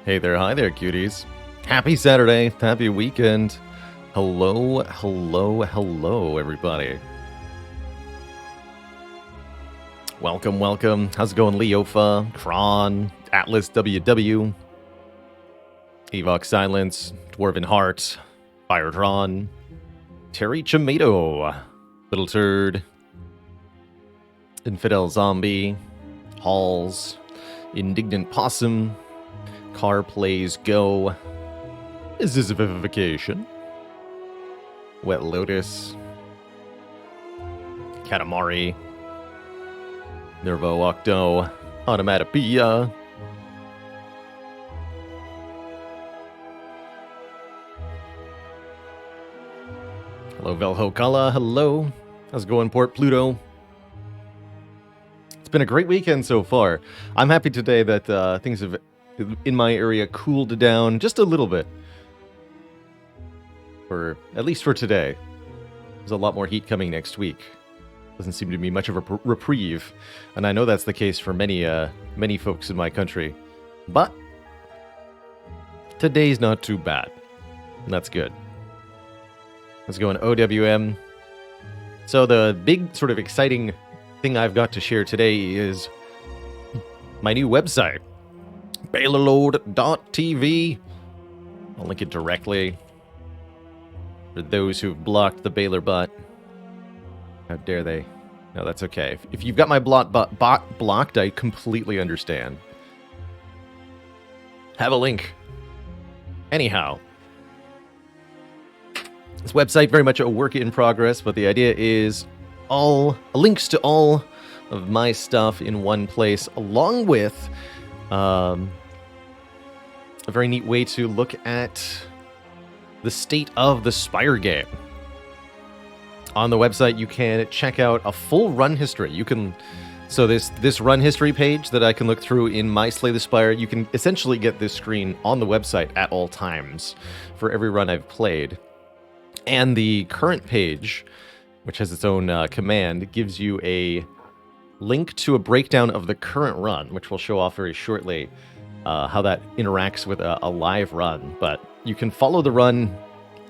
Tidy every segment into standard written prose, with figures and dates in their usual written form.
Hey there, hi there, cuties. Happy Saturday, happy weekend. Hello, hello, hello, everybody. Welcome, welcome. How's it going, Leofa, Kron, Atlas WW, Evox Silence, Dwarven Heart, Firetron, Terry Tomato, Little Turd, Infidel Zombie, Halls, Indignant Possum, Car Plays Go, Is This a Vivification, Wet Lotus, Katamari, Nervo Octo, Onomatopoeia, hello Velhokala, hello, how's it going Port Pluto? It's been a great weekend so far. I'm happy today that things have in my area cooled down just a little bit. At least for today. There's a lot more heat coming next week. Doesn't seem to be much of a reprieve, and I know that's the case for many folks in my country. But today's not too bad. And that's good. Let's go on OWM. So the big sort of exciting thing I've got to share today is my new website. Baylorlord.tv. I'll link it directly for those who've blocked the Baylor bot. How dare they? No, that's okay. If you've got my bot blocked, I completely understand. Have a link. Anyhow, this website very much a work in progress, but the idea is all links to all of my stuff in one place, along with a very neat way to look at the state of the Spire game. On the website, you can check out a full run history. So this run history page that I can look through in my Slay the Spire, you can essentially get this screen on the website at all times for every run I've played. And the current page, which has its own command, gives you a link to a breakdown of the current run, which we'll show off very shortly, how that interacts with a live run. But you can follow the run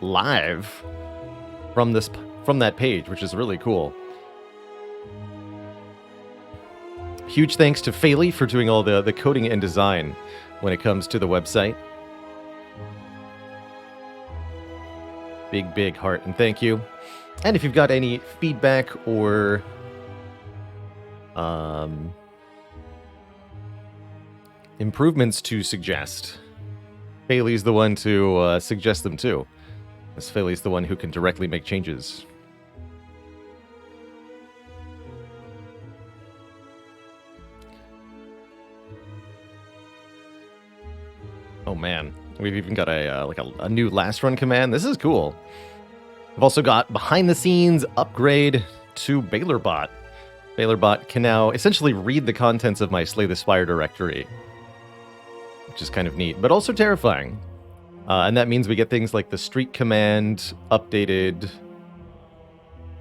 live from that page, which is really cool. Huge thanks to Faley for doing all the coding and design when it comes to the website. Big heart and thank you. And if you've got any feedback or improvements to suggest, Faley's the one to suggest them to, as Faley's the one who can directly make changes. Oh man, we've even got a new last run command. This is cool. I've also got behind the scenes upgrade to BaylorBot. BaylorBot can now essentially read the contents of my Slay the Spire directory, which is kind of neat, but also terrifying. And that means we get things like the streak command updated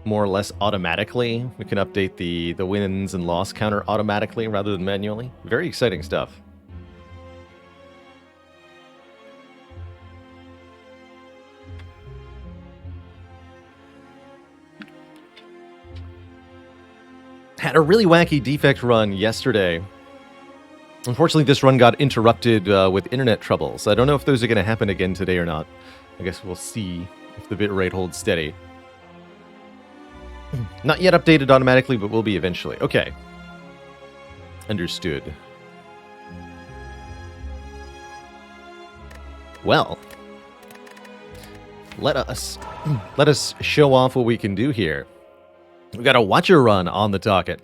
more or less automatically. We can update the wins and loss counter automatically rather than manually. Very exciting stuff. Had a really wacky defect run yesterday. Unfortunately, this run got interrupted with internet troubles. I don't know if those are going to happen again today or not. I guess we'll see if the bitrate holds steady. Not yet updated automatically, but will be eventually. Okay. Understood. Well, let us show off what we can do here. We got a Watcher run on the docket.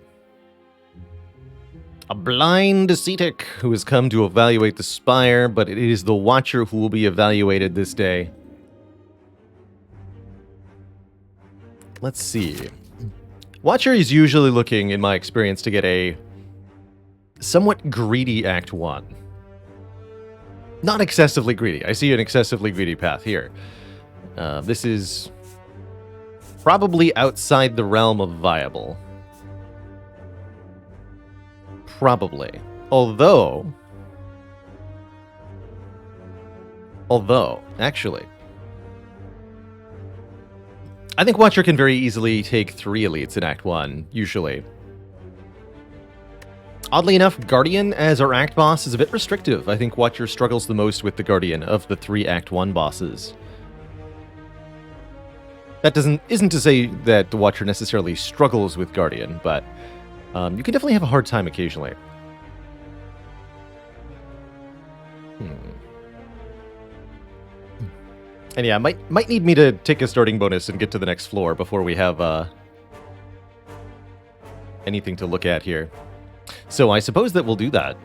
A blind ascetic who has come to evaluate the Spire, but it is the Watcher who will be evaluated this day. Let's see. Watcher is usually looking, in my experience, to get a somewhat greedy Act 1. Not excessively greedy. I see an excessively greedy path here. This is probably outside the realm of viable. Probably. Although, Although, actually, I think Watcher can very easily take 3 elites in Act 1, usually. Oddly enough, Guardian as our Act boss is a bit restrictive. I think Watcher struggles the most with the Guardian of the 3 Act 1 bosses. That isn't to say that the Watcher necessarily struggles with Guardian, but you can definitely have a hard time occasionally. And yeah, might need me to take a starting bonus and get to the next floor before we have anything to look at here. So I suppose that we'll do that.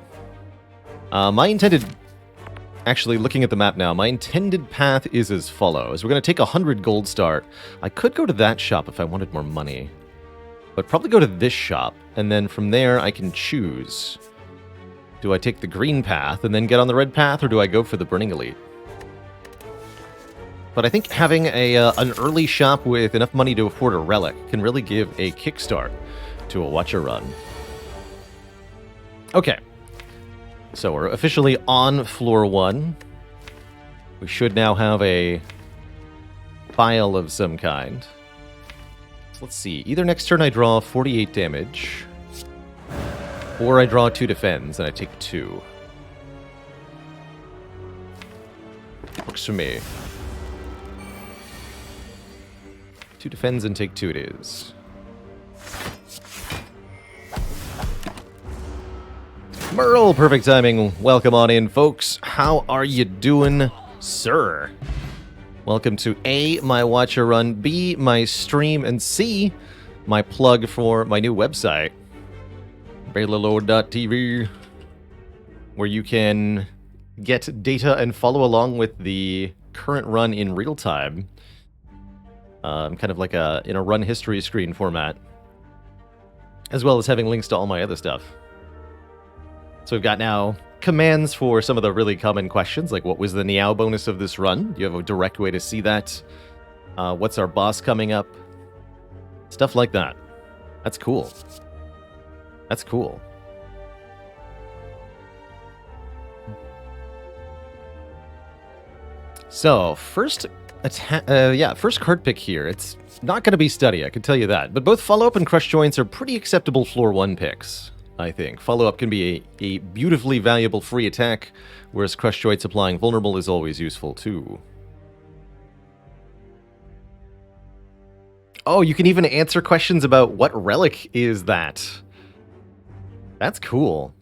Actually, looking at the map now, my intended path is as follows. We're going to take 100 gold star. I could go to that shop if I wanted more money. But probably go to this shop, and then from there I can choose. Do I take the green path and then get on the red path, or do I go for the Burning Elite? But I think having an early shop with enough money to afford a relic can really give a kickstart to a Watcher run. Okay. So we're officially on floor 1. We should now have a file of some kind. So let's see. Either next turn I draw 48 damage, or I draw 2 defends and I take 2. Works for me. 2 defends and take 2 it is. Merle, perfect timing. Welcome on in, folks. How are you doing, sir? Welcome to A, my Watcher run, B, my stream, and C, my plug for my new website, baylord.tv, where you can get data and follow along with the current run in real time. Kind of like in a run history screen format, as well as having links to all my other stuff. So we've got now commands for some of the really common questions, like what was the Niao bonus of this run? You have a direct way to see that. What's our boss coming up? Stuff like that. That's cool. That's cool. So, first card pick here. It's not going to be Study, I can tell you that. But both Follow-Up and Crush Joints are pretty acceptable floor 1 picks, I think. Follow-Up can be a beautifully valuable free attack, whereas Crush Joints applying Vulnerable is always useful too. Oh, you can even answer questions about what relic is that. That's cool.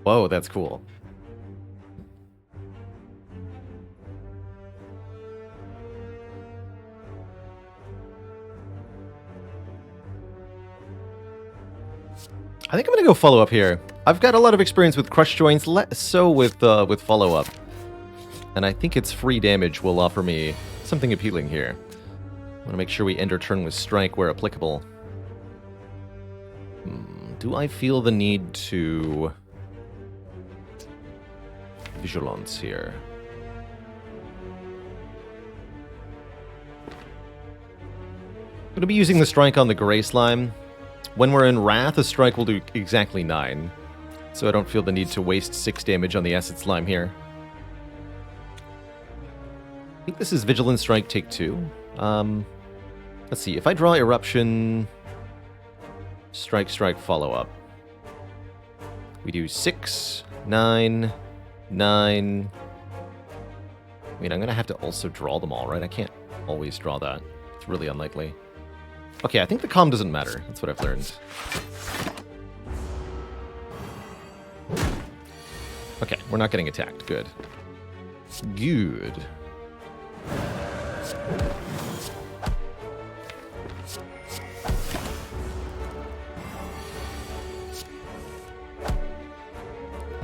Whoa, that's cool. I think I'm going to go Follow-Up here. I've got a lot of experience with Crush Joints, less so with Follow-Up. And I think its free damage will offer me something appealing here. I want to make sure we end our turn with Strike where applicable. Do I feel the need to Vigilance here? I'm going to be using the Strike on the Gray Slime. When we're in Wrath, a Strike will do exactly 9. So I don't feel the need to waste 6 damage on the Acid Slime here. I think this is Vigilance Strike, take 2. Let's see, if I draw Eruption, Strike, Follow-Up. We do 6, 9, 9. I mean, I'm going to have to also draw them all, right? I can't always draw that. It's really unlikely. Okay, I think the calm doesn't matter. That's what I've learned. Okay, we're not getting attacked. Good. Good.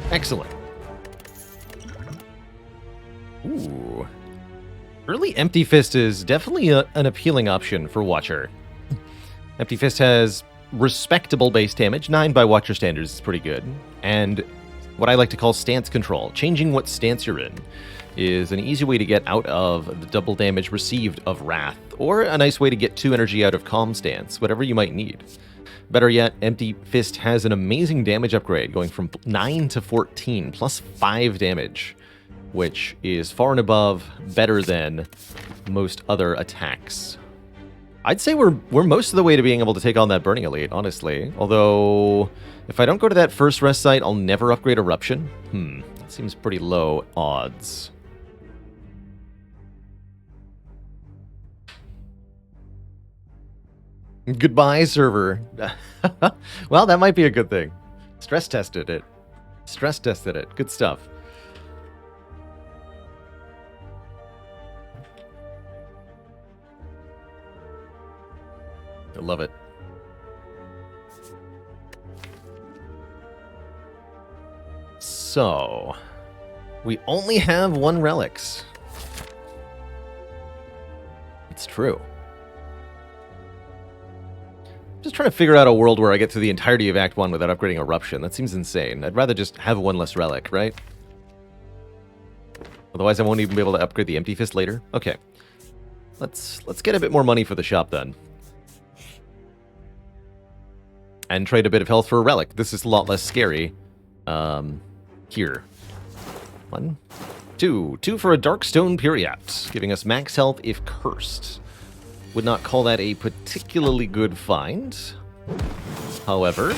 Excellent. Ooh. Early Empty Fist is definitely an appealing option for Watcher. Empty Fist has respectable base damage. 9 by Watcher standards is pretty good. And what I like to call stance control. Changing what stance you're in is an easy way to get out of the double damage received of Wrath, or a nice way to get 2 energy out of Calm stance, whatever you might need. Better yet, Empty Fist has an amazing damage upgrade, going from 9 to 14, plus 5 damage, which is far and above better than most other attacks. I'd say we're most of the way to being able to take on that Burning Elite, honestly. Although, if I don't go to that first rest site, I'll never upgrade Eruption. That seems pretty low odds. Goodbye, server. Well, that might be a good thing. Stress tested it. Stress tested it. Good stuff. I love it. So, we only have 1 relics. It's true. Just trying to figure out a world where I get through the entirety of Act 1 without upgrading Eruption. That seems insane. I'd rather just have 1 less relic, right? Otherwise I won't even be able to upgrade the Empty Fist later. Okay. Let's get a bit more money for the shop then. And trade a bit of health for a relic. This is a lot less scary. Here. 1, 2. 2 for a Darkstone Periapt, giving us max health if cursed. Would not call that a particularly good find. However,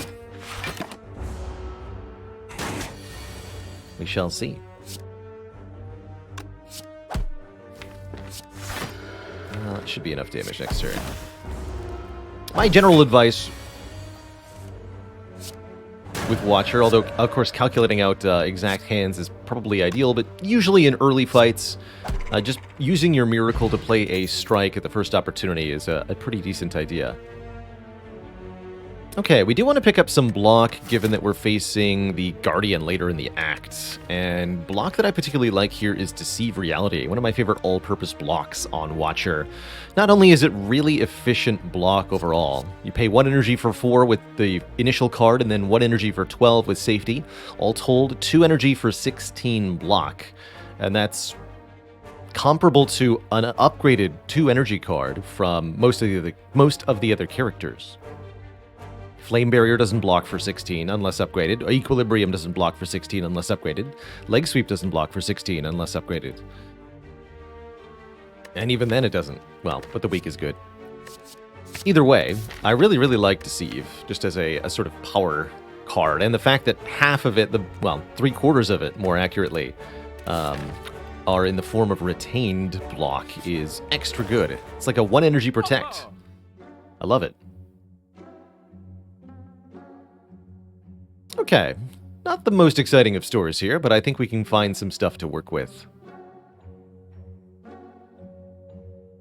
we shall see. Should be enough damage next turn. My general advice with Watcher, although, of course, calculating out exact hands is probably ideal, but usually in early fights, just using your Miracle to play a strike at the first opportunity is a pretty decent idea. Okay, we do want to pick up some block, given that we're facing the Guardian later in the act. And block that I particularly like here is Deceive Reality, one of my favorite all-purpose blocks on Watcher. Not only is it really efficient block overall, you pay 1 energy for 4 with the initial card, and then 1 energy for 12 with safety. All told, 2 energy for 16 block. And that's comparable to an upgraded 2 energy card from most of the other characters. Flame Barrier doesn't block for 16 unless upgraded. Equilibrium doesn't block for 16 unless upgraded. Leg Sweep doesn't block for 16 unless upgraded. And even then it doesn't. Well, but the weak is good. Either way, I really like Deceive, just as a sort of power card. And the fact that half of it, well, 3/4 of it, more accurately, are in the form of retained block is extra good. It's like a 1 energy protect. I love it. Okay, not the most exciting of stores here, but I think we can find some stuff to work with.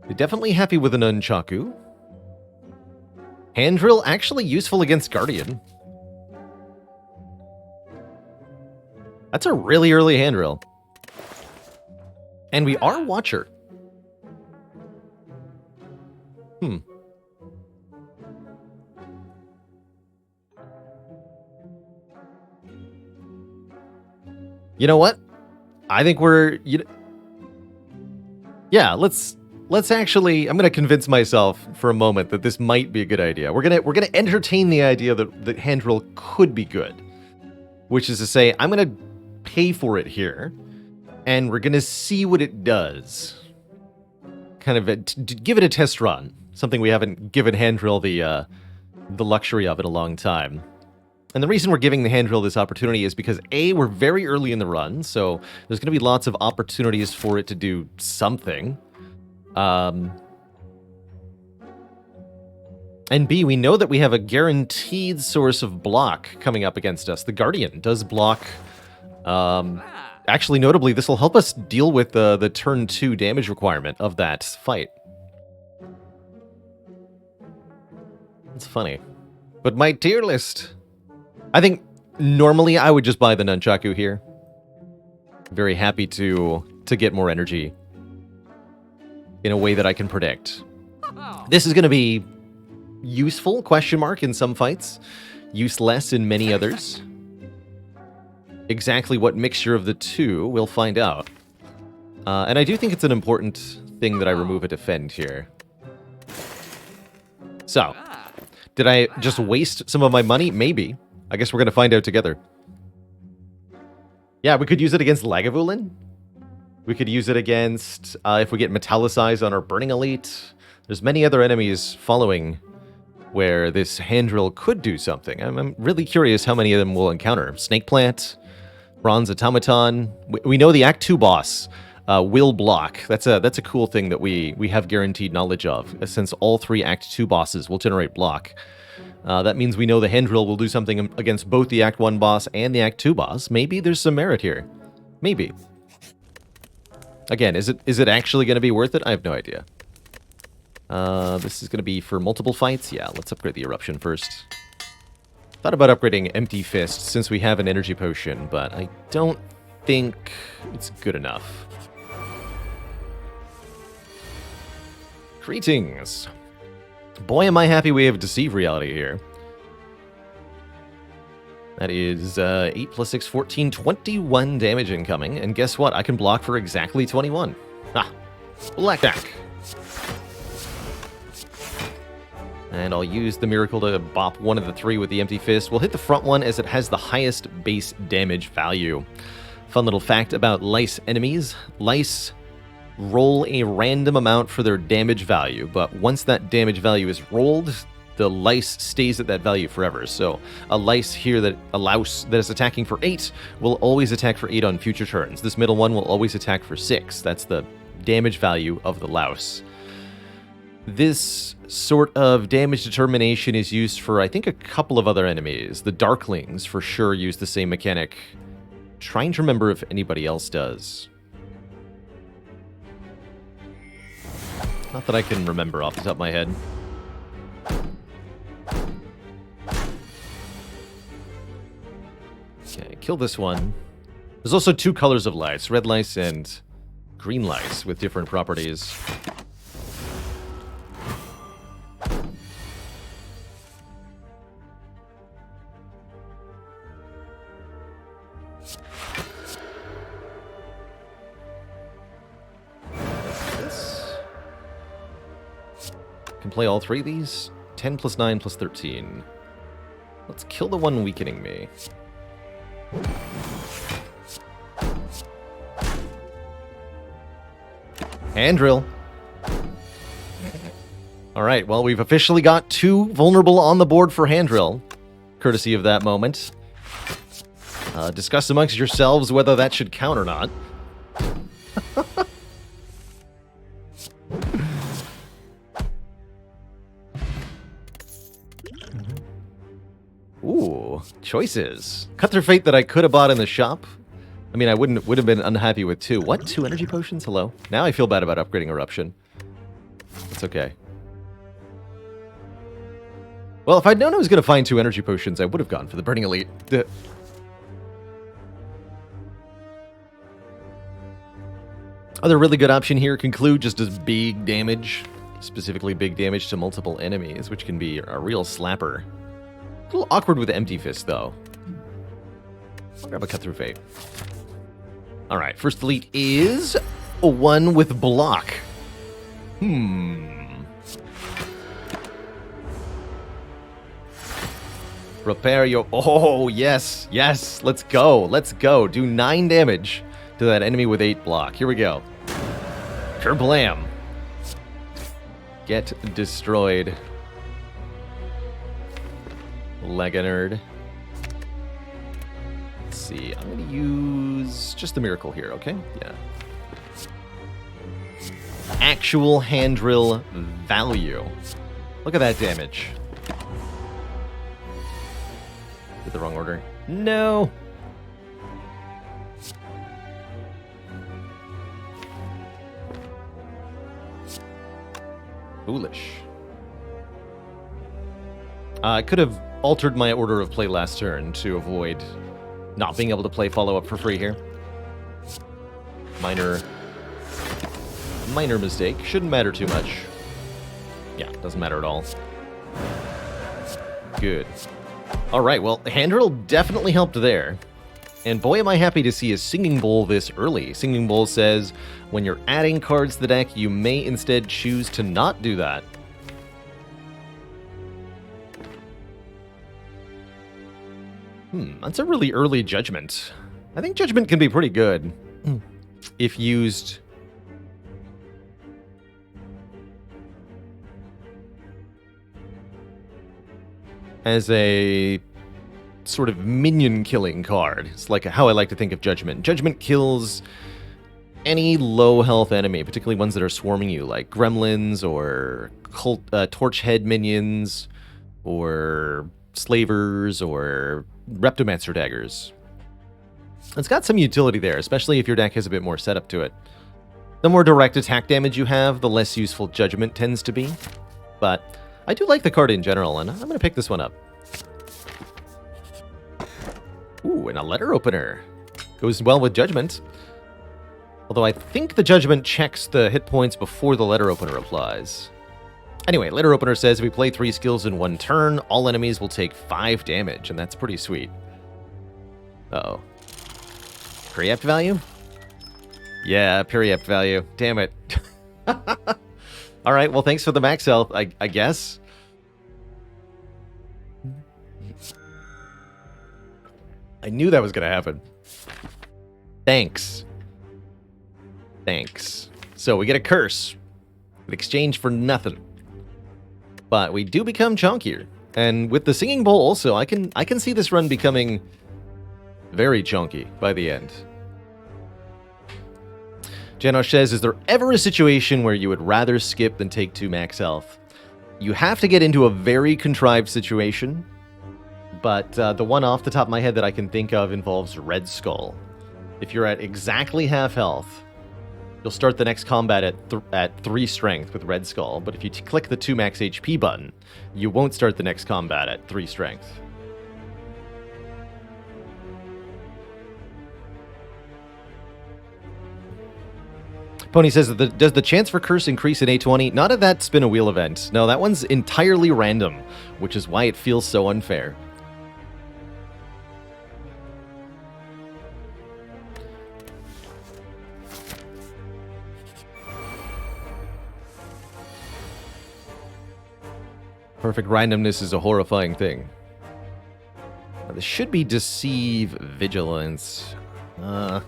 You're definitely happy with an Nunchaku. Hand Drill, actually useful against Guardian. That's a really early Hand Drill. And we are Watcher. You know what? I think we're... Yeah, let's actually... I'm going to convince myself for a moment that this might be a good idea. We're gonna entertain the idea that Hand Drill could be good. Which is to say, I'm going to pay for it here, and we're going to see what it does. Kind of give it a test run. Something we haven't given Hand Drill the luxury of in a long time. And the reason we're giving the Hand Drill this opportunity is because, A, we're very early in the run, so there's going to be lots of opportunities for it to do something. And B, we know that we have a guaranteed source of block coming up against us. The Guardian does block. Actually, notably, this will help us deal with the turn 2 damage requirement of that fight. It's funny. But my tier list... I think normally I would just buy the Nunchaku here. Very happy to get more energy in a way that I can predict. This is going to be useful, question mark, in some fights. Useless in many others. Exactly what mixture of the two, we'll find out. And I do think it's an important thing that I remove a defend here. So, Did I just waste some of my money? Maybe. I guess we're going to find out together. Yeah, we could use it against Lagavulin. We could use it against, if we get Metallicized on our Burning Elite. There's many other enemies following where this hand drill could do something. I'm really curious how many of them we'll encounter. Snake Plant, Bronze Automaton. We know the Act 2 boss will block. That's a cool thing that we have guaranteed knowledge of, since all 3 Act 2 bosses will generate block. That means we know the hand drill will do something against both the Act 1 boss and the Act 2 boss. Maybe there's some merit here. Maybe. Again, is it actually going to be worth it? I have no idea. This is going to be for multiple fights. Yeah, let's upgrade the Eruption first. Thought about upgrading Empty Fist since we have an energy potion, but I don't think it's good enough. Greetings. Boy, am I happy we have Deceive Reality here. That is 8 plus 6, 14, 21 damage incoming. And guess what? I can block for exactly 21. Ah, Black Attack. And I'll use the Miracle to bop one of the 3 with the Empty Fist. We'll hit the front one as it has the highest base damage value. Fun little fact about Lice enemies. Lice roll a random amount for their damage value, but once that damage value is rolled, the Lice stays at that value forever. So a Lice here a louse that is attacking for 8 will always attack for 8 on future turns. This middle one will always attack for 6. That's the damage value of the louse. This sort of damage determination is used for, I think, a couple of other enemies. The Darklings for sure use the same mechanic. Trying to remember if anybody else does. Not that I can remember off the top of my head. Okay, kill this one. There's also 2 colors of lice, red lice and green lice with different properties. Can play all 3 of these. 10 plus 9 plus 13. Let's kill the one weakening me. Hand drill. Alright, well, we've officially got 2 vulnerable on the board for hand drill, courtesy of that moment. Discuss amongst yourselves whether that should count or not. Ooh, choices. Cut Their Fate that I could have bought in the shop. I mean, I would have been unhappy with 2. What? 2 energy potions? Hello? Now I feel bad about upgrading Eruption. It's okay. Well, if I'd known I was going to find 2 energy potions, I would have gone for the Burning Elite. Other really good option here, Conclude just does big damage. Specifically big damage to multiple enemies, which can be a real slapper. A little awkward with the Empty Fist, though. I'll grab a Cut Through Fate. Alright, first elite is a one with block. Prepare your... Oh, yes, yes, let's go, let's go. Do 9 damage to that enemy with 8 block. Here we go. Kerblam. Get destroyed. Leganerd. Let's see, I'm going to use just the Miracle here, okay? Yeah. Actual hand drill value. Look at that damage. Did the wrong order. No! Foolish. I could have altered my order of play last turn to avoid not being able to play follow-up for free here. Minor mistake. Shouldn't matter too much. Yeah, doesn't matter at all. Good. Alright, well, hand drill definitely helped there. And boy, am I happy to see a Singing Bowl this early. Singing Bowl says, when you're adding cards to the deck, you may instead choose to not do that. That's a really early Judgment. I think Judgment can be pretty good if used as a sort of minion killing card. It's like how I like to think of Judgment. Judgment kills any low health enemy, particularly ones that are swarming you, like gremlins or torch head minions or slavers or reptomancer daggers. It's got some utility there, especially if your deck has a bit more setup to it. The more direct attack damage you have, the less useful Judgment tends to be. But I do like the card in general, and I'm going to pick this one up. Ooh, and a letter opener. Goes well with Judgment. Although I think the Judgment checks the hit points before the letter opener applies. Anyway, letter opener says if we play 3 skills in 1 turn, all enemies will take 5 damage, and that's pretty sweet. Uh-oh. Preempt value? Yeah, preempt value. Damn it. Alright, well thanks for the max health, I guess. I knew that was going to happen. Thanks. Thanks. So we get a curse in exchange for nothing. But we do become chunkier. And with the Singing Bowl also, I can see this run becoming very chunky by the end. Janosh says, is there ever a situation where you would rather skip than take 2 max health? You have to get into a very contrived situation. But the one off the top of my head that I can think of involves Red Skull. If you're at exactly half health, you'll start the next combat at 3 strength with Red Skull. But if you click the 2 max HP button, you won't start the next combat at 3 strength. Pony says, does the chance for curse increase in A20? Not at that spin a wheel event. No, that one's entirely random, which is why it feels so unfair. Perfect randomness is a horrifying thing. This should be Deceive Vigilance. I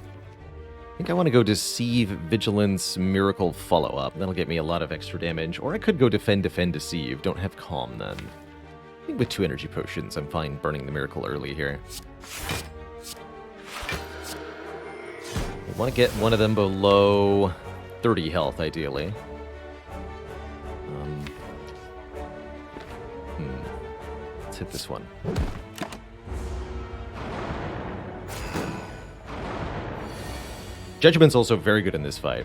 think I want to go Deceive Vigilance Miracle Follow-Up. That'll get me a lot of extra damage. Or I could go Defend, Deceive. Don't have Calm then. I think with 2 energy potions, I'm fine burning the Miracle early here. I want to get one of them below 30 health, ideally. Let's hit this one. Judgment's also very good in this fight,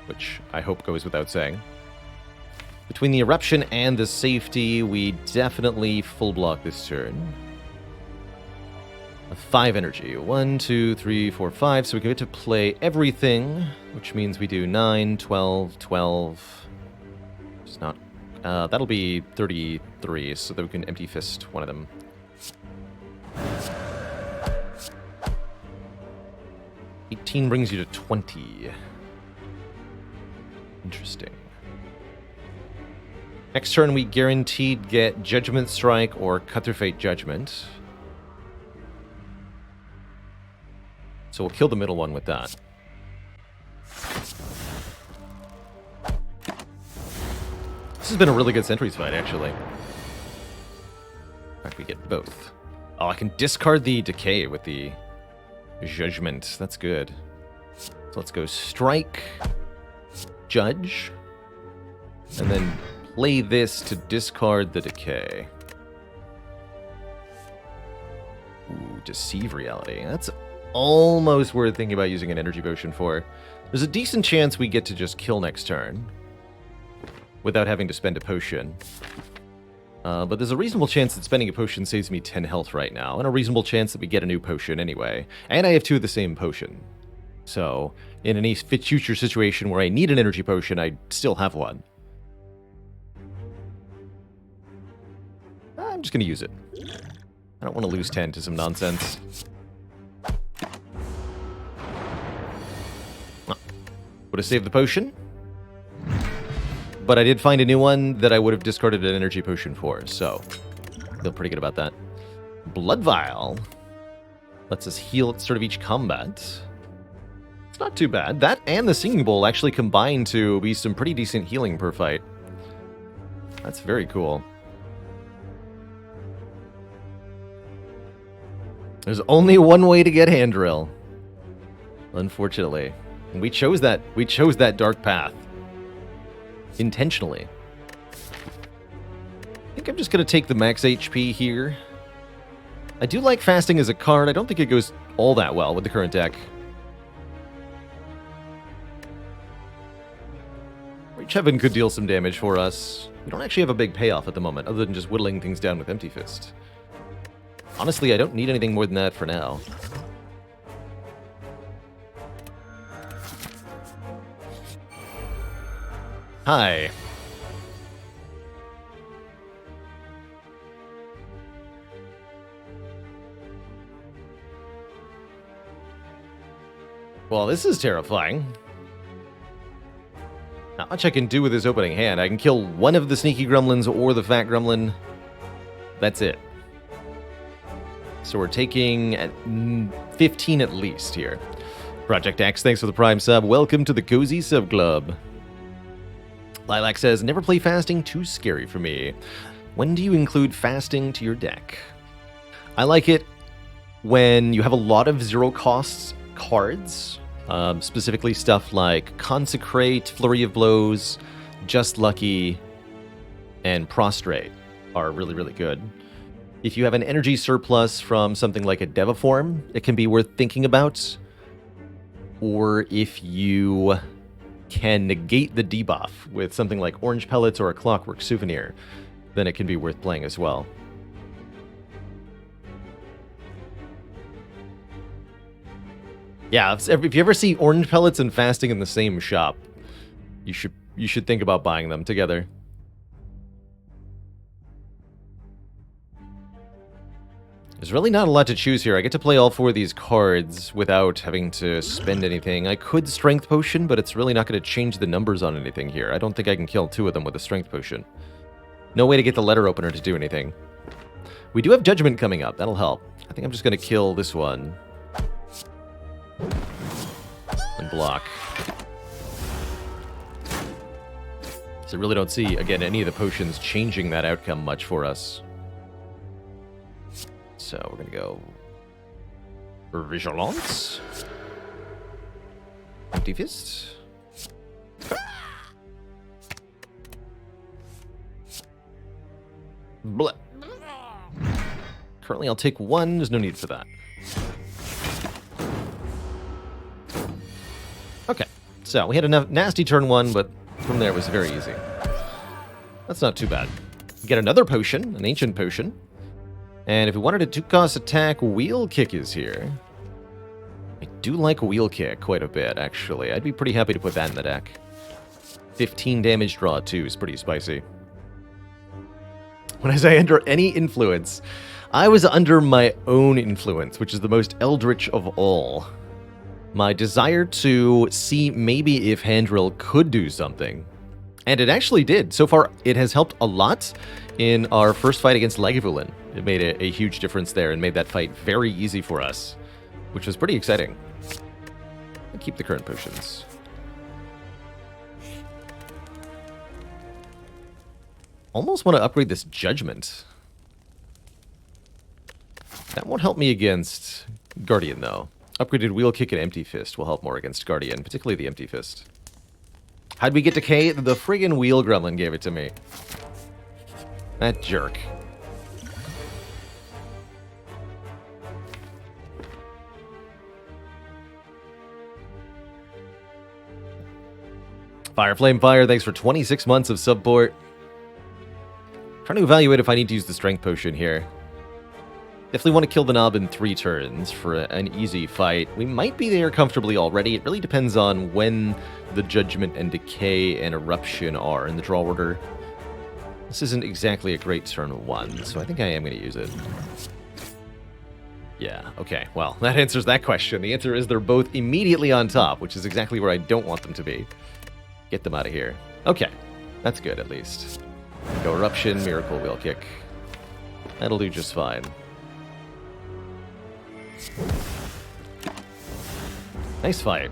which I hope goes without saying. Between the Eruption and the Safety, we definitely full block this turn. 5 energy. 1, 2, 3, 4, 5. So we get to play everything, which means we do 9, 12, 12. It's not... that'll be 33, so that we can Empty Fist one of them. $18 brings you to 20. Interesting. Next turn, we guaranteed get Judgment Strike or Cut Through Fate Judgment. So we'll kill the middle one with that. This has been a really good Sentries fight, actually. In fact, we get both. Oh, I can discard the Decay with the Judgment. That's good. So let's go Strike, Judge, and then play this to discard the Decay. Ooh, Deceive Reality. That's almost worth thinking about using an energy potion for. There's a decent chance we get to just kill next turn without having to spend a potion. But there's a reasonable chance that spending a potion saves me 10 health right now, and a reasonable chance that we get a new potion anyway. And I have 2 of the same potion. So, in any future situation where I need an energy potion, I still have one. I'm just going to use it. I don't want to lose 10 to some nonsense. Would have saved the potion. But I did find a new one that I would have discarded an energy potion for, so feel pretty good about that. Blood Vial. Lets us heal at the start of each combat. It's not too bad. That and the Singing Bowl actually combine to be some pretty decent healing per fight. That's very cool. There's only one way to get hand drill. Unfortunately. And we chose that dark path. Intentionally. I think I'm just going to take the max HP here. I do like fasting as a card. I don't think it goes all that well with the current deck. Reach Heaven could deal some damage for us. We don't actually have a big payoff at the moment, other than just whittling things down with Empty Fist. Honestly, I don't need anything more than that for now. Hi. Well, this is terrifying. Not much I can do with this opening hand. I can kill one of the sneaky gremlins or the fat gremlin. That's it. So we're taking 15 at least here. Project X, thanks for the Prime sub. Welcome to the Cozy Sub Club. Lilac says, never play fasting, too scary for me. When do you include fasting to your deck? I like it when you have a lot of zero costs cards, specifically stuff like Consecrate, Flurry of Blows, Just Lucky, and Prostrate are really, really good. If you have an energy surplus from something like a Devaform, it can be worth thinking about. Or if you can negate the debuff with something like Orange Pellets or a Clockwork Souvenir, then it can be worth playing as well. Yeah, if you ever see Orange Pellets and Fasting in the same shop, you should think about buying them together. There's really not a lot to choose here. I get to play all four of these cards without having to spend anything. I could Strength Potion, but it's really not going to change the numbers on anything here. I don't think I can kill two of them with a Strength Potion. No way to get the Letter Opener to do anything. We do have Judgment coming up. That'll help. I think I'm just going to kill this one. And block. So I really don't see, again, any of the potions changing that outcome much for us. So we're going to go Vigilance. Empty Fist. Blah. Currently I'll take one, there's no need for that. Okay, so we had a nasty turn one, but from there it was very easy. That's not too bad. We get another potion, an ancient potion. And if we wanted a 2-cost attack, Wheel Kick is here. I do like Wheel Kick quite a bit, actually. I'd be pretty happy to put that in the deck. 15 damage draw, too, is pretty spicy. When I say under any influence, I was under my own influence, which is the most eldritch of all. My desire to see maybe if Handrill could do something. And it actually did. So far, it has helped a lot in our first fight against Lagavulin. It made a huge difference there and made that fight very easy for us, which was pretty exciting. I'll keep the current potions. Almost want to upgrade this Judgment. That won't help me against Guardian, though. Upgraded Wheel Kick and Empty Fist will help more against Guardian, particularly the Empty Fist. How'd we get to K? The friggin' Wheel Gremlin gave it to me. That jerk. Fireflame Fire, thanks for 26 months of support. Trying to evaluate if I need to use the Strength Potion here. Definitely want to kill the Knob in 3 turns for an easy fight. We might be there comfortably already. It really depends on when the Judgment and Decay and Eruption are in the draw order. This isn't exactly a great turn 1, so I think I am going to use it. Yeah, okay, well, that answers that question. The answer is they're both immediately on top, which is exactly where I don't want them to be. Get them out of here. Okay, that's good at least. Go Eruption, Miracle Wheel Kick. That'll do just fine. Nice fight.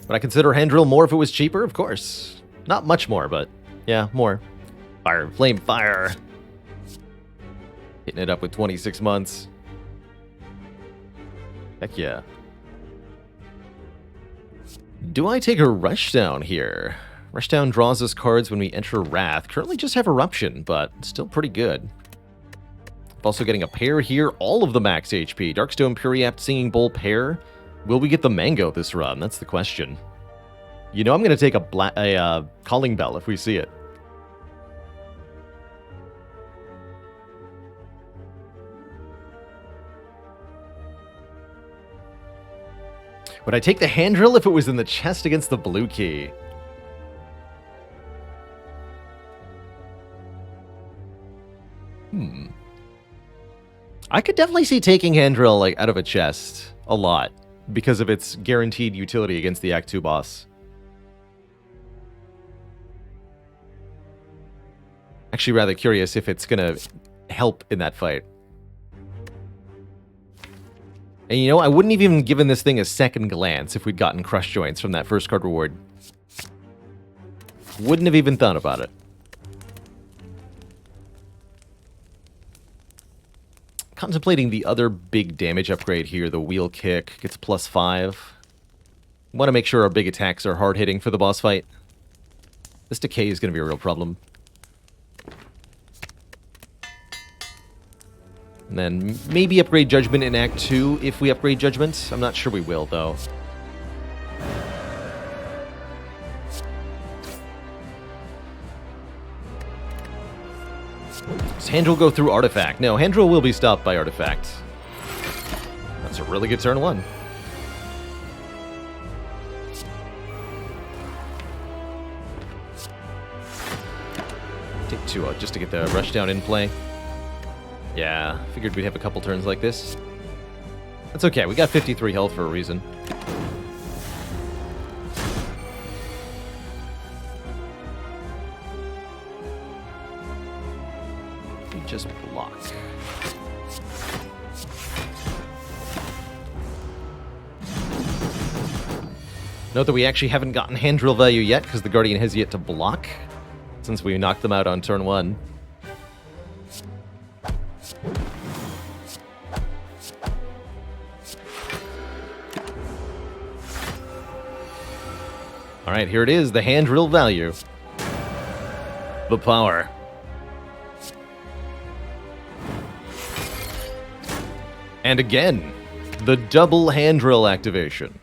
Would I consider hand drill more if it was cheaper? Of course. Not much more, but yeah, more. Fire, flame, fire. Hitting it up with 26 months. Heck yeah. Do I take a rushdown here? Rushdown draws us cards when we enter Wrath. Currently just have Eruption, but still pretty good. I'm also getting a pair here. All of the max HP. Darkstone, Puriapt, Singing Bowl, pair. Will we get the Mango this run? That's the question. You know I'm going to take a Calling Bell if we see it. Would I take the hand drill if it was in the chest against the blue key? I could definitely see taking hand drill like out of a chest a lot because of its guaranteed utility against the Act 2 boss. Actually rather curious if it's gonna help in that fight. And you know, I wouldn't have even given this thing a second glance if we'd gotten Crush Joints from that first card reward. Wouldn't have even thought about it. Contemplating the other big damage upgrade here, the Wheel Kick gets +5. Want to make sure our big attacks are hard-hitting for the boss fight. This decay is going to be a real problem. And then maybe upgrade Judgment in Act 2 if we upgrade Judgment. I'm not sure we will, though. Does hand drill go through Artifact? No, hand drill will be stopped by Artifact. That's a really good turn 1. Take 2 out just to get the rushdown in play. Yeah, figured we'd have a couple turns like this. That's okay, we got 53 health for a reason. We just block. Note that we actually haven't gotten hand drill value yet because the Guardian has yet to block since we knocked them out on turn 1. Alright, here it is, the hand drill value. The power. And again, the double hand drill activation.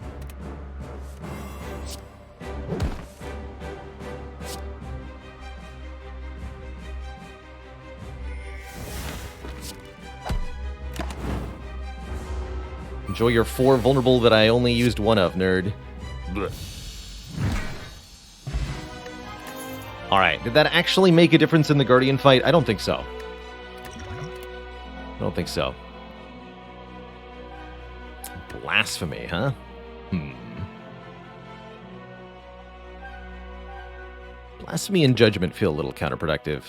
Enjoy your 4 vulnerable that I only used 1 of, nerd. Blech. Alright, did that actually make a difference in the Guardian fight? I don't think so. I don't think so. Blasphemy, huh? Blasphemy and Judgment feel a little counterproductive.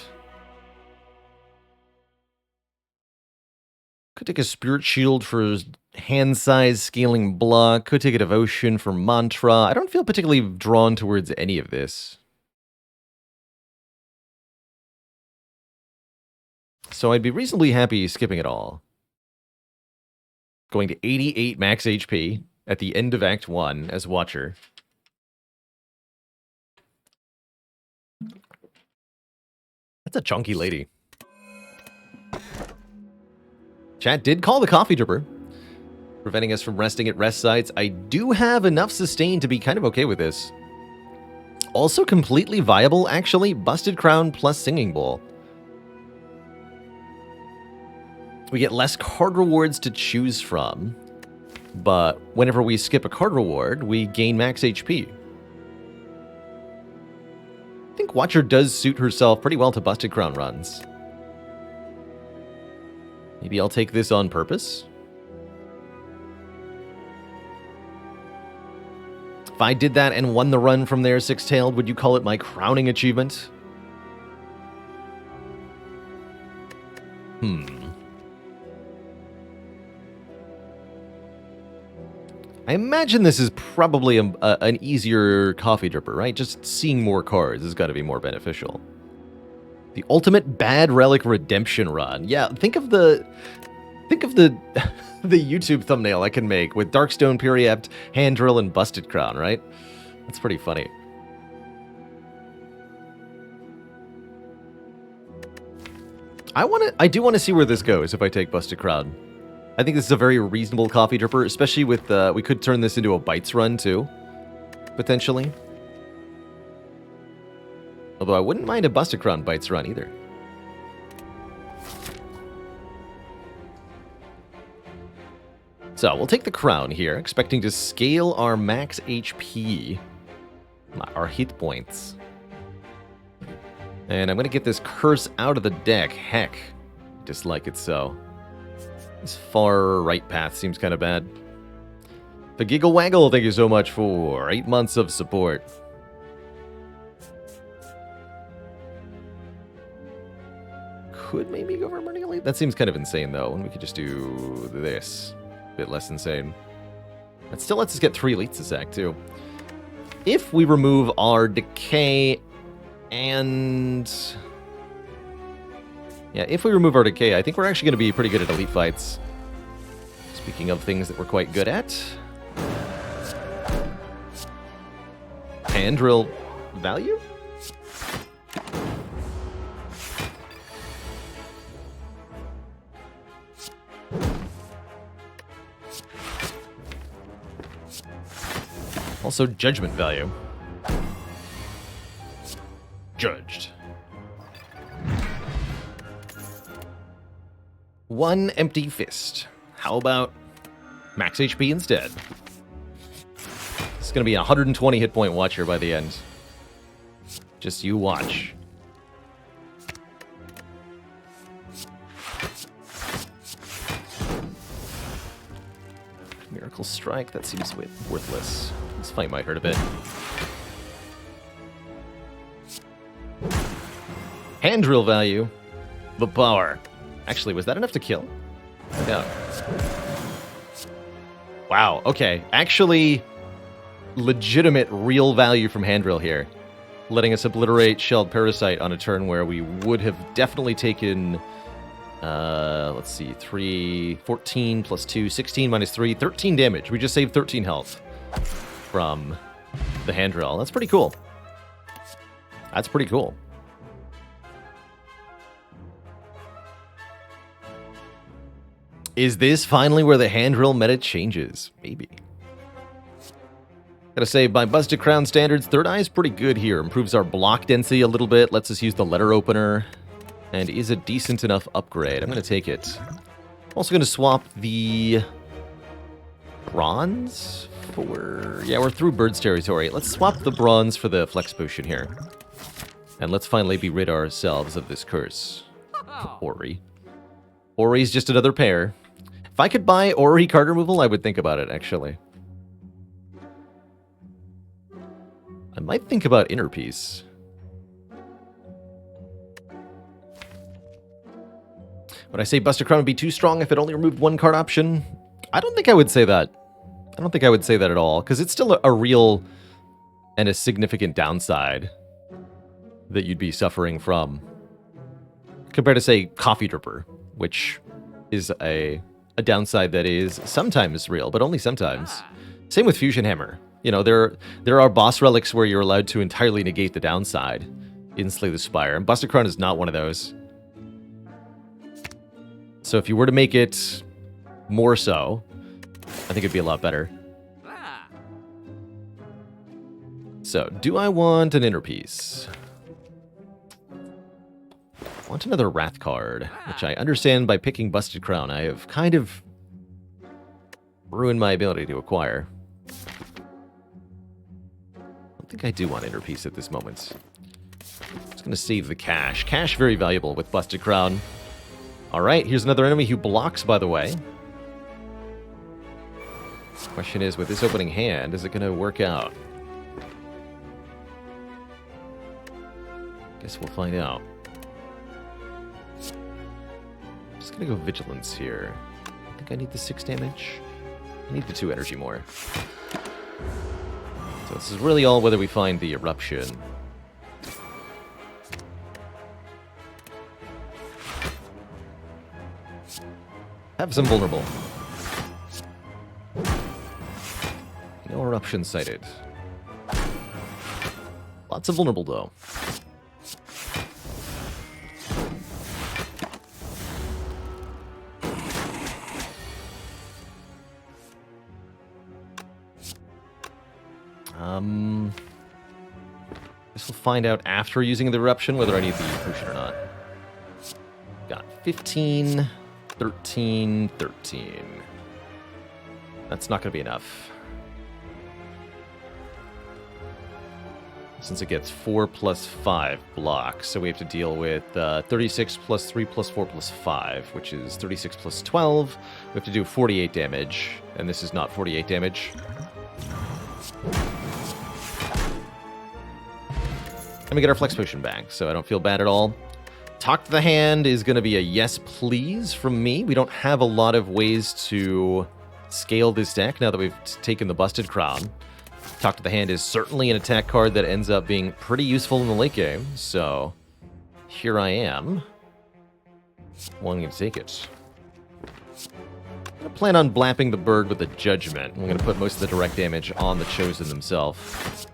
Could take a Spirit Shield for hand size scaling block. Could take a Devotion for Mantra. I don't feel particularly drawn towards any of this. So I'd be reasonably happy skipping it all. Going to 88 max HP at the end of Act 1 as Watcher. That's a chunky lady. Chat did call the coffee dripper, preventing us from resting at rest sites. I do have enough sustain to be kind of okay with this. Also completely viable, actually. Busted Crown plus Singing Bowl. We get less card rewards to choose from, but whenever we skip a card reward, we gain max HP. I think Watcher does suit herself pretty well to Busted Crown runs. Maybe I'll take this on purpose. If I did that and won the run from there, Six-Tailed, would you call it my crowning achievement? I imagine this is probably an easier coffee dripper, right? Just seeing more cards has got to be more beneficial. The ultimate bad relic redemption run. Yeah, think of the the YouTube thumbnail I can make with Darkstone, Periapt, Hand Drill, and Busted Crown, right? That's pretty funny. I do want to see where this goes if I take Busted Crown. I think this is a very reasonable coffee dripper, especially with we could turn this into a bites run too, potentially. Although I wouldn't mind a Busted Crown bites run either. So we'll take the crown here, expecting to scale our max HP, our hit points. And I'm going to get this curse out of the deck. Heck, dislike it so. This far right path seems kind of bad. The Giggle Waggle, thank you so much for 8 months of support. Could maybe go for Burning Elite? That seems kind of insane though, and we could just do this. Bit less insane. That still lets us get 3 elites a sec, too. If we remove our decay and... Yeah, if we remove our decay, I think we're actually going to be pretty good at elite fights. Speaking of things that we're quite good at. Hand drill value? Also, judgment value. Judged. 1 empty fist. How about max HP instead? It's going to be a 120 hit point watcher by the end. Just you watch. Miracle Strike, that seems worthless. This fight might hurt a bit. Hand drill value. The power. Actually, was that enough to kill? Yeah. Wow, okay. Actually, legitimate, real value from hand drill here. Letting us obliterate Shelled Parasite on a turn where we would have definitely taken... let's see, 14 plus 2, 16 minus 3, 13 damage. We just saved 13 health from the hand drill. That's pretty cool. That's pretty cool. Is this finally where the hand drill meta changes? Maybe. Gotta say, by Busted Crown standards, Third Eye is pretty good here. Improves our block density a little bit, lets us use the letter opener, and is a decent enough upgrade. I'm going to take it. I'm also going to swap the bronze for... Yeah, we're through Bird's territory. Let's swap the bronze for the Flex Potion here. And let's finally be rid ourselves of this curse. Ori. Ori's just another pair. If I could buy Ori card removal, I would think about it, actually. I might think about Inner Peace. Would I say Busted Crown would be too strong if it only removed 1 card option? I don't think I would say that. I don't think I would say that at all, because it's still a real and a significant downside that you'd be suffering from. Compared to, say, Coffee Dripper, which is a downside that is sometimes real, but only sometimes. Same with Fusion Hammer. You know, there are boss relics where you're allowed to entirely negate the downside in Slay the Spire, and Busted Crown is not one of those. So if you were to make it more so, I think it'd be a lot better. So, do I want an Inner Peace? I want another Wrath card, which I understand by picking Busted Crown. I have kind of ruined my ability to acquire. I don't think I do want Inner Peace at this moment. I'm just going to save the cash. Cash very valuable with Busted Crown. Alright, here's another enemy who blocks, by the way. Question is, with this opening hand, is it going to work out? Guess we'll find out. Just gonna go Vigilance here. I think I need the 6 damage. I need the 2 energy more. So this is really all whether we find the Eruption. Have some vulnerable. No Eruption sighted. Lots of vulnerable, though. Guess we'll find out after using the Eruption whether I need the potion or not. Got 15, 13, 13. That's not going to be enough. Since it gets 4 plus 5 blocks, so we have to deal with 36 plus 3 plus 4 plus 5, which is 36 plus 12. We have to do 48 damage, and this is not 48 damage. And we get our Flex Potion back, so I don't feel bad at all. Talk to the Hand is going to be a yes please from me. We don't have a lot of ways to scale this deck now that we've taken the Busted Crown. Talk to the Hand is certainly an attack card that ends up being pretty useful in the late game, so here I am, wanting to take it. I'm going to plan on blapping the bird with a Judgment. I'm going to put most of the direct damage on the Chosen themselves.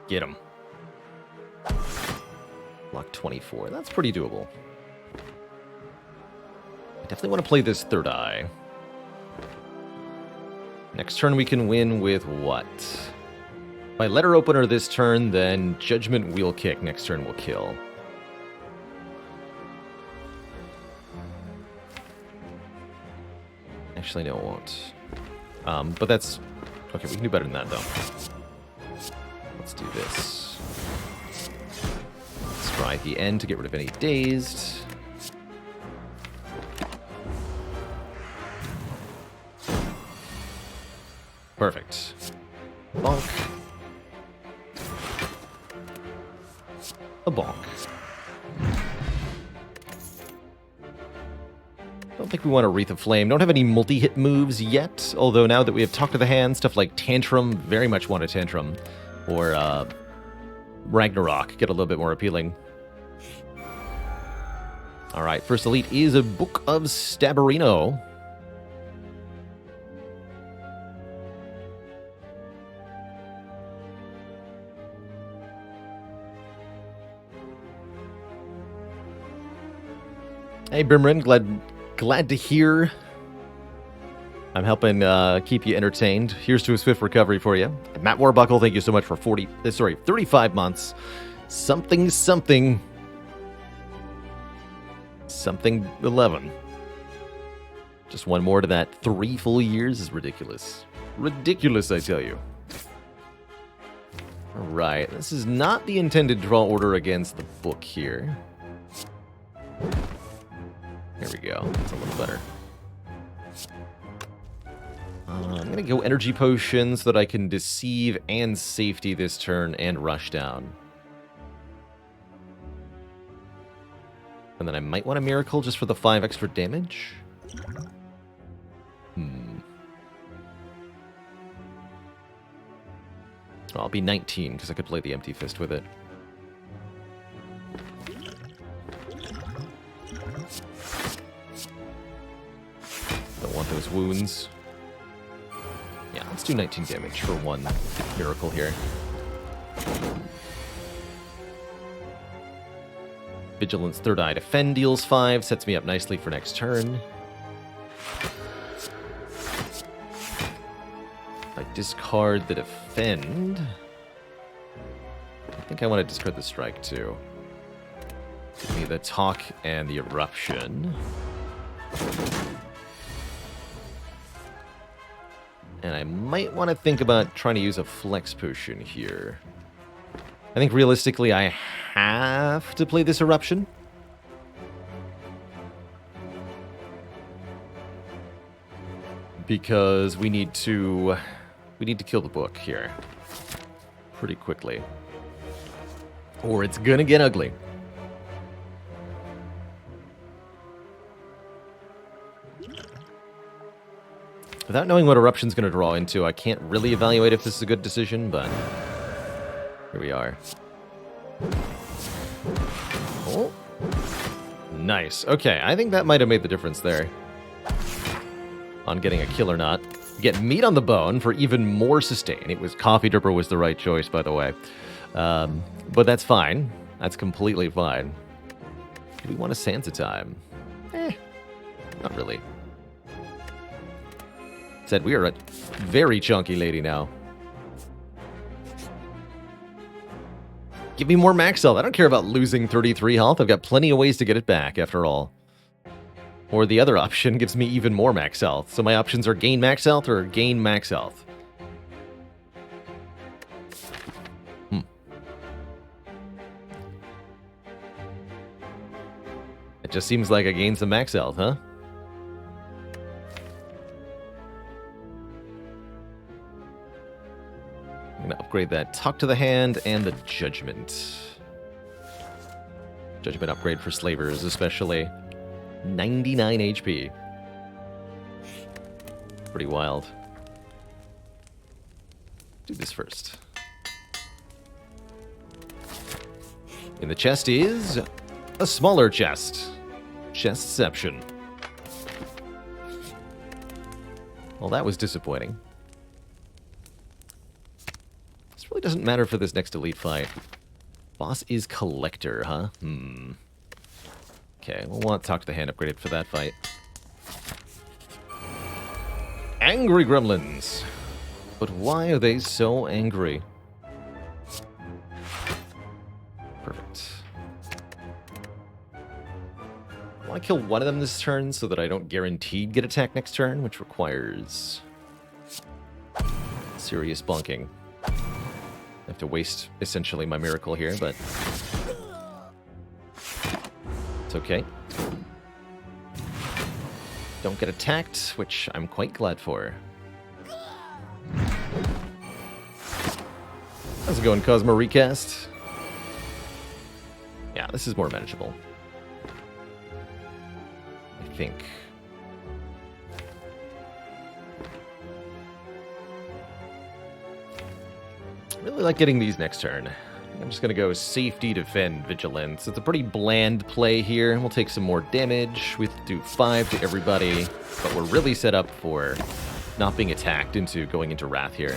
Get him. Block 24. That's pretty doable. I definitely want to play this third eye. Next turn we can win with what? If I Letter Opener this turn, then Judgment Wheel Kick next turn will kill. Actually, no, it won't. But that's... Okay, we can do better than that, though. Let's do this. Scry at the end to get rid of any dazed. Perfect. Bonk. A bonk. Don't think we want to Wreath of Flame. Don't have any multi-hit moves yet, although now that we have Talk to the Hand, stuff like Tantrum, very much want a Tantrum. Or Ragnarok, get a little bit more appealing. Alright, first elite is a Book of Stabarino. Hey Brimrin, glad to hear. I'm helping keep you entertained. Here's to a swift recovery for you. Matt Warbuckle, thank you so much for 35 months. Something 11. Just one more to that. 3 full years is ridiculous. Ridiculous, I tell you. Alright, this is not the intended draw order against the book here. Here we go. That's a little better. I'm going to go Energy Potion so that I can Deceive and Safety this turn and Rush down. And then I might want a Miracle just for the 5 extra damage. I'll be 19 because I could play the Empty Fist with it. Don't want those wounds. Yeah, let's do 19 damage for 1 Miracle here. Vigilance, Third Eye, Defend deals 5, sets me up nicely for next turn. If I discard the Defend, I think I want to discard the Strike too. Give me the Talk and the Eruption. And I might want to think about trying to use a Flex Potion here. I think realistically I have to play this Eruption. because we need to kill the book here pretty quickly, or it's gonna get ugly. Without knowing what Eruption's going to draw into, I can't really evaluate if this is a good decision, but here we are. Oh, nice. Okay, I think that might have made the difference there on getting a kill or not. Get meat on the bone for even more sustain. It was Coffee Dripper was the right choice, by the way. But that's fine. That's completely fine. Do we want a Sansa time? Not really. Said we are a very chunky lady now. Give me more max health. I don't care about losing 33 health. I've got plenty of ways to get it back, after all. Or the other option gives me even more max health. So my options are gain max health or gain max health. It just seems like I gained some max health, huh? I'm going to upgrade that Talk to the Hand and the Judgment. Judgment upgrade for slavers, especially. 99 HP. Pretty wild. Do this first. In the chest is a smaller chest. Chestception. Well, that was disappointing. Really doesn't matter for this next elite fight. Boss is Collector, huh? Okay, we'll want to Talk to the Hand upgraded for that fight. Angry Gremlins! But why are they so angry? Perfect. I want to kill one of them this turn so that I don't guaranteed get attacked next turn, which requires serious bunking. I have to waste, essentially, my miracle here, but it's okay. Don't get attacked, which I'm quite glad for. How's it going, Cosmo Recast? Yeah, this is more manageable. I think. Really like getting these next turn. I'm just going to go Safety, Defend, Vigilance. It's a pretty bland play here. We'll take some more damage. We do 5 to everybody, but we're really set up for not being attacked into going into Wrath here.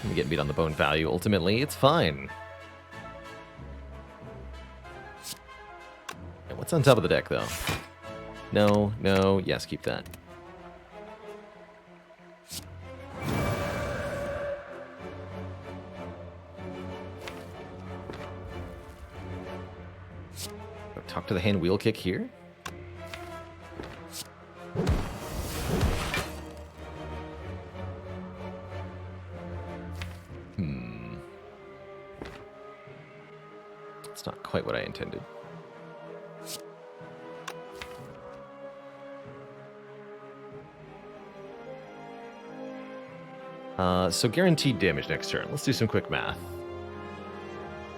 We get beat on the bone value. Ultimately, it's fine. And what's on top of the deck, though? No, no, yes, keep that. Talk to the Hand wheel kick here. It's not quite what I intended. So guaranteed damage next turn. Let's do some quick math.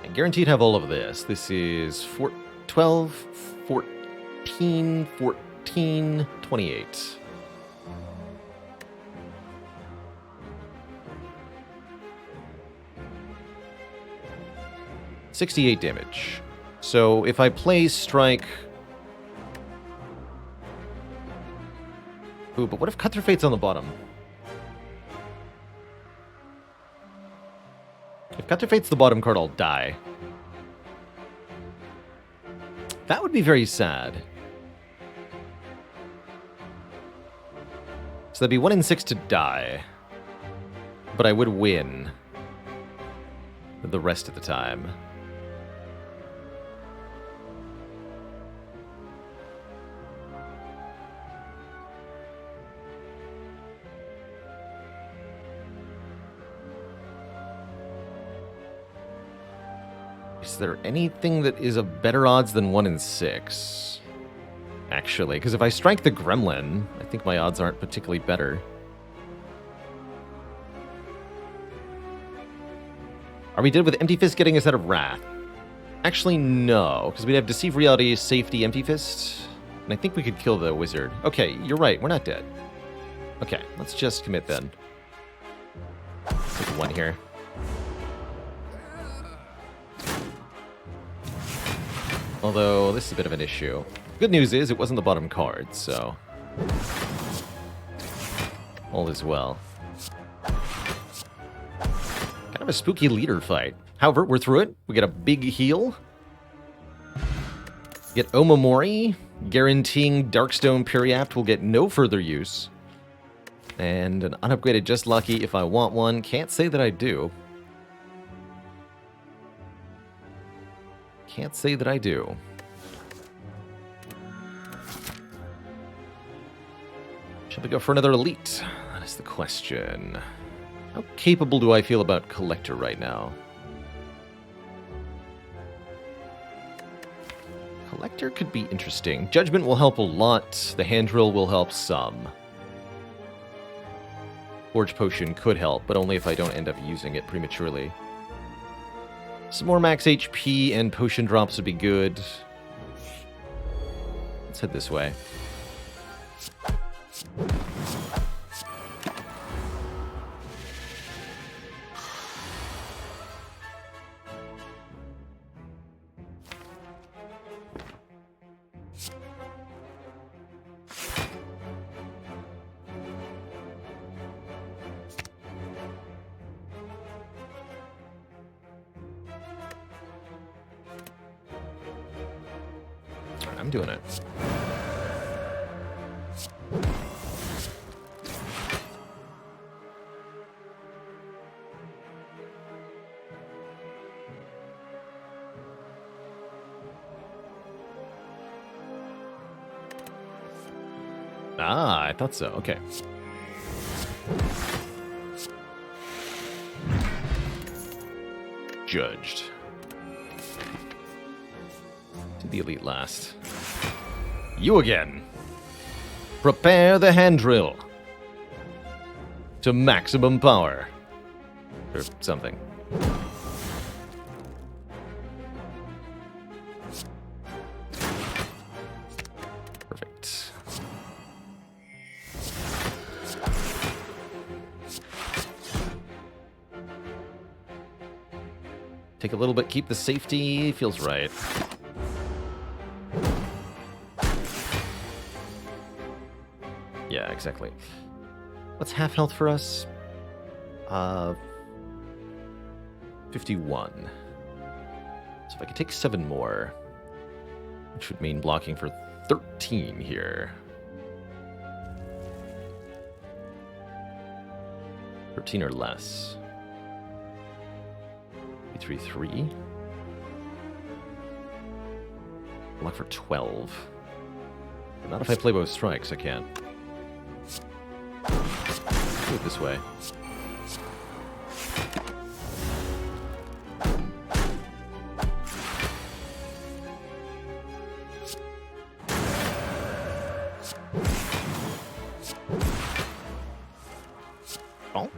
And guaranteed have all of this. This is 12, 14, 14, 28. $68 damage. So if I play Strike... Ooh, but what if Cut Through Fate's on the bottom? If Cut Through Fate's the bottom card, I'll die. That would be very sad. So that'd be 1 in 6 to die. But I would win the rest of the time. Is there anything that is a better odds than 1 in 6? actually, because if I strike the gremlin, I think my odds aren't particularly better. Are we dead with Empty Fist getting us out of Wrath? Actually, no, because we'd have Deceive Reality, Safety, Empty Fist, and I think we could kill the wizard. Okay, you're right, we're not dead. Okay, let's just commit then. Take one here. Although, this is a bit of an issue. Good news is, it wasn't the bottom card, so... all is well. Kind of a spooky leader fight. However, we're through it. We get a big heal. Get Omamori, guaranteeing Darkstone Periapt will get no further use. And an unupgraded Just Lucky if I want one. Can't say that I do. Can't say that I do. Shall we go for another elite? That is the question. How capable do I feel about Collector right now? Collector could be interesting. Judgment will help a lot. The hand drill will help some. Forge Potion could help, but only if I don't end up using it prematurely. Some more max HP and potion drops would be good. Let's head this way. I'm doing it. Ah, I thought so. Okay. Judged. To the elite last. You again. Prepare the hand drill. To maximum power. Or something. Perfect. Take a little bit, keep the safety. Feels right. Yeah, exactly. What's half health for us? 51. So if I could take 7 more, which would mean blocking for 13 here. 13 or less. 3-3. Block for 12. But not if I play both strikes, I can't. Do it this way. Bonk.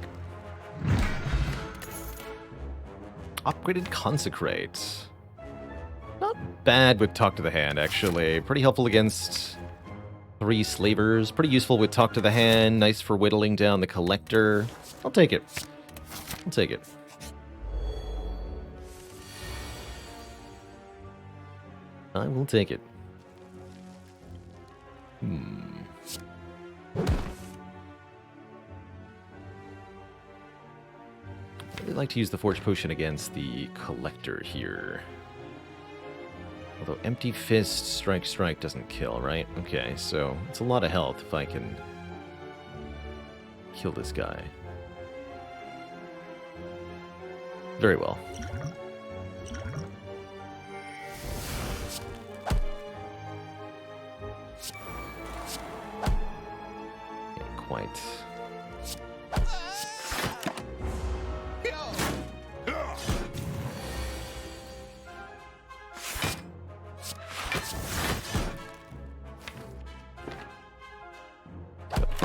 Upgraded Consecrate. Not bad with Talk to the Hand, actually. Pretty helpful against 3 slavers. Pretty useful with Talk to the Hand. Nice for whittling down the Collector. I'll take it. I'll take it. I will take it. I'd really like to use the Forge Potion against the Collector here. Although Empty Fist, Strike doesn't kill, right? Okay, so it's a lot of health if I can kill this guy. Very well. Can't quite.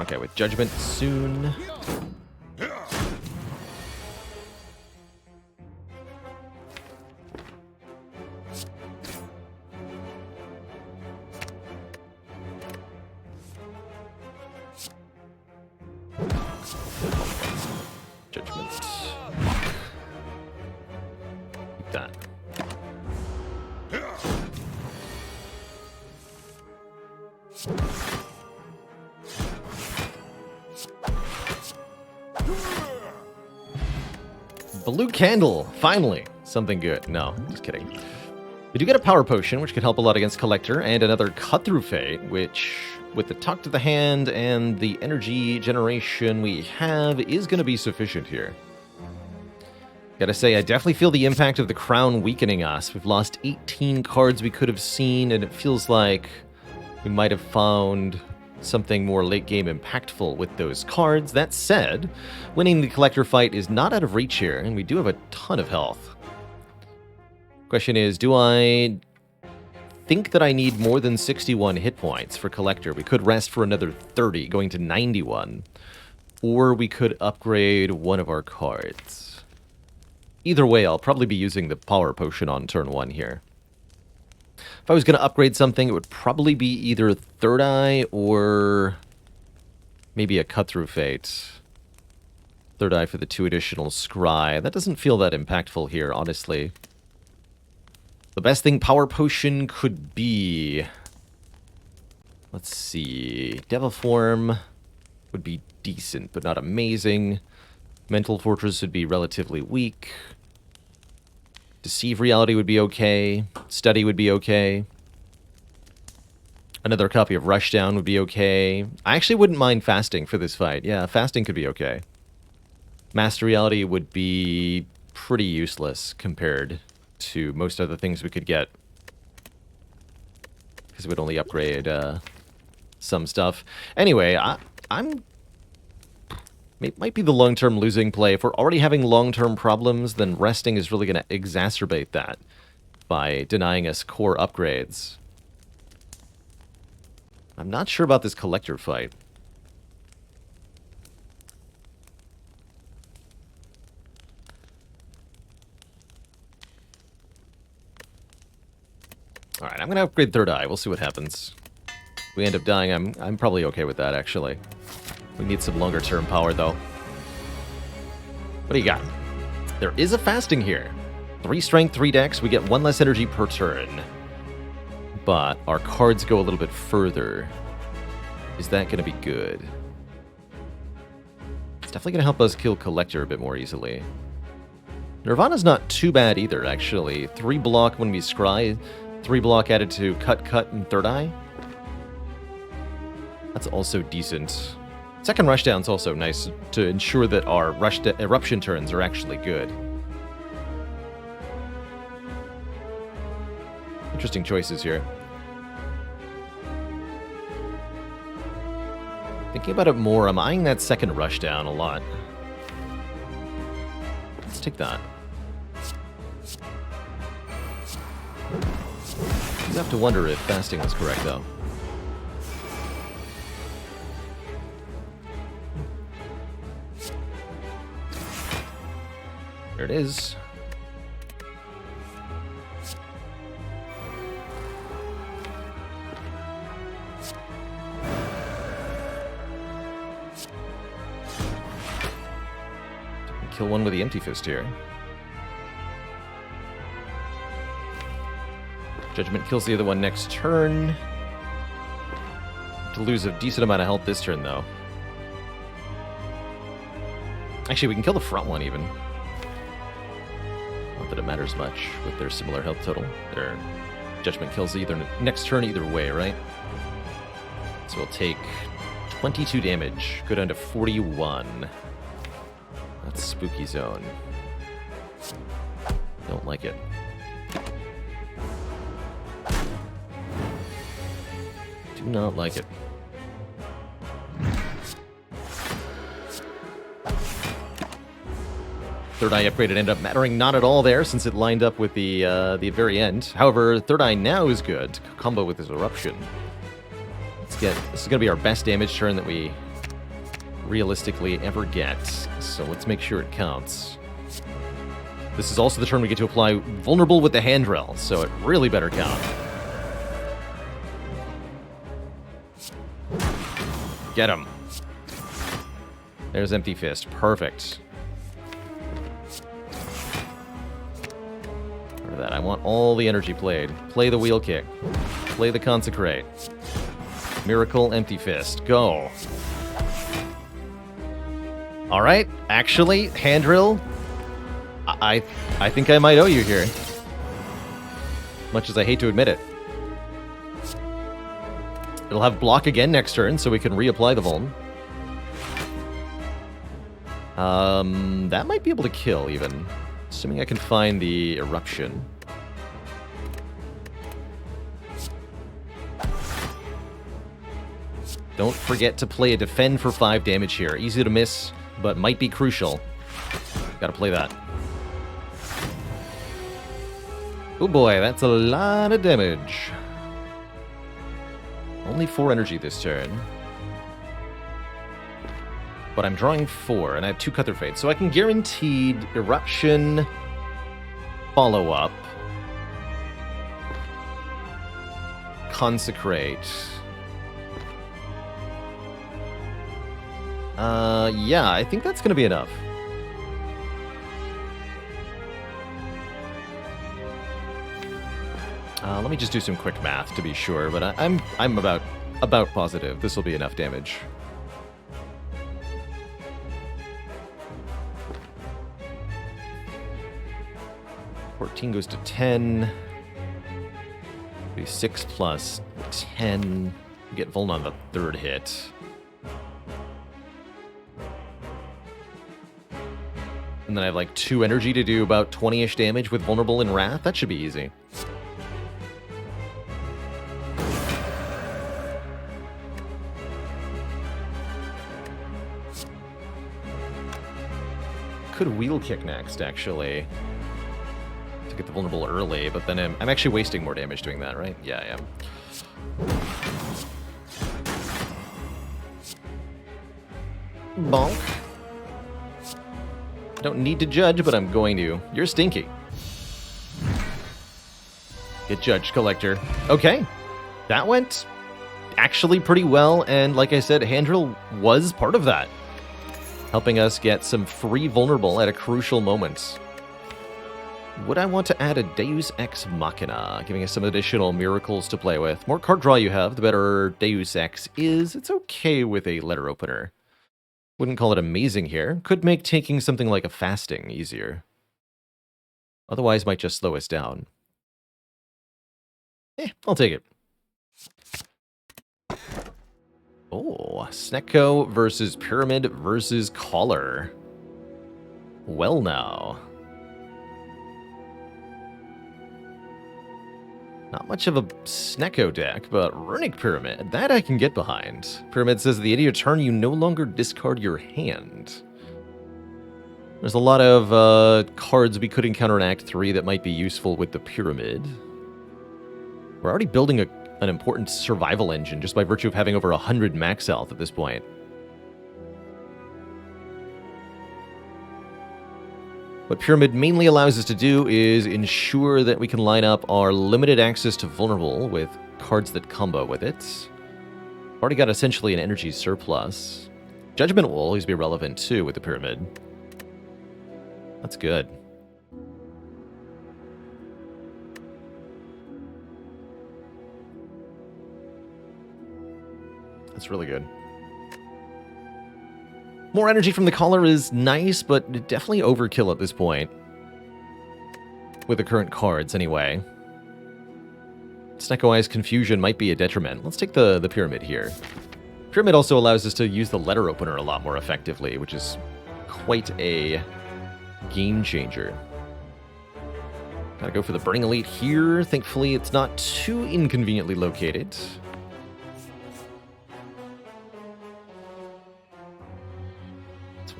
Okay, with Judgment soon. Judgment. Keep that. Blue candle, finally. Something good. No, just kidding. We do get a power potion, which could help a lot against Collector, and another cut through fate, which, with the talk to the hand and the energy generation we have, is going to be sufficient here. Gotta say, I definitely feel the impact of the crown weakening us. We've lost 18 cards we could have seen, and it feels like we might have found something more late game impactful with those cards. That said, winning the Collector fight is not out of reach here, and we do have a ton of health. Question is, do I think that I need more than 61 hit points for Collector? We could rest for another 30, going to 91. Or we could upgrade one of our cards. Either way, I'll probably be using the power potion on turn 1 here. If I was going to upgrade something, it would probably be either Third Eye or maybe a Cut Through Fate. Third Eye for the 2 additional Scry. That doesn't feel that impactful here, honestly. The best thing Power Potion could be... Let's see... Devil Form would be decent, but not amazing. Mental Fortress would be relatively weak. Deceive Reality would be okay. Study would be okay. Another copy of Rushdown would be okay. I actually wouldn't mind Fasting for this fight. Yeah, Fasting could be okay. Master Reality would be pretty useless compared to most other things we could get. Because it would only upgrade some stuff. Anyway, it might be the long-term losing play. If we're already having long-term problems, then resting is really going to exacerbate that by denying us core upgrades. I'm not sure about this Collector fight. Alright, I'm going to upgrade Third Eye. We'll see what happens. If we end up dying, I'm probably okay with that, actually. We need some longer-term power, though. What do you got? There is a Fasting here. 3 strength, 3 dex. We get 1 less energy per turn. But our cards go a little bit further. Is that going to be good? It's definitely going to help us kill Collector a bit more easily. Nirvana's not too bad either, actually. 3 block when we scry. 3 block added to Cut, and Third Eye. That's also decent. Second Rushdown's also nice to ensure that our eruption turns are actually good. Interesting choices here. Thinking about it more, I'm eyeing that second Rushdown a lot. Let's take that. You have to wonder if Fasting was correct, though. There it is. Kill one with the Empty Fist here. Judgment kills the other one next turn. To lose a decent amount of health this turn, though. Actually, we can kill the front one, even. Not that it matters much with their similar health total. Their Judgment kills either next turn either way, right? So we'll take 22 damage. Go down to 41. That's Spooky Zone. Don't like it. Do not like it. Third Eye upgrade ended up mattering not at all there, since it lined up with the very end. However, Third Eye now is good to combo with his Eruption. This is going to be our best damage turn that we realistically ever get. So let's make sure it counts. This is also the turn we get to apply vulnerable with the handrail, so it really better count. Get him. There's Empty Fist. Perfect. For that, I want all the energy played. Play the wheel kick. Play the consecrate. Miracle, Empty Fist. Go. Alright, actually, handrail. I think I might owe you here. Much as I hate to admit it. It'll have block again next turn, so we can reapply the vuln. That might be able to kill, even. Assuming I can find the eruption. Don't forget to play a defend for 5 damage here. Easy to miss, but might be crucial. Gotta play that. Oh boy, that's a lot of damage. Only 4 energy this turn. But I'm drawing 4, and I have 2 Cuther Fates, so I can guaranteed Eruption, Follow-Up, Consecrate. Yeah, I think that's gonna be enough. Let me just do some quick math to be sure, but I'm about positive this will be enough damage. Goes to 10. Be 6 plus 10. Get Vuln on the 3rd hit. And then I have like 2 energy to do about 20-ish damage with Vulnerable and Wrath. That should be easy. Could Wheel Kick next, actually. To get the vulnerable early, but then I'm actually wasting more damage doing that, right? Yeah, I am. Bonk. Don't need to judge, but I'm going to. You're stinky. Get judged, Collector. Okay. That went actually pretty well, and like I said, Handrail was part of that. Helping us get some free vulnerable at a crucial moment. Would I want to add a Deus Ex Machina, giving us some additional miracles to play with? More card draw you have, the better Deus Ex is. It's okay with a letter opener. Wouldn't call it amazing here. Could make taking something like a fasting easier. Otherwise, might just slow us down. I'll take it. Oh, Snecko versus Pyramid versus Collar. Well now. Not much of a Snecko deck, but Runic Pyramid, that I can get behind. Pyramid says, at the end of your turn, you no longer discard your hand. There's a lot of cards we could encounter in Act 3 that might be useful with the Pyramid. We're already building an important survival engine just by virtue of having over 100 max health at this point. What Pyramid mainly allows us to do is ensure that we can line up our limited access to vulnerable with cards that combo with it. Already got essentially an energy surplus. Judgment will always be relevant too with the Pyramid. That's good. That's really good. More energy from the Collar is nice, but definitely overkill at this point. With the current cards, anyway. Snecko Eye's Confusion might be a detriment. Let's take the Pyramid here. Pyramid also allows us to use the letter opener a lot more effectively, which is quite a game changer. Gotta go for the Burning Elite here. Thankfully, it's not too inconveniently located.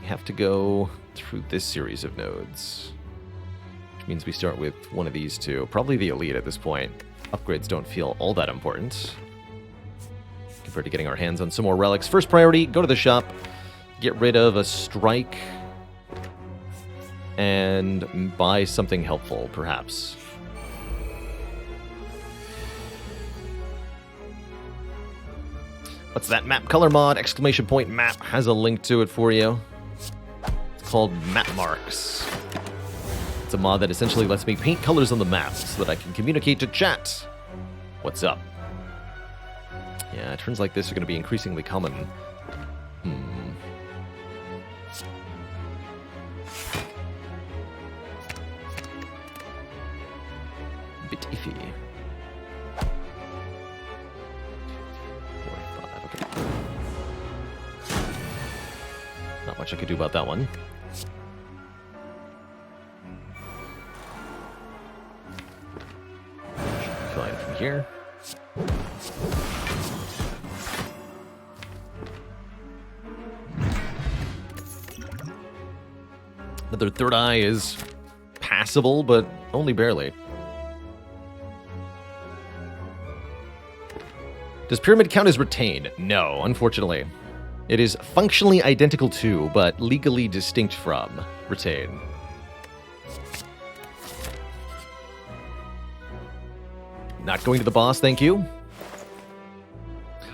We have to go through this series of nodes, which means we start with one of these two. Probably the Elite at this point. Upgrades don't feel all that important compared to getting our hands on some more relics. First priority, go to the shop, get rid of a strike and buy something helpful, perhaps. What's that map color mod? Exclamation point map has a link to it for you. It's called Map Marks. It's a mod that essentially lets me paint colors on the map so that I can communicate to chat. What's up? Yeah, turns like this are going to be increasingly common. Bit iffy. 4, 5, okay. Not much I could do about that one. Fine from here. Another third eye is passable, but only barely. Does pyramid count as retain? No, unfortunately. It is functionally identical to, but legally distinct from, retain. Not going to the boss, thank you.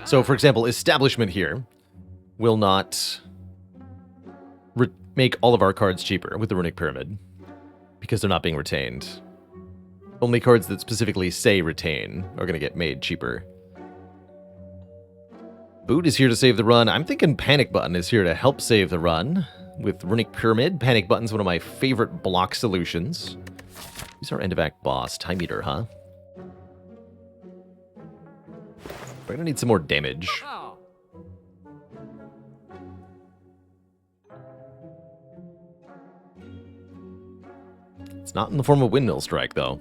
So, for example, establishment here will not make all of our cards cheaper with the runic pyramid because they're not being retained. Only cards that specifically say retain are going to get made cheaper. Boot is here to save the run. I'm thinking Panic Button is here to help save the run with runic pyramid. Panic Button's one of my favorite block solutions. Who's our end of act boss? Time Eater, huh? We're gonna need some more damage. It's not in the form of Windmill Strike, though.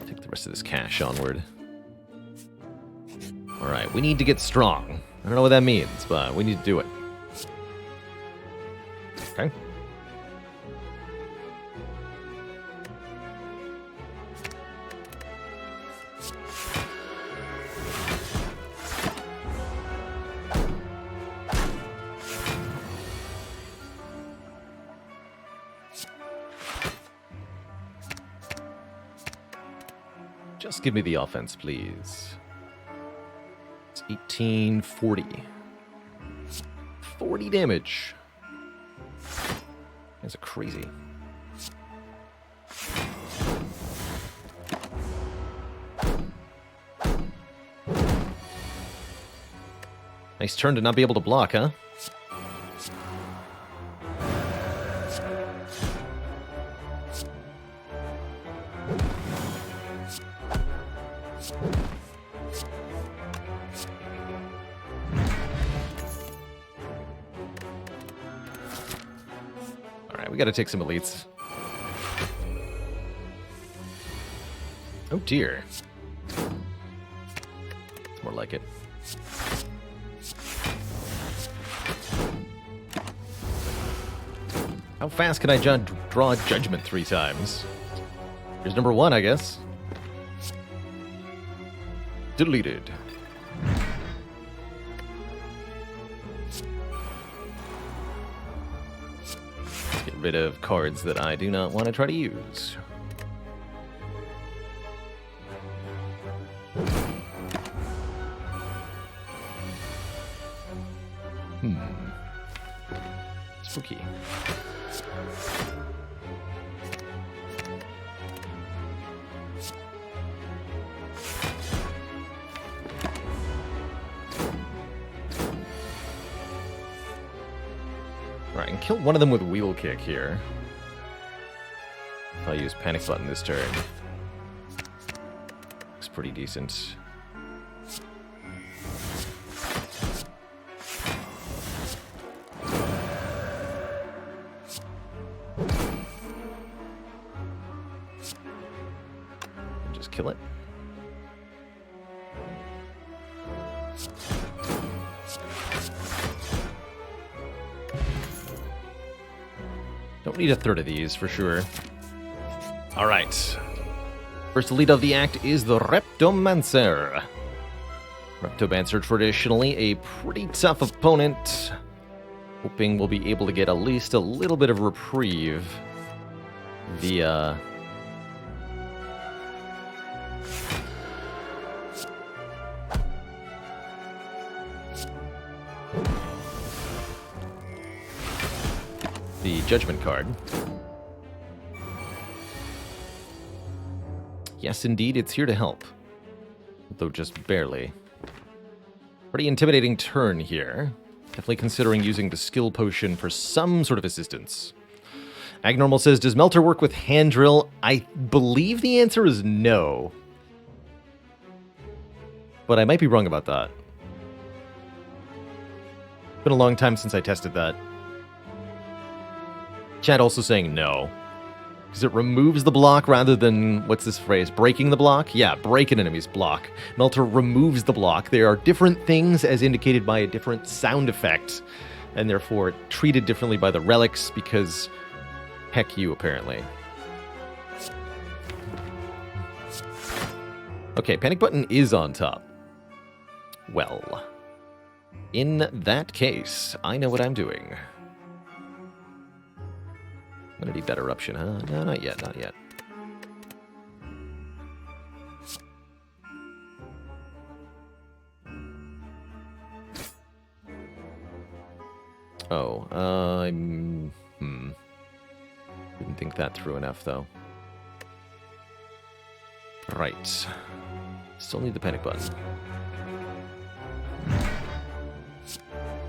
Take the rest of this cash onward. Alright, we need to get strong. I don't know what that means, but we need to do it. Okay. Just give me the offense, please. It's 1840. 40 damage. That's crazy. Nice turn to not be able to block, huh? We gotta take some elites. Oh dear. It's more like it. How fast can I draw Judgment 3 times? Here's number 1, I guess. Deleted. Get rid of cards that I do not want to try to use. Spooky. Alright, and kill one of them with Wheel Kick here. I'll use Panic Button this turn. Looks pretty decent. And just kill it. Don't need a third of these, for sure. Alright. First lead of the act is the Reptomancer. Reptomancer, traditionally a pretty tough opponent. Hoping we'll be able to get at least a little bit of reprieve via the Judgment card. Yes, indeed, it's here to help. Though just barely. Pretty intimidating turn here. Definitely considering using the skill potion for some sort of assistance. Agnormal says, does Melter work with hand drill? I believe the answer is no. But I might be wrong about that. Been a long time since I tested that. Chat also saying no. Because it removes the block rather than, what's this phrase, breaking the block? Yeah, break an enemy's block. Melter removes the block. There are different things as indicated by a different sound effect, and therefore treated differently by the relics because heck you, apparently. Okay, panic button is on top. Well, in that case, I know what I'm doing. I'm gonna need that eruption, huh? No, not yet, not yet. Oh, didn't think that through enough, though. Right. Still need the panic button.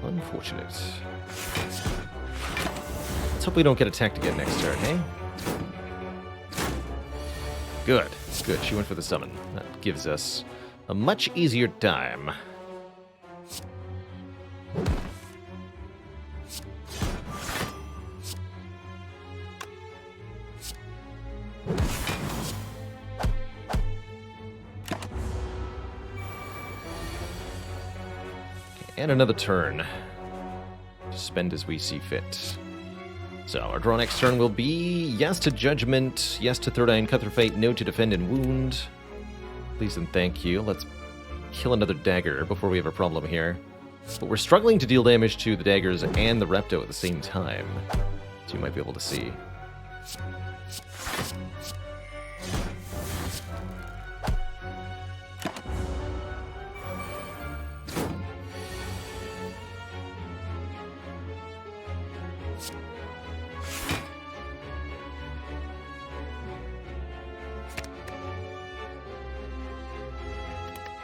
Unfortunate. Let's hope we don't get attacked again next turn, hey? Good. Good. She went for the summon. That gives us a much easier time. And another turn to spend as we see fit. So our draw next turn will be yes to Judgment, yes to Third Eye and Cut Through Fate, no to Defend and Wound. Please and thank you. Let's kill another dagger before we have a problem here. But we're struggling to deal damage to the daggers and the Repto at the same time. So you might be able to see.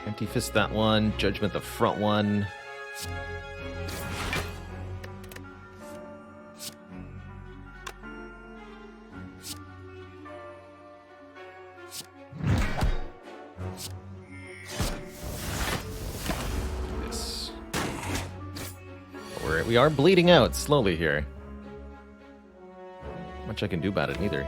Empty Fist that one, Judgment the front one. This. We are bleeding out slowly here. Not much I can do about it either.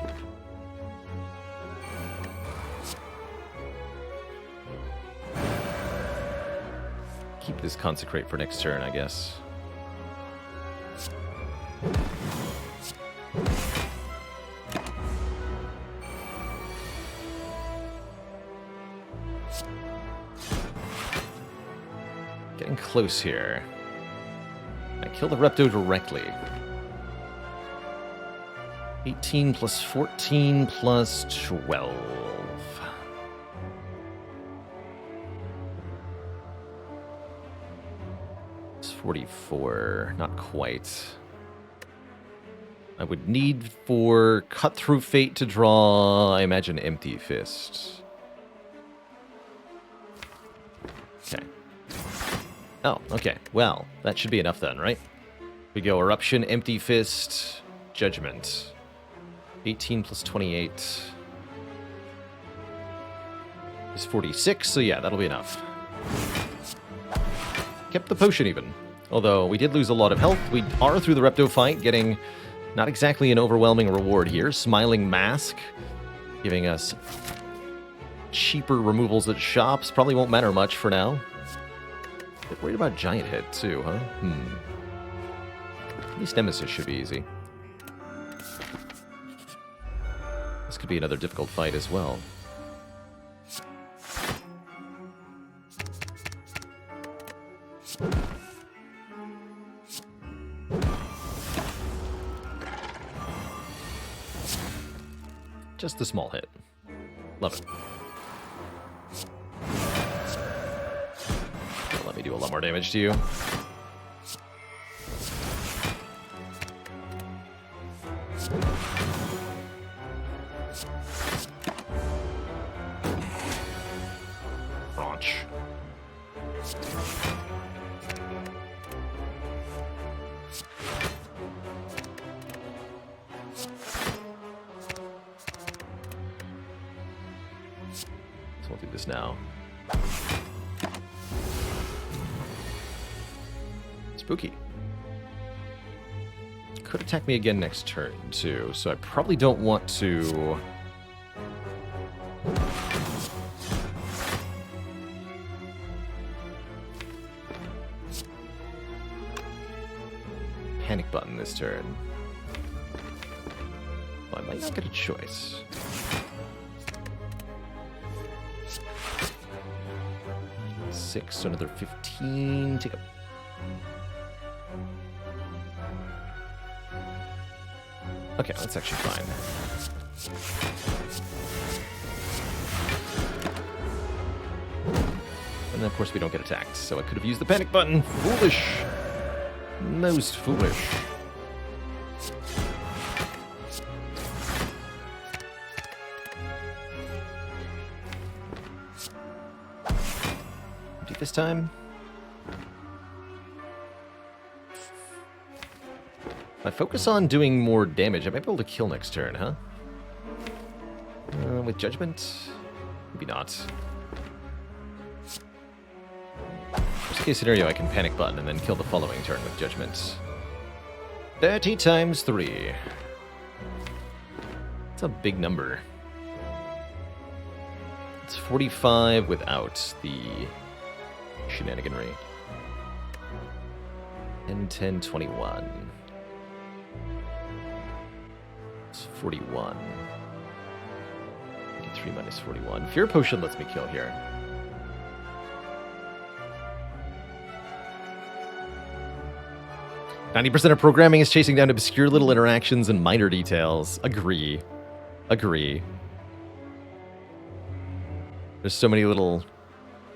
Keep this Consecrate for next turn, I guess. Getting close here. I kill the Repto directly. 18 plus 14 plus 12. 44, not quite. I would need for Cut Through Fate to draw, I imagine, Empty Fist. Okay. Oh, okay. Well, that should be enough then, right? We go Eruption, Empty Fist, Judgment. 18 plus 28 is 46, so yeah, that'll be enough. Kept the potion even. Although we did lose a lot of health. We are through the Repto fight, getting not exactly an overwhelming reward here. Smiling Mask, giving us cheaper removals at shops. Probably won't matter much for now. Bit worried about Giant Head too, huh? At least Nemesis should be easy. This could be another difficult fight as well. Just a small hit. Love it. Let me do a lot more damage to you. Launch. So we'll do this now. Spooky. Could attack me again next turn, too, so I probably don't want to... Panic button this turn. Well, I might not get a choice. Six, so another 15. Take a... Okay, that's actually fine. And then, of course, we don't get attacked, so I could have used the panic button. Foolish. Most foolish. Empty this time. If I focus on doing more damage, I might be able to kill next turn, huh? With Judgment? Maybe not. Worst case scenario, I can panic button and then kill the following turn with Judgment. 30 times 3. That's a big number. It's 45 without the shenaniganry. And 10, 21. It's 41. 83 minus 41. Fear Potion lets me kill here. "90% of programming is chasing down obscure little interactions and minor details." Agree. Agree. There's so many little...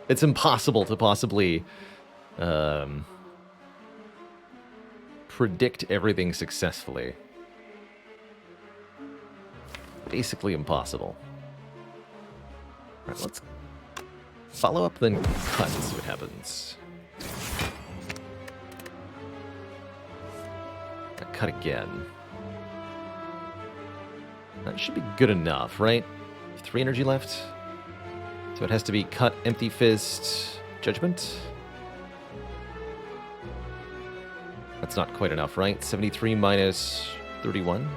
It's impossible to possibly predict everything successfully. Basically impossible. Alright, let's follow up, then cut and see what happens. Cut again. That should be good enough, right? 3 energy left. So it has to be cut, empty fist, judgment. That's not quite enough, right? 73 minus 31.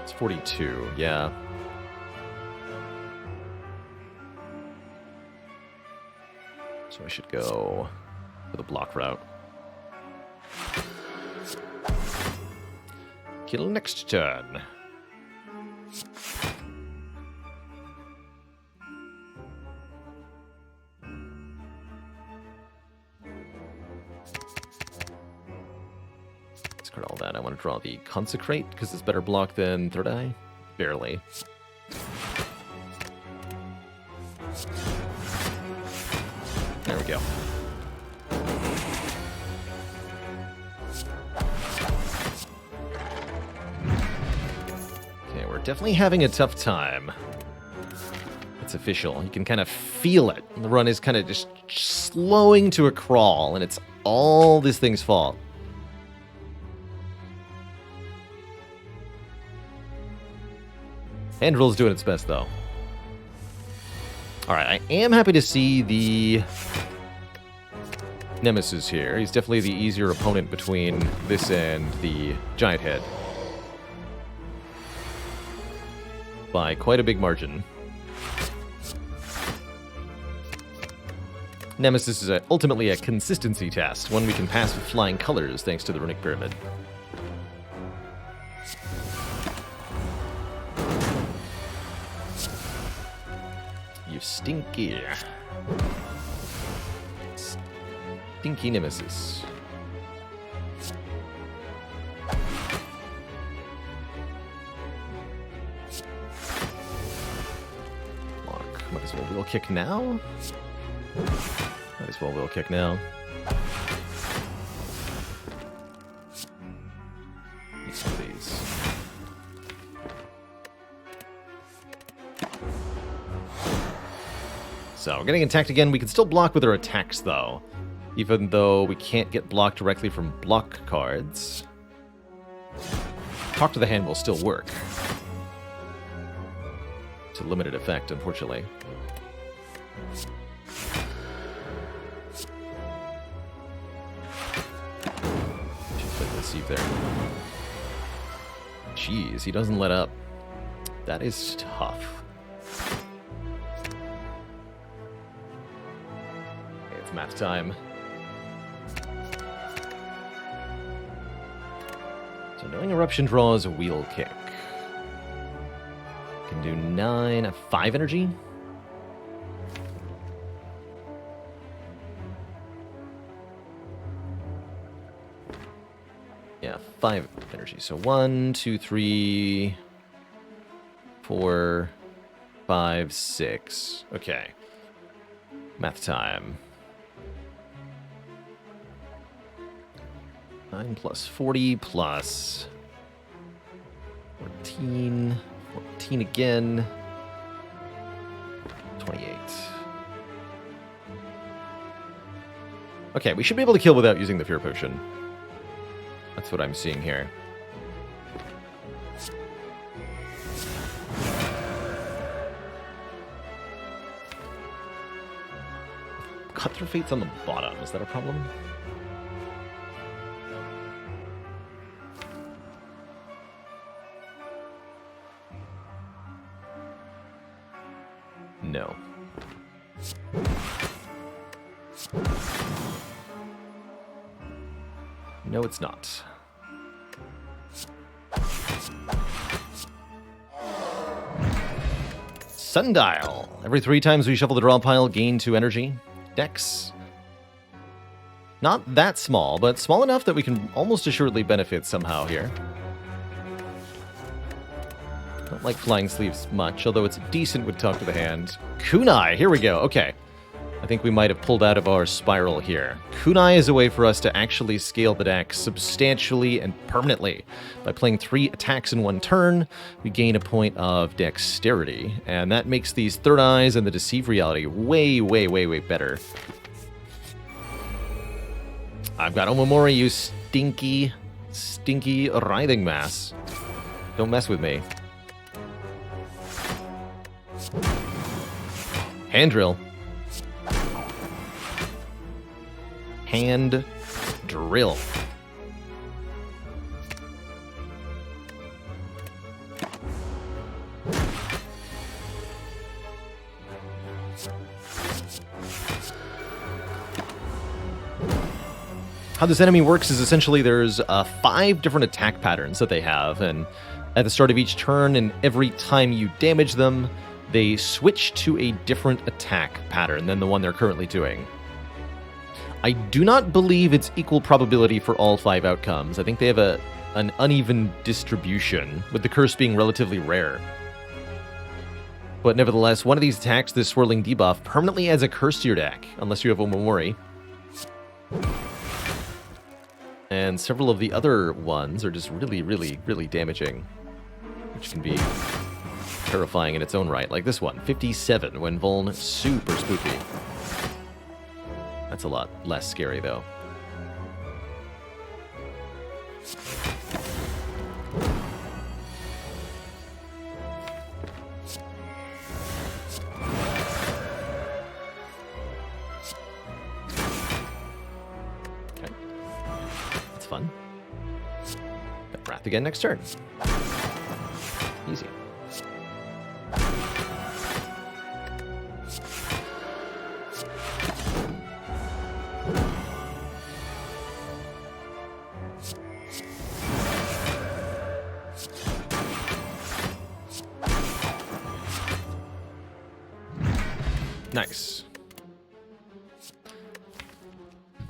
It's 42, yeah. So I should go for the block route. Kill next turn. Discard all that. I want to draw the Consecrate because it's better block than Third Eye. Barely. There we go. Definitely having a tough time. It's official. You can kind of feel it. The run is kind of just slowing to a crawl, and it's all this thing's fault. Andrill's doing its best, though. Alright, I am happy to see the Nemesis here. He's definitely the easier opponent between this and the Giant Head. By quite a big margin. Nemesis is ultimately a consistency test, one we can pass with flying colors thanks to the Runic Pyramid. You stinky. Stinky Nemesis. Block. Might as well wheel kick now. Might as well wheel kick now. Use some of these. So, we're getting attacked again. We can still block with our attacks, though. Even though we can't get blocked directly from block cards. Talk to the hand will still work. It's a limited effect, unfortunately. Let's see if there. Jeez, he doesn't let up. That is tough. Okay, it's math time. So knowing Eruption draws a wheel kick. Can do 9, 5 energy. Yeah, 5 energy. So 1, 2, 3, 4, 5, 6. Okay. Math time. 9 plus 40 plus 14. 14 again. 28. Okay, we should be able to kill without using the Fear Potion. That's what I'm seeing here. Cut Through Fate's on the bottom. Is that a problem? No. No, it's not. Sundial. Every 3 times we shuffle the draw pile, gain 2 energy. Dex. Not that small, but small enough that we can almost assuredly benefit somehow here. Don't like Flying Sleeves much, although it's decent with Talk to the Hand. Kunai, here we go. Okay. I think we might have pulled out of our spiral here. Kunai is a way for us to actually scale the deck substantially and permanently. By playing 3 attacks in 1 turn, we gain a point of dexterity, and that makes these Third Eyes and the Deceive Reality way, way, way, way better. I've got Omamori, you stinky, stinky writhing mass. Don't mess with me. Hand drill. Hand drill. How this enemy works is essentially there's 5 different attack patterns that they have, and at the start of each turn and every time you damage them, they switch to a different attack pattern than the one they're currently doing. I do not believe it's equal probability for all 5 outcomes. I think they have an uneven distribution, with the curse being relatively rare. But nevertheless, one of these attacks, this swirling debuff, permanently adds a curse to your deck, unless you have Omamori. And several of the other ones are just really, really, really damaging, which can be terrifying in its own right. Like this one, 57 when Vuln, super spooky. That's a lot less scary, though. Okay. That's fun. Got Wrath again next turn. Easy.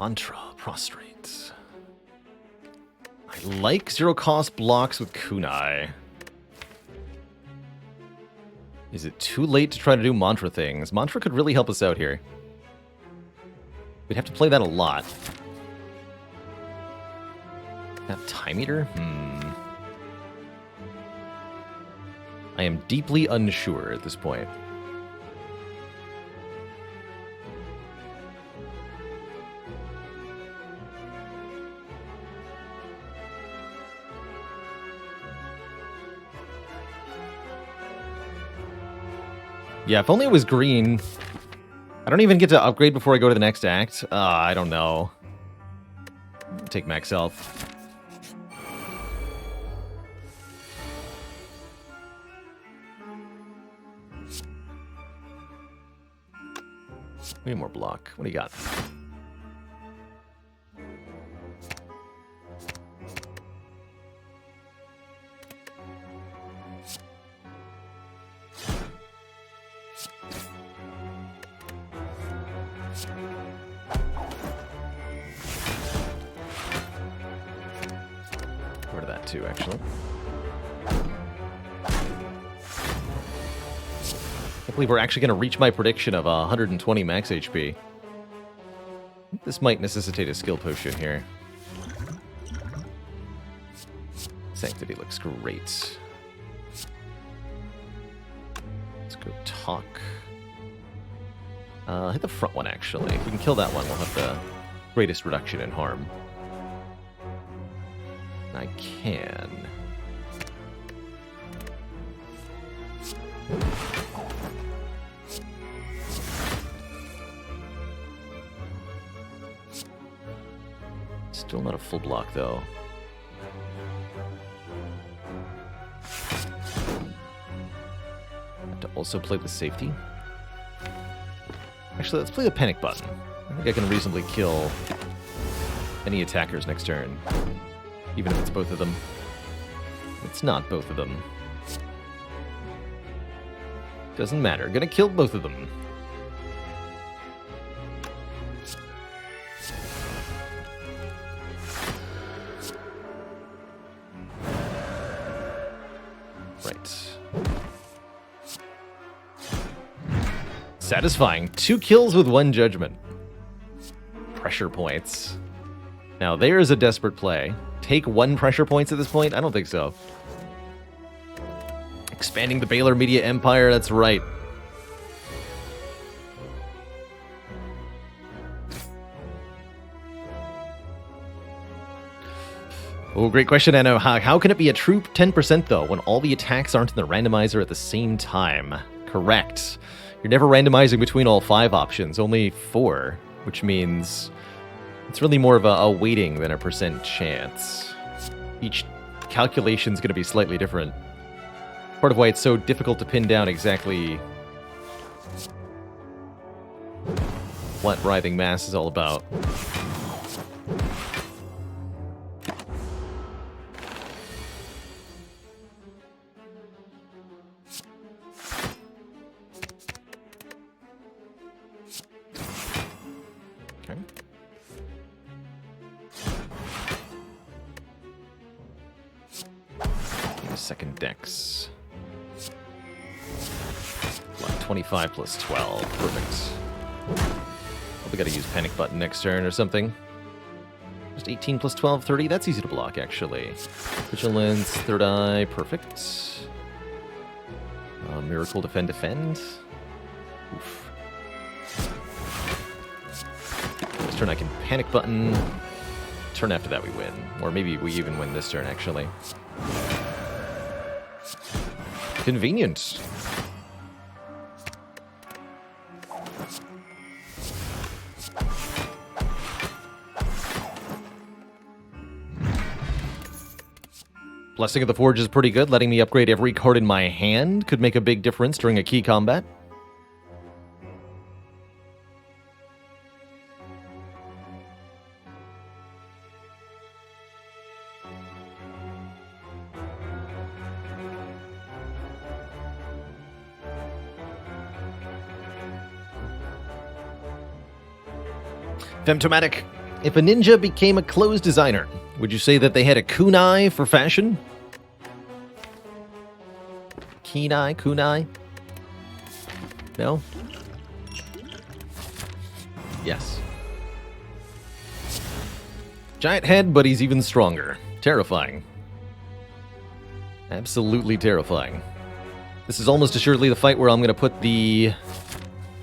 Mantra, prostrate. I like zero-cost blocks with kunai. Is it too late to try to do mantra things? Mantra could really help us out here. We'd have to play that a lot. That time eater? I am deeply unsure at this point. Yeah, if only it was green. I don't even get to upgrade before I go to the next act. I don't know. Take max health. We need more block. What do you got? Too, actually. I believe we're actually going to reach my prediction of 120 max HP. This might necessitate a skill potion here. Sanctity looks great. Let's go talk. Hit the front one, actually. If we can kill that one, we'll have the greatest reduction in harm. I can. Still not a full block, though. Have to also play the safety. Actually, let's play the panic button. I think I can reasonably kill any attackers next turn. Even if it's both of them. It's not both of them. Doesn't matter. Gonna kill both of them. Right. Satisfying. 2 kills with 1 judgment. Pressure points. Now, there is a desperate play. Take 1 pressure points at this point? I don't think so. Expanding the Baylor Media Empire, that's right. Oh, great question, Anno. How can it be a true 10% though, when all the attacks aren't in the randomizer at the same time? Correct. You're never randomizing between all 5 options, only 4, which means it's really more of a weighting than a percent chance. Each calculation's going to be slightly different. Part of why it's so difficult to pin down exactly what writhing mass is all about. Okay. Second dex. 25 plus 12. Perfect. We gotta use panic button next turn or something. Just 18 plus 12, 30. That's easy to block, actually. Vigilance, third eye. Perfect. Miracle, defend, defend. Oof. This turn I can panic button. Turn after that we win. Or maybe we even win this turn, actually. Convenient. Blessing of the Forge is pretty good. Letting me upgrade every card in my hand could make a big difference during a key combat. Femtomatic. If a ninja became a clothes designer, would you say that they had a kunai for fashion? Kenai? Kunai? No? Yes. Giant head, but he's even stronger. Terrifying. Absolutely terrifying. This is almost assuredly the fight where I'm going to put the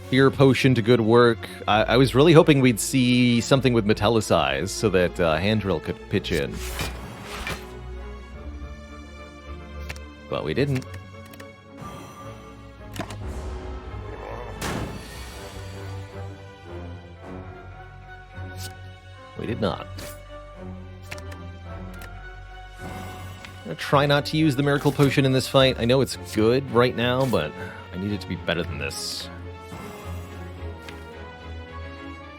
fear potion to good work. I was really hoping we'd see something with Metallicize so that Handrill could pitch in. But we didn't. We did not. I'm gonna try not to use the Miracle Potion in this fight. I know it's good right now, but I need it to be better than this.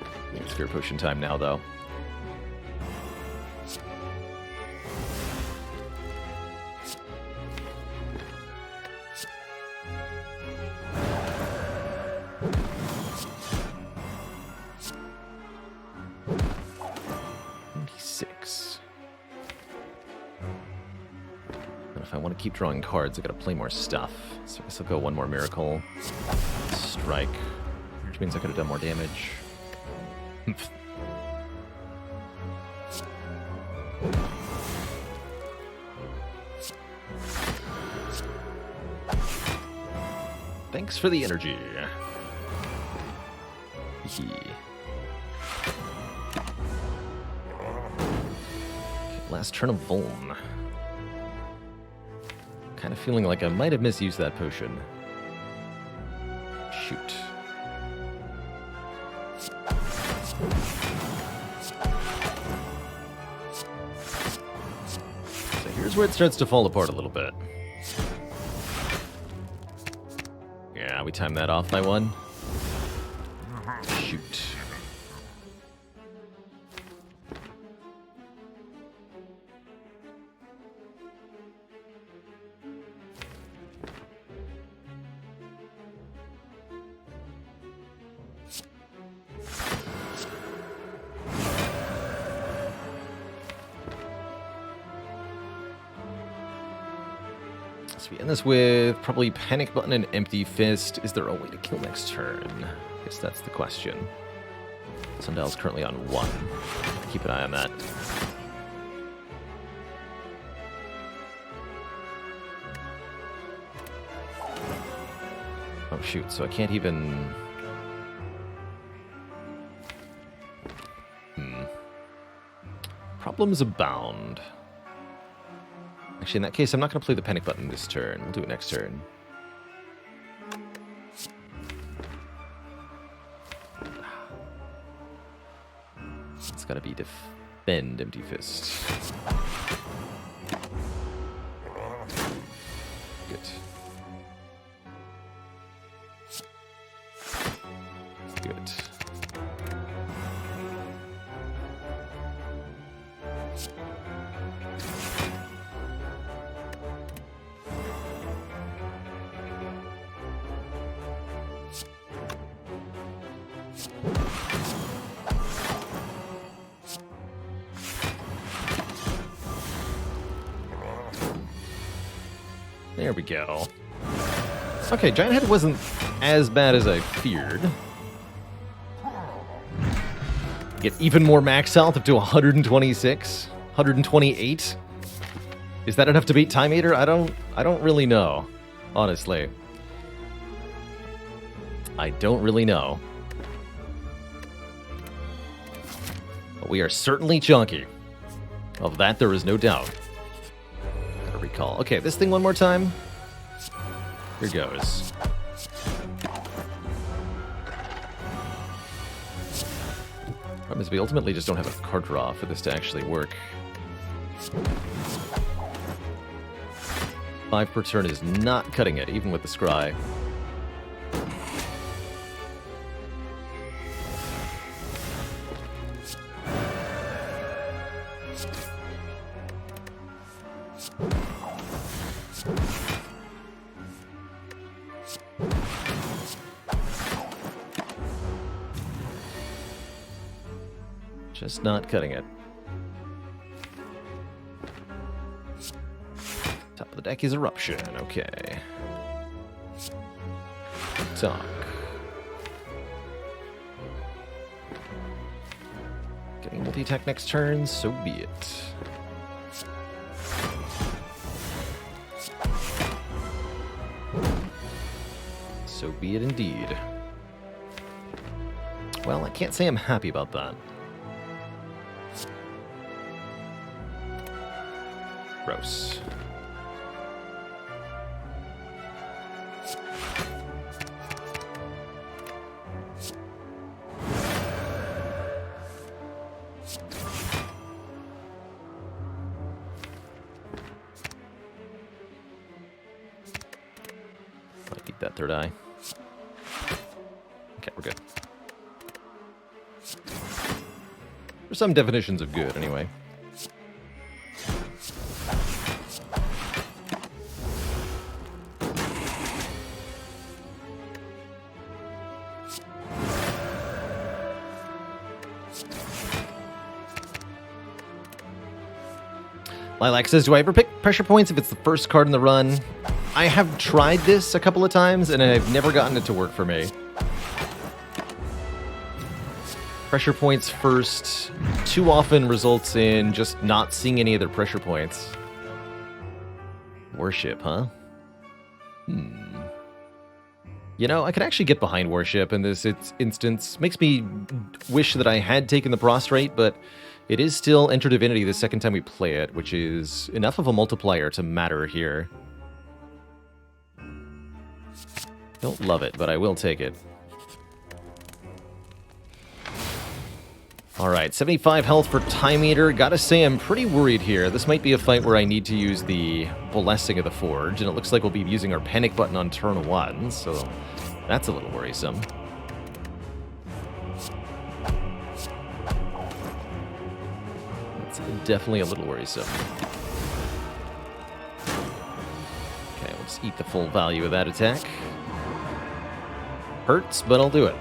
I think it's Fear Potion time now, though. If I want to keep drawing cards, I gotta play more stuff. So I guess I'll go one more Miracle. Strike. Which means I could have done more damage. Thanks for the energy. Last turn of Voln. Kind of feeling like I might have misused that potion. Shoot. So here's where it starts to fall apart a little bit. Yeah, we timed that off by one. Shoot. So we end this with probably Panic Button and Empty Fist. Is there a way to kill next turn? I guess that's the question. Sundial's currently on 1. Keep an eye on that. Oh shoot, so I can't even... Problems abound. Actually, in that case, I'm not going to play the Panic Button this turn. We'll do it next turn. It's got to be Defend Empty Fist. Good. Good. There we go. Okay, Giant Head wasn't as bad as I feared. Get even more max health up to 126, 128. Is that enough to beat Time Eater? I don't really know, honestly. I don't really know. But we are certainly chunky. Of that, there is no doubt. Gotta recall. Okay, this thing one more time. Here goes. Problem is, we ultimately just don't have a card draw for this to actually work. 5 per turn is not cutting it, even with the scry. Just not cutting it. Top of the deck is Eruption. Okay. Talk. Getting multi-attack next turn, so be it. So be it indeed. Well, I can't say I'm happy about that. Gross. Might need that third eye. Okay, we're good. For some definitions of good, anyway. Lilac says, do I ever pick pressure points if it's the first card in the run? I have tried this a couple of times, and I've never gotten it to work for me. Pressure points first too often results in just not seeing any other pressure points. Worship, huh? You know, I could actually get behind Worship in this instance. Makes me wish that I had taken the prostrate, but it is still Enter Divinity the second time we play it, which is enough of a multiplier to matter here. Don't love it, but I will take it. Alright, 75 health for Time Eater. Gotta say, I'm pretty worried here. This might be a fight where I need to use the Blessing of the Forge, and it looks like we'll be using our Panic button on turn 1, so that's a little worrisome. That's definitely a little worrisome. Okay, we'll just eat the full value of that attack. Hurts, but I'll do it.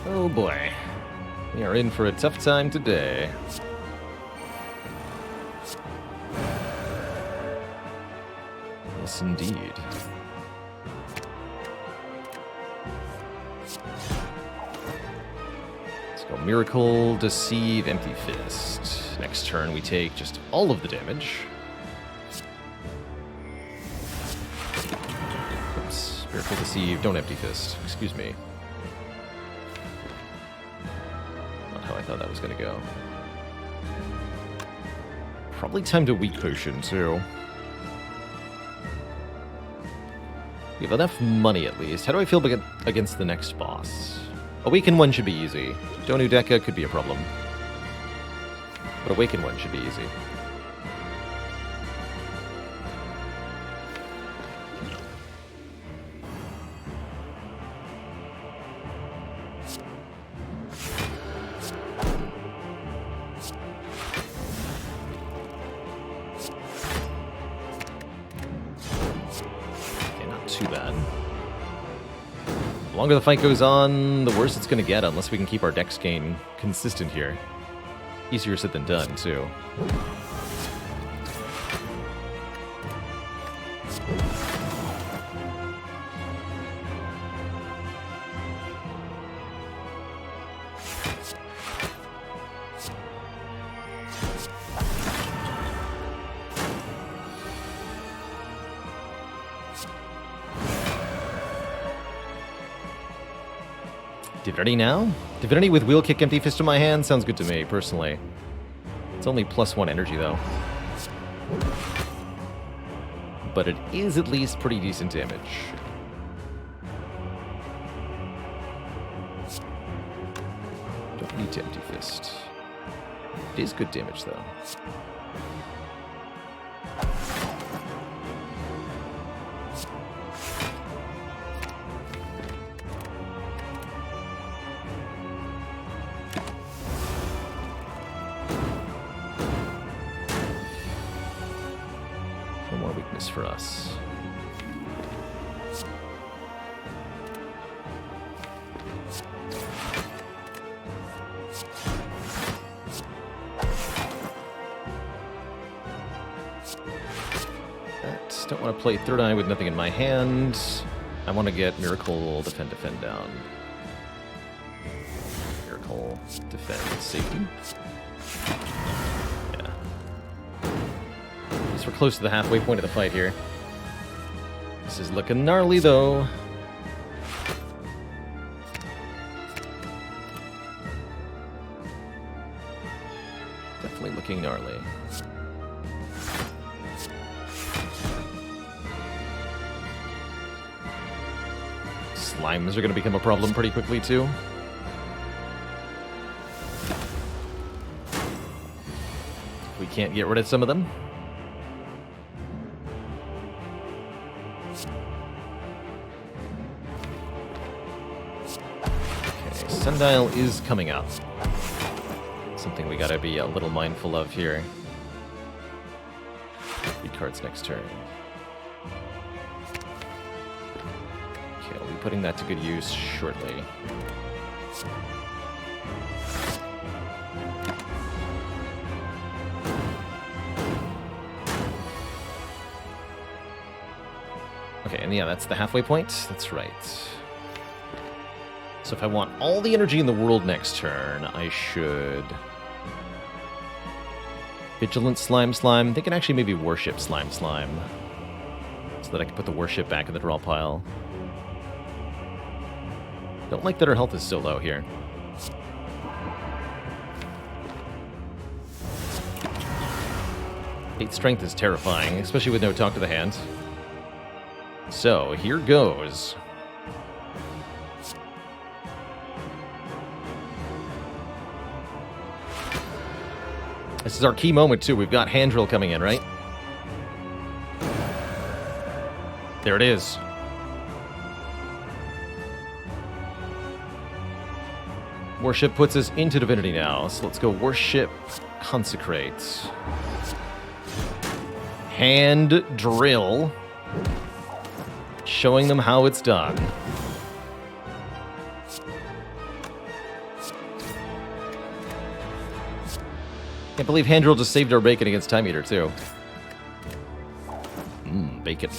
Oh boy, we are in for a tough time today. Yes, indeed. Let's go Miracle, Deceive, Empty Fist. Next turn we take just all of the damage. Oops, Miracle, Deceive, don't Empty Fist. Excuse me. I thought that was going to go. Probably time to Weak Potion, too. We have enough money, at least. How do I feel against the next boss? Awaken 1 should be easy. Donu Deka could be a problem. But Awaken 1 should be easy. Too bad. The longer the fight goes on, the worse it's going to get, unless we can keep our dex gain consistent here. Easier said than done, too. Divinity now? Divinity with Wheel Kick, Empty Fist in my hand sounds good to me, personally. It's only +1 energy, though. But it is at least pretty decent damage. Don't need to Empty Fist. It is good damage, though. weakness for us. Don't want to play Third Eye with nothing in my hand. I want to get Miracle, Defend down. Miracle, Defend, Safety. Yeah. At least we're close to the halfway point of the fight here. This is looking gnarly, though. Definitely looking gnarly. Slimes are going to become a problem pretty quickly, too. We can't get rid of some of them. Okay, Sundial is coming up. Something we got to be a little mindful of here. 3 cards next turn. Putting that to good use shortly. Okay, and yeah, that's the halfway point. That's right. So if I want all the energy in the world next turn, I should... Vigilant Slime. They can actually maybe Worship Slime. So that I can put the Worship back in the draw pile. Don't like that our health is so low here. Eight strength is terrifying, especially with no talk to the hand. So, here goes. This is our key moment, too. We've got hand drill coming in, right? There it is. Worship puts us into Divinity now, so let's go Worship, Consecrate. Hand Drill. Showing them how it's done. Can't believe Hand Drill just saved our bacon against Time Eater, too. Bacon.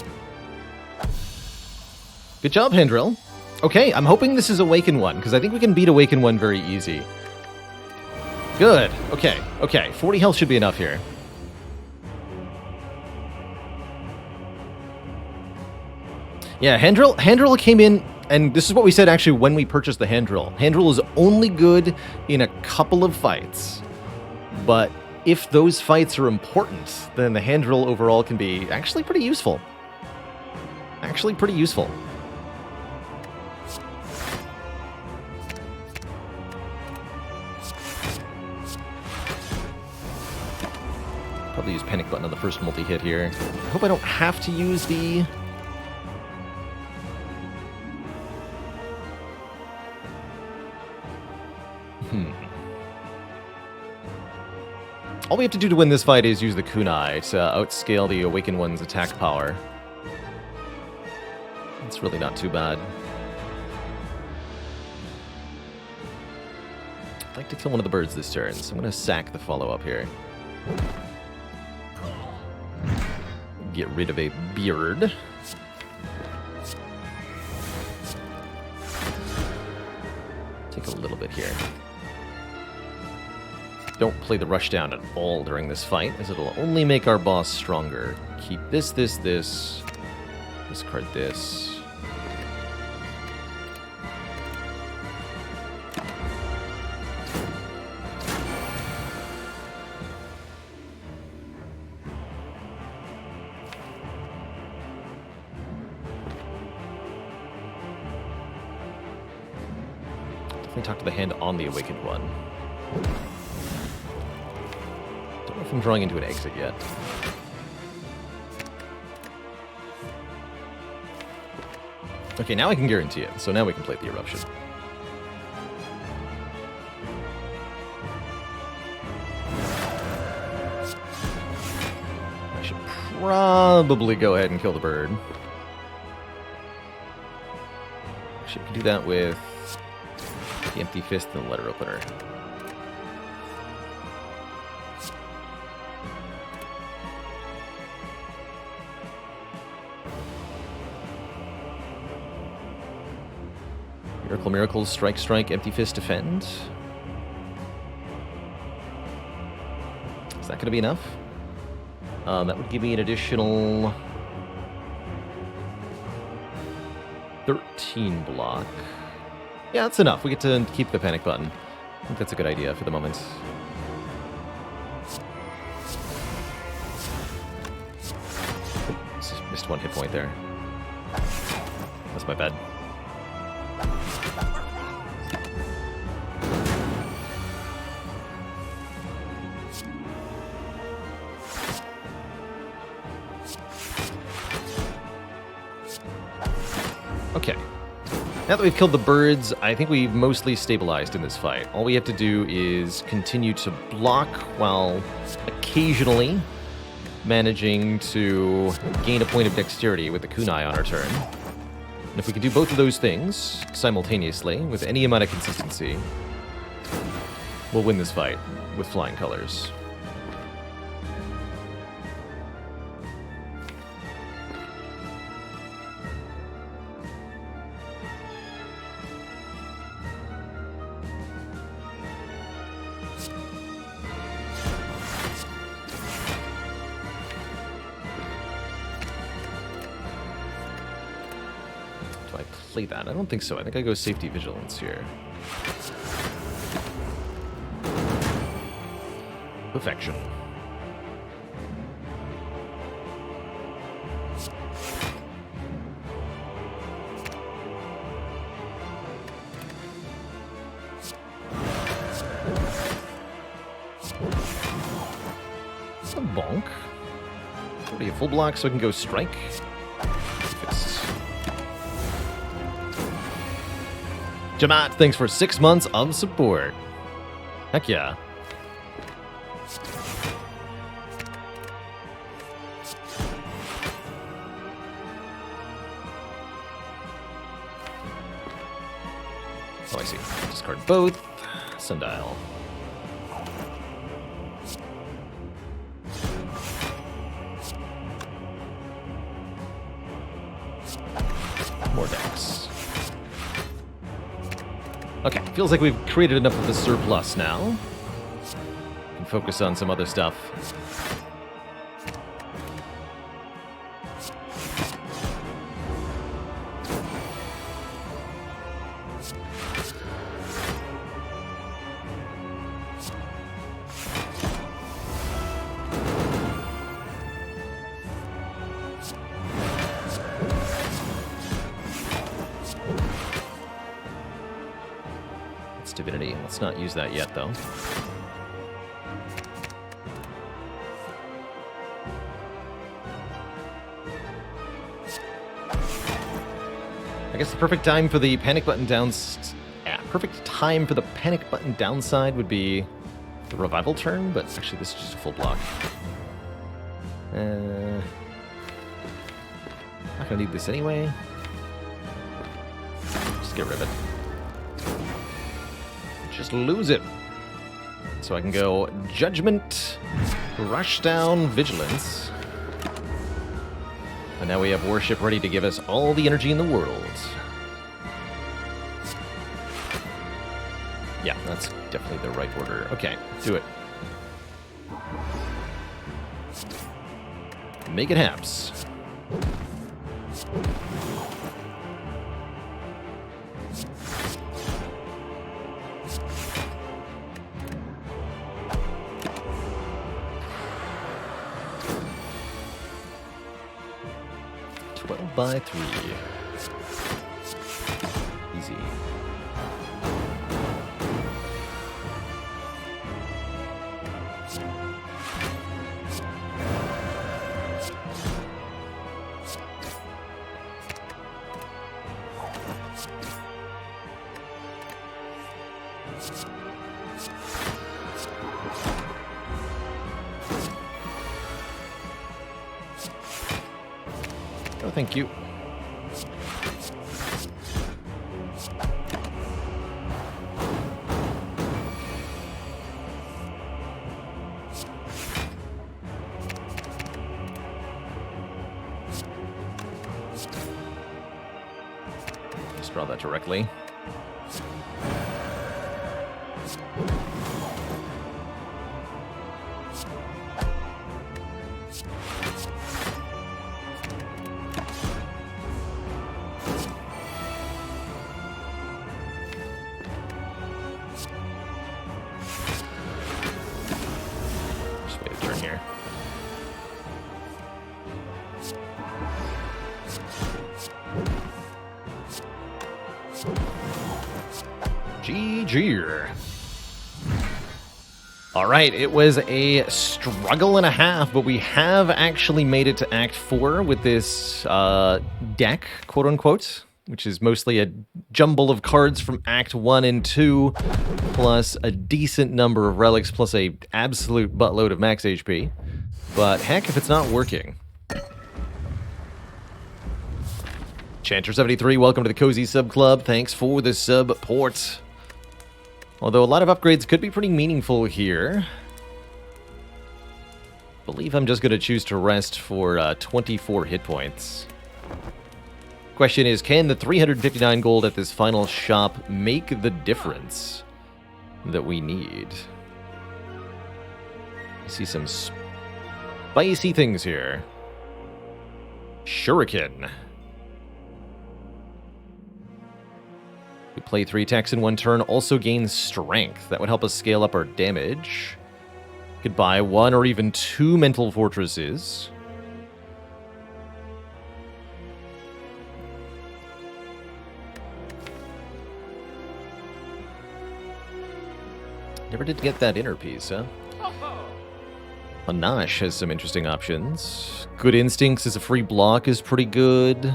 Good job, Hand Drill. Okay, I'm hoping this is Awaken 1, because I think we can beat Awaken 1 very easy. Good. Okay. 40 health should be enough here. Yeah, Hand Drill came in, and this is what we said actually when we purchased the Hand Drill. Hand Drill is only good in a couple of fights, but if those fights are important, then the Hand Drill overall can be actually pretty useful. Probably use Panic Button on the first multi-hit here. I hope I don't have to use the... All we have to do to win this fight is use the Kunai to outscale the Awakened One's attack power. It's really not too bad. I'd like to kill one of the birds this turn, so I'm going to sack the follow-up here. Get rid of a beard. Take a little bit here. Don't play the rush down at all during this fight, as it'll only make our boss stronger. Keep this. Discard this. Definitely talk to the hand on the Awakened One. Don't know if I'm drawing into an exit yet. Okay, now I can guarantee it, so now we can play the Eruption. I should probably go ahead and kill the bird. Actually, we can do that with the empty fist and the letter opener. Miracle, miracles, strike, strike, empty fist, defend. Is that going to be enough? That would give me an additional 13 block. Yeah, that's enough. We get to keep the panic button. I think that's a good idea for the moment. Just missed one hit point there. That's my bad. Okay. Now that we've killed the birds, I think we've mostly stabilized in this fight. All we have to do is continue to block while occasionally managing to gain a point of dexterity with the kunai on our turn. And if we can do both of those things simultaneously with any amount of consistency, we'll win this fight with flying colors. That. I don't think so. I think I go safety vigilance here. Perfection. A bonk. Already a full block, so I can go strike. Jamat, thanks for 6 months of support. Heck yeah. Oh, I see. Discard both. Sundial. More decks. Okay, feels like we've created enough of a surplus now. We can focus on some other stuff. Divinity. Let's not use that yet, though. I guess the perfect time for the panic button perfect time for the panic button downside would be the revival turn, but actually this is just a full block. Not gonna need this anyway. Just get rid of it. Just lose it. So I can go Judgment, Rush Down, Vigilance. And now we have Worship ready to give us all the energy in the world. Yeah, that's definitely the right order. Okay, do it. Make it haps. By 3. Easy. thank you. Just draw that directly. GG. All right, it was a struggle and a half, but we have actually made it to Act 4 with this deck, quote-unquote, which is mostly a jumble of cards from Act 1 and 2, plus a decent number of relics, plus a absolute buttload of max HP. But heck, if it's not working. Chanter73, welcome to the Cozy Sub Club. Thanks for the support. Although a lot of upgrades could be pretty meaningful here. I believe I'm just going to choose to rest for 24 hit points. Question is, can the 359 gold at this final shop make the difference that we need? I see some spicy things here. Shuriken. We play 3 attacks in 1 turn, also gain strength. That would help us scale up our damage. Could buy 1 or even 2 mental fortresses. Never did get that inner piece, huh? Anash has some interesting options. Good Instincts as a free block is pretty good.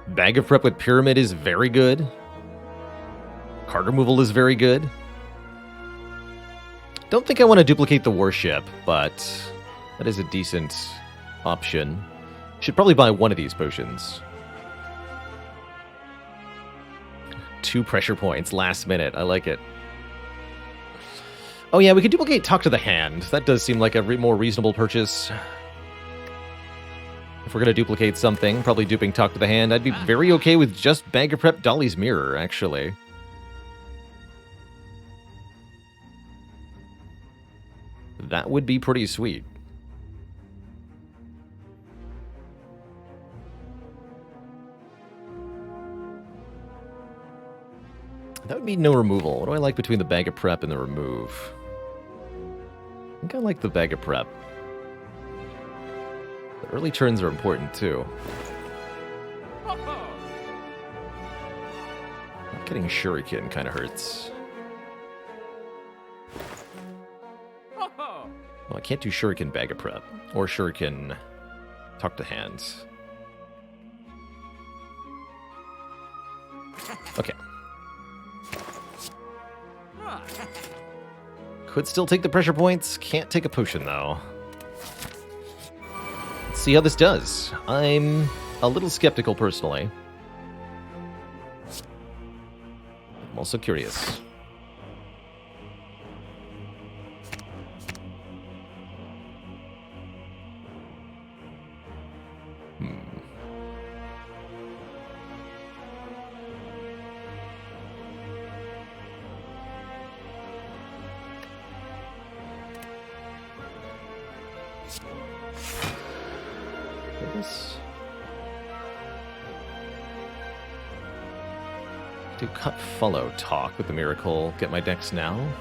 Bag of Prep with Pyramid is very good. Card removal is very good. Don't think I want to duplicate the Warship, but that is a decent option. Should probably buy 1 of these potions. 2 pressure points, last minute. I like it. Oh yeah, we could duplicate Talk to the Hand. That does seem like a more reasonable purchase. If we're going to duplicate something, probably duping Talk to the Hand, I'd be very okay with just Bag of Prep Dolly's Mirror, actually. That would be pretty sweet. That would be no removal. What do I like between the Bag of Prep and the remove? I think I like the Bag of Prep. The early turns are important, too. Not getting Shuriken kind of hurts. Well, I can't do Shuriken Bag of Prep. Or Shuriken Talk to Hands. Okay. Could still take the pressure points. Can't take a potion, though. Let's see how this does. I'm a little skeptical, personally. I'm also curious. Do cut, follow, talk with the miracle. Get my decks now.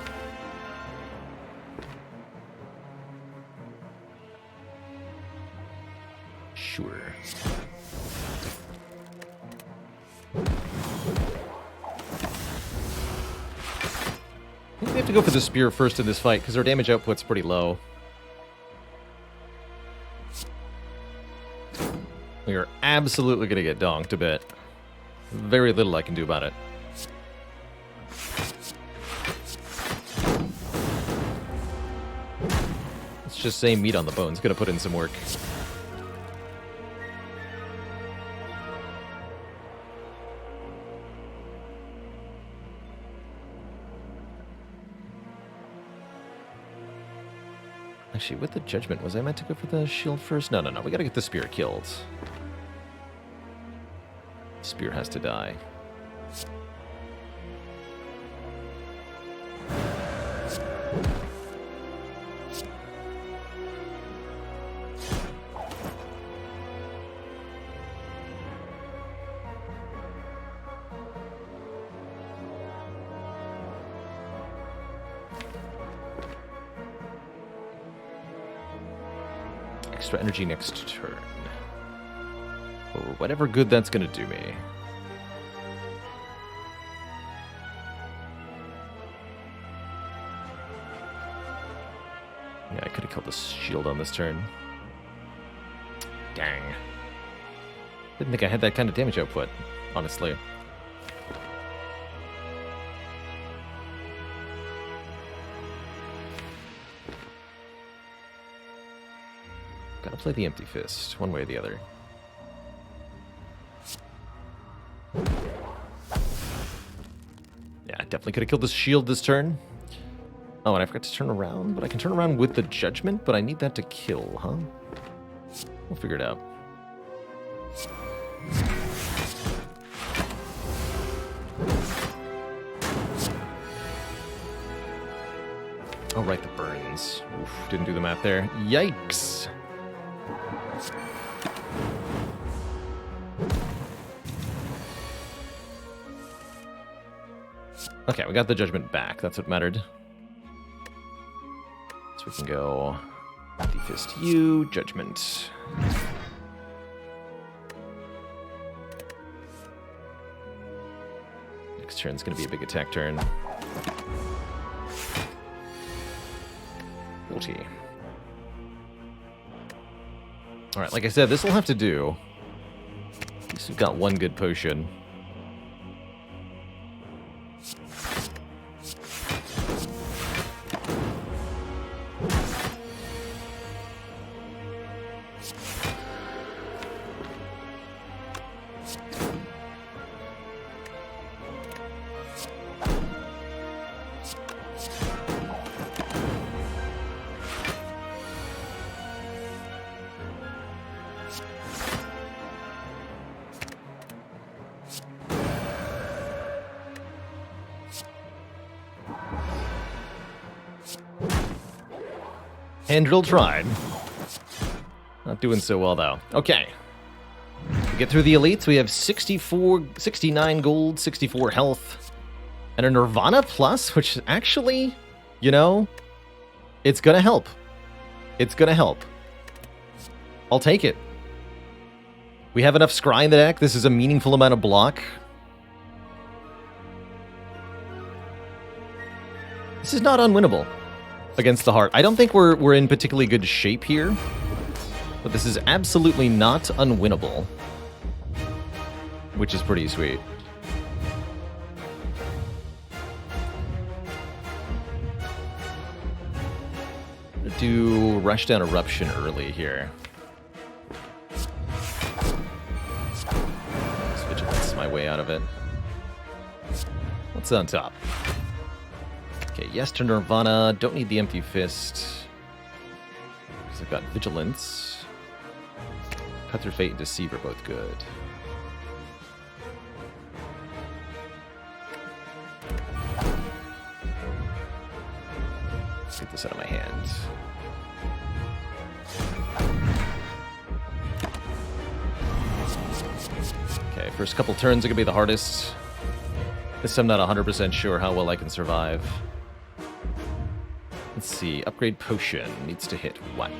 Sure. I think we have to go for the spear first in this fight because our damage output's pretty low. We are absolutely going to get donked a bit. Very little I can do about it. Let's just say meat on the bones. Gonna put in some work. Actually, with the judgment, was I meant to go for the shield first? No. We gotta get the spear killed. Spear has to die. Extra energy next turn. Or whatever good that's gonna do me. Yeah, I could have killed the shield on this turn. Dang. Didn't think I had that kind of damage output, honestly. Gotta play the empty fist, one way or the other. Yeah, definitely could have killed the shield this turn. Oh, and I forgot to turn around, but I can turn around with the judgment, but I need that to kill, huh? We'll figure it out. Oh, right, the burns. Oof, didn't do the math there. Yikes! Okay, we got the judgment back. That's what mattered. So we can go defist you, judgment. Next turn's gonna be a big attack turn. 40. Alright, like I said, this will have to do. At least we've got one good potion. Hand drill tried. Not doing so well, though. Okay. We get through the elites. We have 69 gold, 64 health, and a Nirvana plus, which actually, you know, it's gonna help. It's gonna help. I'll take it. We have enough scry in the deck. This is a meaningful amount of block. This is not unwinnable against the heart. I don't think we're in particularly good shape here, but this is absolutely not unwinnable, which is pretty sweet. Do rush down eruption early here. Vigilance my way out of it. What's on top? Okay, yes to Nirvana. Don't need the empty fist. Because I've got Vigilance. Cut Through Fate and Deceive are both good. Let's get this out of my hand. Okay, first couple turns are going to be the hardest. This I'm not 100% sure how well I can survive. Let's see, upgrade potion needs to hit what?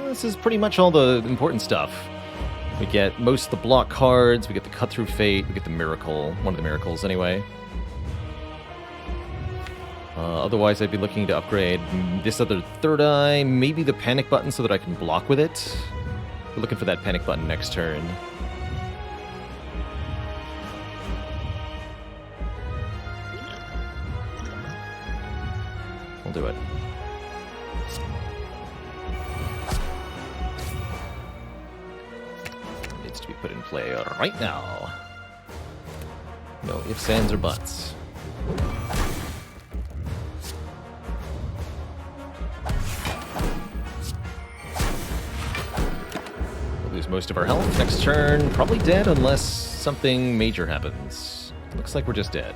This is pretty much all the important stuff. We get most of the block cards, we get the Cut Through Fate, we get the Miracle, one of the Miracles anyway. Otherwise I'd be looking to upgrade this other third eye, maybe the panic button so that I can block with it. We're looking for that panic button next turn. We'll do it. to be put in play right now. No ifs, ands, or buts. We'll lose most of our health next turn. Probably dead unless something major happens. Looks like we're just dead.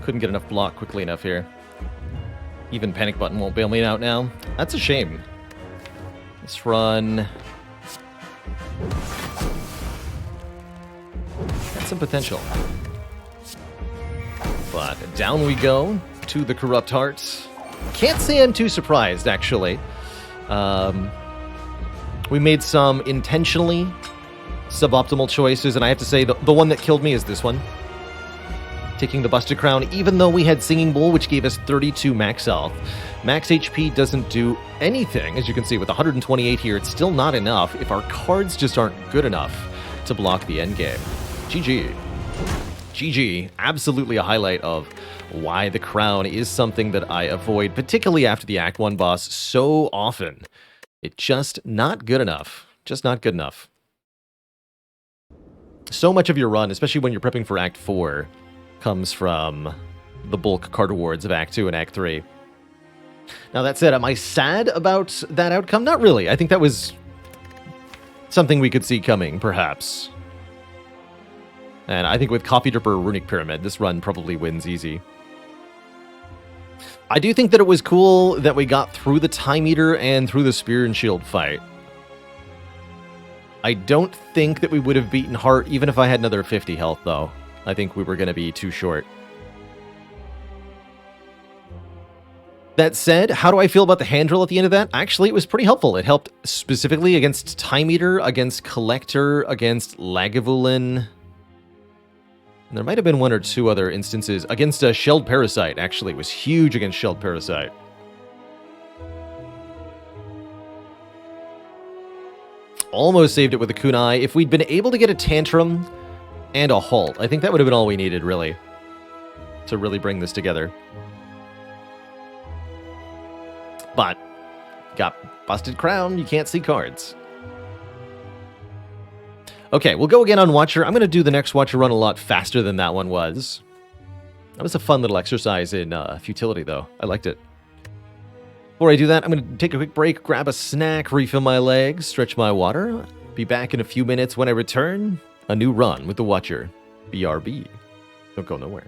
Couldn't get enough block quickly enough here. Even panic button won't bail me out now. That's a shame. Let's run. Got some potential. But down we go to the Corrupt Heart. Can't say I'm too surprised, actually. We made some intentionally suboptimal choices, and I have to say the one that killed me is this one. Taking the Busted Crown, even though we had Singing Bowl, which gave us 32 max health. Max HP doesn't do anything, as you can see. With 128 here, it's still not enough if our cards just aren't good enough to block the endgame. GG. GG. Absolutely a highlight of why the Crown is something that I avoid, particularly after the Act 1 boss, so often. It's just not good enough. Just not good enough. So much of your run, especially when you're prepping for Act 4, comes from the bulk card awards of Act 2 and Act 3. Now, that said, am I sad about that outcome? Not really. I think that was something we could see coming, perhaps. And I think with Coffee Dripper Runic Pyramid, this run probably wins easy. I do think that it was cool that we got through the Time Eater and through the Spear and Shield fight. I don't think that we would have beaten Heart even if I had another 50 health, though. I think we were going to be too short. That said, how do I feel about the hand drill at the end of that? Actually, it was pretty helpful. It helped specifically against Time Eater, against Collector, against Lagavulin. And there might have been one or two other instances. Against a Shelled Parasite, actually. It was huge against Shelled Parasite. Almost saved it with a Kunai. If we'd been able to get a Tantrum and a Halt, I think that would have been all we needed, really, to really bring this together. But, got Busted Crown, you can't see cards. Okay, we'll go again on Watcher. I'm going to do the next Watcher run a lot faster than that one was. That was a fun little exercise in futility, though. I liked it. Before I do that, I'm going to take a quick break, grab a snack, refill my legs, stretch my water. Be back in a few minutes when I return. A new run with the Watcher. BRB. Don't go nowhere.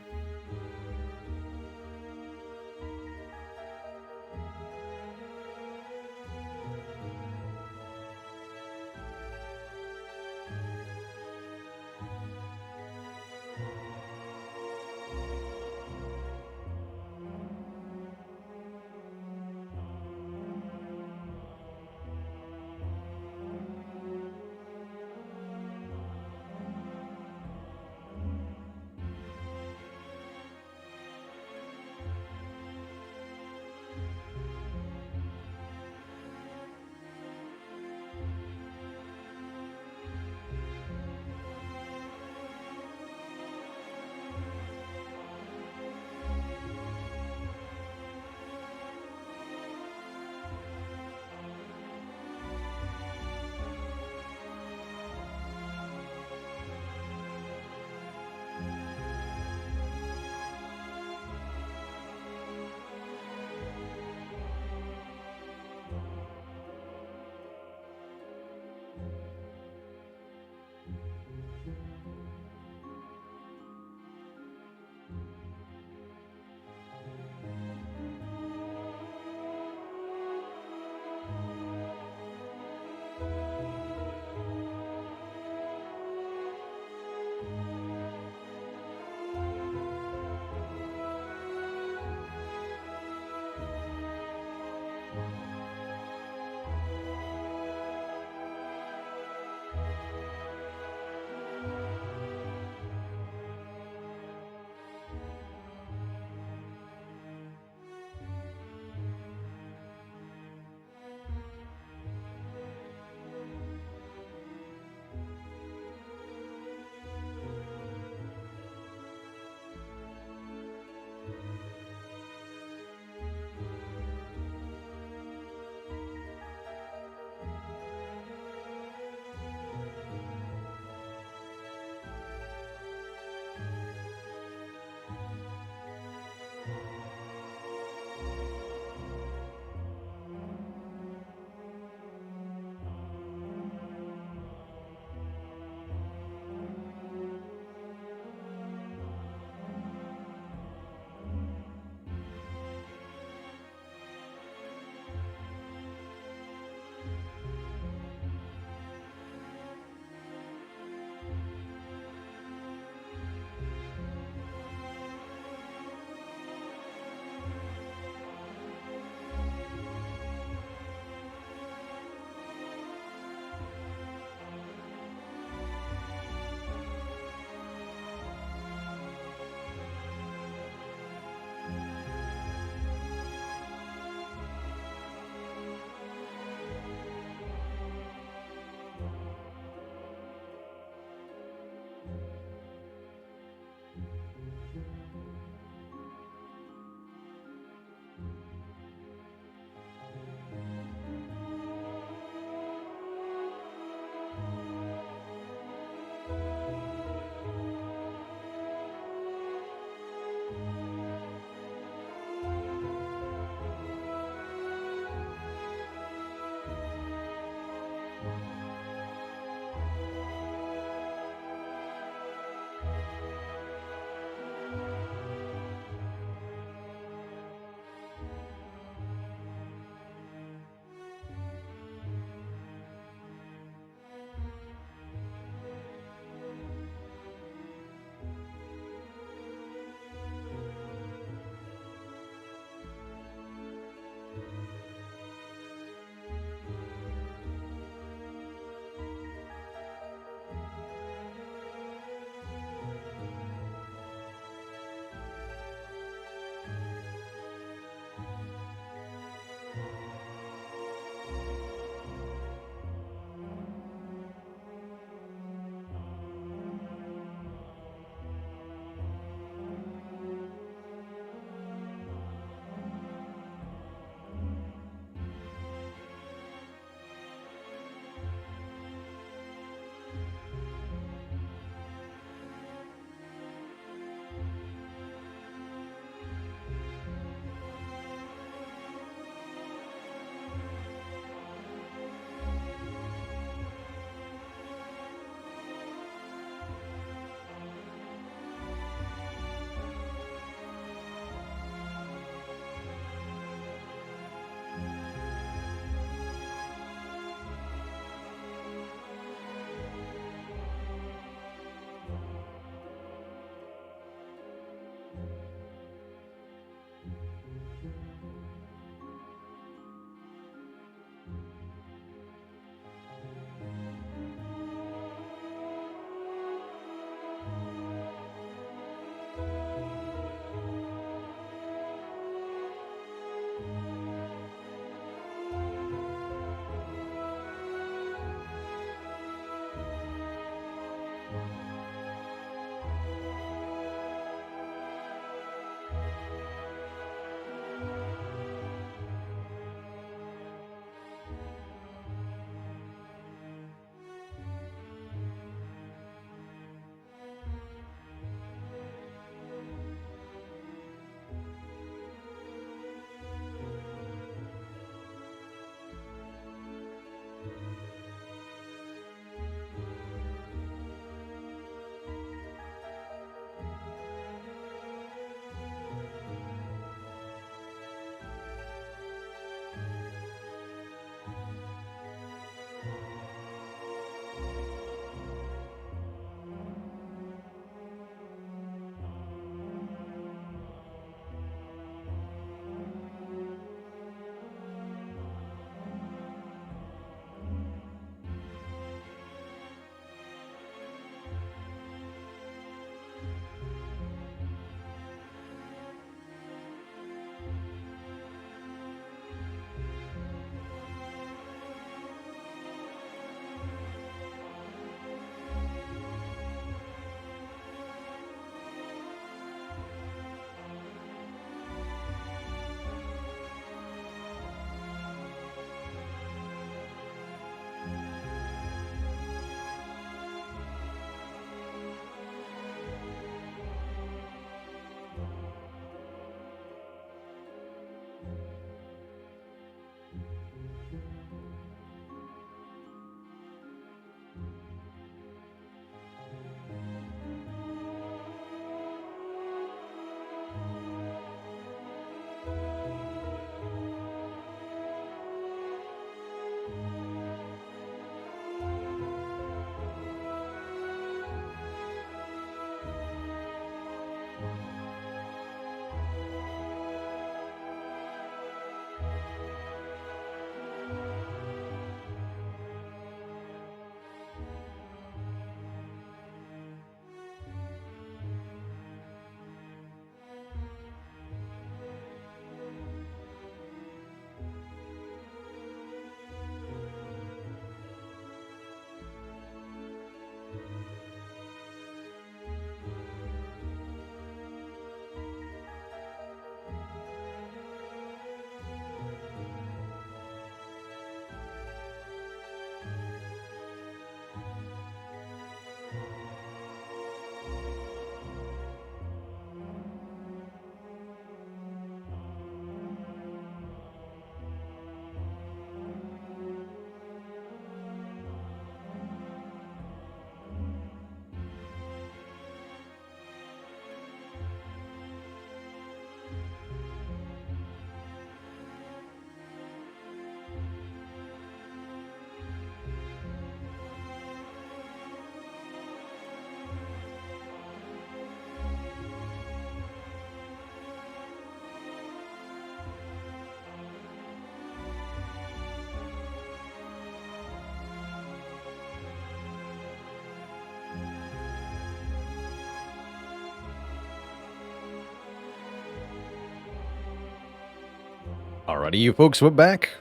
Alrighty, you folks, we're back.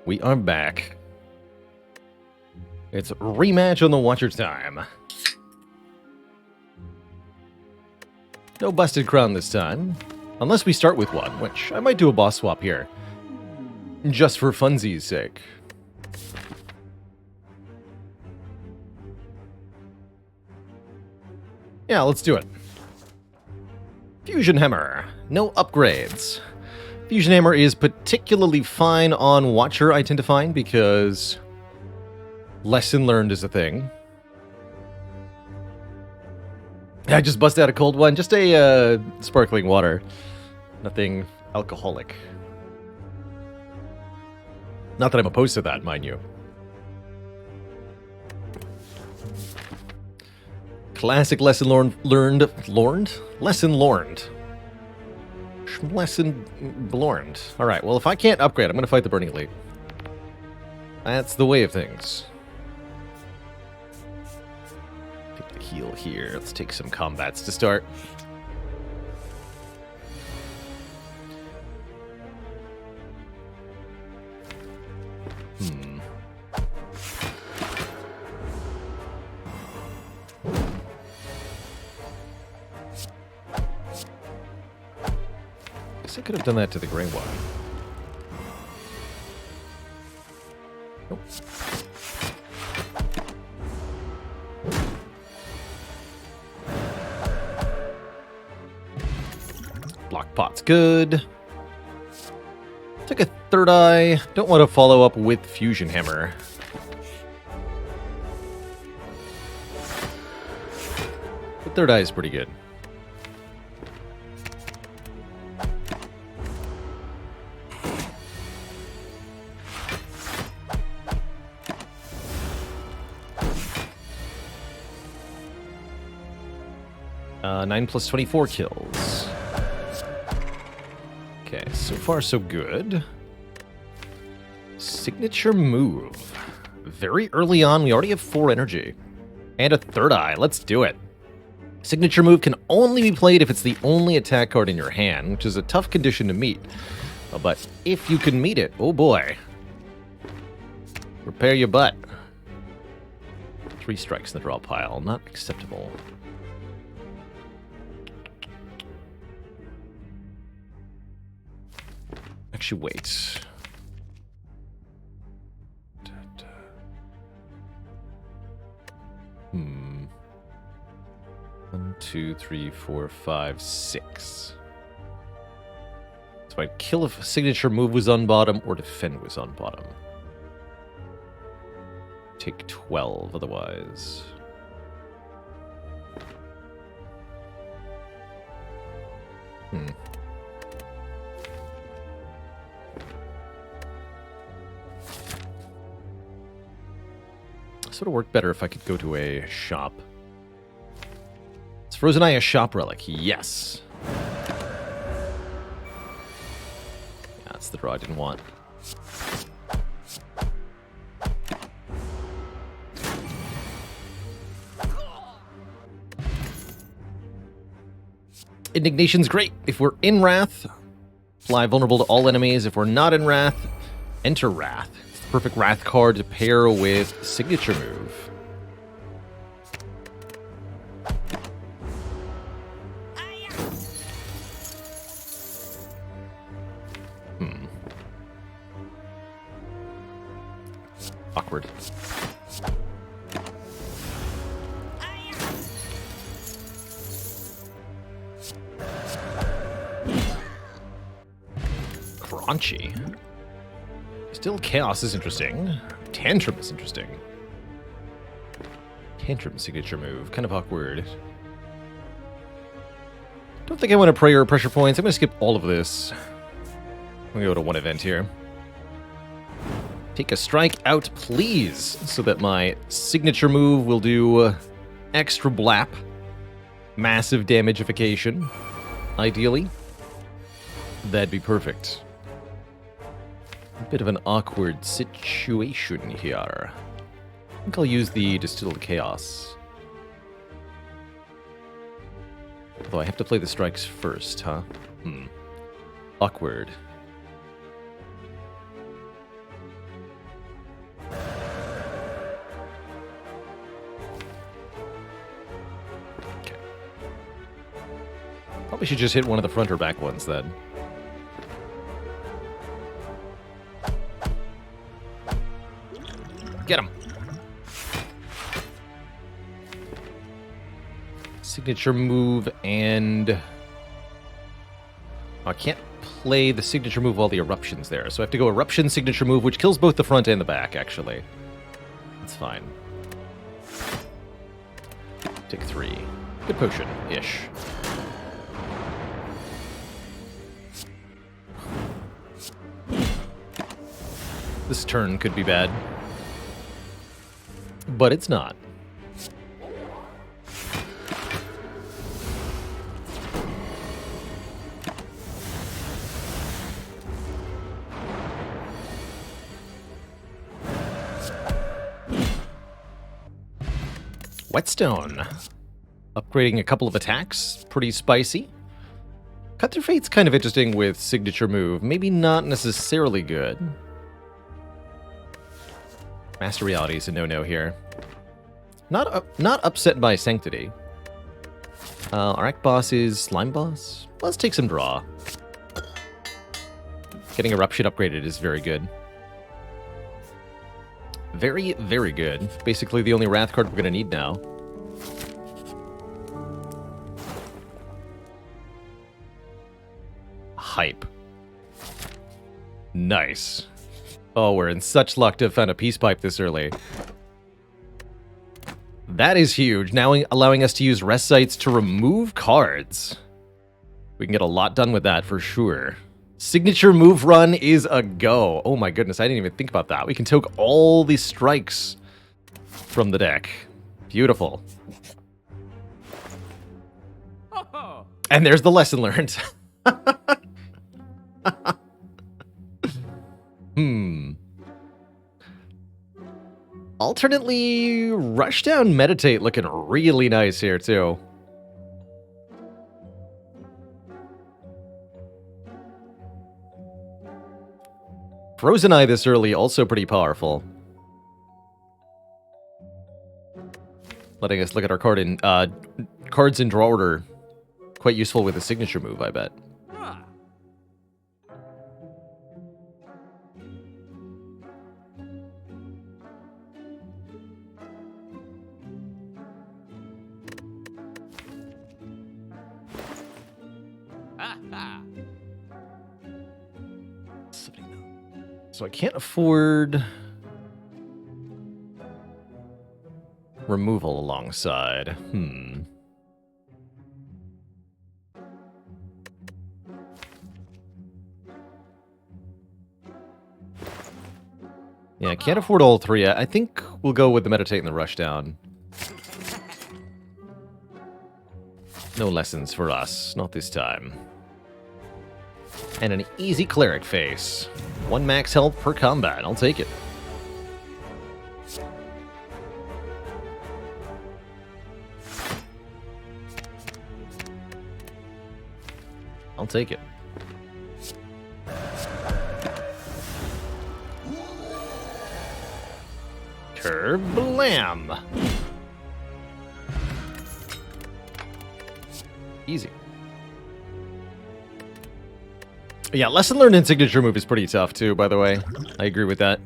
We are back. It's rematch on the Watcher time. No busted crown this time. Unless we start with one, which I might do a boss swap here. Just for funsies' sake. Yeah, let's do it. Fusion Hammer. No upgrades. Fusion Hammer is particularly fine on Watcher, I tend to find, because lesson learned is a thing. I just busted out a cold one. Just a sparkling water. Nothing alcoholic. Not that I'm opposed to that, mind you. Classic lesson learned. Lesson learned. Alright, well, if I can't upgrade, I'm going to fight the Burning Elite. That's the way of things. Take the heal here. Let's take some combats to start. I could have done that to the Grey One. Nope. Block pot's good. Took a third eye. Don't want to follow up with Fusion Hammer. The third eye is pretty good. Nine plus 24 kills. Okay, so far so good. Signature move. Very early on, we already have 4 energy. And a third eye, let's do it. Signature move can only be played if it's the only attack card in your hand, which is a tough condition to meet. But if you can meet it, oh boy. Prepare your butt. 3 strikes in the draw pile, not acceptable. Actually, wait. 1, 2, 3, 4, 5, 6. So I'd kill if a signature move was on bottom or defend was on bottom. Take 12 otherwise. This would have worked better if I could go to a shop. Is Frozen Eye a shop relic? Yes. That's the draw I didn't want. Indignation's great. If we're in Wrath, fly vulnerable to all enemies. If we're not in Wrath, enter Wrath. It's the perfect Wrath card to pair with Signature Move. Awkward. Crunchy. Still, Chaos is interesting. Tantrum is interesting. Tantrum signature move. Kind of awkward. Don't think I want to pray or pressure points. I'm going to skip all of this. I'm going to go to one event here. Take a strike out, please, so that my signature move will do extra blap. Massive damagification, ideally. That'd be perfect. A bit of an awkward situation here. I think I'll use the Distilled Chaos. Although I have to play the strikes first, huh? Awkward. Probably should just hit one of the front or back ones then. Get him. Signature move and... Oh, I can't play the signature move while the eruption's there. So I have to go eruption, signature move, which kills both the front and the back, actually. That's fine. Take 3. Good potion-ish. This turn could be bad. But it's not. Whetstone. Upgrading a couple of attacks. Pretty spicy. Cut Through Fate's kind of interesting with signature move. Maybe not necessarily good. Master Reality is a no-no here. Not upset by Sanctity. Our Act Boss is Slime Boss. Let's take some draw. Getting Eruption upgraded is very good. Very, very good. Basically the only Wrath card we're going to need now. Hype. Nice. Oh, we're in such luck to have found a Peace Pipe this early. That is huge. Now allowing us to use rest sites to remove cards. We can get a lot done with that for sure. Signature move run is a go. Oh my goodness, I didn't even think about that. We can take all these strikes from the deck. Beautiful. And there's the lesson learned. Alternately, Rushdown Meditate looking really nice here, too. Frozen Eye this early, also pretty powerful. Letting us look at our card in, cards in draw order. Quite useful with a signature move, I bet. So I can't afford removal alongside. Yeah, I can't afford all three. I think we'll go with the Meditate and the Rushdown. No lessons for us, not this time. And an easy Cleric face. 1 max health per combat, I'll take it. I'll take it. Kerblam! Easy. Yeah, lesson learned in signature move is pretty tough too, by the way. I agree with that.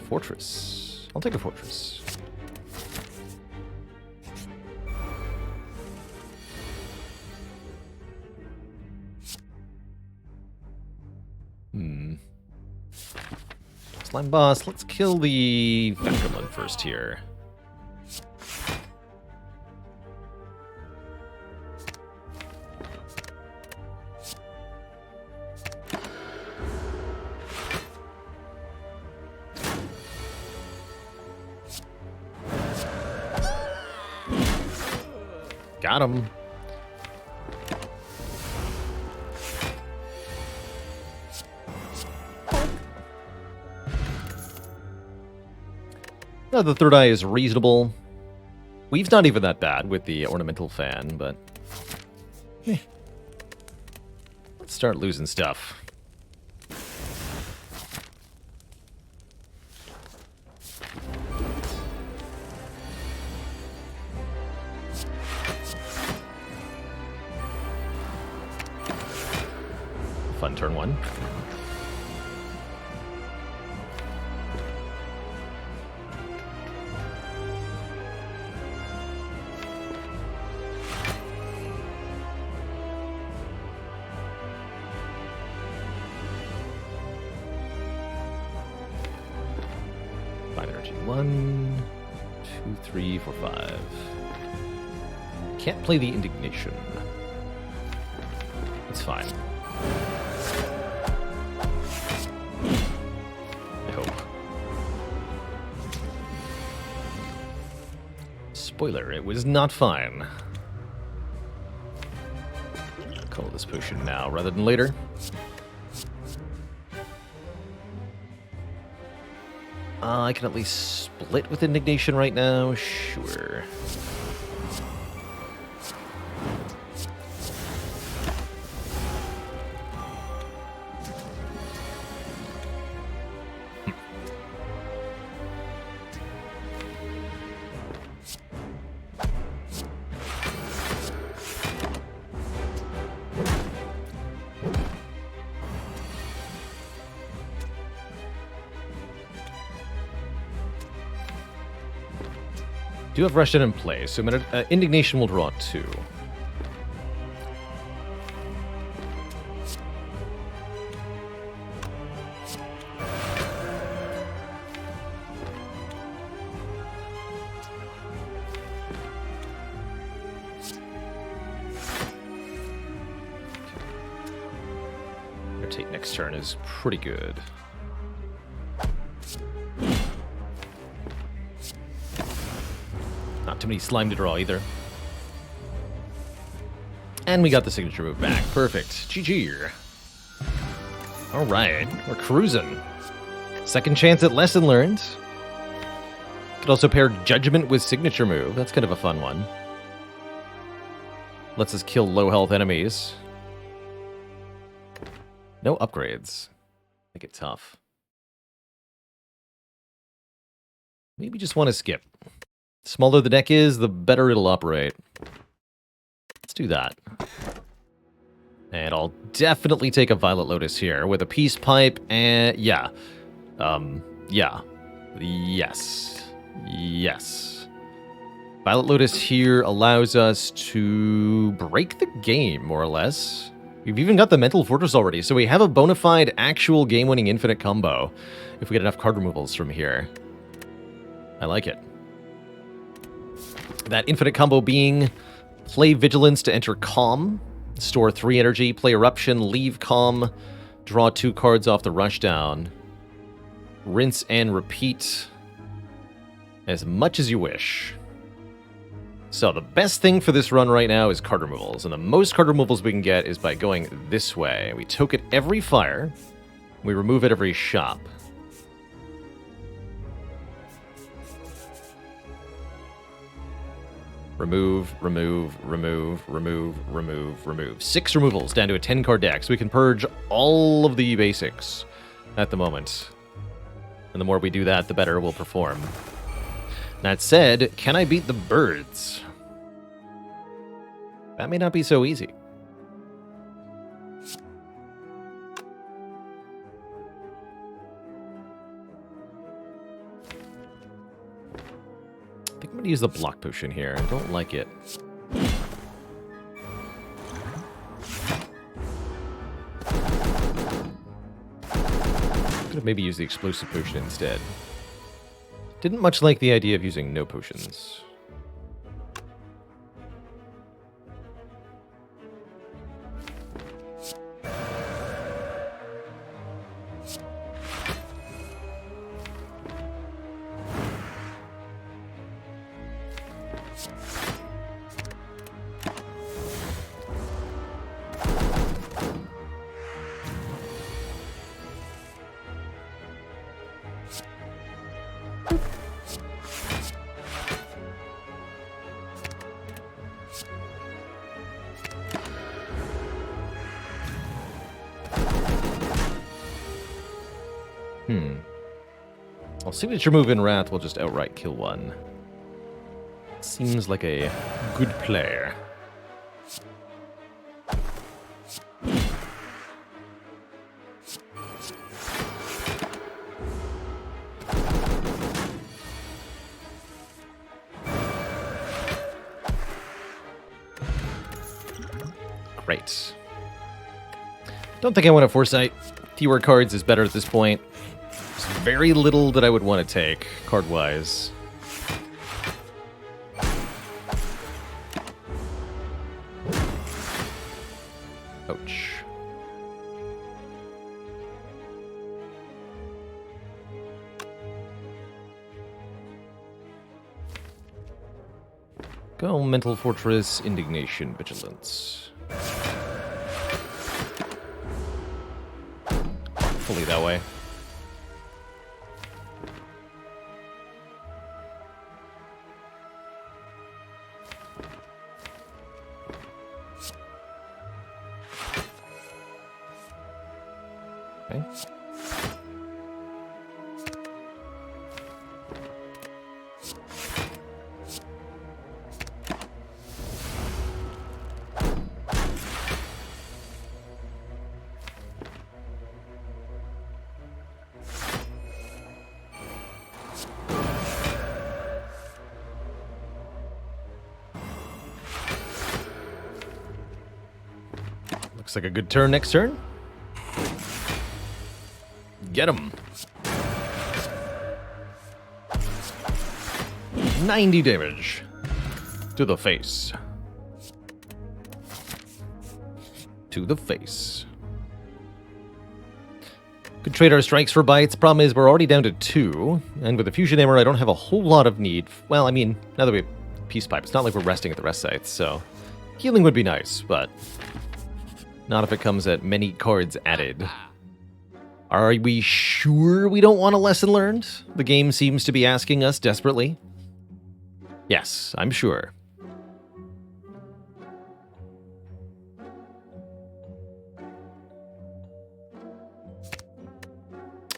Fortress. I'll take a fortress. Slime Boss, let's kill the Vectorman first here. Got him. No, the third eye is reasonable. Weave's not even that bad with the ornamental fan, but... Let's Let's start losing stuff. Fun turn one. Energy 1, 2, 3, 4, 5. Can't play the indignation. It's fine. I hope. Spoiler, it was not fine. Call this potion now rather than later. I can at least split with indignation right now. Sure. Do have Russian in play, so indignation will draw 2. Rotate next turn is pretty good. Not too many slime to draw either. And we got the signature move back. Perfect. GG. Alright, we're cruising. Second chance at lesson learned. Could also pair judgment with signature move. That's kind of a fun one. Lets us kill low health enemies. No upgrades. Make it tough. Maybe just want to skip. Smaller the deck is, the better it'll operate. Let's do that. And I'll definitely take a Violet Lotus here with a Peace Pipe and... yeah. Yeah. Yes. Yes. Violet Lotus here allows us to break the game, more or less. We've even got the Mental Fortress already, so we have a bona fide, actual game-winning infinite combo if we get enough card removals from here. I like it. That infinite combo being play Vigilance to enter Calm, store 3 energy, play Eruption, leave Calm, draw 2 cards off the Rushdown, rinse and repeat as much as you wish. So the best thing for this run right now is card removals, and the most card removals we can get is by going this way. We toke it every fire, we remove it every shop. Remove, remove, remove, remove, remove, remove. 6 removals down to a 10-card deck, so we can purge all of the basics at the moment. And the more we do that, the better we'll perform. That said, can I beat the birds? That may not be so easy. I think I'm going to use the block potion here. I don't like it. Could have maybe used the explosive potion instead. Didn't much like the idea of using no potions. Well, signature move in Wrath will just outright kill one. Seems like a good player. Great. Don't think I want to Foresight. Fewer cards is better at this point. There's very little that I would want to take, card-wise. Ouch. Go Mental Fortress, Indignation, Vigilance. Fully that way. Okay. Looks like a good turn next turn. Get him. 90 damage to the face. To the face. Could trade our strikes for bites. Problem is, we're already down to 2, and with a fusion hammer, I don't have a whole lot of need. Well, I mean, now that we have peace pipe, it's not like we're resting at the rest sites, so healing would be nice, but not if it comes at many cards added. Are we sure we don't want a lesson learned? The game seems to be asking us desperately. Yes, I'm sure.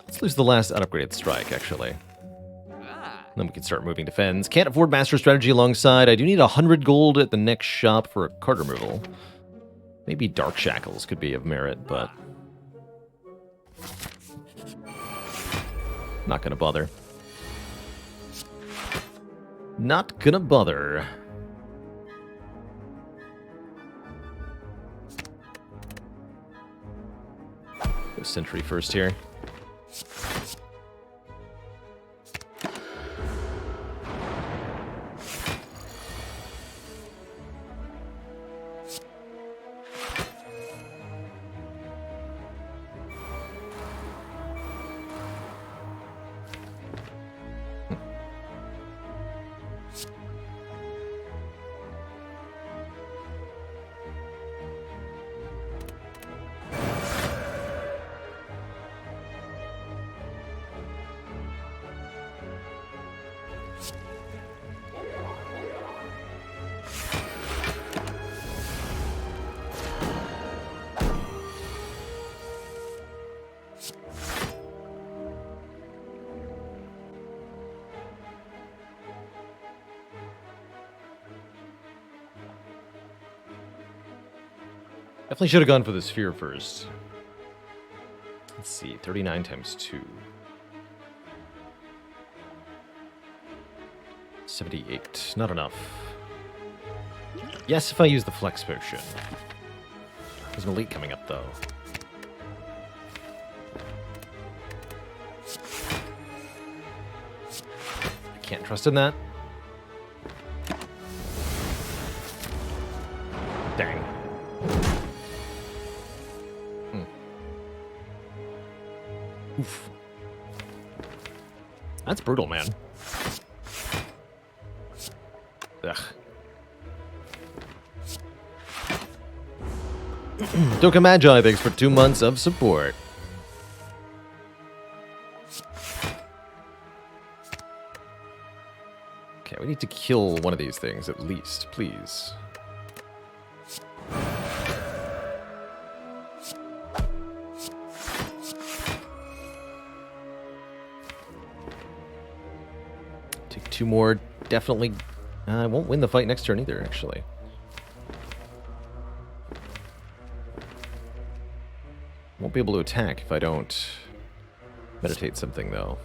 Let's lose the last unupgraded strike, actually. Then we can start moving defense. Can't afford Master Strategy alongside. I do need 100 gold at the next shop for a card removal. Maybe Dark Shackles could be of merit, but not gonna bother. Not gonna bother. Go Sentry first here. Definitely should have gone for the sphere first. Let's see, 39 times 2. 78, not enough. Yes, if I use the flex potion. There's an elite coming up, though. I can't trust in that. Dang. Oof. That's brutal, man. Ugh. Doka Magi, thanks for 2 months of support. Okay, we need to kill one of these things at least, please. Take 2 more. Definitely. I won't win the fight next turn either, actually. Won't be able to attack if I don't meditate something, though.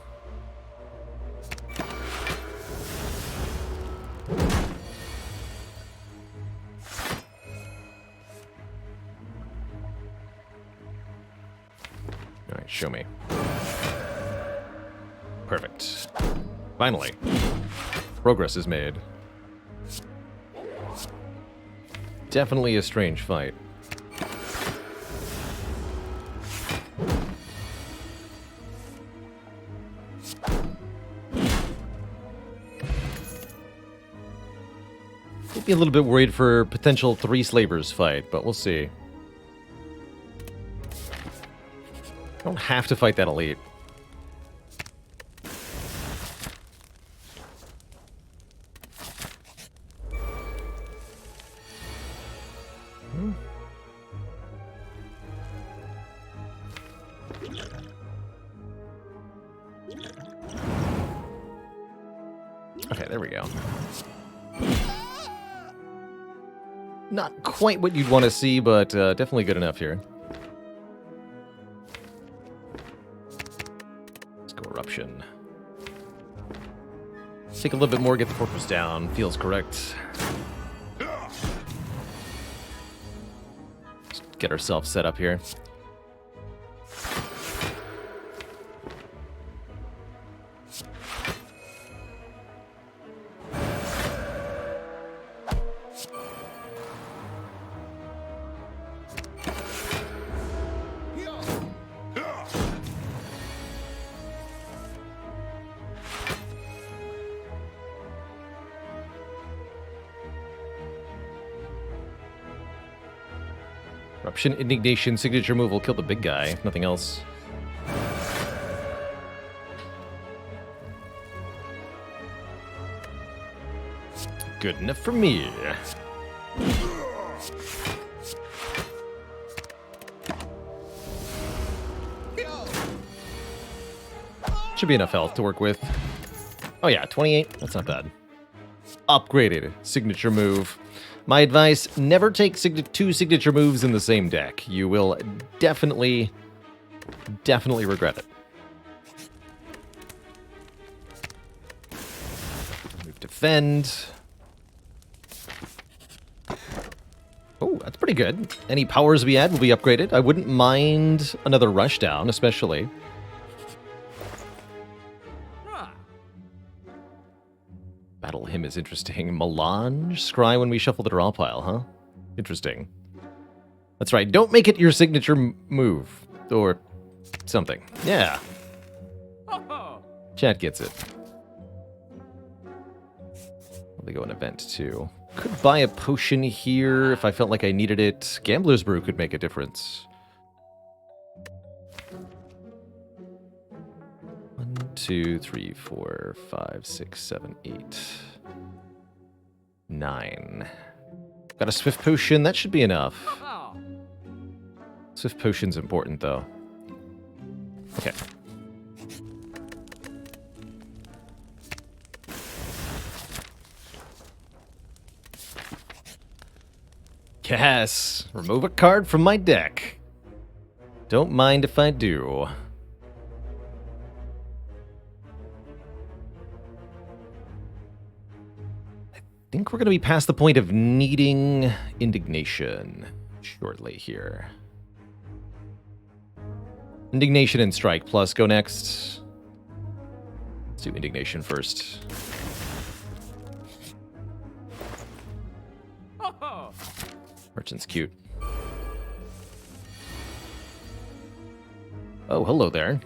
Alright, show me. Perfect. Finally. Progress is made. Definitely a strange fight. Be a little bit worried for potential 3 slavers fight, but we'll see. I don't have to fight that elite. Okay, there we go. Not quite what you'd want to see, but definitely good enough here. Let's go Eruption. Take a little bit more, get the fortress down. Feels correct. Let's get ourselves set up here. Eruption, Indignation, signature move will kill the big guy, if nothing else. Good enough for me. Should be enough health to work with. Oh yeah, 28. That's not bad. Upgraded signature move. My advice, never take 2 signature moves in the same deck. You will definitely regret it. Move defend. Oh, that's pretty good. Any powers we add will be upgraded. I wouldn't mind another rush down, especially. Battle Hymn is interesting. Melange? Scry when we shuffle the draw pile, huh? Interesting. That's right. Don't make it your signature move. Or something. Yeah. Chat gets it. They go an event, too. Could buy a potion here if I felt like I needed it. Gambler's Brew could make a difference. 1, 2, 3, 4, 5, 6, 7, 8, 9. Got a Swift Potion. That should be enough. Swift Potion's important, though. Okay. Yes! Remove a card from my deck. Don't mind if I do. I think we're going to be past the point of needing Indignation shortly here. Indignation and Strike Plus go next. Let's do Indignation first. Merchant's cute. Oh, hello there.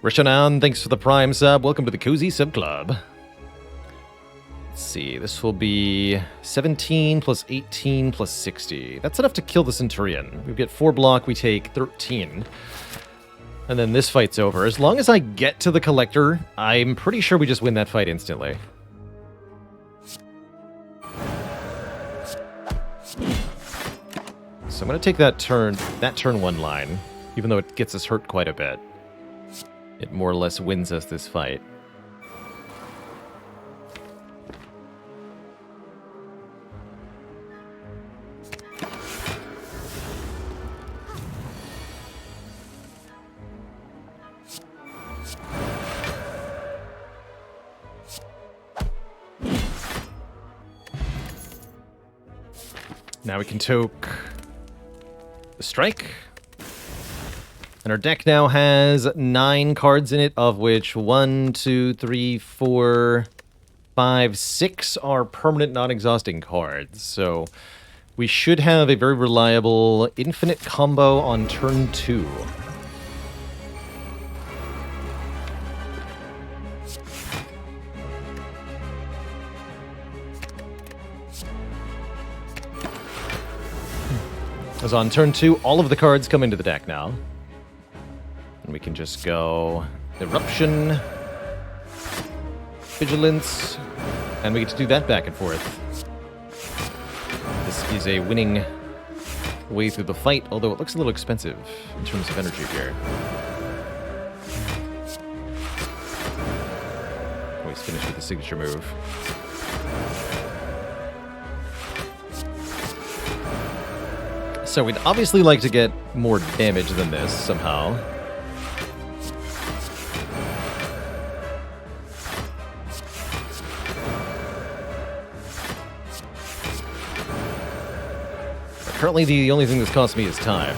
Rishanan, thanks for the Prime sub. Welcome to the Cozy Sub Club. Let's see, this will be 17 plus 18 plus 60. That's enough to kill the Centurion. We get 4 block, we take 13. And then this fight's over. As long as I get to the Collector, I'm pretty sure we just win that fight instantly. So I'm going to take that turn 1 line, even though it gets us hurt quite a bit. It more or less wins us this fight. Now we can toke the strike. And our deck now has 9 cards in it, of which 1, 2, 3, 4, 5, 6 are permanent non-exhausting cards. So we should have a very reliable infinite combo on turn 2. As on turn 2, all of the cards come into the deck now. And we can just go Eruption, Vigilance, and we get to do that back and forth. This is a winning way through the fight, although it looks a little expensive in terms of energy here. Always finish with the signature move. So we'd obviously like to get more damage than this, somehow. But currently, the only thing that's cost me is time.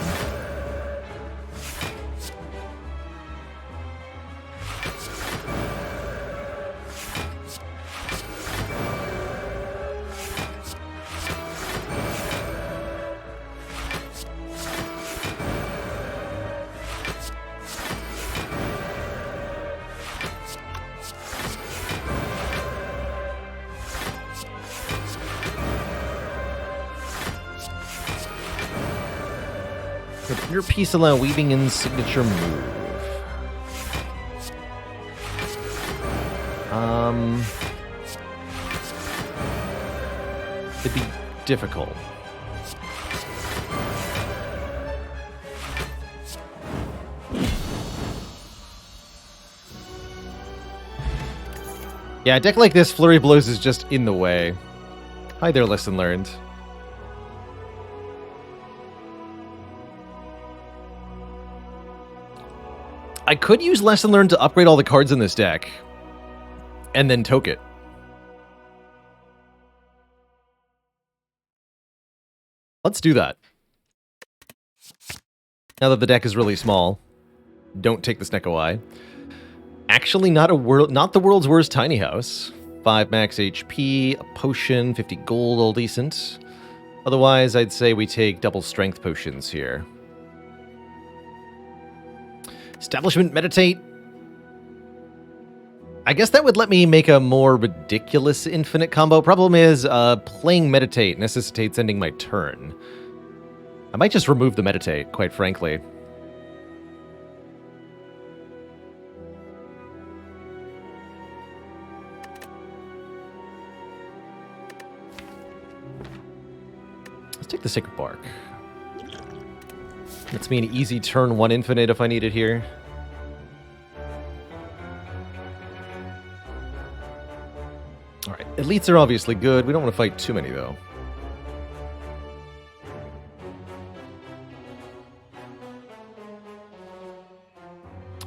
Your piece allow weaving in signature move. It'd be difficult. Yeah, a deck like this, Flurry of Blows is just in the way. Hi there, lesson learned. I could use Lesson Learned to upgrade all the cards in this deck, and then toke it. Let's do that. Now that the deck is really small, don't take the Snecko-Eye. Actually, not the world's worst tiny house. 5 max HP, a potion, 50 gold, all decent. Otherwise, I'd say we take double strength potions here. Establishment, Meditate. I guess that would let me make a more ridiculous infinite combo. Problem is, playing Meditate necessitates ending my turn. I might just remove the Meditate, quite frankly. Let's take the Sacred Bark. Gets me an easy turn 1 infinite if I need it here. Alright, elites are obviously good. We don't want to fight too many, though.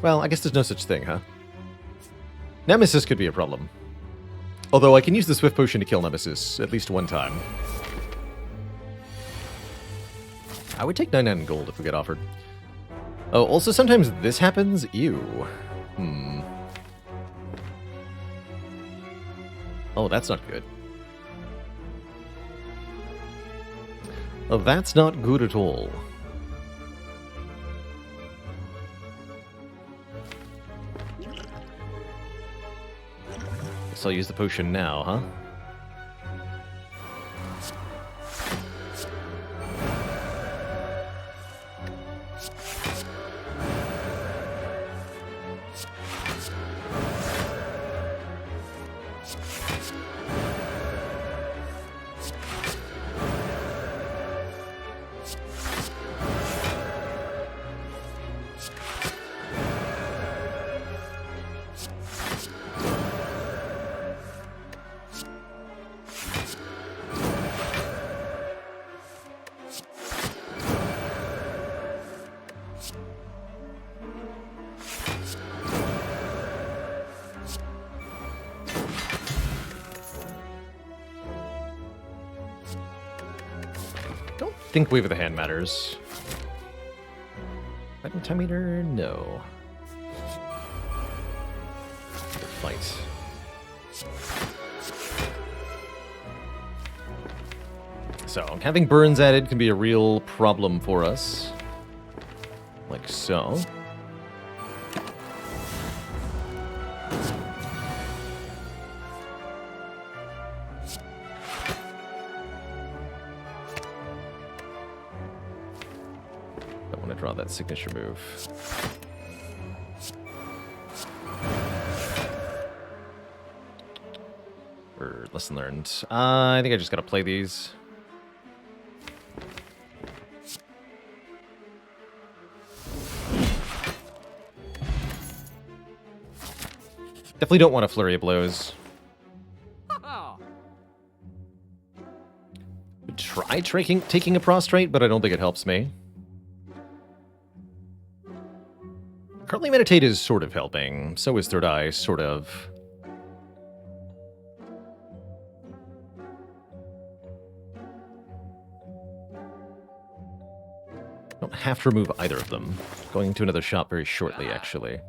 Well, I guess there's no such thing, huh? Nemesis could be a problem. Although I can use the Swift Potion to kill Nemesis at least 1 time. I would take 99 gold if we get offered. Oh, also sometimes this happens? Ew. Oh, that's not good. Oh, that's not good at all. Guess I'll use the potion now, huh? Don't think Wave of the Hand matters. Item time meter? No. Fight. So, having burns added can be a real problem for us. Like so. Don't want to draw that signature move. Or lesson learned. I think I just gotta play these. Definitely don't want a flurry of blows. Would try taking a prostrate, but I don't think it helps me. Currently meditate is sort of helping. So is third eye, sort of. Don't have to remove either of them. Going to another shop very shortly, actually.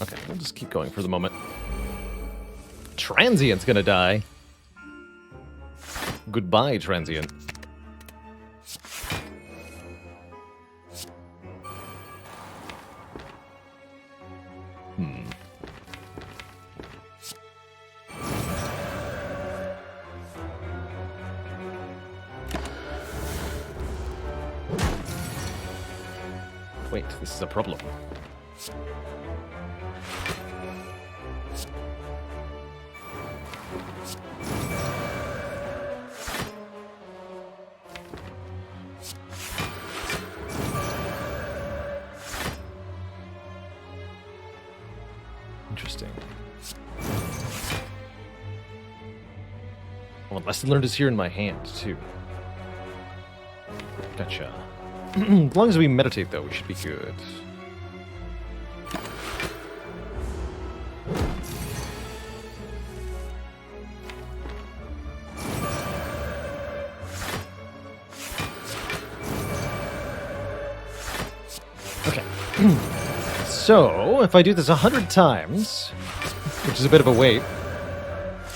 Okay, we'll just keep going for the moment. Transient's gonna die. Goodbye, Transient. Wait, this is a problem. Interesting. Well, lesson learned is here in my hand, too. Gotcha. As long as we meditate, though, we should be good. Okay. So, if I do this 100 times, which is a bit of a wait,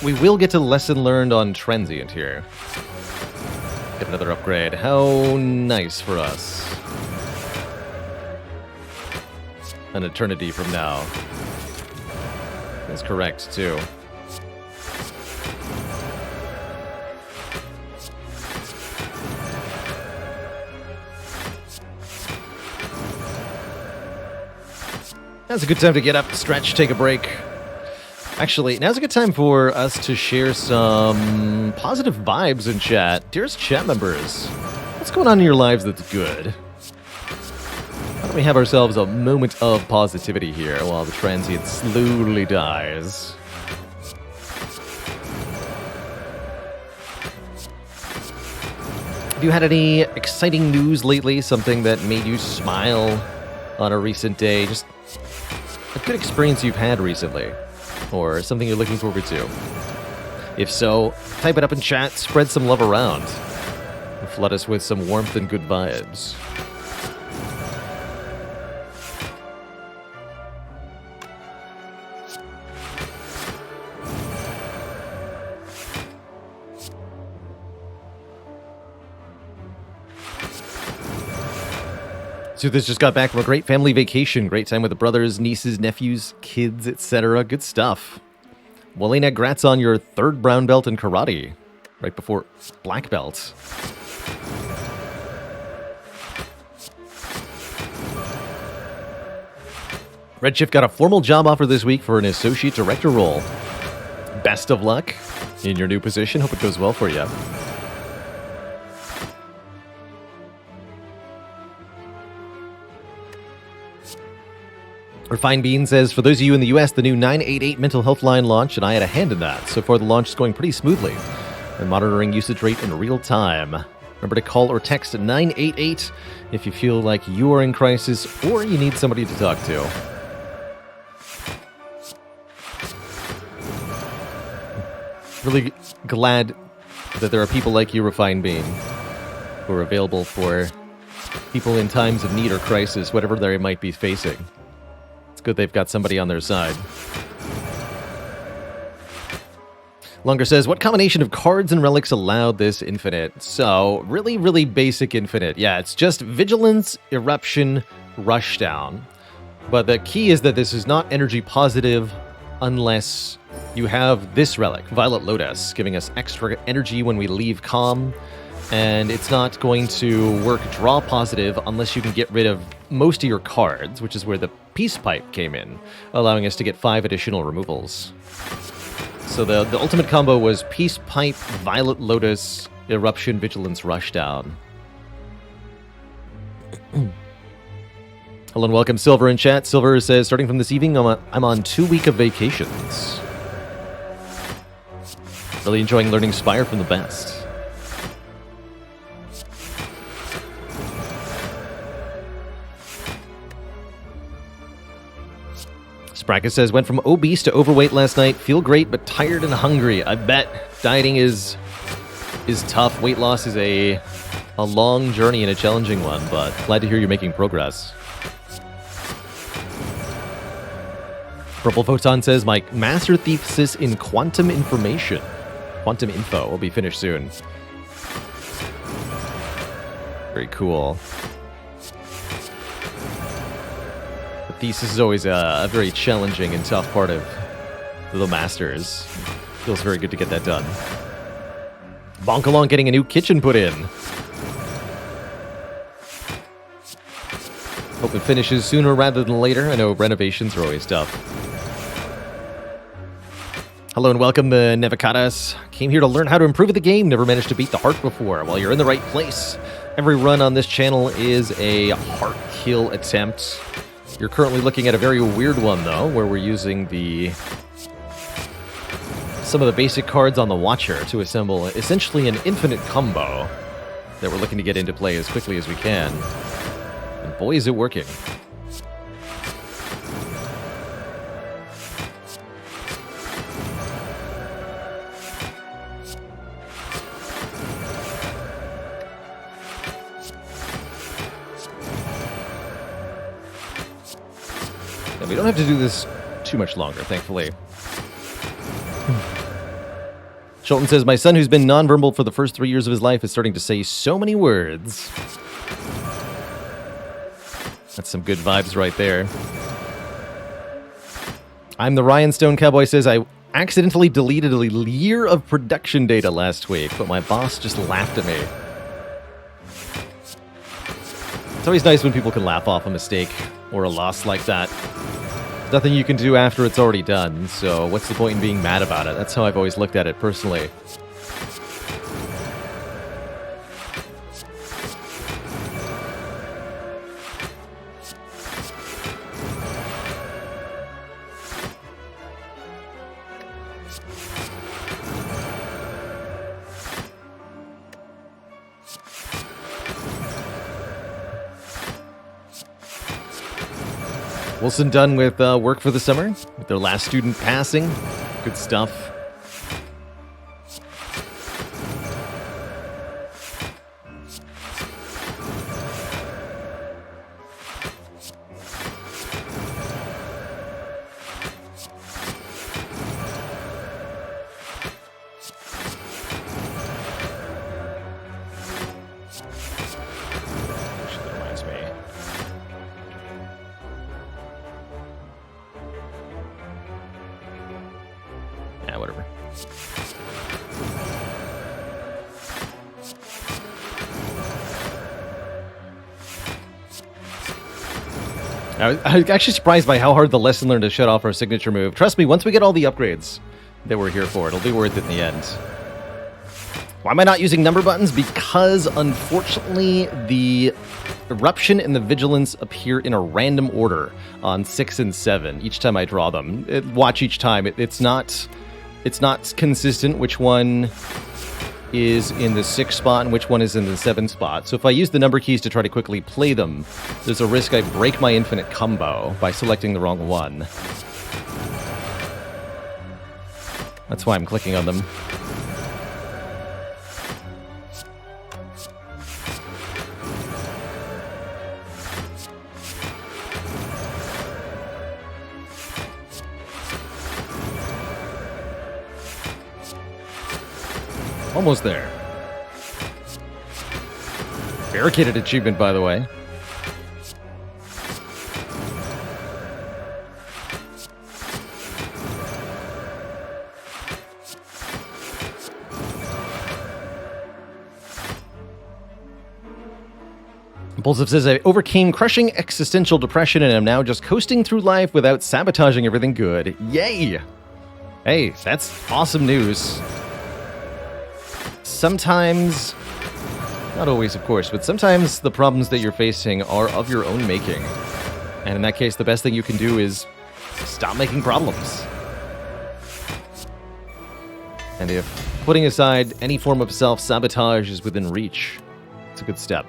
we will get to lesson learned on Transient here. Get another upgrade. How nice for us. An eternity from now. That's correct, too. Now's a good time to get up, stretch, take a break. Actually, now's a good time for us to share some positive vibes in chat. Dearest chat members, what's going on in your lives that's good? Why don't we have ourselves a moment of positivity here while the Transient slowly dies? Have you had any exciting news lately? Something that made you smile on a recent day? Just a good experience you've had recently? Or something you're looking forward to? If so, type it up in chat, spread some love around, and flood us with some warmth and good vibes. So this just got back from a great family vacation. Great time with the brothers, nieces, nephews, kids, etc. Good stuff. Walena, grats on your 3rd brown belt in karate. Right before black belt. Redshift got a formal job offer this week for an associate director role. Best of luck in your new position. Hope it goes well for you. Refine Bean says, for those of you in the US, the new 988 mental health line launched, and I had a hand in that. So far, the launch is going pretty smoothly. I'm monitoring usage rate in real time. Remember to call or text 988 if you feel like you are in crisis or you need somebody to talk to. Really glad that there are people like you, Refined Bean, who are available for people in times of need or crisis, whatever they might be facing. It's good they've got somebody on their side. Longer says, what combination of cards and relics allowed this infinite? So, really, really basic infinite. Yeah, it's just Vigilance, Eruption, Rushdown. But the key is that this is not energy positive unless you have this relic, Violet Lotus, giving us extra energy when we leave Calm. And it's not going to work draw positive unless you can get rid of most of your cards, which is where the Peace Pipe came in, allowing us to get 5 additional removals. So the ultimate combo was Peace Pipe, Violet Lotus, Eruption, Vigilance, Rushdown. Hello and welcome, Silver in chat. Silver says, starting from this evening, I'm on 2 weeks of vacations. Really enjoying learning Spire from the best. Spracket says, went from obese to overweight last night. Feel great, but tired and hungry. I bet dieting is tough. Weight loss is a long journey and a challenging one, but glad to hear you're making progress. Purple Photon says, my master thesis in quantum information. Quantum info will be finished soon. Very cool. Thesis is always a very challenging and tough part of the Masters. Feels very good to get that done. Bonkalong getting a new kitchen put in. Hope it finishes sooner rather than later. I know renovations are always tough. Hello and welcome, the Nevicatas. Came here to learn how to improve the game. Never managed to beat the heart before. Well, you're in the right place. Every run on this channel is a heart kill attempt. You're currently looking at a very weird one, though, where we're using some of the basic cards on the Watcher to assemble essentially an infinite combo that we're looking to get into play as quickly as we can. And boy, is it working. We don't have to do this too much longer, thankfully. Schulten says, my son, who's been nonverbal for the first 3 years of his life, is starting to say so many words. That's some good vibes right there. I'm the Ryan Stone Cowboy says, I accidentally deleted a year of production data last week, but my boss just laughed at me. It's always nice when people can laugh off a mistake or a loss like that. Nothing you can do after it's already done, so what's the point in being mad about it? That's how I've always looked at it personally. Wilson done with work for the summer, with their last student passing. Good stuff. I was actually surprised by how hard the lesson learned to shut off our signature move. Trust me, once we get all the upgrades that we're here for, it'll be worth it in the end. Why am I not using number buttons? Because, unfortunately, the Eruption and the Vigilance appear in a random order on 6 and 7 each time I draw them. Watch each time. It's not consistent which one is in the 6 spot and which one is in the 7 spot. So if I use the number keys to try to quickly play them, there's a risk I break my infinite combo by selecting the wrong one. That's why I'm clicking on them. Almost there. Barricaded achievement, by the way. Impulsive says, I overcame crushing existential depression and am now just coasting through life without sabotaging everything good. Yay! Hey, that's awesome news. Sometimes, not always of course, but sometimes the problems that you're facing are of your own making. And in that case, the best thing you can do is stop making problems. And if putting aside any form of self-sabotage is within reach, it's a good step.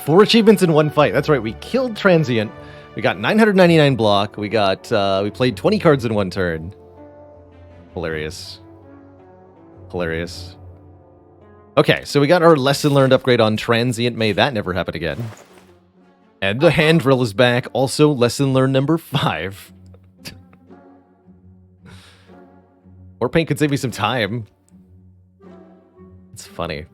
Four achievements in one fight. That's right, we killed Transient. We got 999 block. We played 20 cards in one turn. Hilarious. Hilarious. Okay, so we got our lesson learned upgrade on Transient. May that never happen again. And the hand drill is back. Also, lesson learned number 5. More paint could save me some time. It's funny.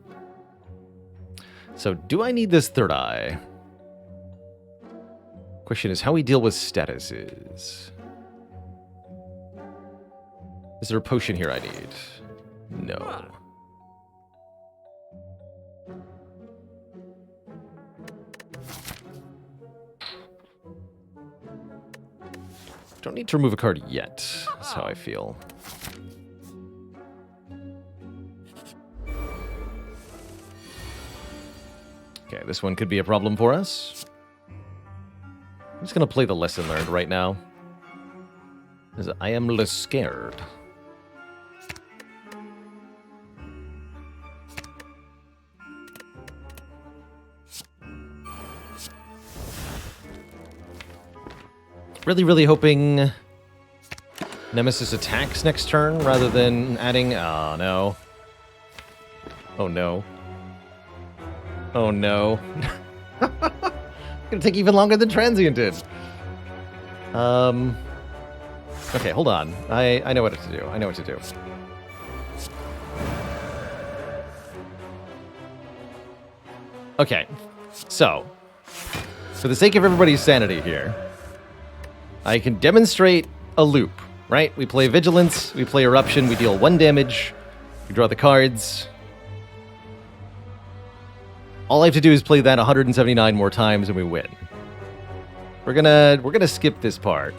So, do I need this third eye? Question is how we deal with statuses. Is there a potion here I need? No. Don't need to remove a card yet. That's how I feel. Okay, this one could be a problem for us. I'm just going to play the lesson learned right now. Because I am less scared. Really, really hoping Nemesis attacks next turn rather than adding... Oh, no. Oh, no. Oh, no. Gonna take even longer than Transient did. Okay, hold on. I know what to do. I know what to do. Okay, so for the sake of everybody's sanity here, I can demonstrate a loop, right? We play Vigilance, we play Eruption, we deal 1 damage, we draw the cards. All I have to do is play that 179 more times and we win. We're gonna skip this part.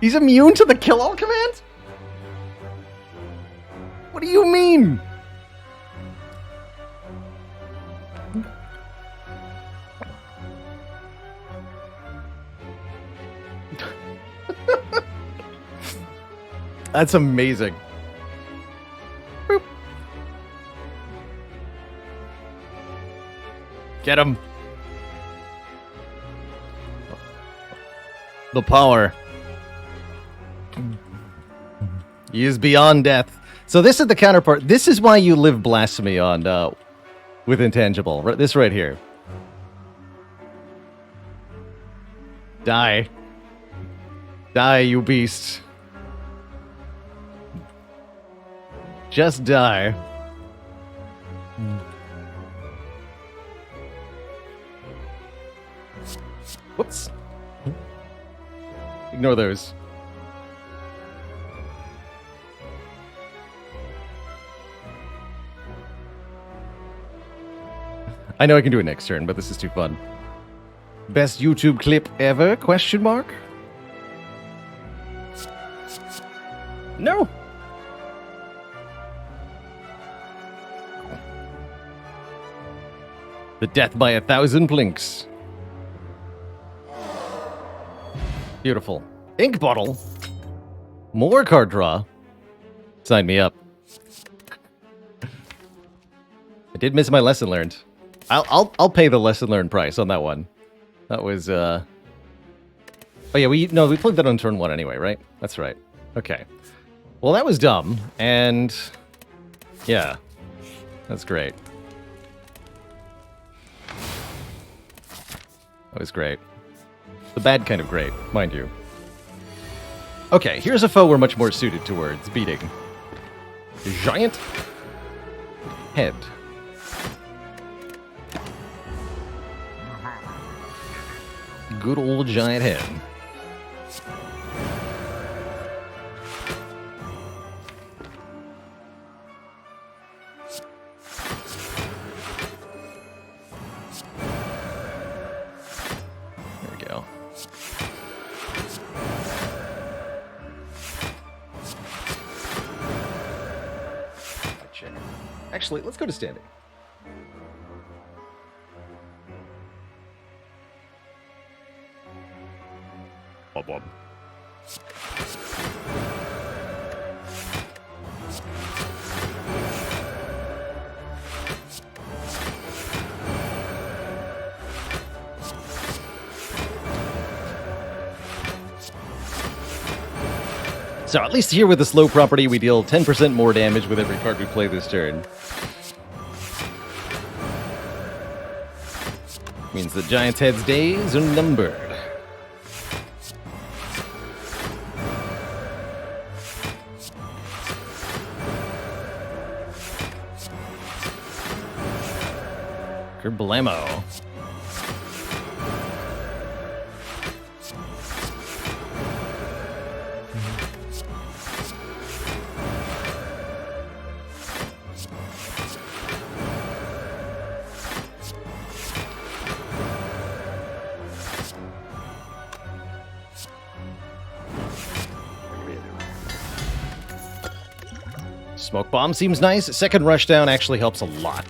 He's immune to the kill-all command? What do you mean? That's amazing. Boop. Get him. The power. He is beyond death. So this is the counterpart. This is why you live Blasphemy on with Intangible. This right here. Die. Die, you beast. Just die. Whoops. Ignore those. I know I can do it next turn, but this is too fun. Best YouTube clip ever? Question mark? No! The death by 1,000 blinks. Beautiful. Ink bottle. More card draw. Sign me up. I did miss my lesson learned. I'll pay the lesson learned price on that one. That was Oh yeah, we plugged that on turn 1 anyway, right? That's right. Okay. Well, that was dumb, and yeah. That's great. That was great. The bad kind of great, mind you. Okay, here's a foe we're much more suited towards beating. Giant head. Good old giant head. There we go. Gotcha. Actually, let's go to standing. Bob. So at least here with the slow property, we deal 10% more damage with every card we play this turn. Means the Giant's Head's days are numbered. Kerblamo. Smoke bomb seems nice. Second rushdown actually helps a lot.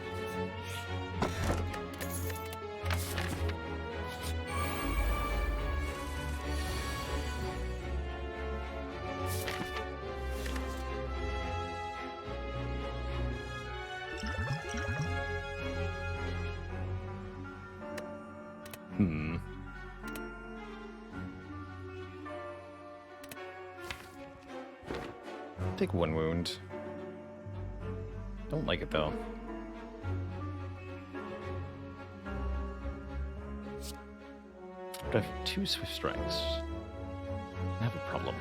Take 1 wound. Don't like it though. But I have 2 swift strikes. I have a problem.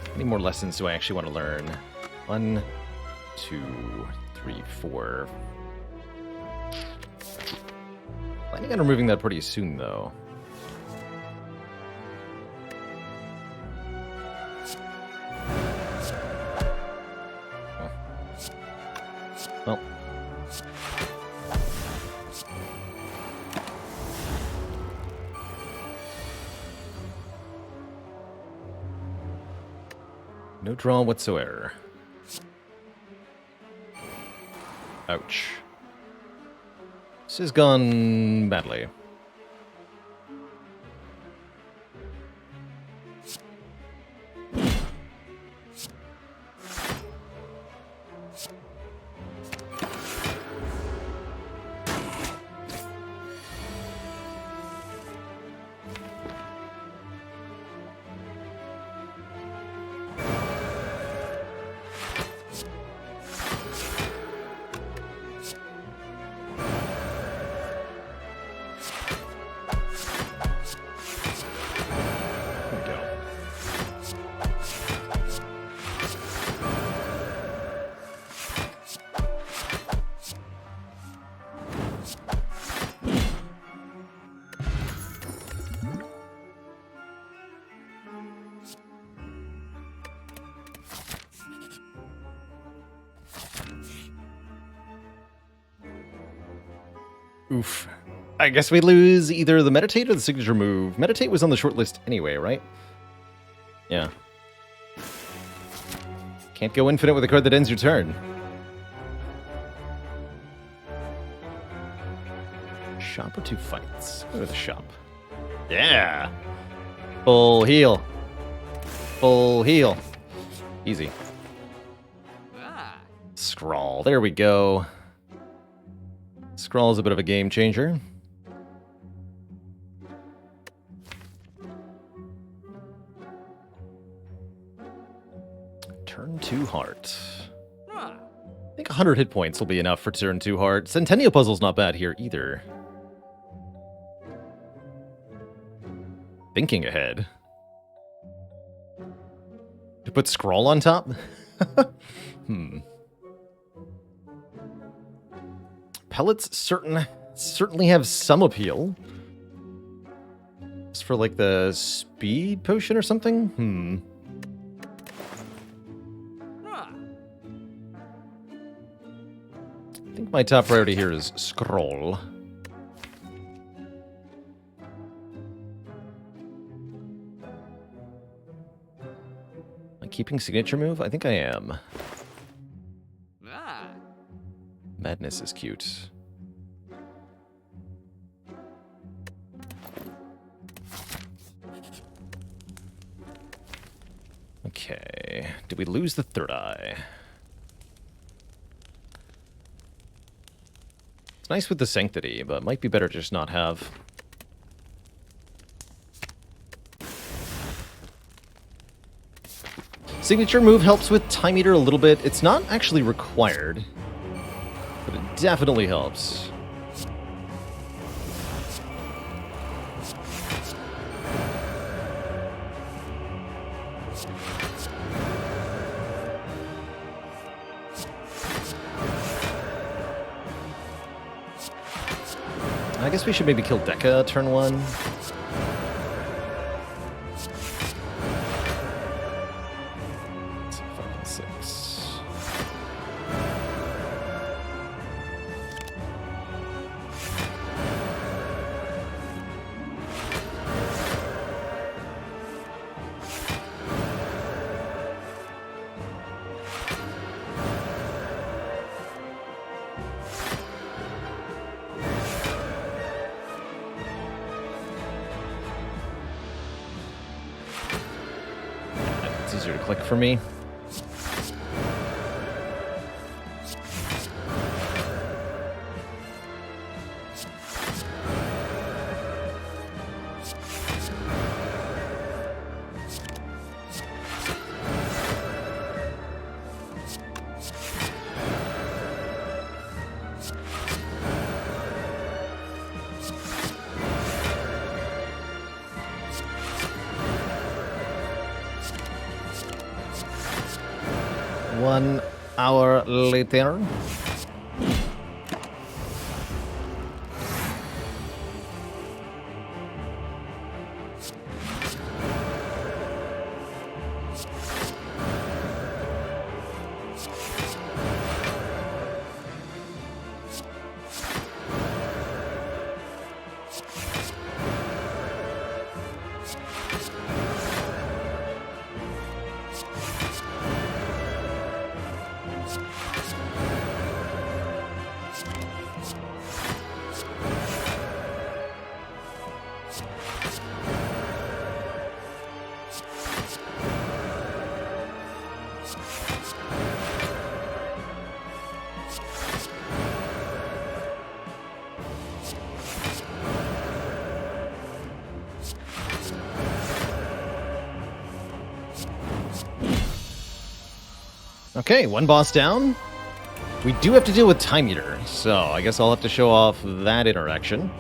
How many more lessons do I actually want to learn? 1, 2, 3, 4. Planning on removing that pretty soon, though. Well. No draw whatsoever. Ouch. This has gone badly. Oof. I guess we lose either the meditate or the signature move. Meditate was on the short list anyway, right? Yeah. Can't go infinite with a card that ends your turn. Shop or 2 fights? Go to the shop. Yeah! Full heal. Full heal. Easy. Scrawl. There we go. Scrawl is a bit of a game changer. Turn 2 heart. I think 100 hit points will be enough for turn 2 heart. Centennial Puzzle's not bad here either. Thinking ahead. To put Scrawl on top? Pellets certainly have some appeal. Just for like the speed potion or something? I think my top priority here is Scroll. Am I keeping signature move? I think I am. Madness is cute. Okay. Did we lose the third eye? It's nice with the sanctity, but might be better to just not have. Signature move helps with time meter a little bit. It's not actually required, but it definitely helps. I guess we should maybe kill Deca turn 1. It's easier to click for me. One hour later. Okay, one boss down. We do have to deal with time meter, so I guess I'll have to show off that interaction.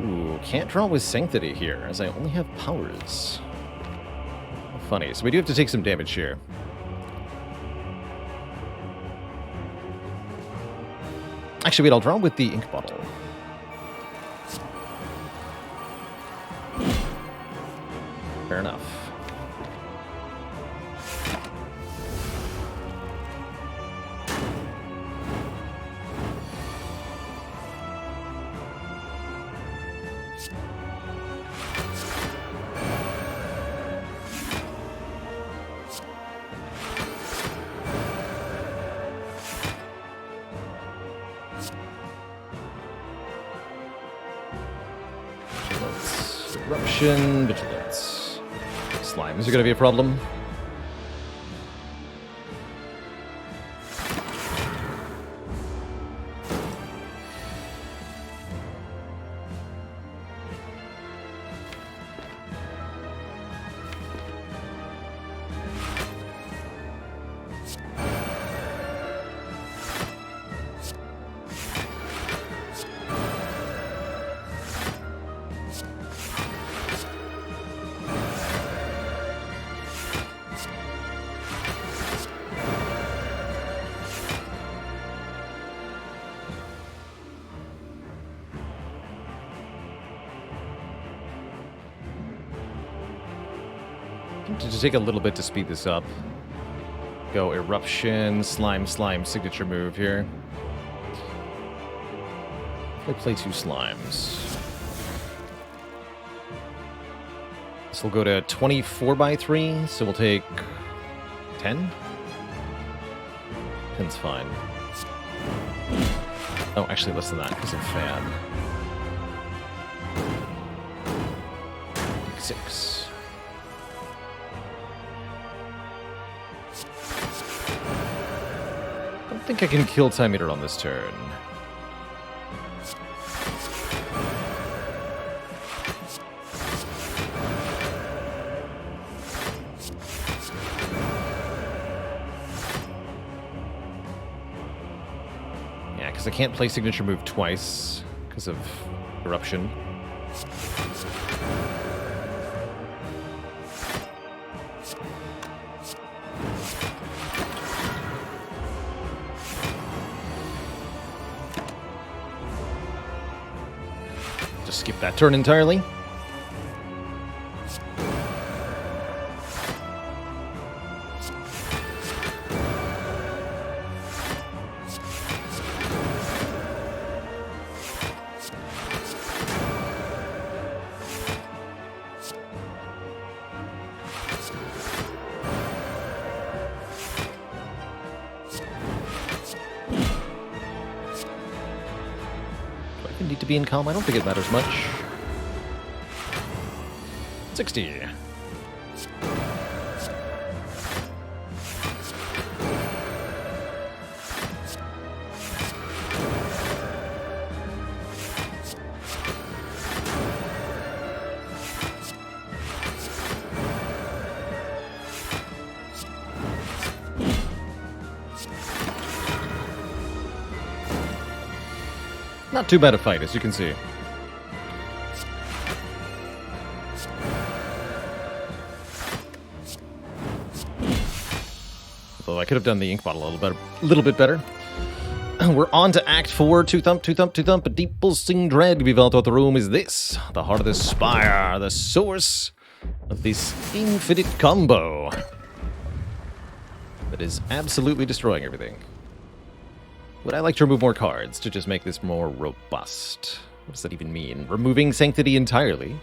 Ooh, can't draw with Sanctity here, as I only have powers. Funny, so we do have to take some damage here. Actually, wait, I'll draw with the ink bottle. Fair enough. Eruption, Vigilance. Slimes are going to be a problem. To take a little bit to speed this up. Go Eruption, Slime, signature move here. I play 2 slimes. This will go to 24/3, so we'll take 10? 10's fine. Oh, actually less than that, because of fan. 6. I think I can kill Time Eater on this turn. Yeah, because I can't play signature move twice because of Eruption. Skip that turn entirely. Need to be in calm. I don't think it matters much. 60. Not too bad a fight, as you can see. Although I could have done the ink bottle a little bit better. We're on to Act 4. Two thump, a deep pulsing dread. We've all thought the room is this. The heart of the Spire, the source of this infinite combo that is absolutely destroying everything. Would I like to remove more cards to just make this more robust? What does that even mean? Removing Sanctity entirely?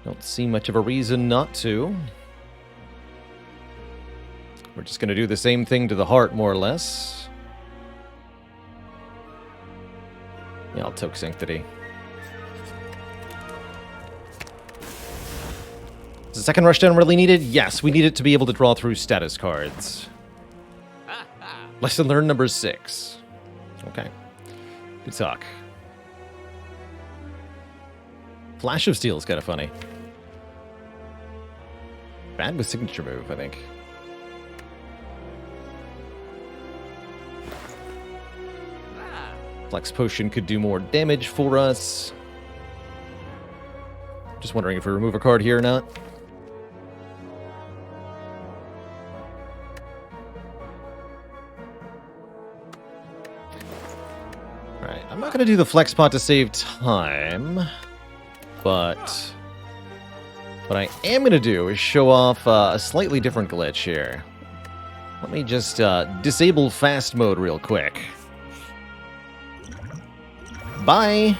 Don't see much of a reason not to. We're just going to do the same thing to the heart, more or less. Yeah, I'll toke Sanctity. Is the second rushdown really needed? Yes, we need it to be able to draw through status cards. Lesson learned number 6. Okay. Good talk. Flash of Steel is kind of funny. Bad with signature move, I think. Flex Potion could do more damage for us. Just wondering if we remove a card here or not. Alright, I'm not going to do the Flex Pot to save time, but what I am going to do is show off a slightly different glitch here. Let me just disable fast mode real quick. Bye!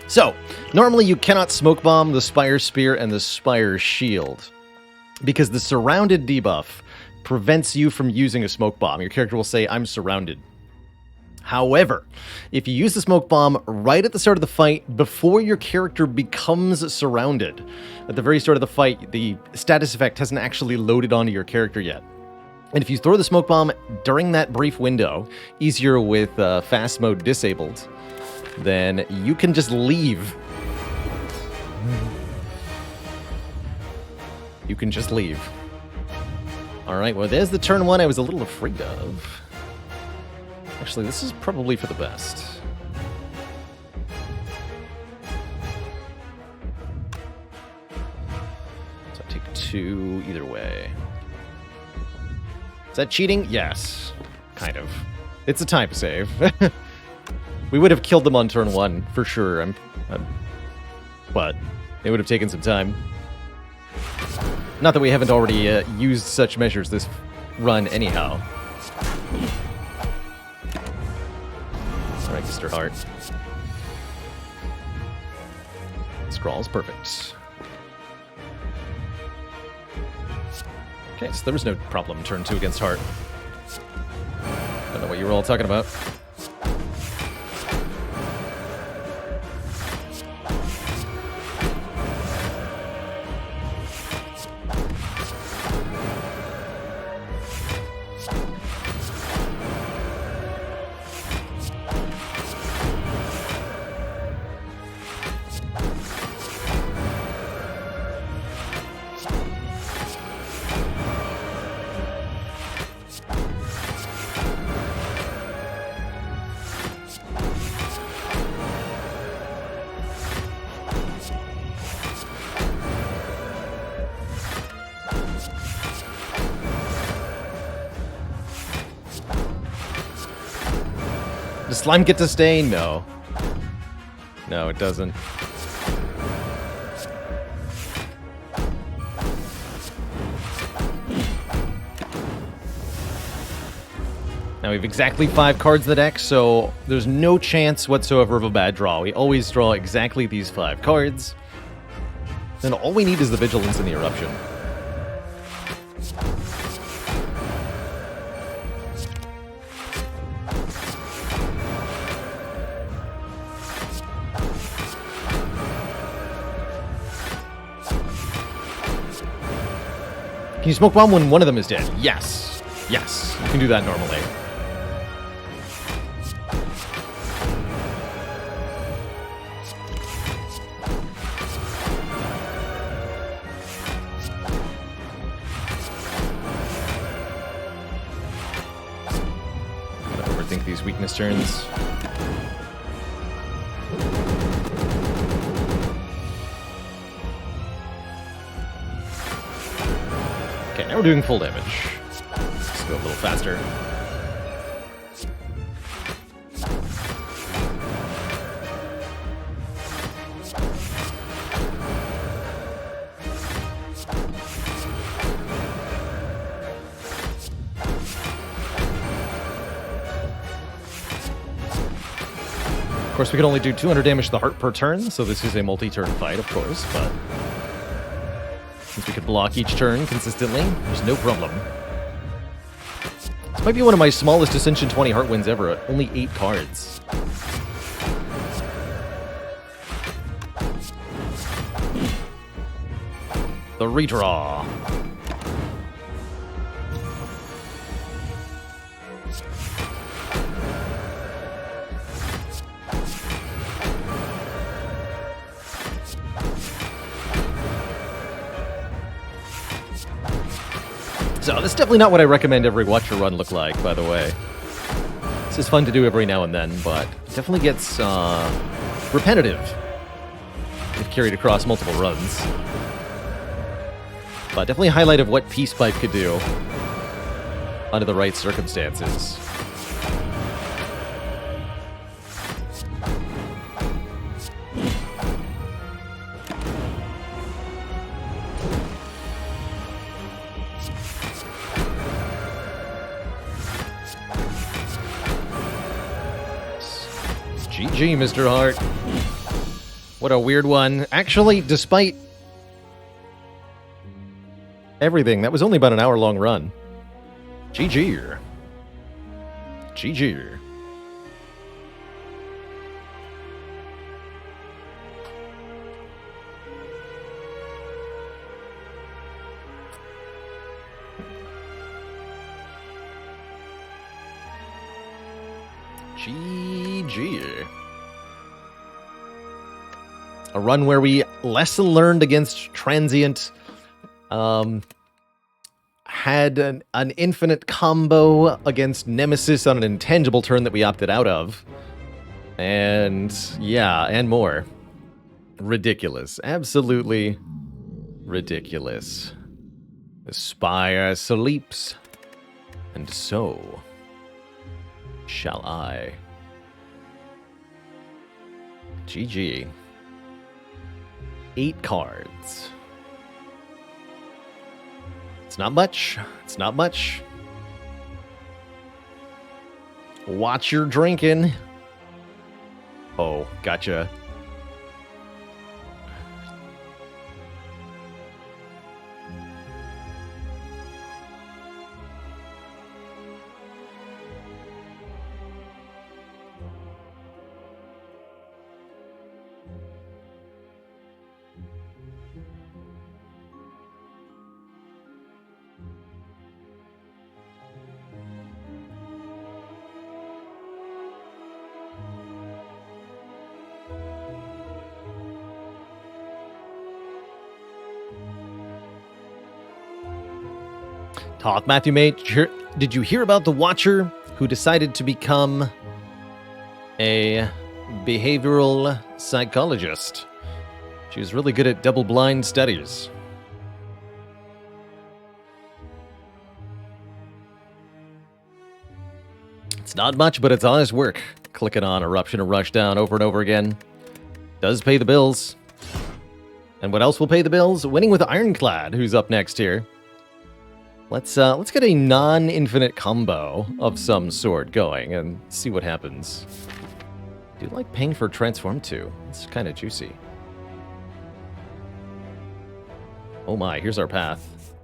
So, normally you cannot smoke bomb the Spire Spear and the Spire Shield, because the surrounded debuff prevents you from using a smoke bomb. Your character will say, I'm surrounded. However, if you use the smoke bomb right at the start of the fight, before your character becomes surrounded, at the very start of the fight, the status effect hasn't actually loaded onto your character yet. And if you throw the smoke bomb during that brief window, easier with fast mode disabled, then you can just leave. You can just leave. All right, well, there's the turn one I was a little afraid of. Actually, this is probably for the best. So I take 2 either way. Is that cheating? Yes. Kind of. It's a time save. We would have killed them on turn 1, for sure. But it would have taken some time. Not that we haven't already used such measures this run anyhow. Alright, Mr. Hart. Scrawl's perfect. Okay, so there was no problem turn 2 against Hart. Don't know what you were all talking about. Does slime get to stay? No. No, it doesn't. Now we have exactly 5 cards in the deck, so there's no chance whatsoever of a bad draw. We always draw exactly these 5 cards. Then all we need is the Vigilance and the Eruption. Can you smoke bomb when one of them is dead? Yes. Yes. You can do that normally. Gotta overthink these weakness turns. Okay, now we're doing full damage. Let's go a little faster. Of course, we can only do 200 damage to the heart per turn, so this is a multi-turn fight, of course, but since we could block each turn consistently, there's no problem. This might be one of my smallest Ascension 20 heart wins ever, only 8 cards. The redraw. So that's definitely not what I recommend every Watcher run look like, by the way. This is fun to do every now and then, but it definitely gets repetitive if carried across multiple runs. But definitely a highlight of what Peace Pipe could do under the right circumstances. GG, Mr. Hart. What a weird one. Actually, despite everything, that was only about an hour-long run. GG. GG. GG. A run where we lesson learned against Transient. Had an infinite combo against Nemesis on an intangible turn that we opted out of. And yeah, and more. Ridiculous. Absolutely ridiculous. The Spire sleeps, and so shall I. GG. 8 cards. It's not much. It's not much. Watch your drinking. Oh, gotcha. Talk, Matthew, mate. Did you hear about the Watcher who decided to become a behavioral psychologist? She was really good at double-blind studies. It's not much, but it's honest work. Clicking on Eruption and Rushdown over and over again. Does pay the bills. And what else will pay the bills? Winning with Ironclad, who's up next here. Let's get a non-infinite combo of some sort going and see what happens. I do like paying for Transform 2. It's kind of juicy. Oh my, here's our path.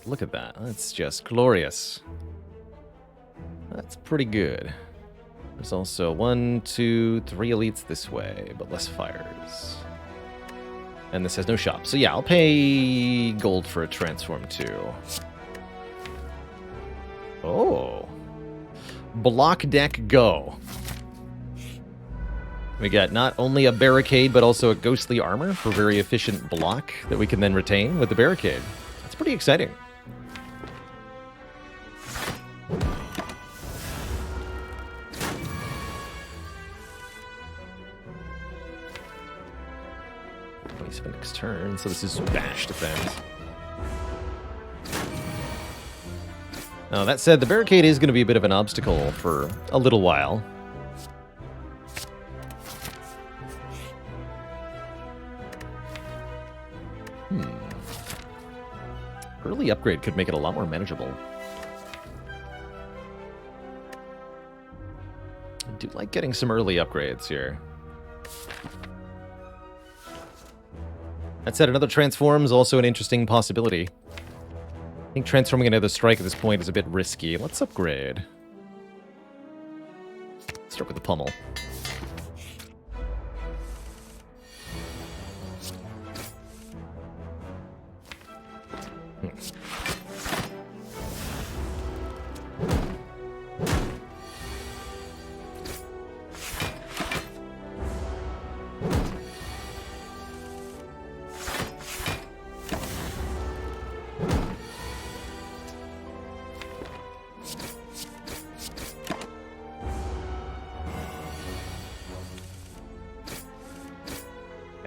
Look at that. That's just glorious. That's pretty good. There's also 1, 2, 3 elites this way, but less fires. And this has no shop. So yeah, I'll pay gold for a Transform 2. Oh. Block deck go. We got not only a barricade, but also a ghostly armor for very efficient block that we can then retain with the barricade. That's pretty exciting. Next turn, so this is bash defense. Now, that said, the barricade is going to be a bit of an obstacle for a little while. Early upgrade could make it a lot more manageable. I do like getting some early upgrades here. That said, another transform is also an interesting possibility. I think transforming another strike at this point is a bit risky. Let's upgrade. Start with the pummel.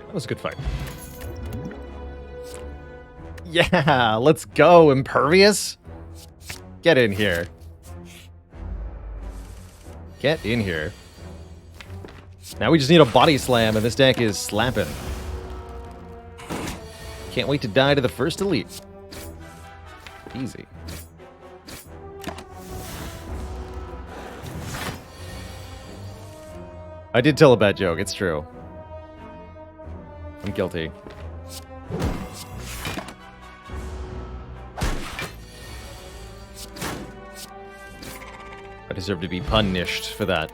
That was a good fight. Yeah, let's go, Impervious. Get in here. Get in here. Now we just need a body slam, and this deck is slapping. Can't wait to die to the first elite. Easy. I did tell a bad joke, it's true. I'm guilty. I deserve to be punished for that.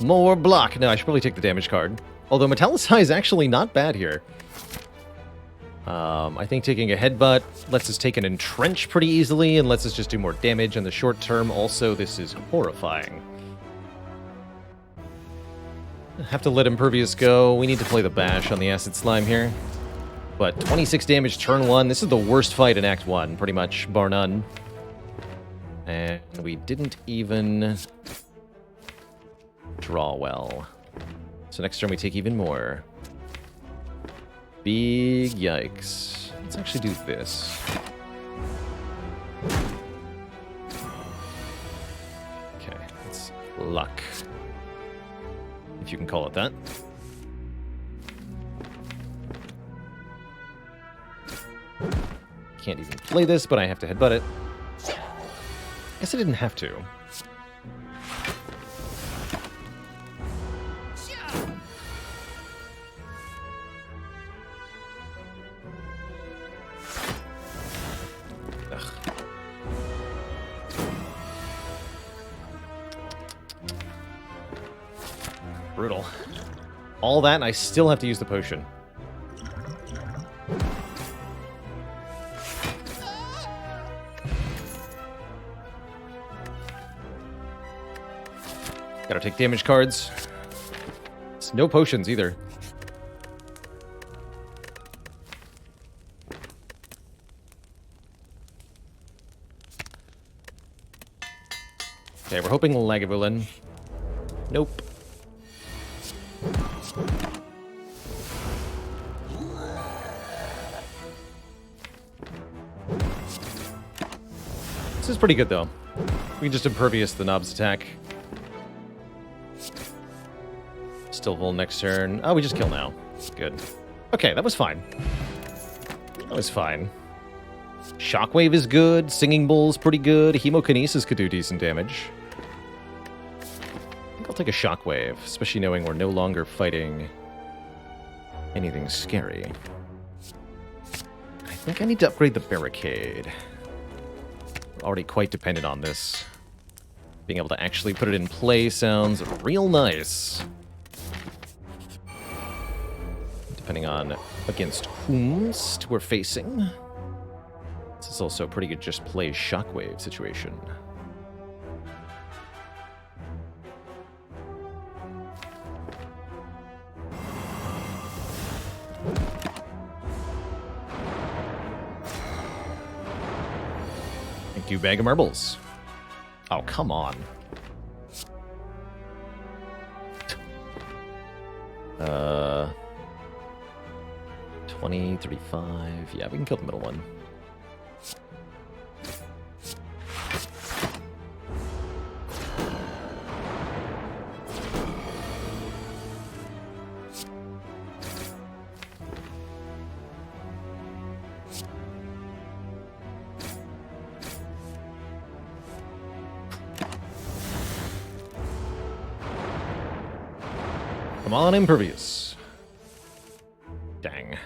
More block. No, I should probably take the damage card. Although Metallicize is actually not bad here. I think taking a headbutt lets us take an entrench pretty easily and lets us just do more damage in the short term. Also, this is horrifying. Have to let Impervious go. We need to play the bash on the Acid Slime here. But 26 damage turn 1. This is the worst fight in Act 1, pretty much, bar none. And we didn't even draw well. So next turn we take even more. Big yikes. Let's actually do this. Okay, it's luck. If you can call it that. Can't even play this, but I have to headbutt it. Guess I didn't have to. Ugh. Brutal. All that, and I still have to use the potion. Gotta take damage cards. It's no potions either. Okay, we're hoping Lagavulin. Nope. This is pretty good though. We can just Impervious the Knob's attack. Still full next turn. Oh, we just kill now. Good. Okay, that was fine. That was fine. Shockwave is good. Singing Bull's pretty good. Hemokinesis could do decent damage. I think I'll take a Shockwave, especially knowing we're no longer fighting anything scary. I think I need to upgrade the Barricade. We're already quite dependent on this. Being able to actually put it in play sounds real nice. Depending on against whomst we're facing. This is also a pretty good just play Shockwave situation. Thank you, bag of marbles. Oh, come on. 20, 35. Yeah, we can kill the middle one. Come on, Impervious. Dang.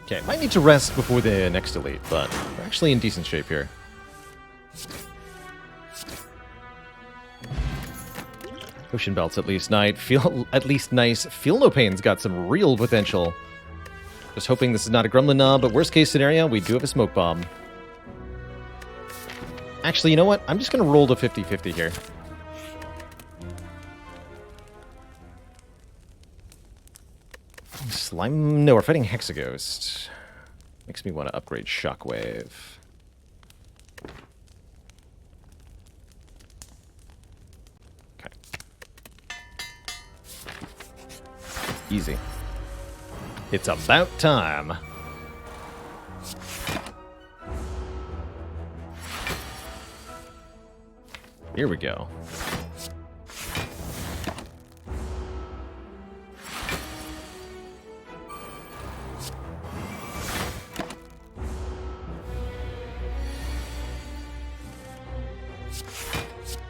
Okay, might need to rest before the next elite, but we're actually in decent shape here. Potion Belt's at least nice. Feel No Pain's got some real potential. Just hoping this is not a Gremlin Knob, but worst case scenario, we do have a Smoke Bomb. Actually, you know what? I'm just going to roll to 50-50 here. Slime... No, we're fighting Hexaghost. Makes me want to upgrade Shockwave. Okay. Easy. It's about time. Here we go.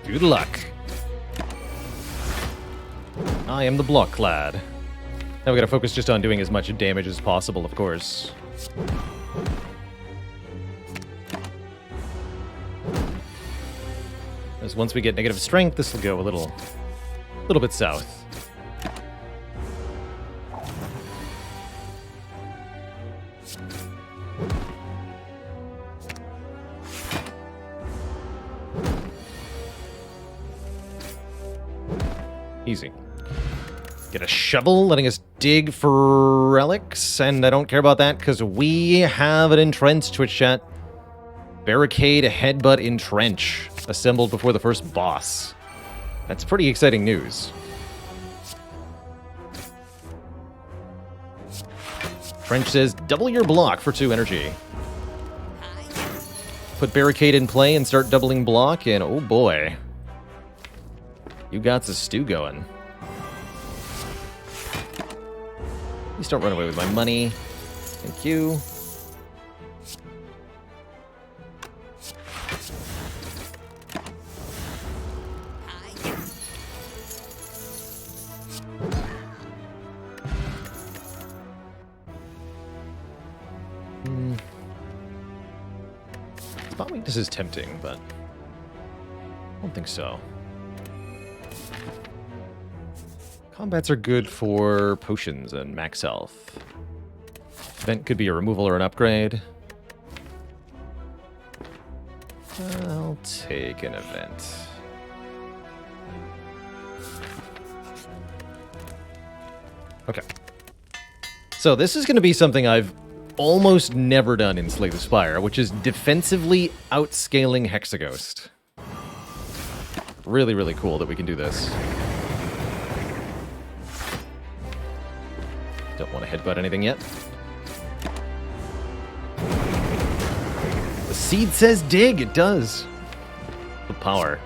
Good luck. I am the block clad. Now we gotta focus just on doing as much damage as possible, of course. As once we get negative strength, this will go a little bit south. Easy. Get a shovel, letting us dig for relics, and I don't care about that because we have an entrenched Twitch chat. Barricade, headbutt, entrench. Assembled before the first boss. That's pretty exciting news. Trench says, double your block for 2 energy. Put barricade in play and start doubling block, and oh boy. You got the stew going. Please don't run away with my money. Thank you. Spot weakness is tempting, but I don't think so. Combats are good for potions and max health. Event could be a removal or an upgrade. I'll take an event. Okay. So this is going to be something I've almost never done in Slay the Spire, which is defensively outscaling Hexaghost. Really, really cool that we can do this. Don't want to headbutt anything yet. The seed says dig. It does. The power.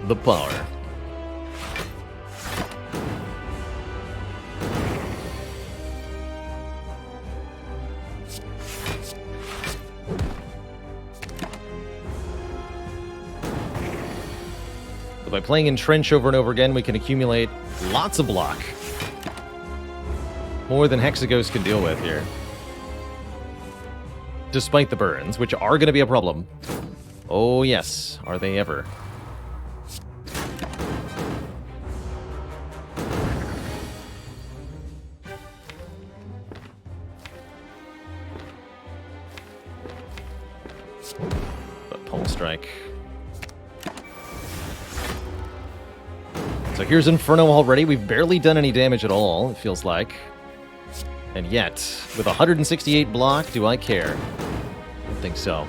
The power. By playing Entrench over and over again, we can accumulate lots of block. More than Hexaghost can deal with here. Despite the burns, which are going to be a problem. Oh yes, are they ever. But Pole Strike. So here's Inferno already. We've barely done any damage at all, it feels like. And yet, with 168 block, do I care? I don't think so.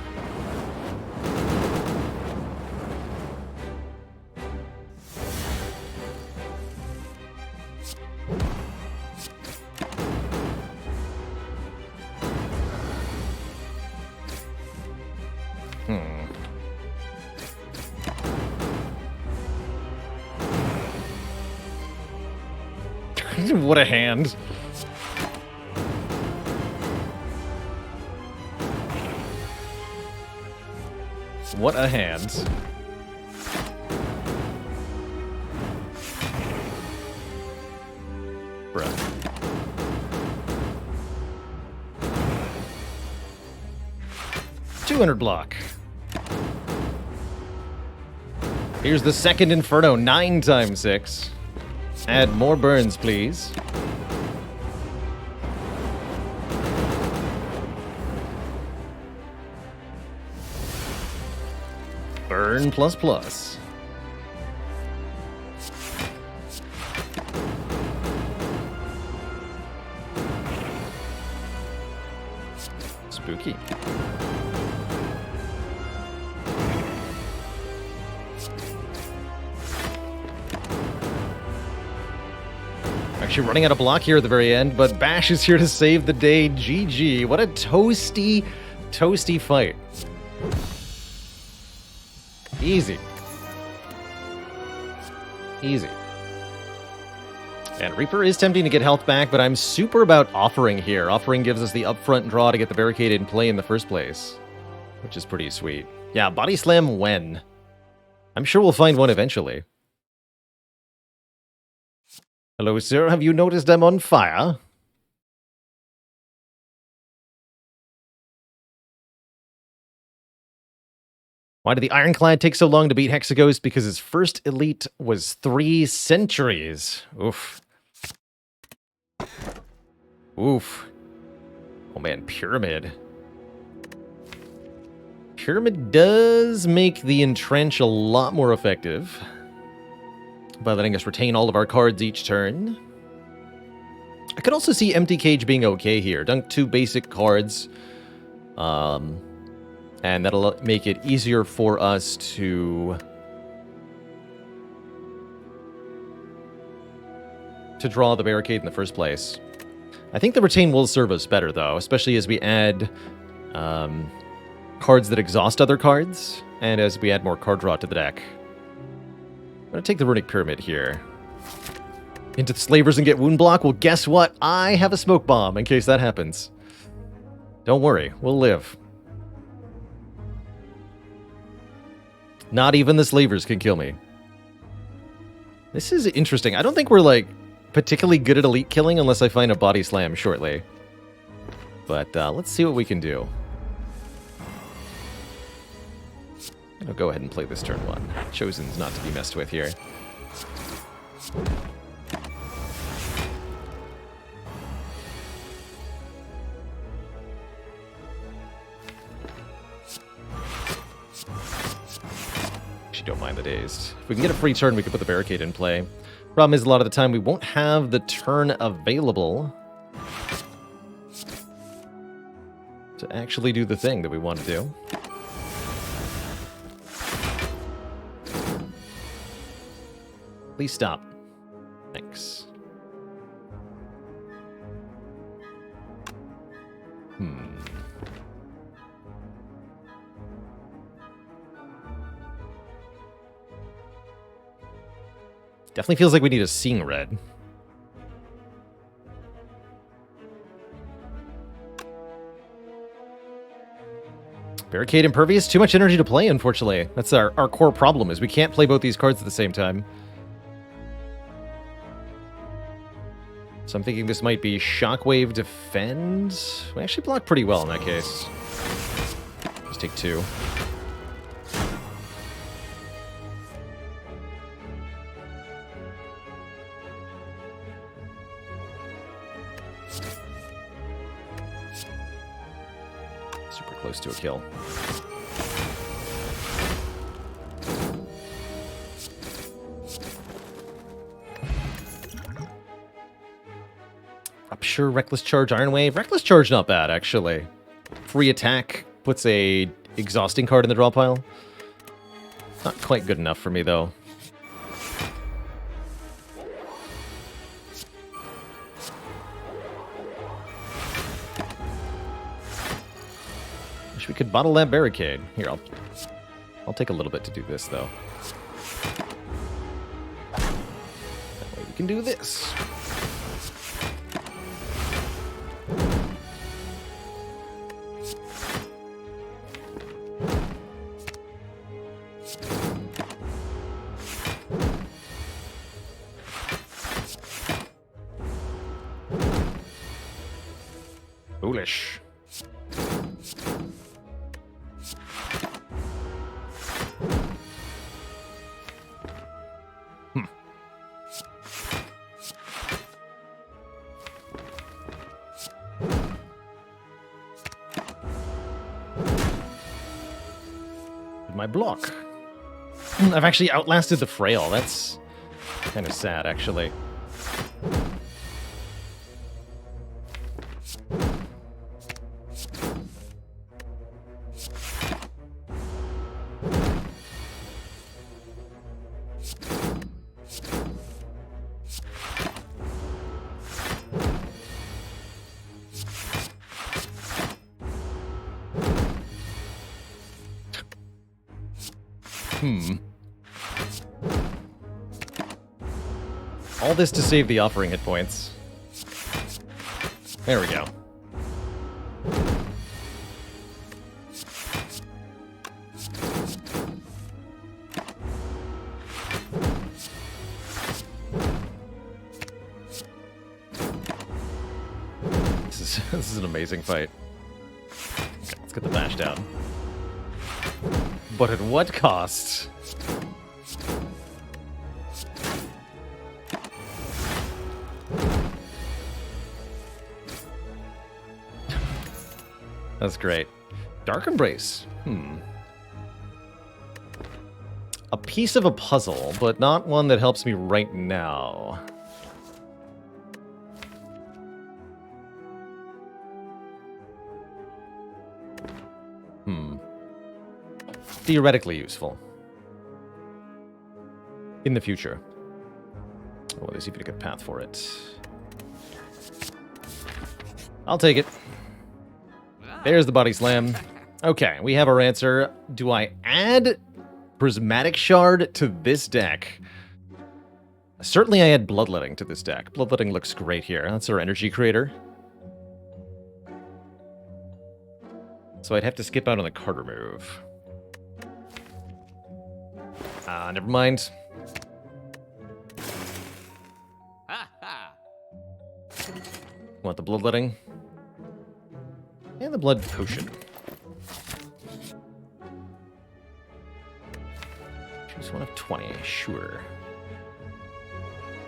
What a hand. What a hand. Bruh. $200 block. Here's the second Inferno, 9 times 6. Add more burns, please. Burn plus plus. Spooky. Actually running out of block here at the very end, but Bash is here to save the day. GG. What a toasty, toasty fight. Easy. Easy. And Reaper is tempting to get health back, but I'm super about Offering here. Offering gives us the upfront draw to get the barricade in play in the first place, which is pretty sweet. Yeah, Body Slam when? I'm sure we'll find one eventually. Hello, sir. Have you noticed I'm on fire? Why did the Ironclad take so long to beat Hexaghost? Because his first elite was 3 centuries. Oof. Oof. Oh man, Pyramid. Pyramid does make the Entrench a lot more effective by letting us retain all of our cards each turn. I could also see Empty Cage being okay here. Dunk 2 basic cards. And that'll make it easier for us to draw the barricade in the first place. I think the retain will serve us better, though, especially as we add cards that exhaust other cards, and as we add more card draw to the deck. I'm going to take the Runic Pyramid here. Into the Slavers and get Wound Block? Well, guess what? I have a Smoke Bomb in case that happens. Don't worry, we'll live. Not even the Slavers can kill me. This is interesting. I don't think we're, like, particularly good at elite killing unless I find a Body Slam shortly. But let's see what we can do. I'll go ahead and play this turn 1. Chosen's not to be messed with here. Don't mind the dazed. If we can get a free turn, we can put the barricade in play. Problem is, a lot of the time, we won't have the turn available to actually do the thing that we want to do. Please stop. Thanks. Definitely feels like we need a Seeing Red. Barricade Impervious? Too much energy to play, unfortunately. That's our core problem, is we can't play both these cards at the same time. So I'm thinking this might be Shockwave Defend. We actually block pretty well in that case. Just take 2. Close to a kill. Rupture, Reckless Charge, Iron Wave. Reckless Charge not bad, actually. Free attack puts a exhausting card in the draw pile. Not quite good enough for me, though. We could bottle that barricade. Here, I'll take a little bit to do this, though. That way we can do this. Foolish. My block. I've actually outlasted the Frail. That's kind of sad, actually. All this to save the offering hit points. There we go. This is an amazing fight. Okay, let's get the bash down. But at what cost? That's great. Dark Embrace. A piece of a puzzle, but not one that helps me right now. Theoretically useful. In the future. Oh, there's even a good path for it. I'll take it. There's the body slam. Okay, we have our answer. Do I add Prismatic Shard to this deck? Certainly I add Bloodletting to this deck. Bloodletting looks great here. That's our energy creator. So I'd have to skip out on the card remove. Never mind. Want the Bloodletting? And the Blood Potion. Choose one of 20, sure.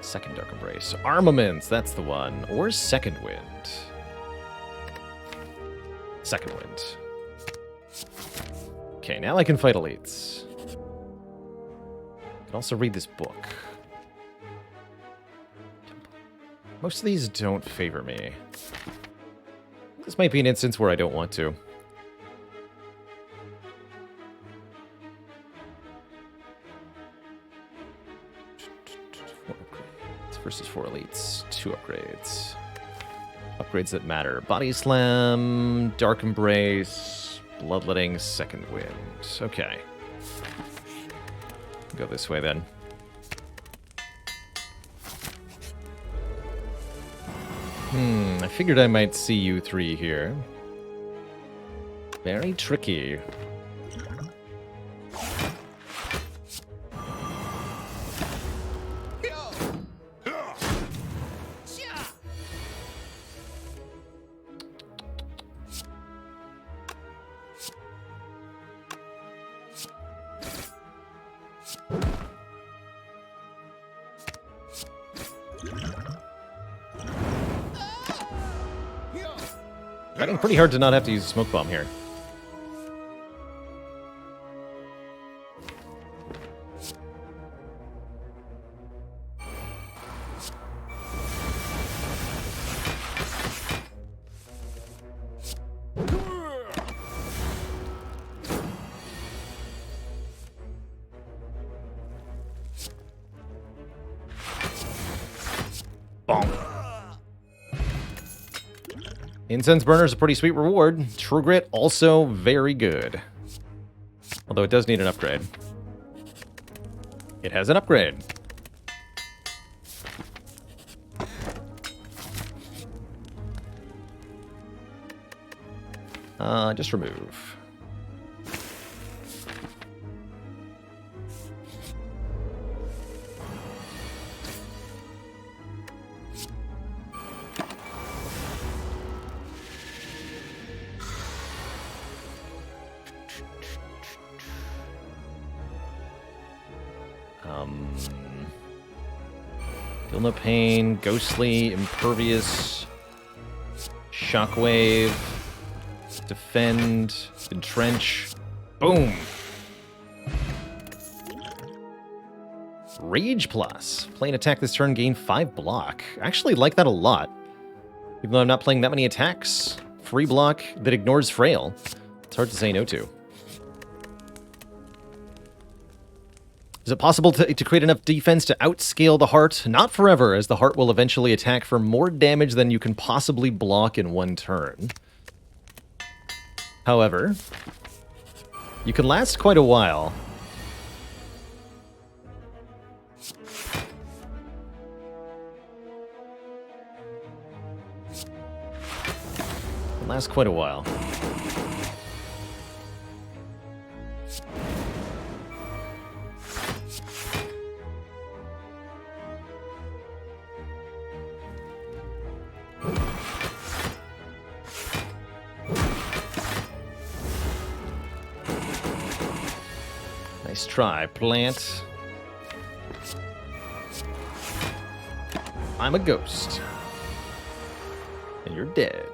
Second Dark Embrace. Armaments, that's the one. Or Second Wind. Second Wind. Okay, now I can fight elites. I can also read this book. Most of these don't favor me. This might be an instance where I don't want to. 4 upgrades versus 4 elites. 2 upgrades. Upgrades that matter. Body Slam, Dark Embrace, Bloodletting, Second Wind. Okay. Go this way then. I figured I might see you 3 here. Very tricky. Fighting pretty hard to not have to use a smoke bomb here. Incense Burner is a pretty sweet reward. True Grit, also very good. Although it does need an upgrade. It has an upgrade. Just remove. Feel no pain, ghostly, impervious, shockwave, defend, entrench, boom! Rage plus. Play an attack this turn, gain 5 block. I actually like that a lot. Even though I'm not playing that many attacks, free block that ignores Frail. It's hard to say no to. Is it possible to create enough defense to outscale the heart? Not forever, as the heart will eventually attack for more damage than you can possibly block in one turn. However, you can last quite a while. Lasts quite a while. Nice try, plant. I'm a ghost. And you're dead.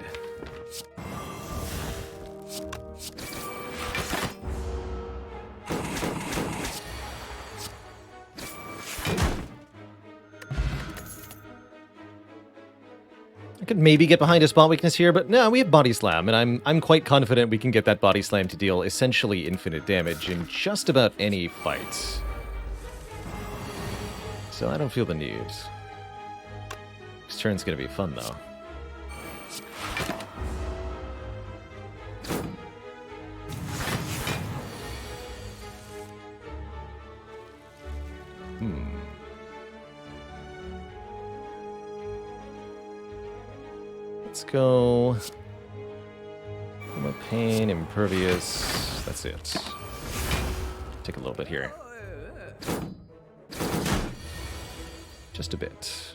I could maybe get behind a spot weakness here, but no, we have Body Slam, and I'm quite confident we can get that Body Slam to deal essentially infinite damage in just about any fight. So I don't feel the need. This turn's gonna be fun, though. Let's go. I'm a pain, impervious. That's it. Take a little bit here. Just a bit.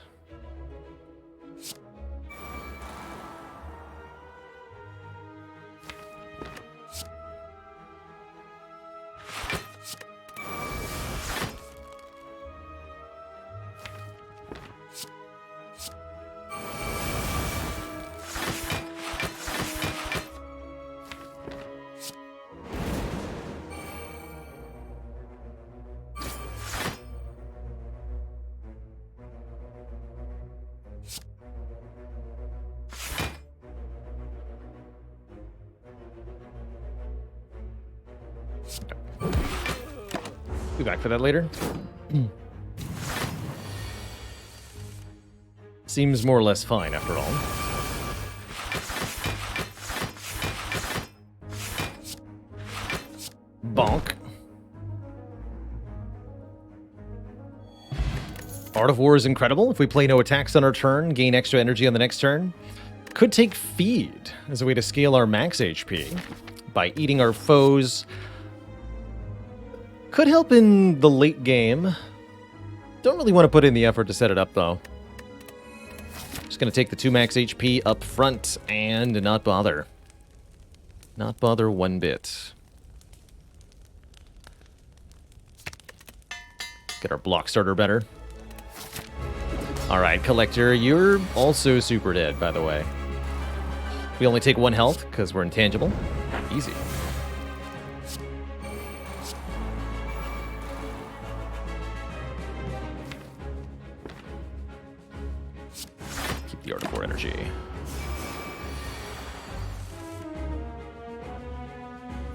Be back for that later. Seems more or less fine after all. Bonk. Art of War is incredible. If we play no attacks on our turn, gain extra energy on the next turn. Could take Feed as a way to scale our max HP by eating our foes. Could help in the late game. Don't really want to put in the effort to set it up, though. Just going to take the 2 max HP up front and not bother. Not bother one bit. Get our block starter better. Alright, Collector, you're also super dead, by the way. We only take 1 health because we're intangible. Easy. The Art of War energy.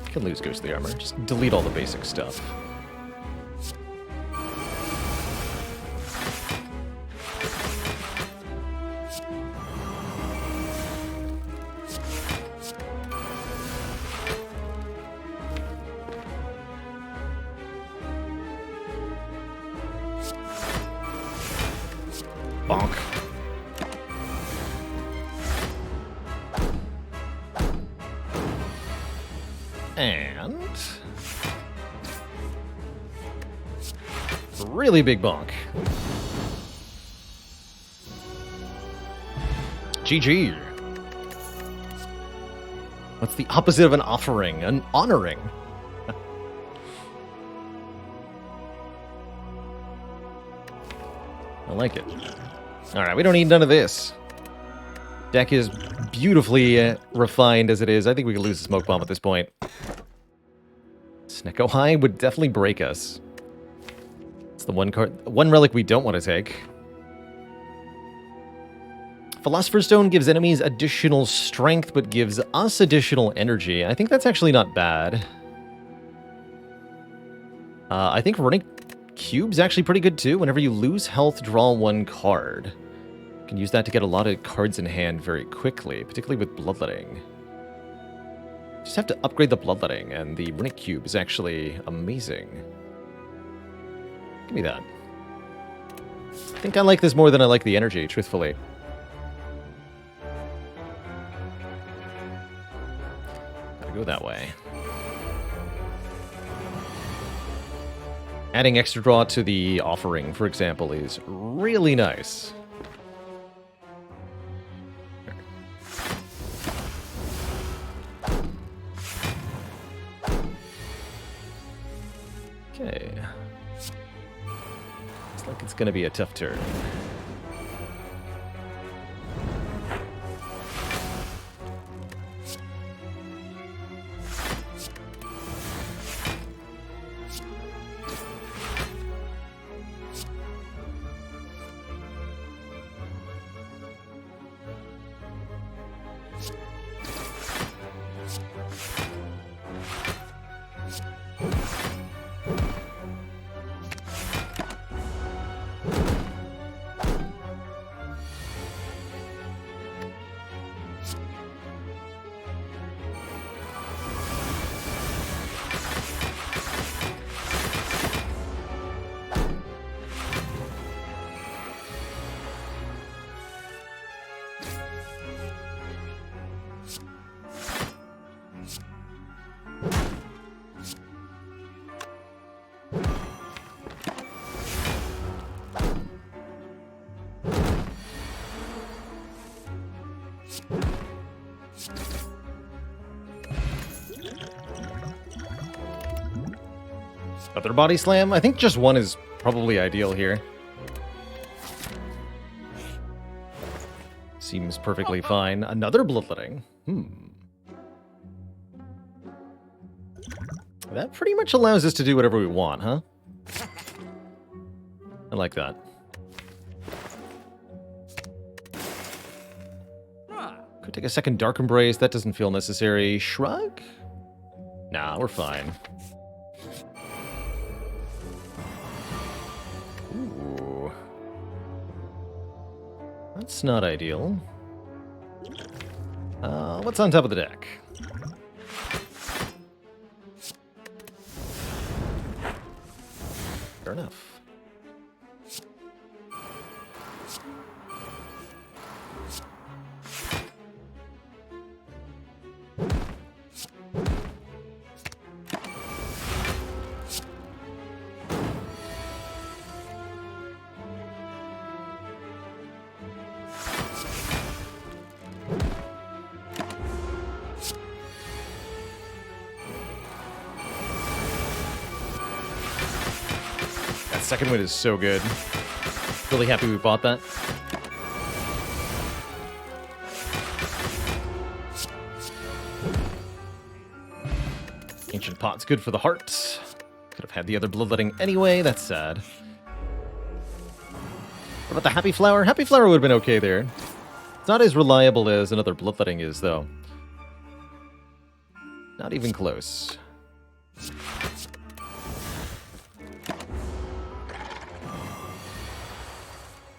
Can lose Ghostly Armor. Just delete all the basic stuff. Bonk. And really big bonk. GG. What's the opposite of an offering? An honoring. I like it. Alright, we don't need none of this. Deck is beautifully refined as it is. I think we could lose the Smoke Bomb at this point. Snecko High would definitely break us. It's the one relic we don't want to take. Philosopher's Stone gives enemies additional strength, but gives us additional energy. I think that's actually not bad. I think Runic Cube's actually pretty good too. Whenever you lose health, draw 1 card. You can use that to get a lot of cards in hand very quickly, particularly with Bloodletting. Just have to upgrade the Bloodletting, and the Runic Cube is actually amazing. Give me that. I think I like this more than I like the energy, truthfully. go that way. Adding extra draw to the offering, for example, is really nice. Okay. Looks like it's going to be a tough turn. Other body slam? I think just one is probably ideal here. Seems perfectly fine. Another bloodletting. That pretty much allows us to do whatever we want, huh? I like that. Could take a second Dark Embrace. That doesn't feel necessary. Shrug? Nah, we're fine. Ooh. That's not ideal. What's on top of the deck? Fair enough. Second wind is so good. Really happy we bought that. Ancient Pot's good for the heart. Could have had the other bloodletting anyway, that's sad. What about the Happy Flower? Happy Flower would have been okay there. It's not as reliable as another bloodletting is, though. Not even close.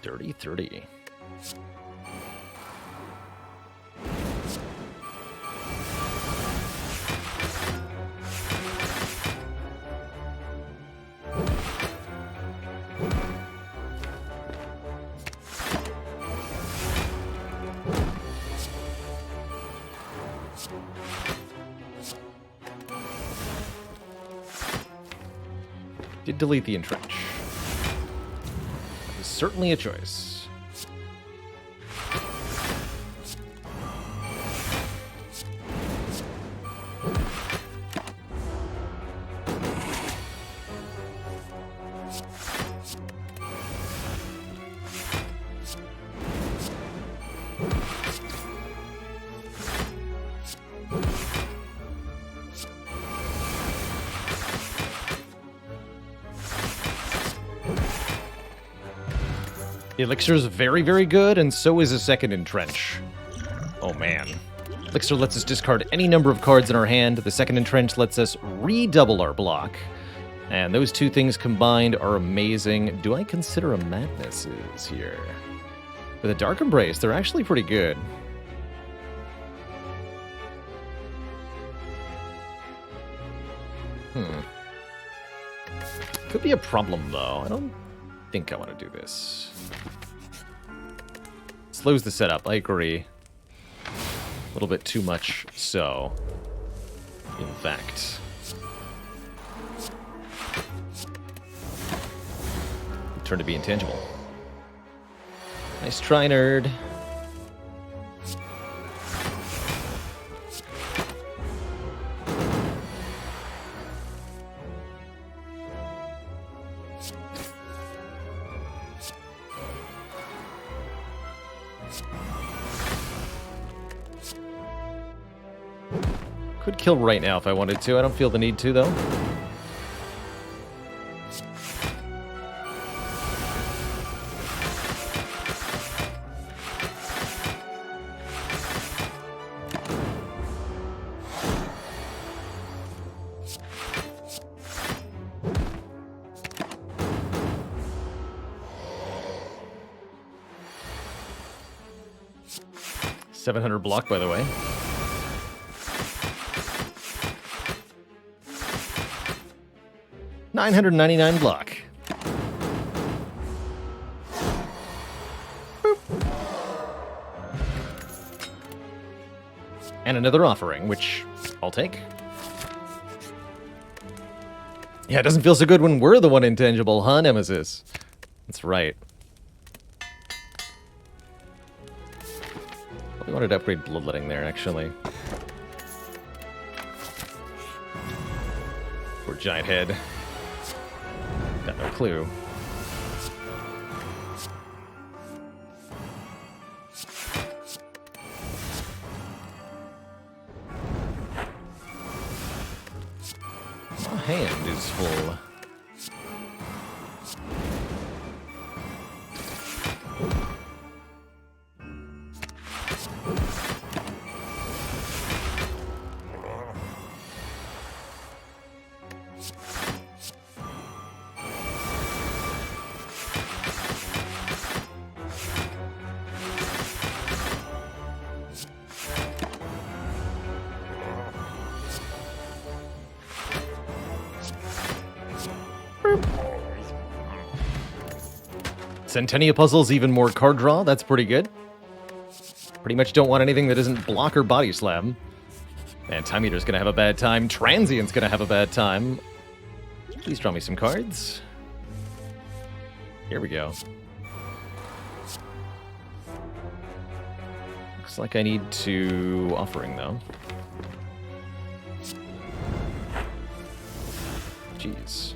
Dirty 30. Did delete the entrench. Certainly a choice. The elixir is very, very good, and so is a second entrench. Oh man. Elixir lets us discard any number of cards in our hand. The second entrench lets us redouble our block. And those two things combined are amazing. Do I consider a Madness is here? With a Dark Embrace, they're actually pretty good. Could be a problem, though. I don't think I want to do this. Slows the setup, I agree. A little bit too much so. In fact. Turn to be intangible. Nice try, nerd. Could kill right now if I wanted to. I don't feel the need to, though. $700 block, by the way. $999 block. Boop. And another offering, which I'll take. Yeah, it doesn't feel so good when we're the one intangible, huh, Nemesis? That's right. We wanted to upgrade bloodletting there, actually. Poor giant head. Got no clue. My hand is full. Centennia puzzles, even more card draw. That's pretty good. Pretty much don't want anything that isn't block or body slam. And Time Eater's gonna have a bad time. Transient's gonna have a bad time. Please draw me some cards. Here we go. Looks like I need to offering though. Jeez.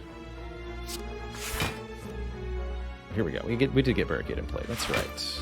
Here we go. We did get Barricade in play. That's right.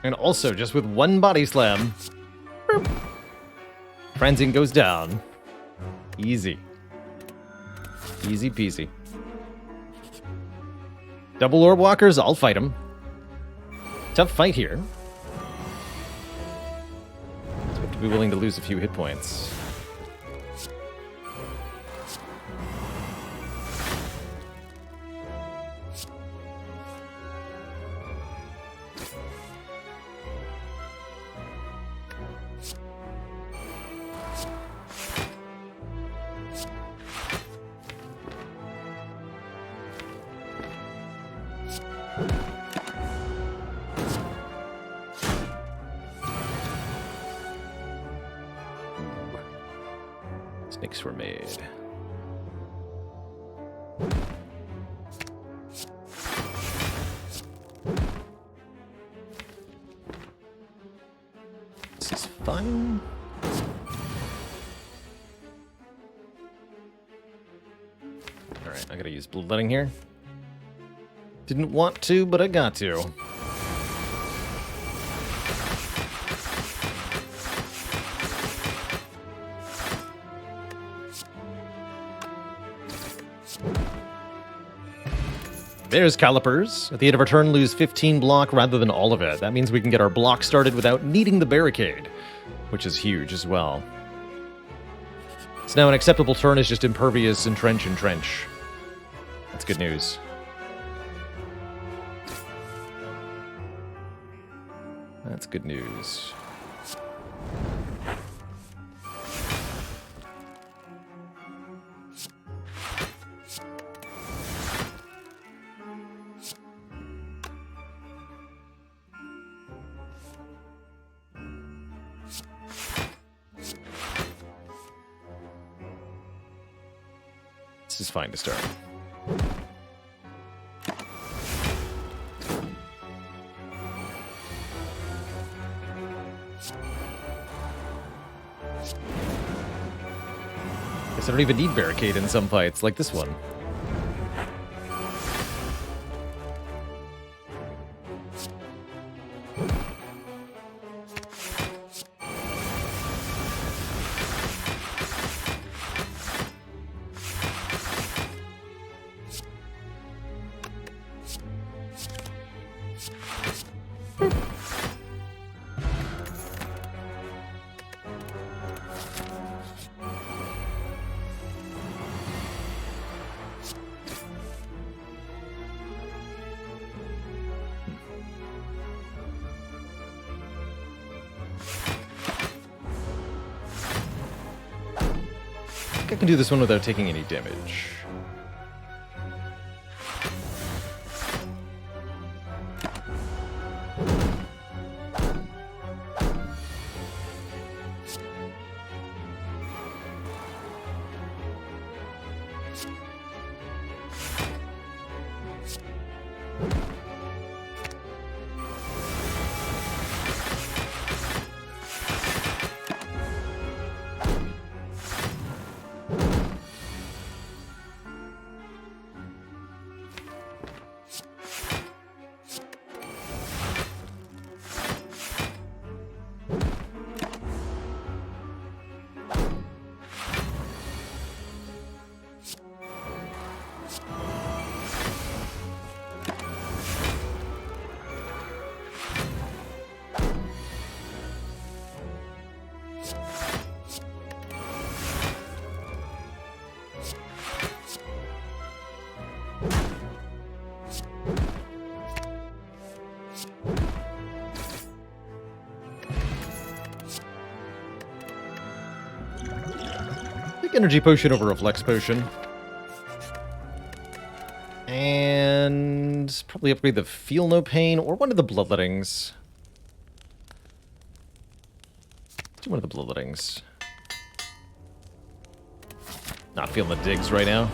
And also, just with one body slam, boop, Transient goes down. Easy. Easy peasy. Double orb walkers, I'll fight them. Tough fight here. So we have to be willing to lose a few hit points. Snakes were made. This is fun. Alright, I gotta use bloodletting here. Didn't want to, but I got to. There's calipers. At the end of our turn, lose 15 block rather than all of it. That means we can get our block started without needing the barricade, which is huge as well. So now an acceptable turn is just impervious, entrench, entrench. That's good news. That's good news. This is fine to start. Guess I don't even need barricade in some fights, like this one. I can do this one without taking any damage. Energy potion over a flex potion. And probably upgrade the Feel No Pain or one of the bloodlettings. Do one of the bloodlettings. Not feeling the digs right now.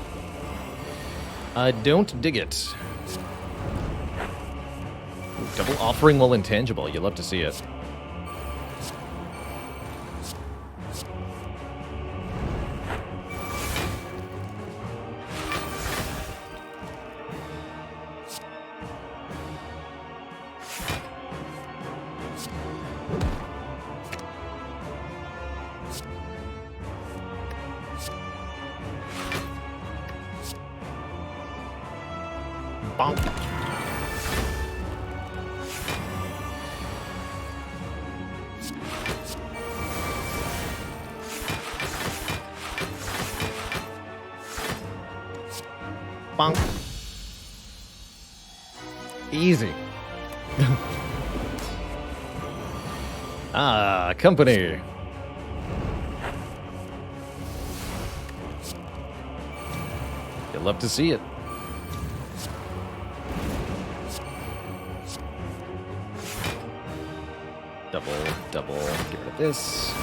I don't dig it. Ooh, double offering while intangible. You love to see it. Bonk. Bonk. Easy. Ah, company. You love to see it. Double, get rid of this.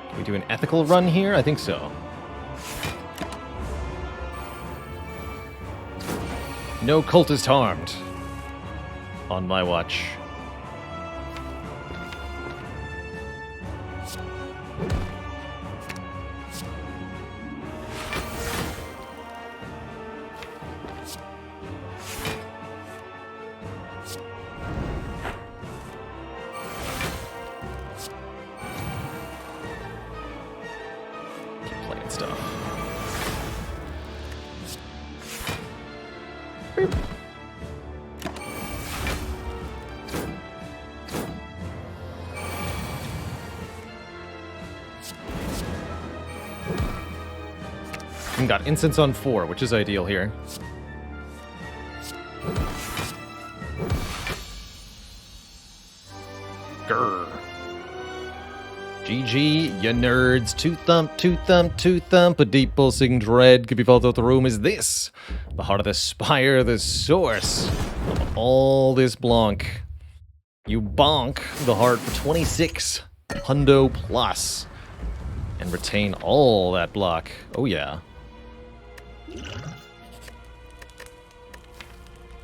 Can we do an ethical run here? I think so. No cultist harmed. On my watch. And got incense on 4, which is ideal here. Grr. GG, you nerds. Two thump, two thump, two thump. A deep pulsing dread could be felt out the room. Is this the heart of the Spire, the source of all this Blanc? You bonk the heart for 26 hundo plus and retain all that block. Oh yeah.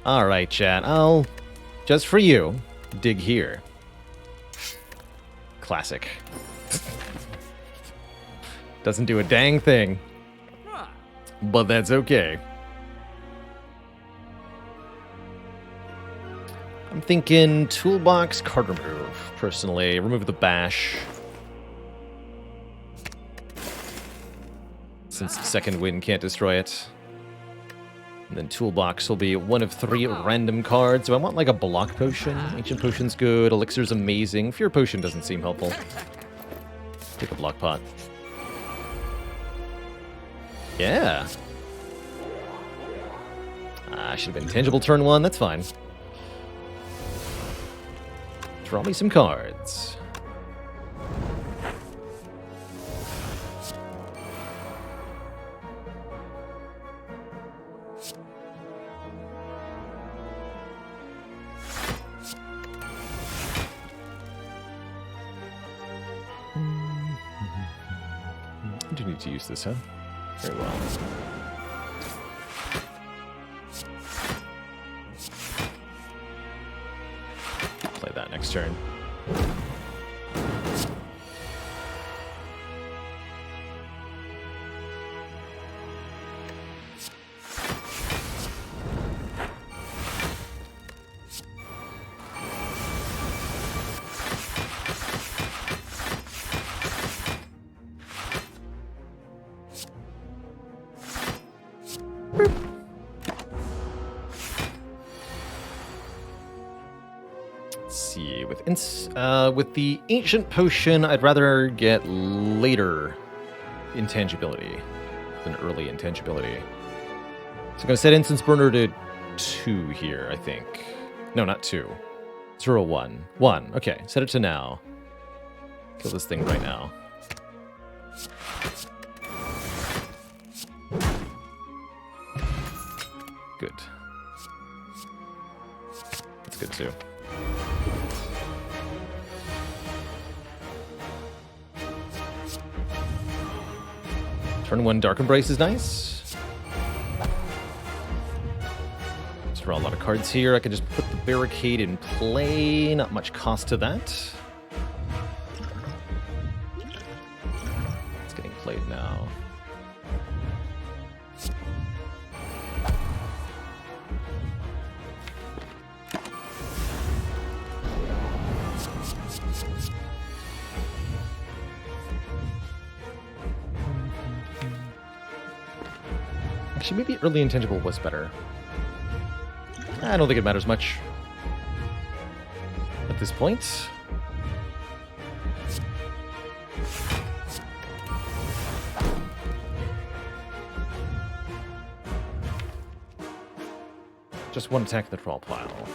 Alright, chat. I'll, just for you, dig here. Classic. Doesn't do a dang thing. But that's okay. I'm thinking toolbox, card remove, personally. Remove the bash. Since second wind can't destroy it. And then toolbox will be one of 3 random cards. Do I want like a block potion? Ancient potion's good. Elixir's amazing. Fear potion doesn't seem helpful. Take a block pot. Yeah. Should have been tangible turn 1. That's fine. Draw me some cards. I do need to use this, huh? Very well. Play that next turn. With the Ancient Potion, I'd rather get later intangibility than early intangibility. So I'm going to set Instance Burner to 2 here, I think. No, not 2. 0, 1. 1. Okay, set it to now. Kill this thing right now. Good. That's good too. Turn 1 Dark Embrace is nice. Just draw a lot of cards here. I can just put the barricade in play. Not much cost to that. It's getting played now. Actually, maybe early intangible was better. I don't think it matters much at this point. Just one attack the draw pile.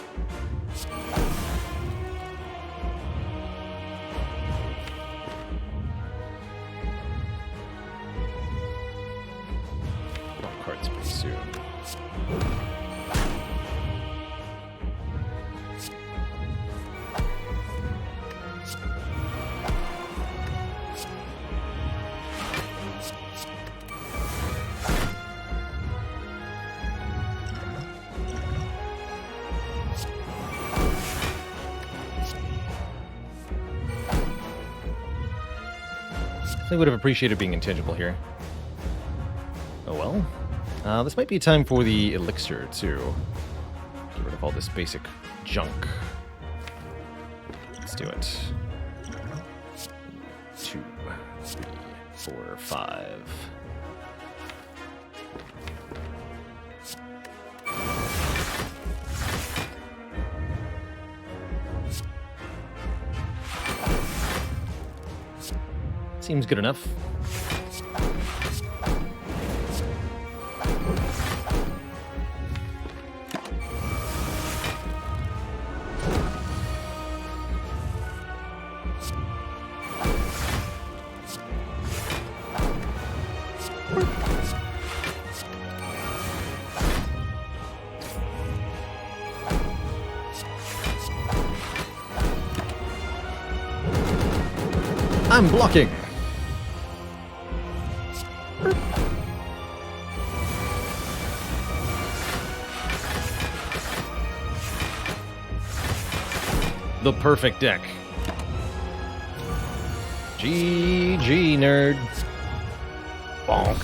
Cards pretty soon. I would have appreciated being intangible here. Oh well. This might be time for the elixir, too. Get rid of all this basic junk. Let's do it. 2, 3, 4, 5. Seems good enough. I'm blocking. The perfect deck. GG, nerd. Bonk.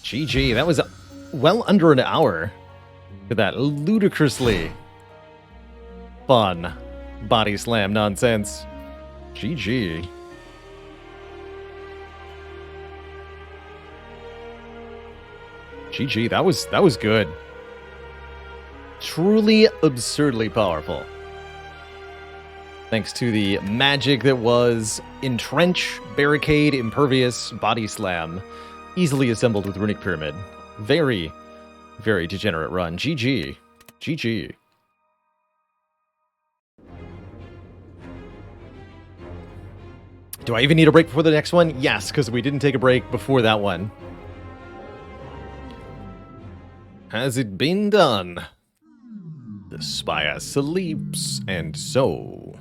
GG. That was well under an hour for that ludicrously fun body slam nonsense. GG. GG. That was good. Truly absurdly powerful. Thanks to the magic that was Entrench, Barricade, Impervious, Body Slam, easily assembled with Runic Pyramid. Very, very degenerate run. GG. GG. Do I even need a break before the next one? Yes, because we didn't take a break before that one. Has it been done? The Spire sleeps, and so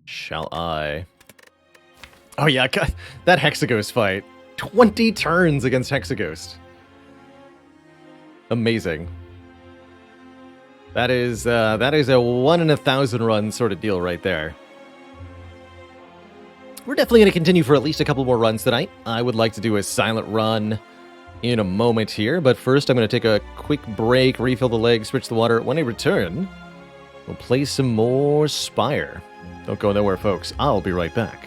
shall I. Oh yeah, that Hexaghost fight. 20 turns against Hexaghost. Amazing. That is a 1 in 1,000 run sort of deal right there. We're definitely going to continue for at least a couple more runs tonight. I would like to do a silent run in a moment here, but first I'm going to take a quick break, refill the legs, switch the water. When I return, we'll play some more Spire. Don't go nowhere, folks. I'll be right back.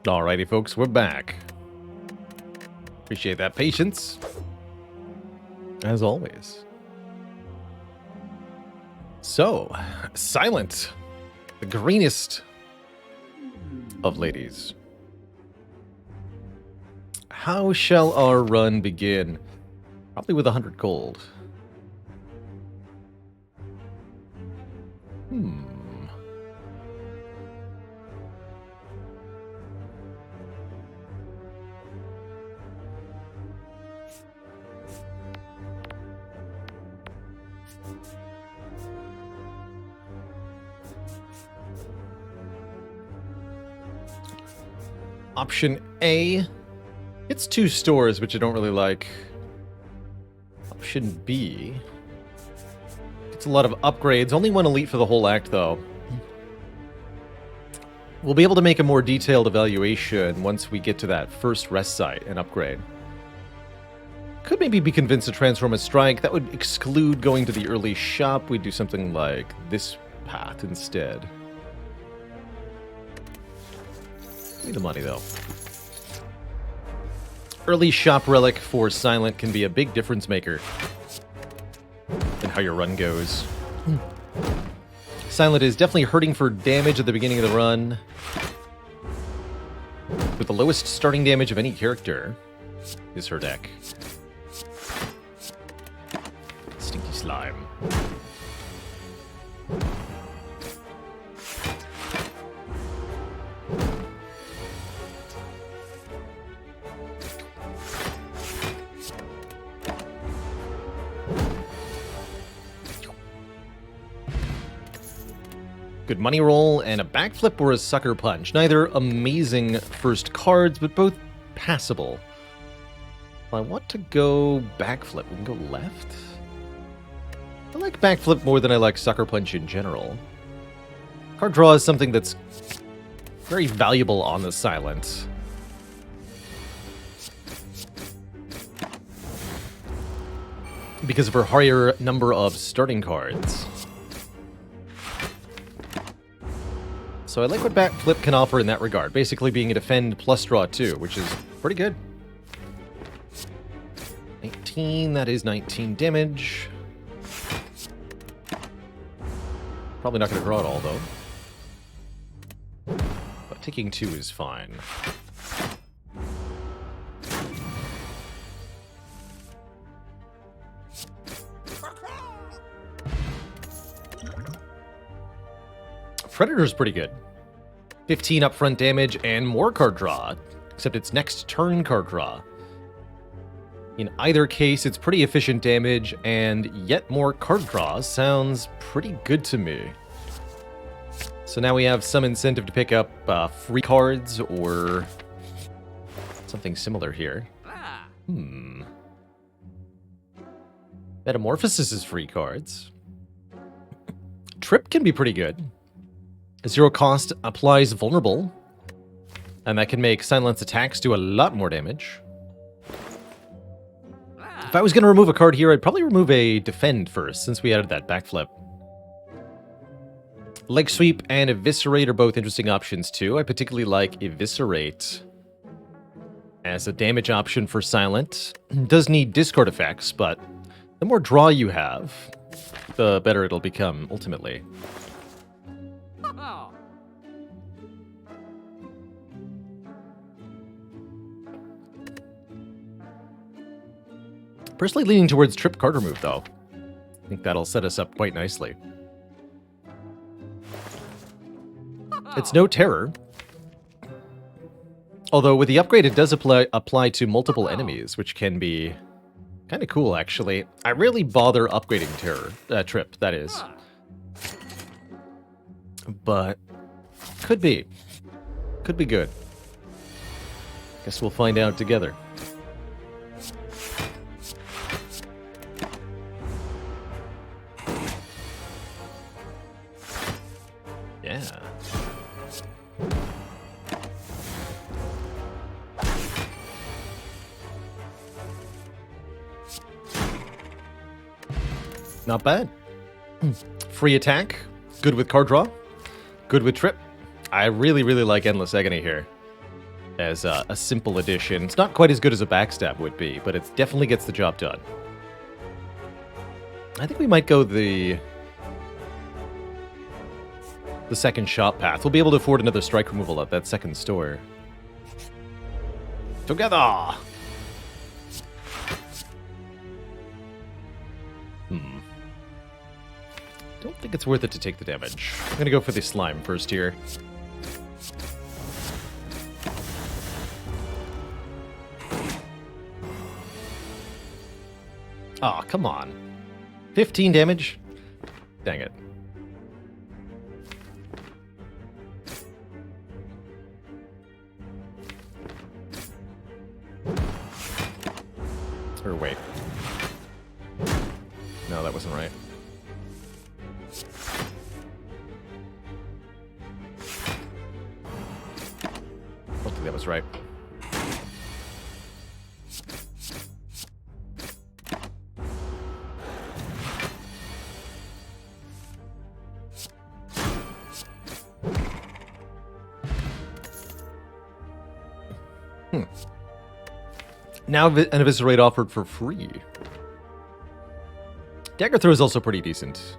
Alrighty, folks, we're back. Appreciate that patience, as always. So, Silent, the greenest of ladies. How shall our run begin? Probably with 100 gold. Option A, it's 2 stores, which I don't really like. Option B, it's a lot of upgrades. Only 1 elite for the whole act, though. We'll be able to make a more detailed evaluation once we get to that first rest site and upgrade. Could maybe be convinced to transform a strike. That would exclude going to the early shop. We'd do something like this path instead. Need the money, though. Early shop relic for Silent can be a big difference maker in how your run goes. Silent is definitely hurting for damage at the beginning of the run, with the lowest starting damage of any character is her deck. Stinky slime. Good money roll and a backflip or a sucker punch. Neither amazing first cards, but both passable. If I want to go backflip, we can go left. I like backflip more than I like sucker punch in general. Card draw is something that's very valuable on the Silent. Because of her higher number of starting cards. So I like what backflip can offer in that regard, basically being a defend plus draw 2, which is pretty good. 19, that is 19 damage. Probably not going to draw it all, though. But taking 2 is fine. Predator's pretty good. 15 upfront damage and more card draw, except it's next turn card draw. In either case, it's pretty efficient damage, and yet more card draw sounds pretty good to me. So now we have some incentive to pick up free cards or something similar here. Metamorphosis is free cards. Trip can be pretty good. 0 cost applies vulnerable, and that can make Silent's attacks do a lot more damage. If I was going to remove a card here, I'd probably remove a defend first, since we added that backflip. Leg sweep and eviscerate are both interesting options too. I particularly like eviscerate as a damage option for Silent. It does need discard effects, but the more draw you have, the better it'll become ultimately. Personally leaning towards trip card remove, though. I think that'll set us up quite nicely. It's no terror. Although with the upgrade, it does apply to multiple enemies, which can be kind of cool, actually. I rarely bother upgrading trip, that is. But could be. Could be good. Guess we'll find out together. Yeah. Not bad. Free attack. Good with card draw. Good with trip. I really, really like Endless Agony here. as a simple addition. It's not quite as good as a backstab would be, but it definitely gets the job done. I think we might go the second shop path. We'll be able to afford another strike removal at that second store. Together! Don't think it's worth it to take the damage. I'm gonna go for the slime first here. Aw, come on. 15 damage? Dang it. Or wait. No, that wasn't right. I don't think that was right. Now an Eviscerate offered for free. Dagger Throw is also pretty decent.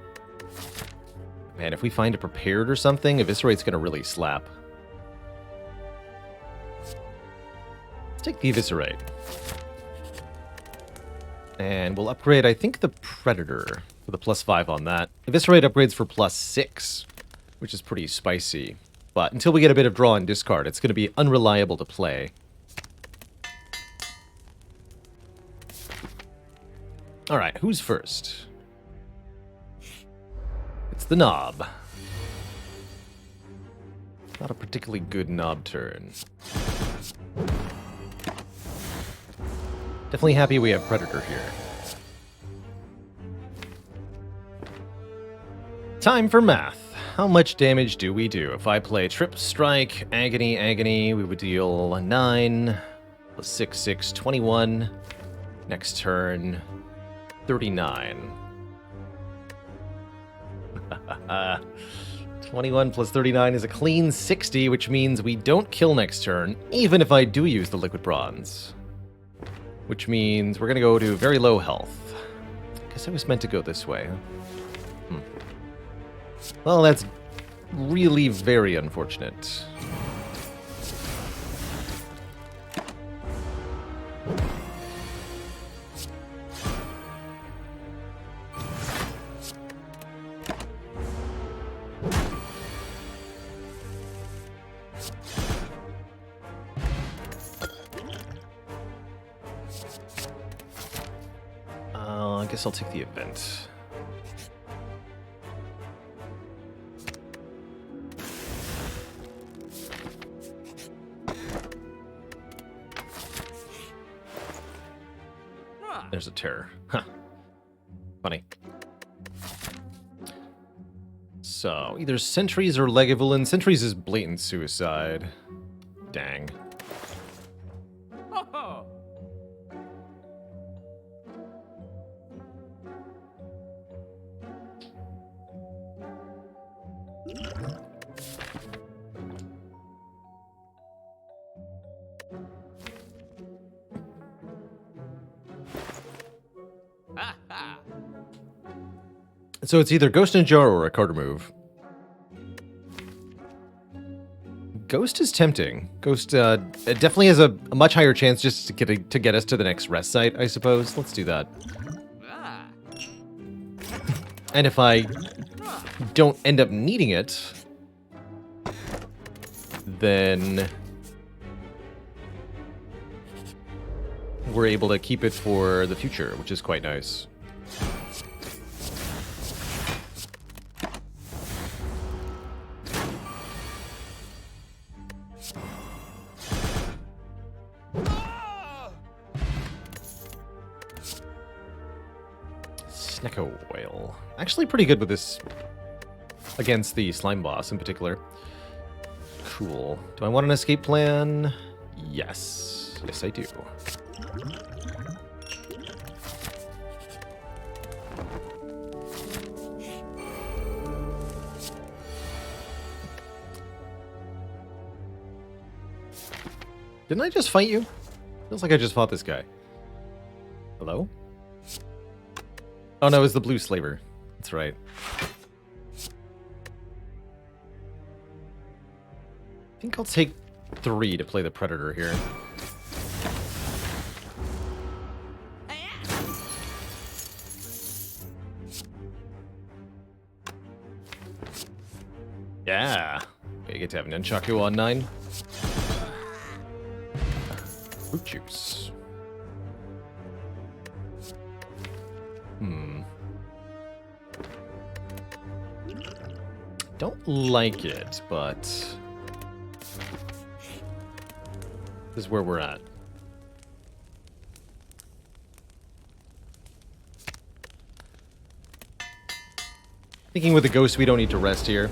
Man, if we find a prepared or something, Eviscerate's gonna really slap. Let's take the Eviscerate. And we'll upgrade, I think, the Predator for the +5 on that. Eviscerate upgrades for +6, which is pretty spicy. But until we get a bit of draw and discard, it's gonna be unreliable to play. Alright, who's first? It's the Knob. Not a particularly good Knob turn. Definitely happy we have Predator here. Time for math. How much damage do we do? If I play Trip, Strike, Agony, Agony, we would deal 9, plus 6, 6, 21. Next turn, 39. 21 plus 39 is a clean 60, which means we don't kill next turn, even if I do use the Liquid Bronze. Which means we're going to go to very low health. Guess I was meant to go this way, huh? Well, that's really very unfortunate. I guess I'll take the event. There's a terror. Huh. Funny. So, either Sentries or Legavulin. Sentries is blatant suicide. Dang. So it's either Ghost in a Jar or a card remove. Ghost is tempting. Ghost it definitely has a much higher chance just to get us to the next rest site, I suppose. Let's do that. And if I don't end up needing it, then we're able to keep it for the future, which is quite nice. Snecko Whale. Actually pretty good with this against the slime boss in particular. Cool. Do I want an escape plan? Yes. Yes, I do. Didn't I just fight you? Feels like I just fought this guy. Hello? Oh no, it's the blue slaver. That's right. I think I'll take 3 to play the Predator here. Yeah. You get to have Nunchaku on 9. Fruit juice. Don't like it, but this is where we're at. Thinking with the ghost, we don't need to rest here.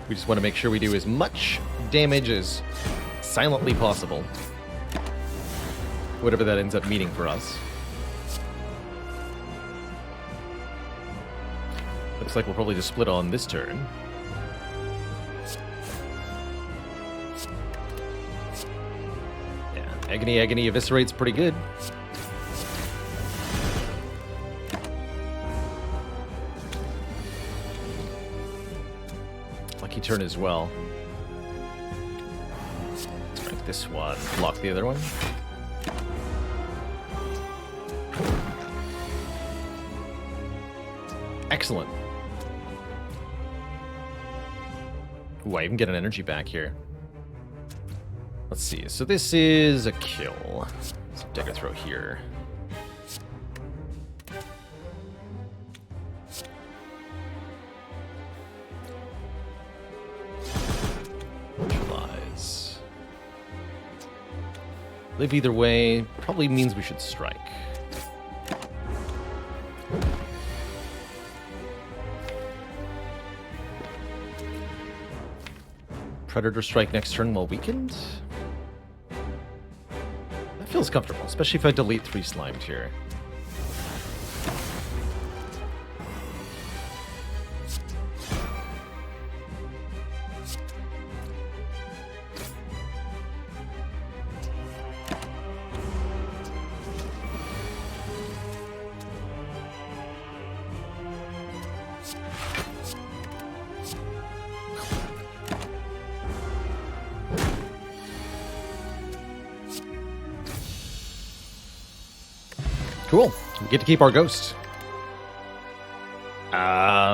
We just want to make sure we do as much damage as silently possible. Whatever that ends up meaning for us. Looks like we'll probably just split on this turn. Yeah, Agony Eviscerate's pretty good. Lucky turn as well. Let's break this one, block the other one. Excellent. Ooh, I even get an energy back here. Let's see. So this is a kill. Let's Dagger Throw here. Neutralize. Live either way probably means we should strike. Predator strike next turn while weakened? That feels comfortable, especially if I delete 3 slimed here. Cool. We get to keep our ghost.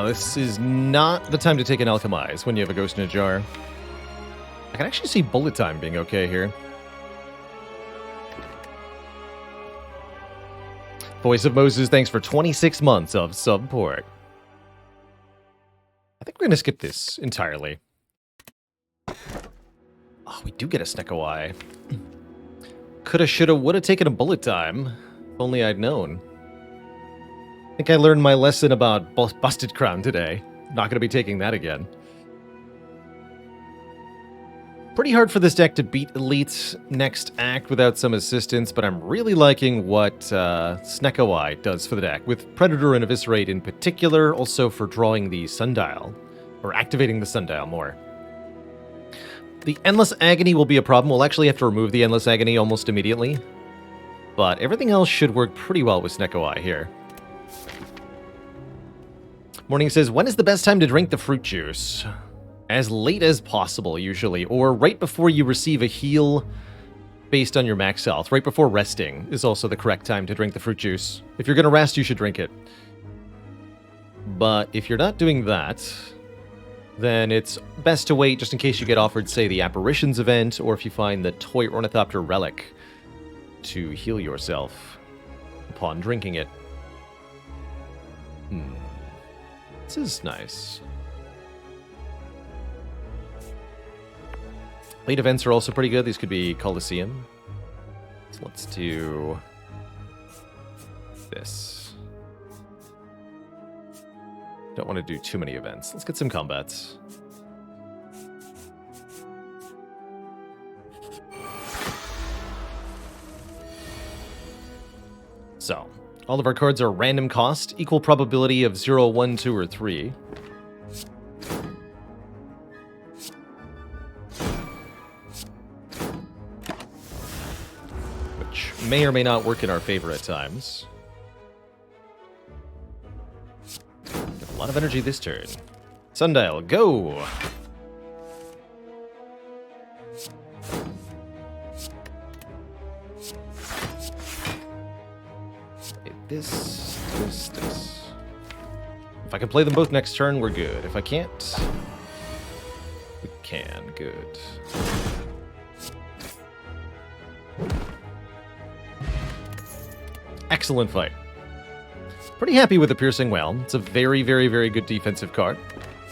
This is not the time to take an Alchemize when you have a ghost in a jar. I can actually see bullet time being okay here. Voice of Moses, thanks for 26 months of support. I think we're going to skip this entirely. Oh, we do get a Snecko-Eye. Coulda, shoulda, woulda taken a bullet time. If only I'd known. I think I learned my lesson about Busted Crown today. Not going to be taking that again. Pretty hard for this deck to beat Elite's next act without some assistance, but I'm really liking what Snecko-Eye does for the deck, with Predator and Eviscerate in particular, also for drawing the Sundial, or activating the Sundial more. The Endless Agony will be a problem. We'll actually have to remove the Endless Agony almost immediately. But everything else should work pretty well with Snecko-Eye here. Morning says, when is the best time to drink the fruit juice? As late as possible, usually. Or right before you receive a heal based on your max health. Right before resting is also the correct time to drink the fruit juice. If you're going to rest, you should drink it. But if you're not doing that, then it's best to wait just in case you get offered, say, the Apparitions event, or if you find the Toy Ornithopter Relic to heal yourself upon drinking it. This is nice. Late events are also pretty good. These could be Colosseum. So let's do this. Don't want to do too many events. Let's get some combats. So, all of our cards are random cost, equal probability of 0, 1, 2, or 3. which may or may not work in our favor at times. Get a lot of energy this turn. Sundial, go! Okay, this. If I can play them both next turn, we're good. If I can't, we can. Good. Excellent fight. Pretty happy with the Piercing Well. It's a very, very, very good defensive card.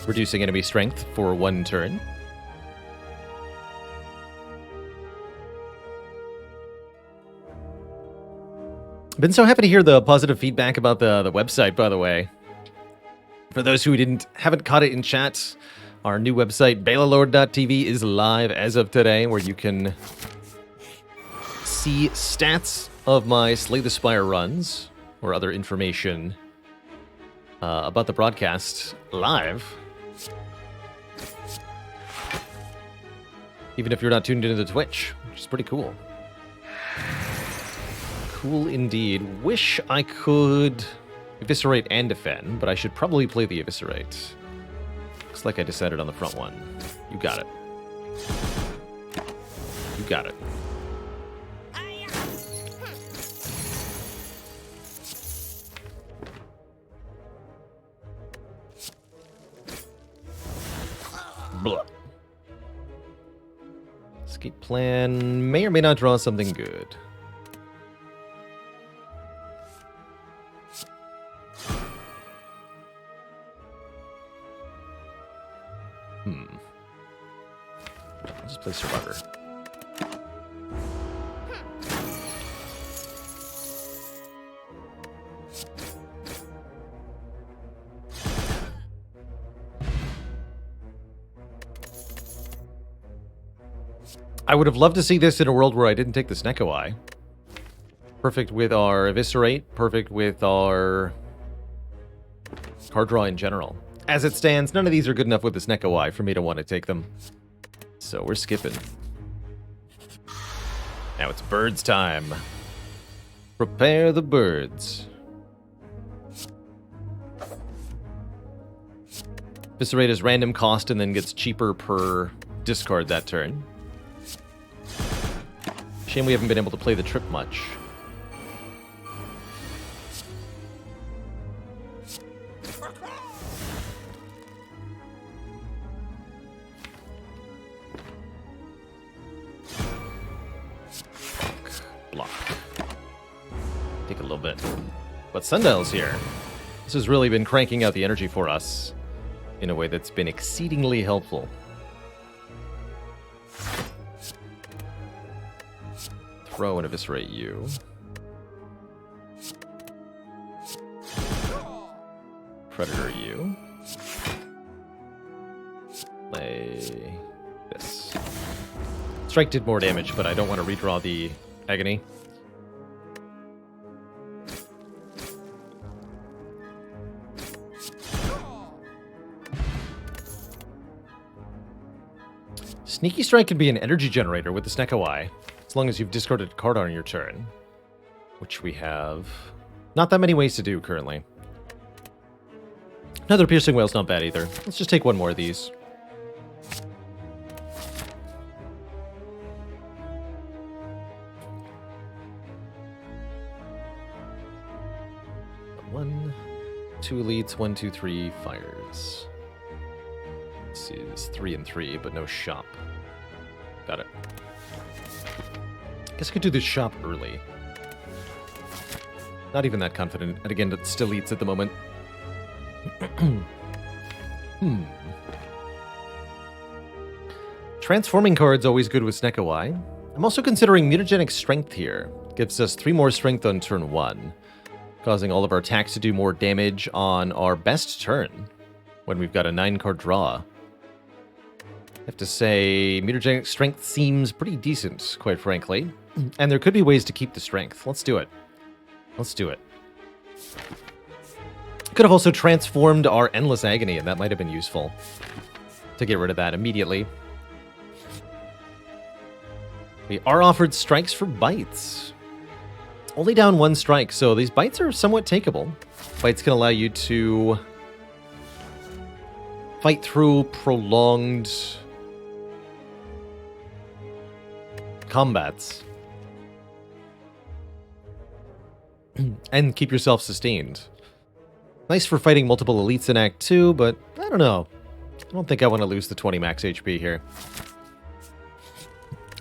Reducing enemy strength for 1 turn. Been so happy to hear the positive feedback about the website, by the way. For those who haven't caught it in chat, our new website, balalord.tv, is live as of today, where you can see stats of my Slay the Spire runs, or other information about the broadcast live. Even if you're not tuned into the Twitch, which is pretty cool. Cool indeed. Wish I could eviscerate and defend, but I should probably play the eviscerate. Looks like I decided on the front one. You got it. You got it. Blah. Escape plan may or may not draw something good. I'll just play Survivor. I would have loved to see this in a world where I didn't take the Snecko Eye. Perfect with our Eviscerate, perfect with our card draw in general. As it stands, none of these are good enough with the Snecko Eye for me to want to take them. So we're skipping. Now it's birds time. Prepare the birds. Eviscerate is random cost and then gets cheaper per discard that turn. Shame we haven't been able to play the trip much. Block. Take a little bit. But Sundial's here. This has really been cranking out the energy for us in a way that's been exceedingly helpful. Throw and eviscerate you. Predator you. Play this. Strike did more damage, but I don't want to redraw the Agony. Sneaky Strike can be an energy generator with the Snecko Eye, as long as you've discarded a card on your turn, which we have not that many ways to do currently. Another Piercing Whale's not bad either. Let's just take one more of these. One, 2 elites, 1, 2, 3 fires. This is 3 and 3, but no shop. Got it. Guess I could do this shop early. Not even that confident. And again, it still eats at the moment. Transforming card's always good with Snecko Eye. I'm also considering Mutagenic Strength here. Gives us 3 more strength on turn 1, causing all of our attacks to do more damage on our best turn when we've got a 9-card draw. I have to say, Mutagenic Strength seems pretty decent, quite frankly. And there could be ways to keep the strength. Let's do it. Let's do it. Could have also transformed our Endless Agony, and that might have been useful to get rid of that immediately. We are offered strikes for bites. Only down 1 strike, so these bites are somewhat takeable. Bites can allow you to fight through prolonged combats and keep yourself sustained. Nice for fighting multiple elites in Act 2, but I don't know. I don't think I want to lose the 20 max HP here.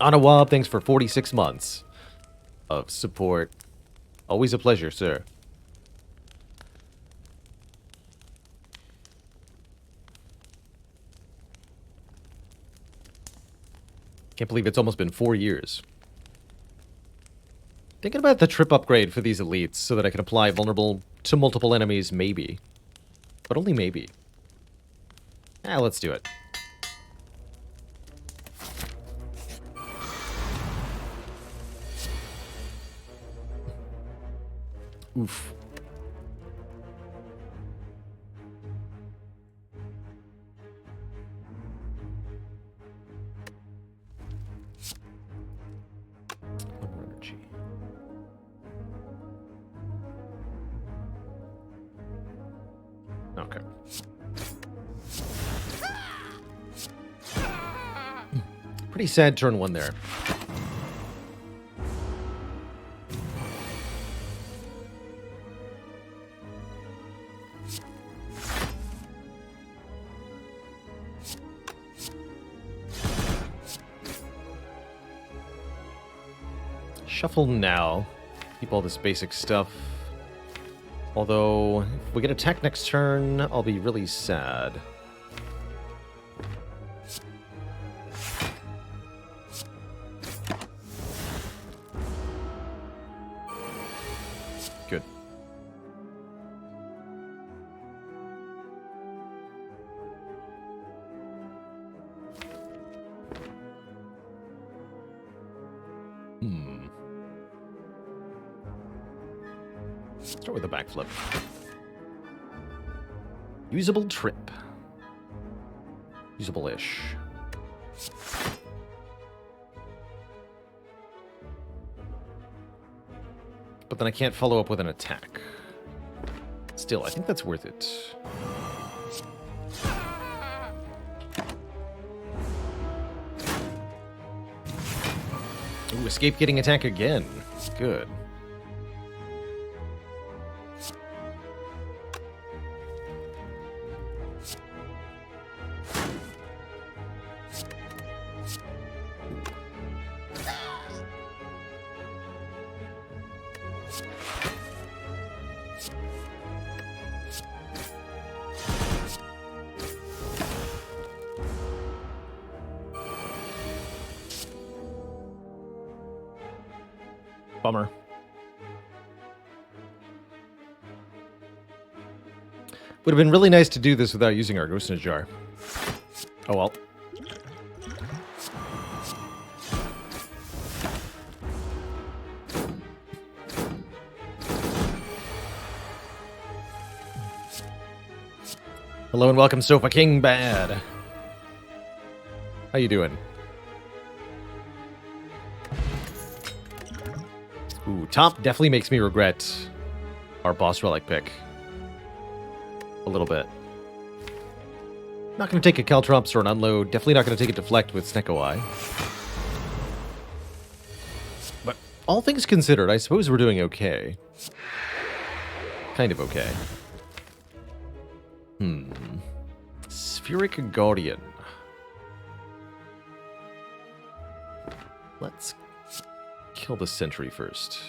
Anawab, thanks for 46 months of support. Always a pleasure, sir. Can't believe it's almost been 4 years. Thinking about the trip upgrade for these elites so that I can apply vulnerable to multiple enemies, maybe. But only maybe. Let's do it. Oof. Energy. Okay. Pretty sad turn 1 there. Shuffle now. Keep all this basic stuff. Although, if we get attacked next turn, I'll be really sad. Good. Start with a backflip. Usable trip. Usable-ish. But then I can't follow up with an attack. Still, I think that's worth it. Ooh, escape getting attack again. Good. Bummer. Would have been really nice to do this without using our Ghost in a Jar. Oh well. Hello and welcome, Sofa King Bad. How you doing? Ooh, top definitely makes me regret our boss relic pick. A little bit. Not going to take a Caltrops or an Unload. Definitely not going to take a Deflect with Snecko Eye. But all things considered, I suppose we're doing okay. Kind of okay. Spheric Guardian. Let's kill the sentry first.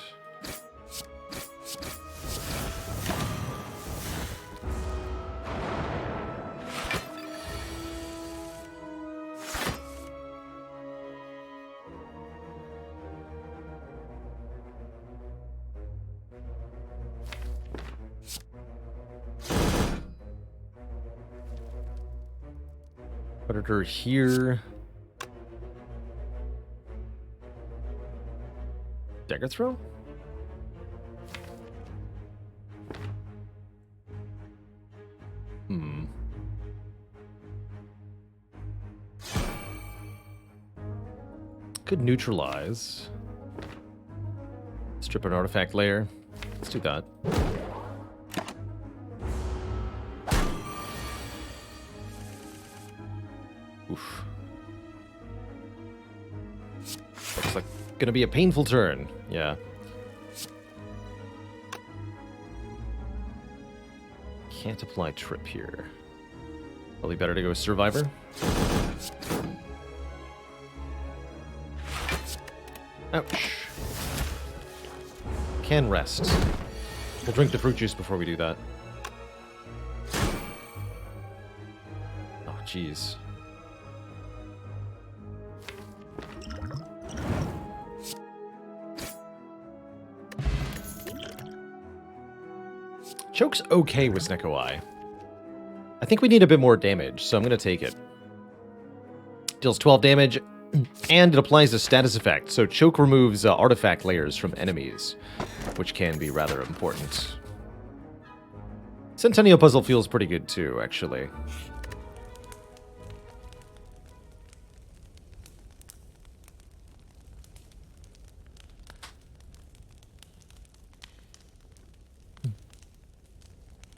Predator here. Dagger throw? Could neutralize. Let's Strip an artifact layer. Let's do that. Oof. Looks like gonna be a painful turn. Yeah. Can't apply trip here. Probably better to go survivor. Ouch. Can rest. We'll drink the fruit juice before we do that. Oh, jeez. Choke's okay with Sneko Eye. I think we need a bit more damage, so I'm going to take it. Deals 12 damage, and it applies a status effect, so Choke removes artifact layers from enemies, which can be rather important. Centennial Puzzle feels pretty good too, actually.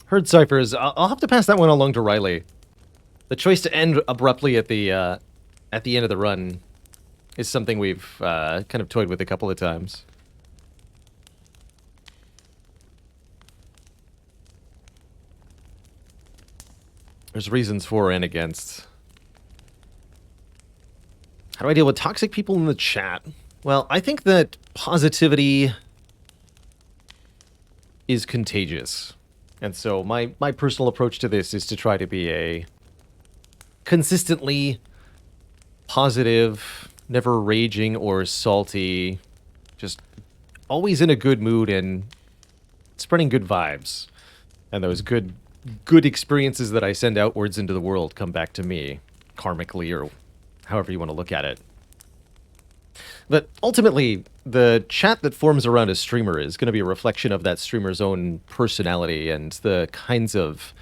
Herd ciphers. I'll have to pass that one along to Riley. The choice to end abruptly at the end of the run is something we've kind of toyed with a couple of times. There's reasons for and against. How do I deal with toxic people in the chat? Well, I think that positivity is contagious. And so my personal approach to this is to try to be a consistently positive, never raging or salty, just always in a good mood and spreading good vibes. And those good experiences that I send outwards into the world come back to me, karmically or however you want to look at it. But ultimately, the chat that forms around a streamer is going to be a reflection of that streamer's own personality and the kinds of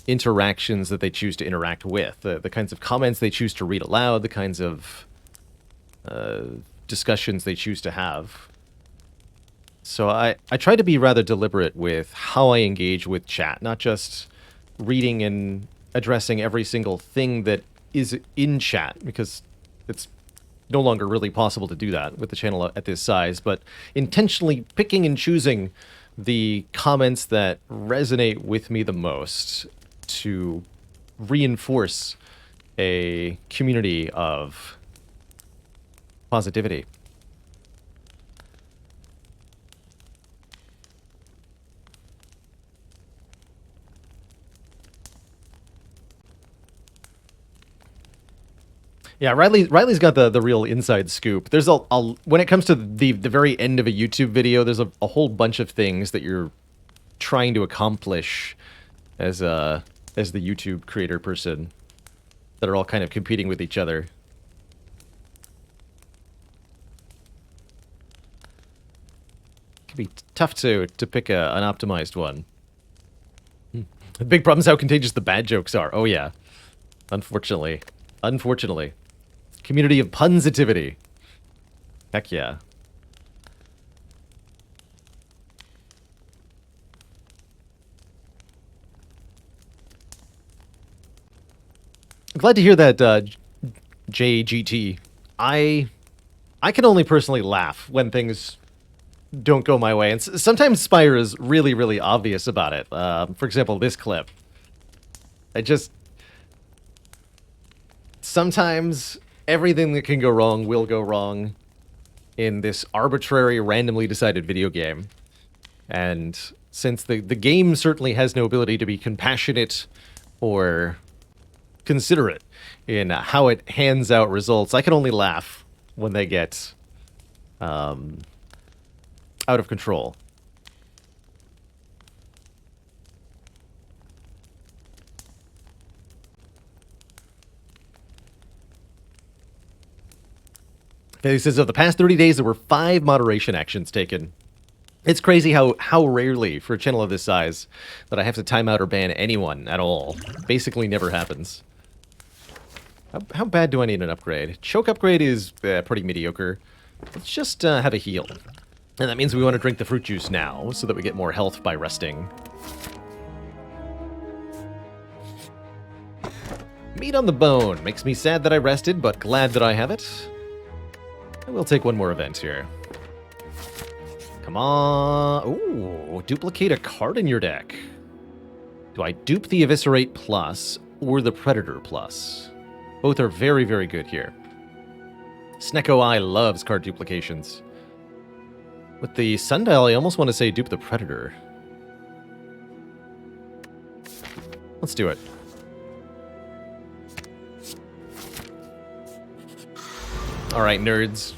interactions that they choose to interact with, the kinds of comments they choose to read aloud, the kinds of discussions they choose to have. So I try to be rather deliberate with how I engage with chat, not just reading and addressing every single thing that is in chat, because it's no longer really possible to do that with the channel at this size, but intentionally picking and choosing the comments that resonate with me the most to reinforce a community of positivity. Yeah, Riley's got the real inside scoop. There's when it comes to the very end of a YouTube video, there's a whole bunch of things that you're trying to accomplish as the YouTube creator person that are all kind of competing with each other. It can be tough to pick an optimized one. The big problem is how contagious the bad jokes are. Oh yeah, unfortunately. Community of punsitivity. Heck yeah. I'm glad to hear that, JGT. I can only personally laugh when things don't go my way, and sometimes Spire is really, really obvious about it. For example, this clip. Sometimes everything that can go wrong will go wrong in this arbitrary, randomly decided video game. And since the game certainly has no ability to be compassionate or considerate in how it hands out results, I can only laugh when they get out of control. He says, of the past 30 days, there were 5 moderation actions taken. It's crazy how rarely, for a channel of this size, that I have to time out or ban anyone at all. Basically never happens. How bad do I need an upgrade? Choke upgrade is pretty mediocre. Let's just have a heal. And that means we want to drink the fruit juice now, so that we get more health by resting. Meat on the bone. Makes me sad that I rested, but glad that I have it. I will take one more event here. Come on. Ooh, duplicate a card in your deck. Do I dupe the Eviscerate Plus or the Predator Plus? Both are very, very good here. Snecko Eye loves card duplications. With the Sundial, I almost want to say dupe the Predator. Let's do it. Alright, nerds.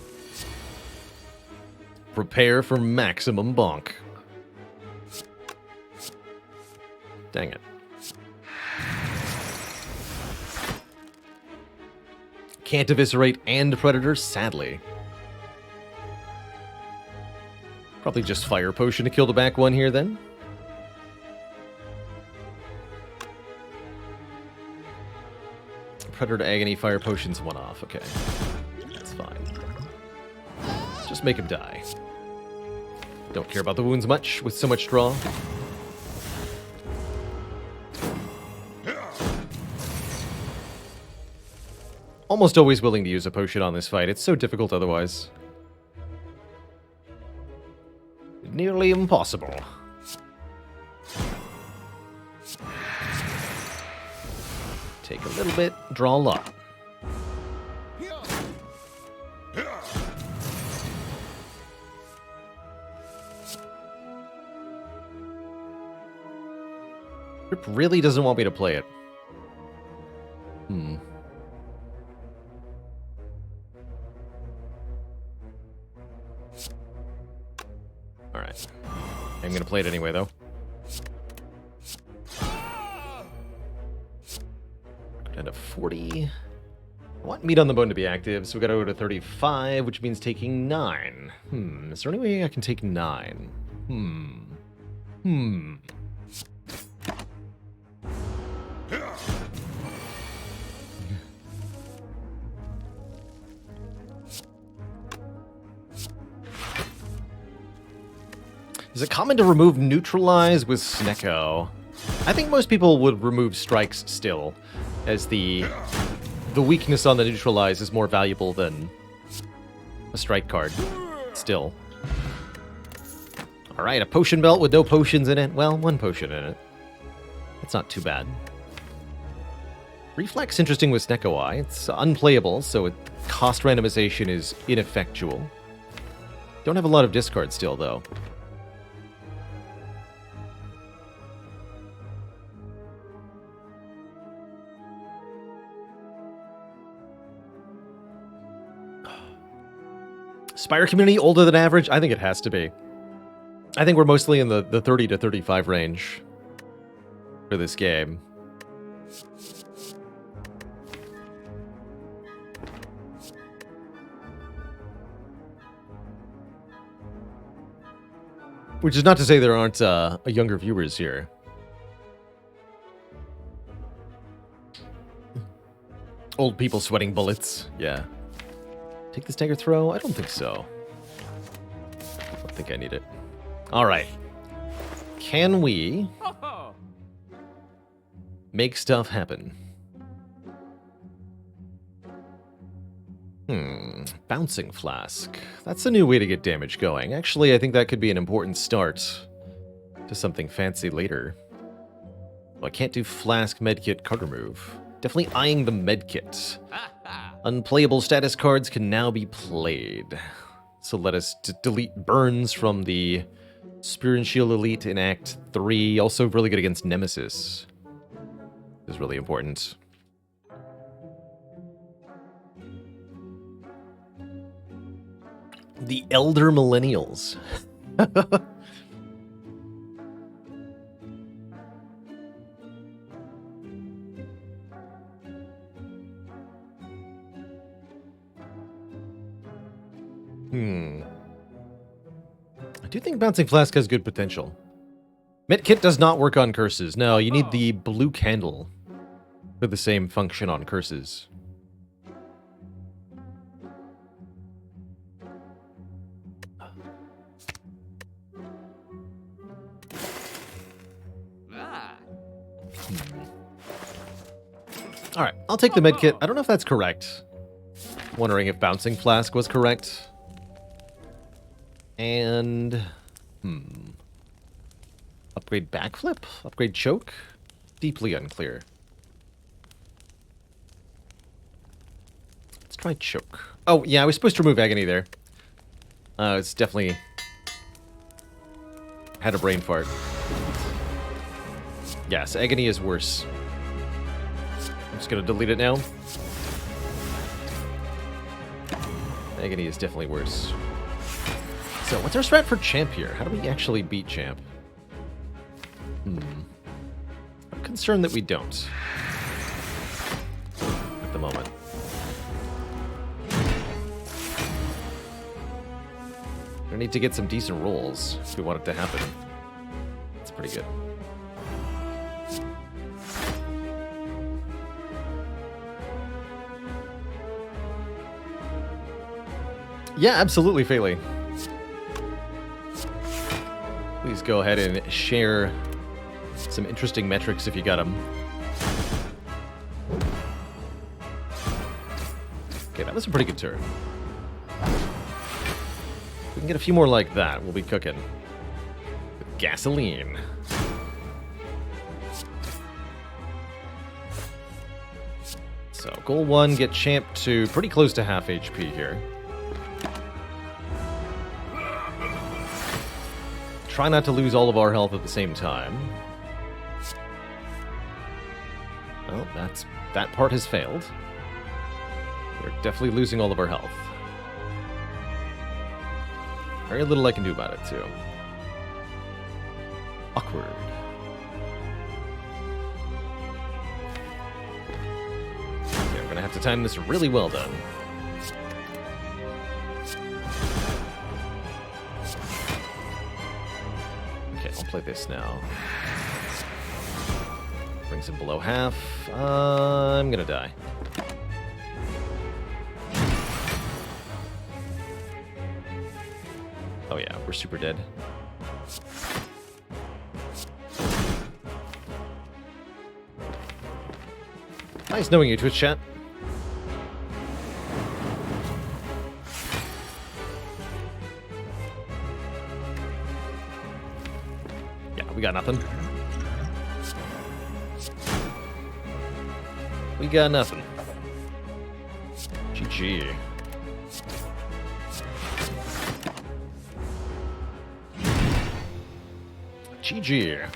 Prepare for maximum bonk. Dang it. Can't Eviscerate and Predator, sadly. Probably just Fire Potion to kill the back one here, then. Predator Agony, Fire Potion's one off, okay. That's fine. Just make him die. Don't care about the wounds much, with so much draw. Almost always willing to use a potion on this fight. It's so difficult otherwise. Nearly impossible. Take a little bit, draw a lot. Rip really doesn't want me to play it. Alright. I'm gonna play it anyway, though. Down to 40. I want meat on the bone to be active, so we gotta go to 35, which means taking 9. Is there any way I can take 9? Is it common to remove Neutralize with Snecko? I think most people would remove Strikes still, as the weakness on the Neutralize is more valuable than a Strike card, still. Alright, a Potion Belt with no potions in it. Well, one potion in it. That's not too bad. Reflex interesting with Snecko Eye. It's unplayable, so cost randomization is ineffectual. Don't have a lot of discard still, though. Spire community older than average? I think it has to be. I think we're mostly in the 30 to 35 range for this game. Which is not to say there aren't younger viewers here. Old people sweating bullets, yeah. Take the stagger throw? I don't think so. I don't think I need it. Alright. Can we make stuff happen? Bouncing Flask. That's a new way to get damage going. Actually, I think that could be an important start to something fancy later. Well, I can't do Flask, Medkit, card remove. Definitely eyeing the Medkit. Unplayable status cards can now be played. So let us delete Burns from the Spear and Shield Elite in Act 3. Also really good against Nemesis. Is really important. The Elder Millennials. I do think Bouncing Flask has good potential. Medkit does not work on curses. No, you need the blue candle for the same function on curses. Alright, I'll take the medkit. I don't know if that's correct. Wondering if Bouncing Flask was correct. And... Upgrade Backflip? Upgrade Choke? Deeply unclear. Let's try Choke. Oh, yeah, I was supposed to remove Agony there. It's definitely... Had a brain fart. Yes, Agony is worse. I'm just gonna delete it now. Agony is definitely worse. So, what's our strat for Champ here? How do we actually beat Champ? I'm concerned that we don't. At the moment. We need to get some decent rolls if we want it to happen. That's pretty good. Yeah, absolutely, Faley. Please go ahead and share some interesting metrics if you got them. Okay, that was a pretty good turn. If we can get a few more like that, we'll be cooking. With gasoline. So, goal 1, get Champ to pretty close to half HP here. Try not to lose all of our health at the same time. Well, that part has failed. We're definitely losing all of our health. Very little I can do about it, too. Awkward. Okay, I'm gonna have to time this really well done. Okay, I'll play this now. Brings him below half. I'm gonna die. Oh yeah, we're super dead. Nice knowing you, Twitch chat. Yeah, we got nothing. We got nothing. GG. GG.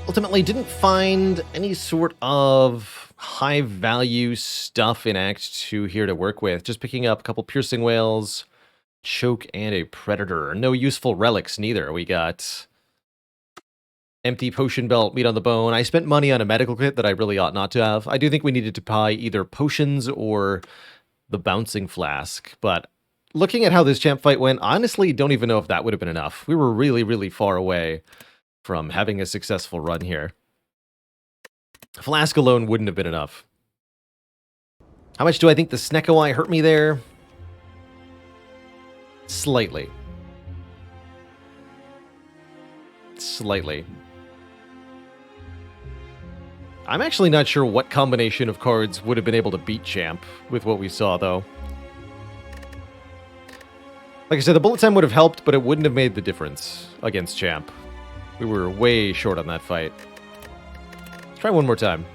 Ultimately, didn't find any sort of high-value stuff in Act 2 here to work with. Just picking up a couple Piercing Whales, Choke, and a Predator. No useful relics, neither. We got empty Potion Belt, Meat on the Bone. I spent money on a medical kit that I really ought not to have. I do think we needed to buy either potions or the Bouncing Flask, but looking at how this champ fight went, honestly, don't even know if that would have been enough. We were really, really far away from having a successful run here. Flask alone wouldn't have been enough. How much do I think the Snecko Eye hurt me there? Slightly. Slightly. I'm actually not sure what combination of cards would have been able to beat Champ with what we saw, though. Like I said, the bullet time would have helped, but it wouldn't have made the difference against Champ. We were way short on that fight. Let's try one more time.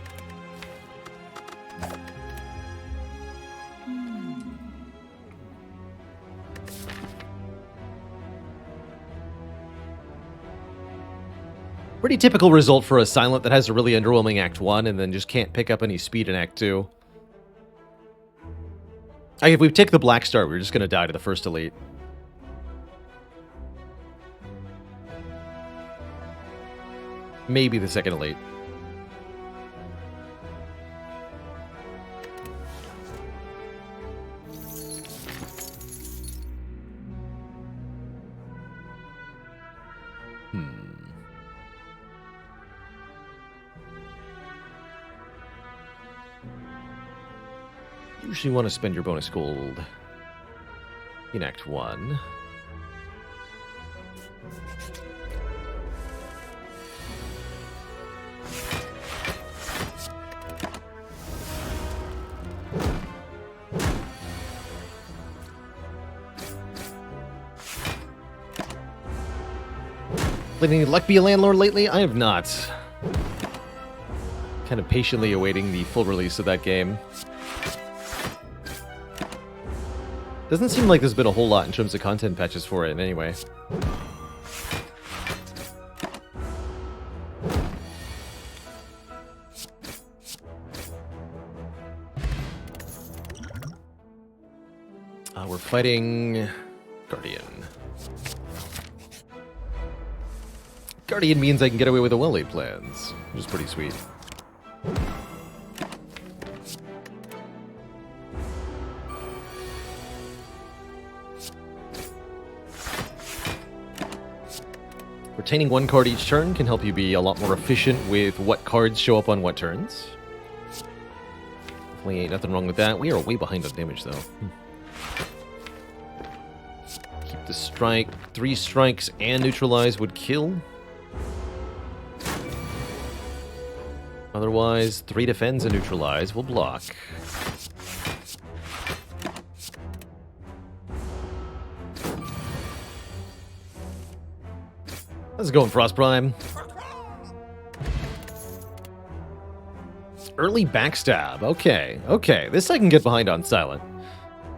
Pretty typical result for a Silent that has a really underwhelming Act 1 and then just can't pick up any speed in Act 2. Like, if we take the Black Star, we're just going to die to the first Elite. Maybe the second Elite. Usually want to spend your bonus gold in Act 1. Let any luck be a landlord lately? I have not. Kind of patiently awaiting the full release of that game. Doesn't seem like there's been a whole lot in terms of content patches for it anyway. We're fighting Guardian. Guardian means I can get away with the well-laid plans, which is pretty sweet. Retaining one card each turn can help you be a lot more efficient with what cards show up on what turns. Definitely ain't nothing wrong with that. We are way behind on damage, though. Keep the strike. 3 strikes and neutralize would kill. Otherwise, 3 defends and neutralize will block. How's it going, Frost Prime? Early backstab. Okay, okay. This I can get behind on silent.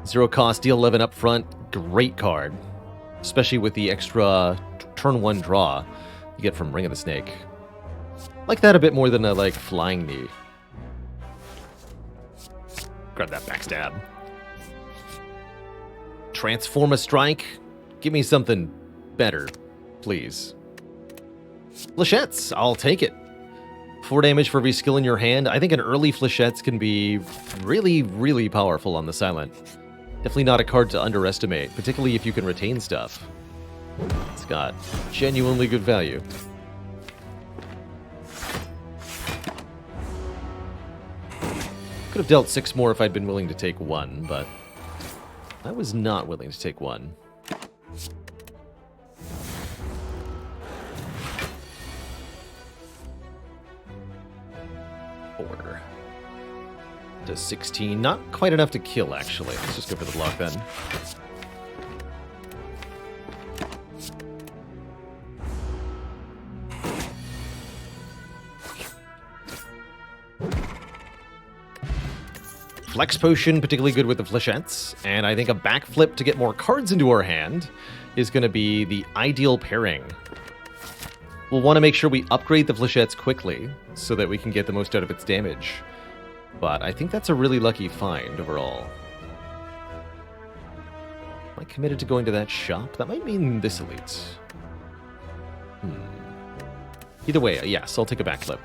0 cost, deal 11 up front. Great card. Especially with the extra turn 1 draw you get from Ring of the Snake. Like that a bit more than I like Flying Knee. Grab that backstab. Transform a strike. Give me something better, please. Flechettes, I'll take it. 4 damage for every skill in your hand. I think an early Flechettes can be really, really powerful on the silent. Definitely not a card to underestimate, particularly if you can retain stuff. It's got genuinely good value. Could have dealt 6 more if I'd been willing to take 1, but I was not willing to take 1. Does 16. Not quite enough to kill, actually. Let's just go for the block then. Flex Potion, particularly good with the Flechettes. And I think a backflip to get more cards into our hand is going to be the ideal pairing. We'll want to make sure we upgrade the Flechettes quickly so that we can get the most out of its damage. But I think that's a really lucky find overall. Am I committed to going to that shop? That might mean this elite. Either way, yes, I'll take a backflip.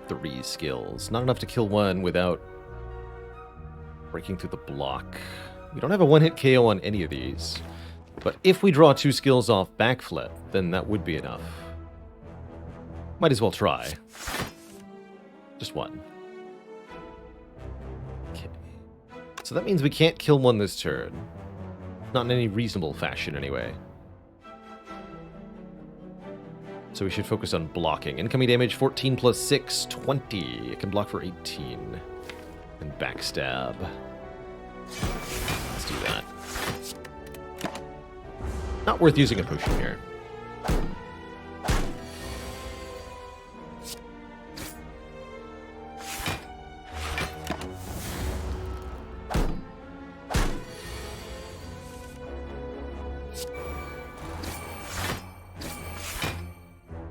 Three skills. Not enough to kill one without breaking through the block. We don't have a one-hit KO on any of these. But if we draw 2 skills off backflip, then that would be enough. Might as well try. Just 1. Okay. So that means we can't kill one this turn. Not in any reasonable fashion, anyway. So we should focus on blocking. Incoming damage, 14 plus 6, 20. It can block for 18. And backstab. Let's do that. Not worth using a potion here.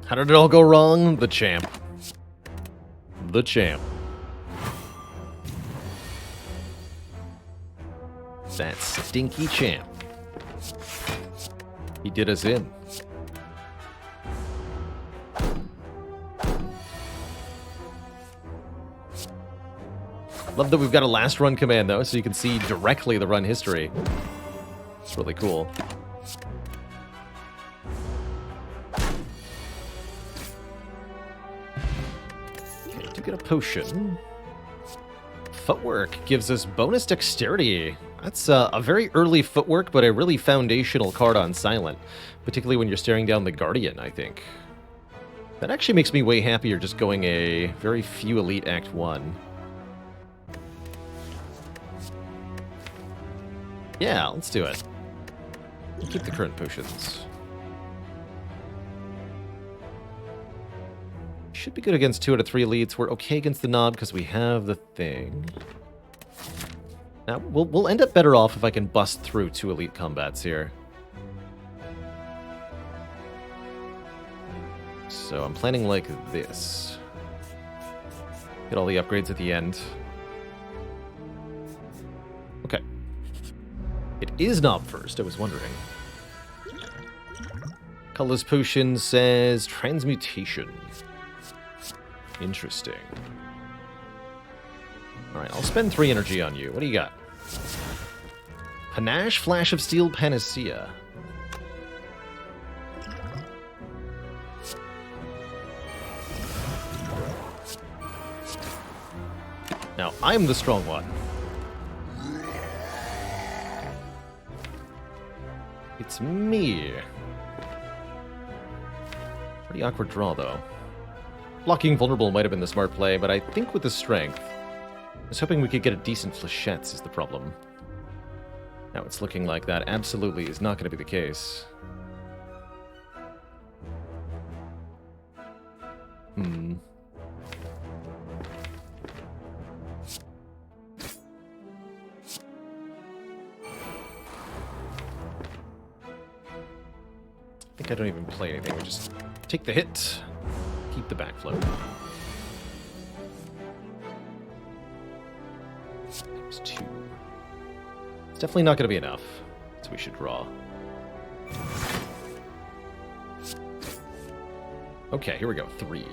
How did it all go wrong? The champ. The champ. That stinky champ. He did us in. Love that we've got a last run command, though, so you can see directly the run history. It's really cool. Okay, to get a potion. Footwork gives us bonus dexterity. That's a very early footwork, but a really foundational card on silent. Particularly when you're staring down the Guardian, I think. That actually makes me way happier just going a very few elite Act 1. Yeah, let's do it. Keep the current potions. Should be good against 2 out of 3 elites. We're okay against the Knob because we have the thing. Now, we'll end up better off if I can bust through 2 elite combats here. So I'm planning like this. Get all the upgrades at the end. Okay. It is Knob first, I was wondering. Colorless Potion says Transmutation. Interesting. Alright, I'll spend 3 energy on you. What do you got? Panache, Flash of Steel, Panacea. Now, I'm the strong one. It's me. Pretty awkward draw, though. Blocking vulnerable might have been the smart play, but I think with the strength, I was hoping we could get a decent flechettes is the problem. Now it's looking like that absolutely is not going to be the case. I think I don't even play anything. We just take the hit, keep the backflow. Times 2. It's definitely not going to be enough, so we should draw. Okay, here we go. 3.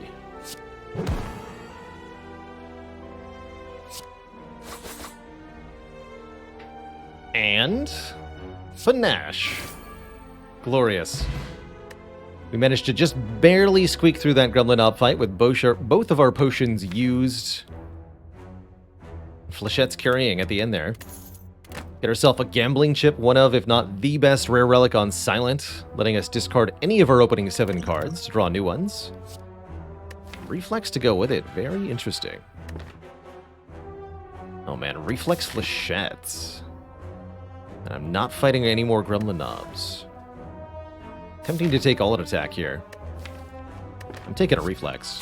And Panache. Glorious. We managed to just barely squeak through that Gremlin Op fight with both of our potions used. Flechette's carrying at the end there. Get ourselves a gambling chip, one of, if not the best rare relic on Silent, letting us discard any of our opening 7 cards to draw new ones. Reflex to go with it. Very interesting. Oh man, Reflex Flechettes. And I'm not fighting any more Gremlin Knobs. Tempting to take all-out attack here. I'm taking a Reflex.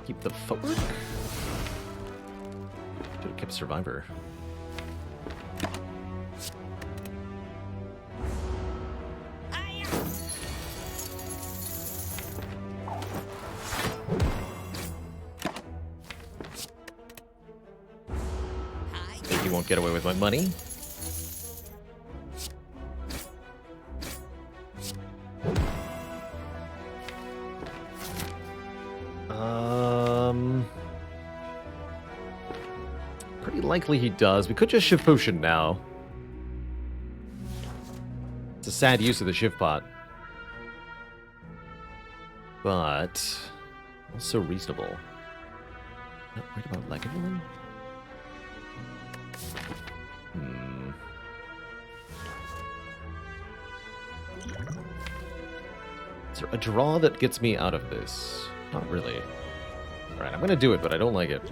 Keep the footwork. Should have kept Survivor. Think you won't get away with my money? Pretty likely he does. We could just Shiv Potion now. It's a sad use of the Shiv Pot. But also reasonable. Not worried about Legacy? Is there a draw that gets me out of this? Not really. Alright, I'm gonna do it, but I don't like it.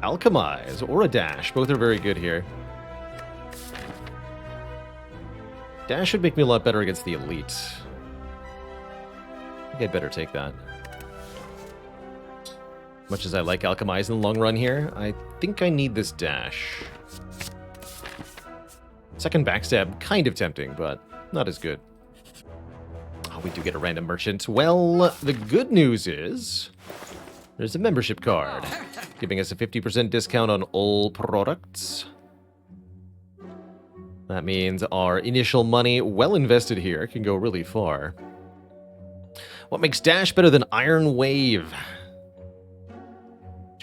Alchemize or a Dash. Both are very good here. Dash should make me a lot better against the Elite. I think I'd better take that. Much as I like Alchemize in the long run here, I think I need this Dash. Second Backstab, kind of tempting, but not as good. Oh, we do get a random merchant. Well, the good news is there's a membership card, giving us a 50% discount on all products. That means our initial money, well invested here, can go really far. What makes Dash better than Iron Wave?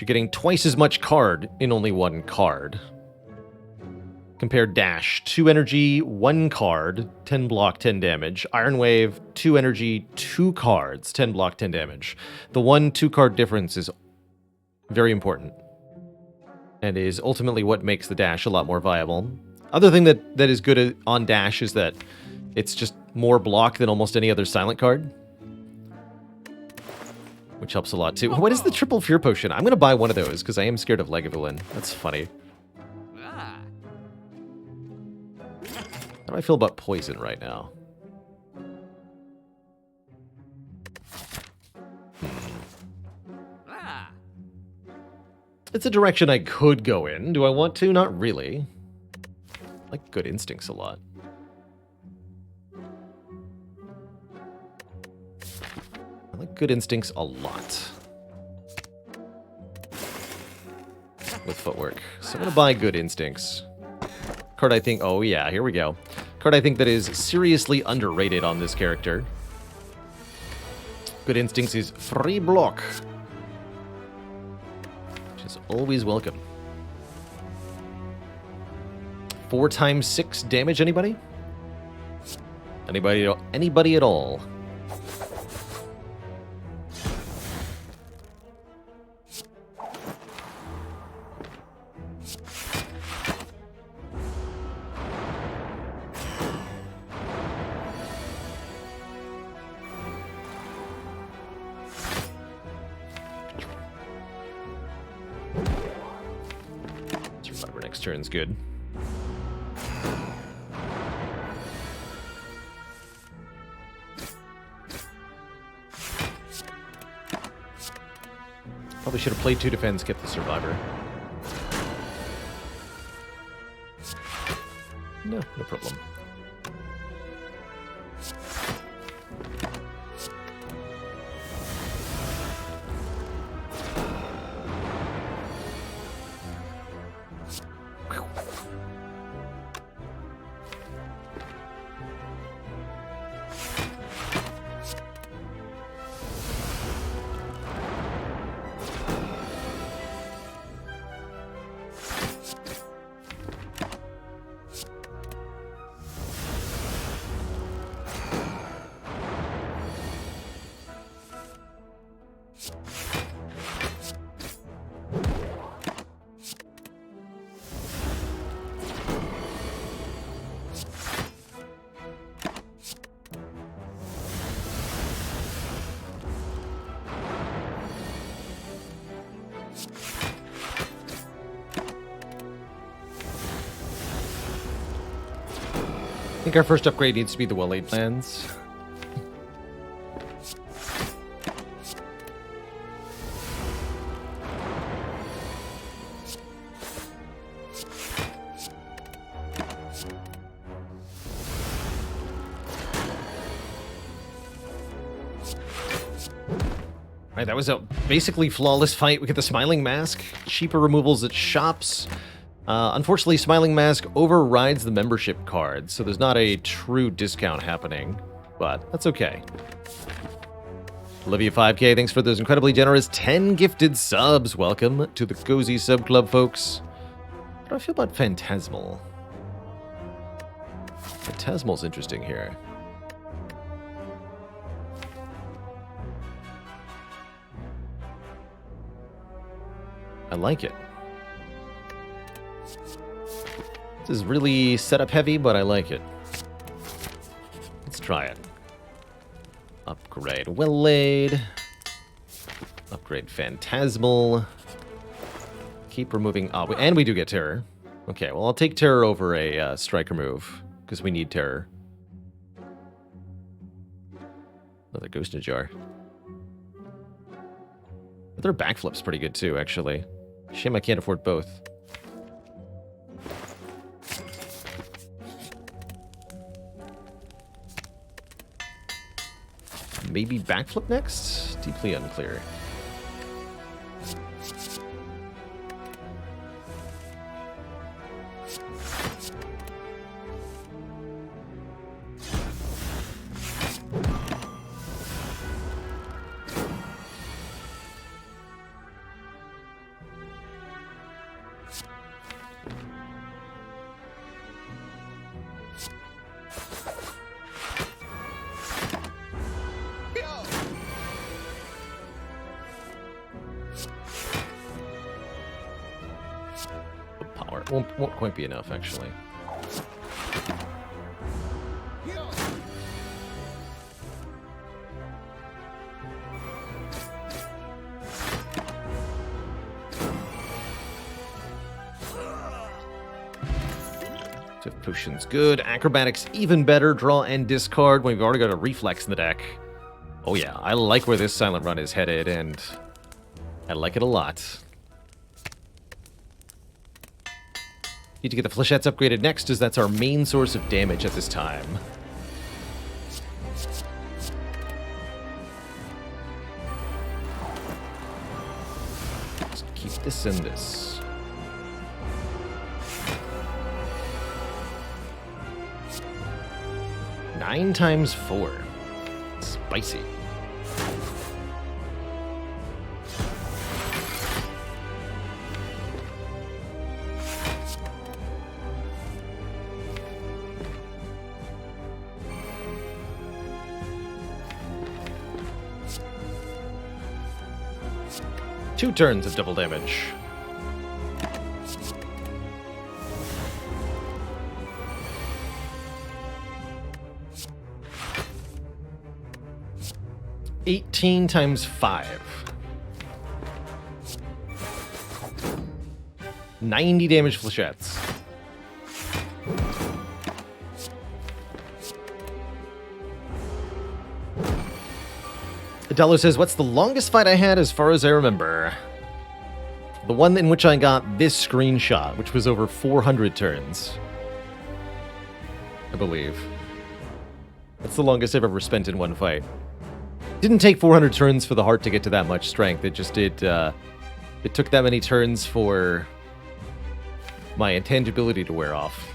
you're getting twice as much card in only one card. Compare Dash, 2 energy, 1 card, 10 block, 10 damage. Iron Wave, 2 energy, 2 cards, 10 block, 10 damage. The 1-2 card difference is very important, and is ultimately what makes the Dash a lot more viable. Other thing that is good on Dash is that it's just more block than almost any other silent card, which helps a lot too. What is the triple fear potion? I'm going to buy one of those because I am scared of Lagavulin. That's funny. How do I feel about poison right now? It's a direction I could go in. Do I want to? Not really. I like good instincts a lot. I like good instincts a lot. With footwork. So I'm going to buy good instincts. Card I think... Oh yeah, here we go. Card I think that is seriously underrated on this character. Good instincts is free block. Which is always welcome. 4 times 6 damage, anybody? Anybody at all? Survivor next turn's good. Probably should have played 2 defense, kept the survivor. No problem. I think our first upgrade needs to be the well-laid plans. Right, that was a basically flawless fight. We get the Smiling Mask, cheaper removals at shops. Unfortunately, Smiling Mask overrides the membership card, so there's not a true discount happening, but that's okay. Olivia 5K, thanks for those incredibly generous 10 gifted subs. Welcome to the Cozy Sub Club, folks. How do I feel about Phantasmal? Phantasmal's interesting here. I like it. This is really setup heavy, but I like it. Let's try it. Upgrade well laid. Upgrade Phantasmal. Keep removing... Oh, and we do get Terror. Okay, well, I'll take Terror over a Striker move, because we need Terror. Another Ghost in a Jar. Their backflip's pretty good, too, actually. Shame I can't afford both. Maybe backflip next? Deeply unclear. Power won't quite be enough, actually. Fifth potion's good. Acrobatics even better. Draw and discard when we've already got a reflex in the deck. Oh yeah, I like where this silent run is headed, and I like it a lot. Need to get the flechettes upgraded next, as that's our main source of damage at this time. Just keep this and this. Nine times 4. Spicy. Two turns of double damage. $18 times 5. 90 damage flechettes. Adelo says, what's the longest fight I had as far as I remember? The one in which I got this screenshot, which was over 400 turns. I believe. That's the longest I've ever spent in one fight. Didn't take 400 turns for the heart to get to that much strength. It just did, it took that many turns for my intangibility to wear off.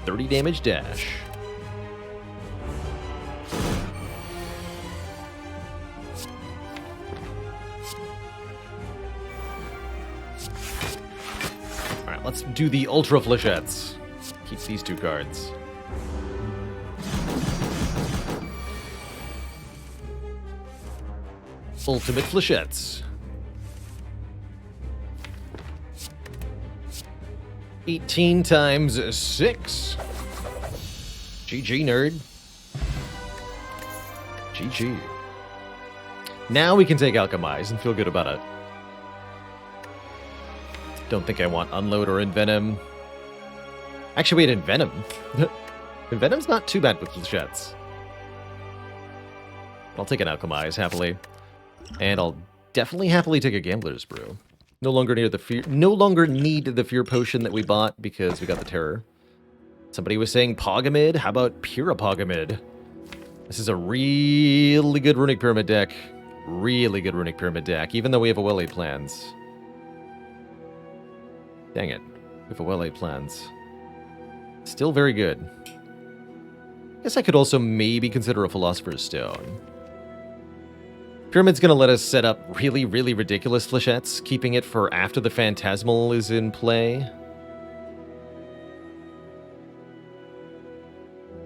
30 damage dash. Alright, let's do the Ultra Flechettes. Keep these two cards. Ultimate Flechettes. 18 times 6. GG, nerd. GG. Now we can take Alchemize and feel good about it. Don't think I want Unload or Envenom. Actually, wait, Envenom. Envenom's not too bad with Flechettes. I'll take an Alchemize, happily. And I'll definitely happily take a Gambler's Brew. No longer need the fear potion that we bought because we got the terror. Somebody was saying Pogamid. How about Pyrrhopogomid? This is a really good Runic Pyramid deck. Really good Runic Pyramid deck, even though we have a well-laid plans. Dang it. We have a well-laid plans. Still very good. Guess I could also maybe consider a Philosopher's Stone. Pyramid's going to let us set up really, really ridiculous flechettes, keeping it for after the Phantasmal is in play.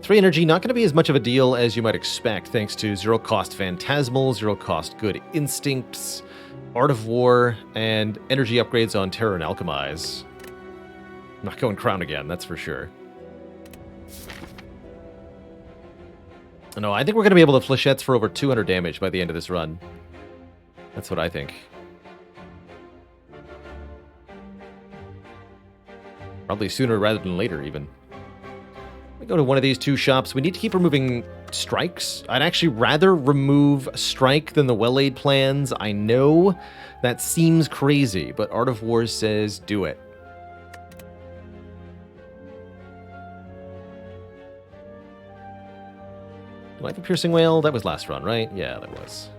3 energy, not going to be as much of a deal as you might expect, thanks to 0 cost Phantasmal, 0 cost Good Instincts, Art of War, and energy upgrades on Terror and Alchemize. I'm not going Crown again, that's for sure. No, I think we're going to be able to flechettes for over 200 damage by the end of this run. That's what I think. Probably sooner rather than later, even. We go to one of these two shops. We need to keep removing strikes. I'd actually rather remove strike than the well-laid plans. I know that seems crazy, but Art of War says do it. Do I have a Piercing Whale? That was last run, right? Yeah, that was.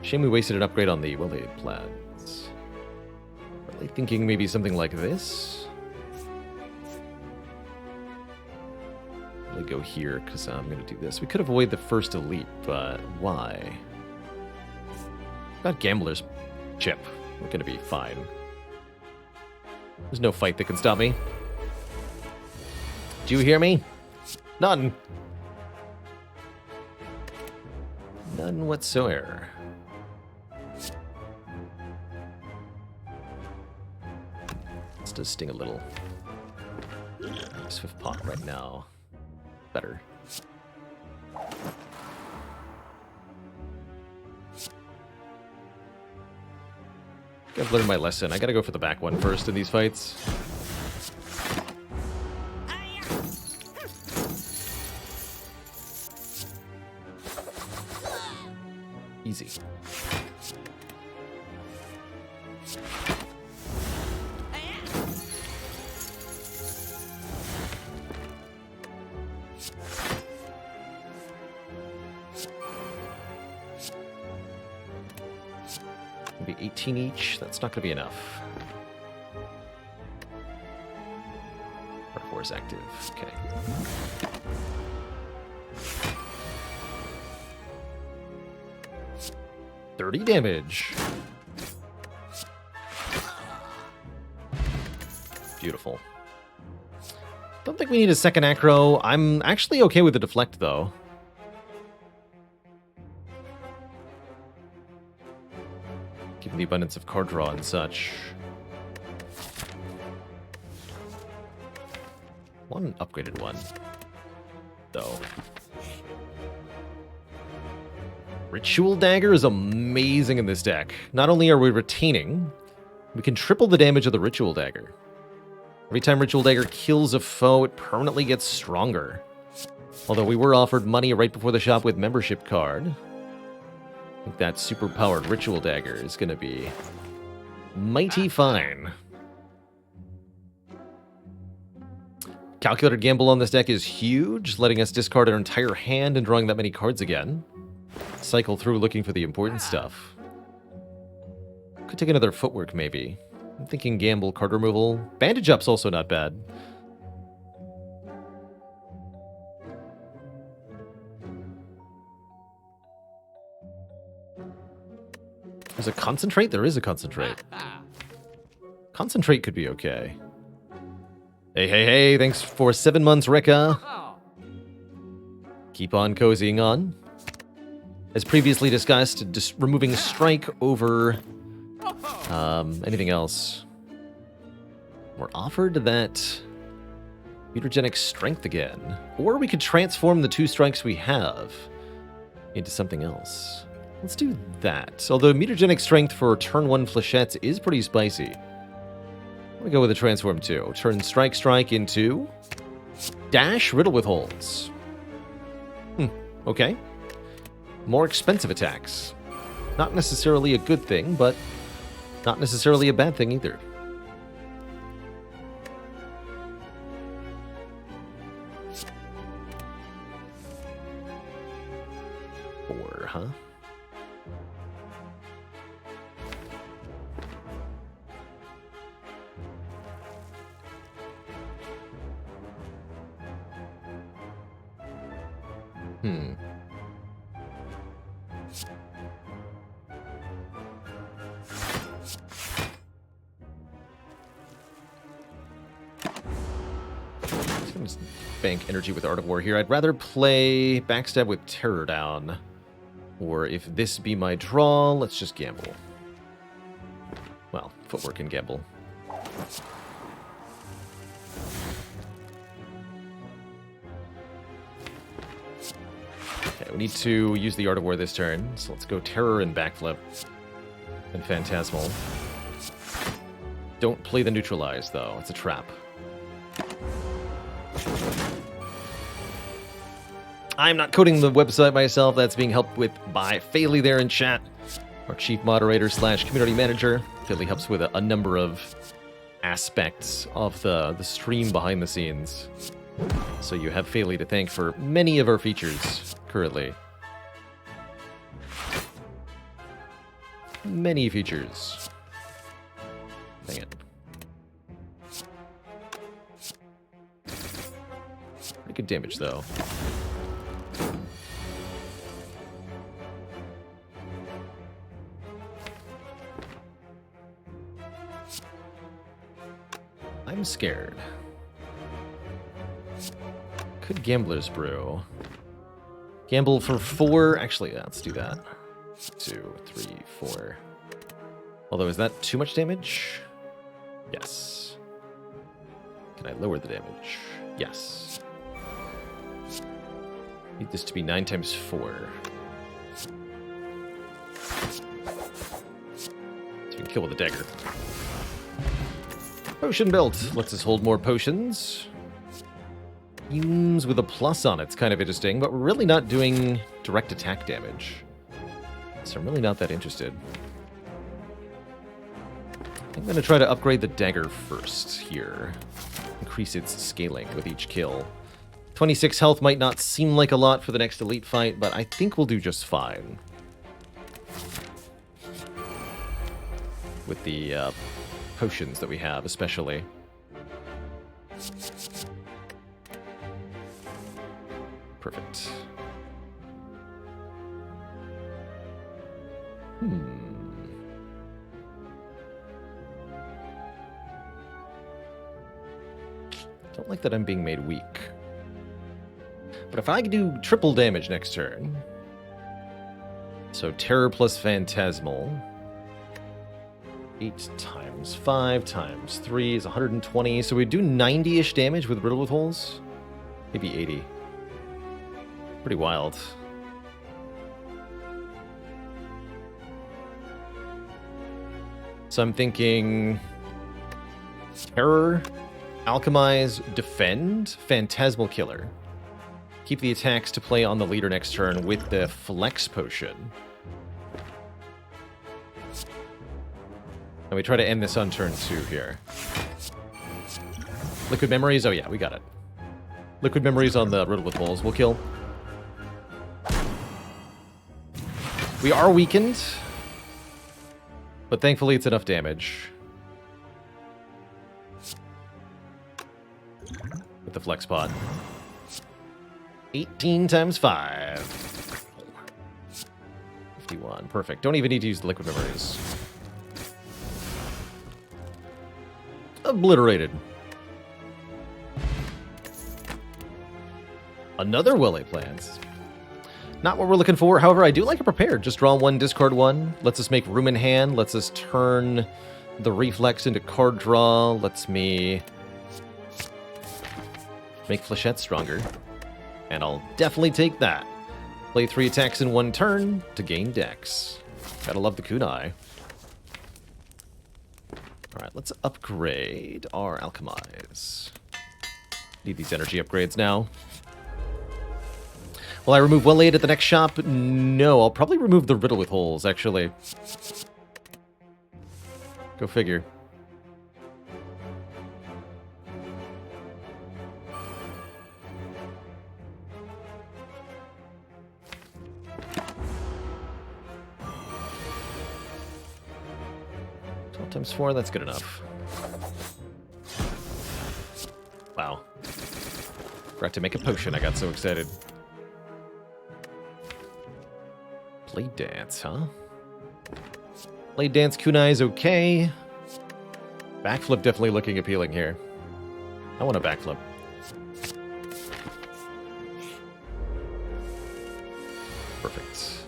Shame we wasted an upgrade on the well-laid plans. Really thinking maybe something like this? Let me go here, because I'm going to do this. We could avoid the first elite, but why? Got Gambler's Chip. We're going to be fine. There's no fight that can stop me. Do you hear me? None. None whatsoever. This does sting a little. Swift pot right now. Better. I've learned my lesson. I gotta go for the back one first in these fights. Easy. Maybe 18 each. That's not going to be enough. Force active. Okay. $30 damage. Beautiful. Don't think we need a second acro. I'm actually okay with the deflect, though. Given the abundance of card draw and such. One upgraded one, though. Ritual Dagger is amazing in this deck. Not only are we retaining, we can triple the damage of the Ritual Dagger. Every time Ritual Dagger kills a foe, it permanently gets stronger. Although we were offered money right before the shop with membership card. I think that super-powered Ritual Dagger is going to be mighty fine. Calculated Gamble on this deck is huge, letting us discard our entire hand and drawing that many cards again. Cycle through looking for the important stuff. Could take another Footwork, maybe. I'm thinking Gamble, card removal. Bandage Up's also not bad. There's a Concentrate? There is a Concentrate. Concentrate could be okay. Hey, hey, hey, thanks for 7 months, Rekka. Keep on cozying on. As previously discussed, just removing Strike over anything else. We're offered that mutagenic Strength again. Or we could transform the 2 strikes we have into something else. Let's do that. Although mutagenic Strength for turn 1 flechettes is pretty spicy. I'm gonna go with a transform 2. Turn strike into dash riddle with holds. Okay. More expensive attacks. Not necessarily a good thing, but not necessarily a bad thing either. Four, huh? Just bank energy with Art of War here. I'd rather play Backstab with Terror down. Or if this be my draw, let's just gamble. Well, Footwork and gamble. Okay, we need to use the Art of War this turn, so let's go Terror and Backflip. And Phantasmal. Don't play the Neutralize, though. It's a trap. I'm not coding the website myself. That's being helped with by Faley there in chat, our chief moderator / community manager. Faley helps with a number of aspects of the stream behind the scenes. So you have Faley to thank for many of our features currently. Many features. Dang it. Pretty good damage, though. I'm scared. Could Gambler's Brew. Gamble for 4. Actually, yeah, let's do that. 2, 3, 4. Although, is that too much damage? Yes. Can I lower the damage? Yes. Need this to be 9 times 4. So you can kill with a dagger. Potion belt lets us hold more potions. Fumes with a plus on it's kind of interesting, but we're really not doing direct attack damage. So I'm really not that interested. I'm going to try to upgrade the dagger first here. Increase its scaling with each kill. 26 health might not seem like a lot for the next elite fight, but I think we'll do just fine. With the potions that we have, especially. Perfect. Don't like that I'm being made weak. But if I could do triple damage next turn... So Terror plus Phantasmal... 8 times 5 times 3 is 120. So we do 90-ish damage with Riddle with Holes? Maybe 80. Pretty wild. So I'm thinking... Terror, Alchemize, Defend, Phantasmal Killer. Keep the attacks to play on the leader next turn with the Flex Potion. And we try to end this on turn 2 here. Liquid Memories? Oh yeah, we got it. Liquid Memories on the Riddle with Holes will kill. We are weakened. But thankfully it's enough damage. With the Flex Pod. 18 times 5. 51. Perfect. Don't even need to use the Liquid Memories. Obliterated. Another Will-A Plans. Not what we're looking for. However, I do like it prepared. Just draw 1, discard 1. Lets us make room in hand. Lets us turn the reflex into card draw. Lets me make Flechette stronger. And I'll definitely take that. Play 3 attacks in 1 turn to gain dex. Gotta love the kunai. Alright, let's upgrade our Alchemize. Need these energy upgrades now. Will I remove Well-Aid at the next shop? No, I'll probably remove the Riddle with Holes, actually. Go figure. Times 4, that's good enough. Wow. Forgot to make a potion, I got so excited. Blade Dance, huh? Blade Dance Kunai is okay. Backflip definitely looking appealing here. I want a backflip. Perfect.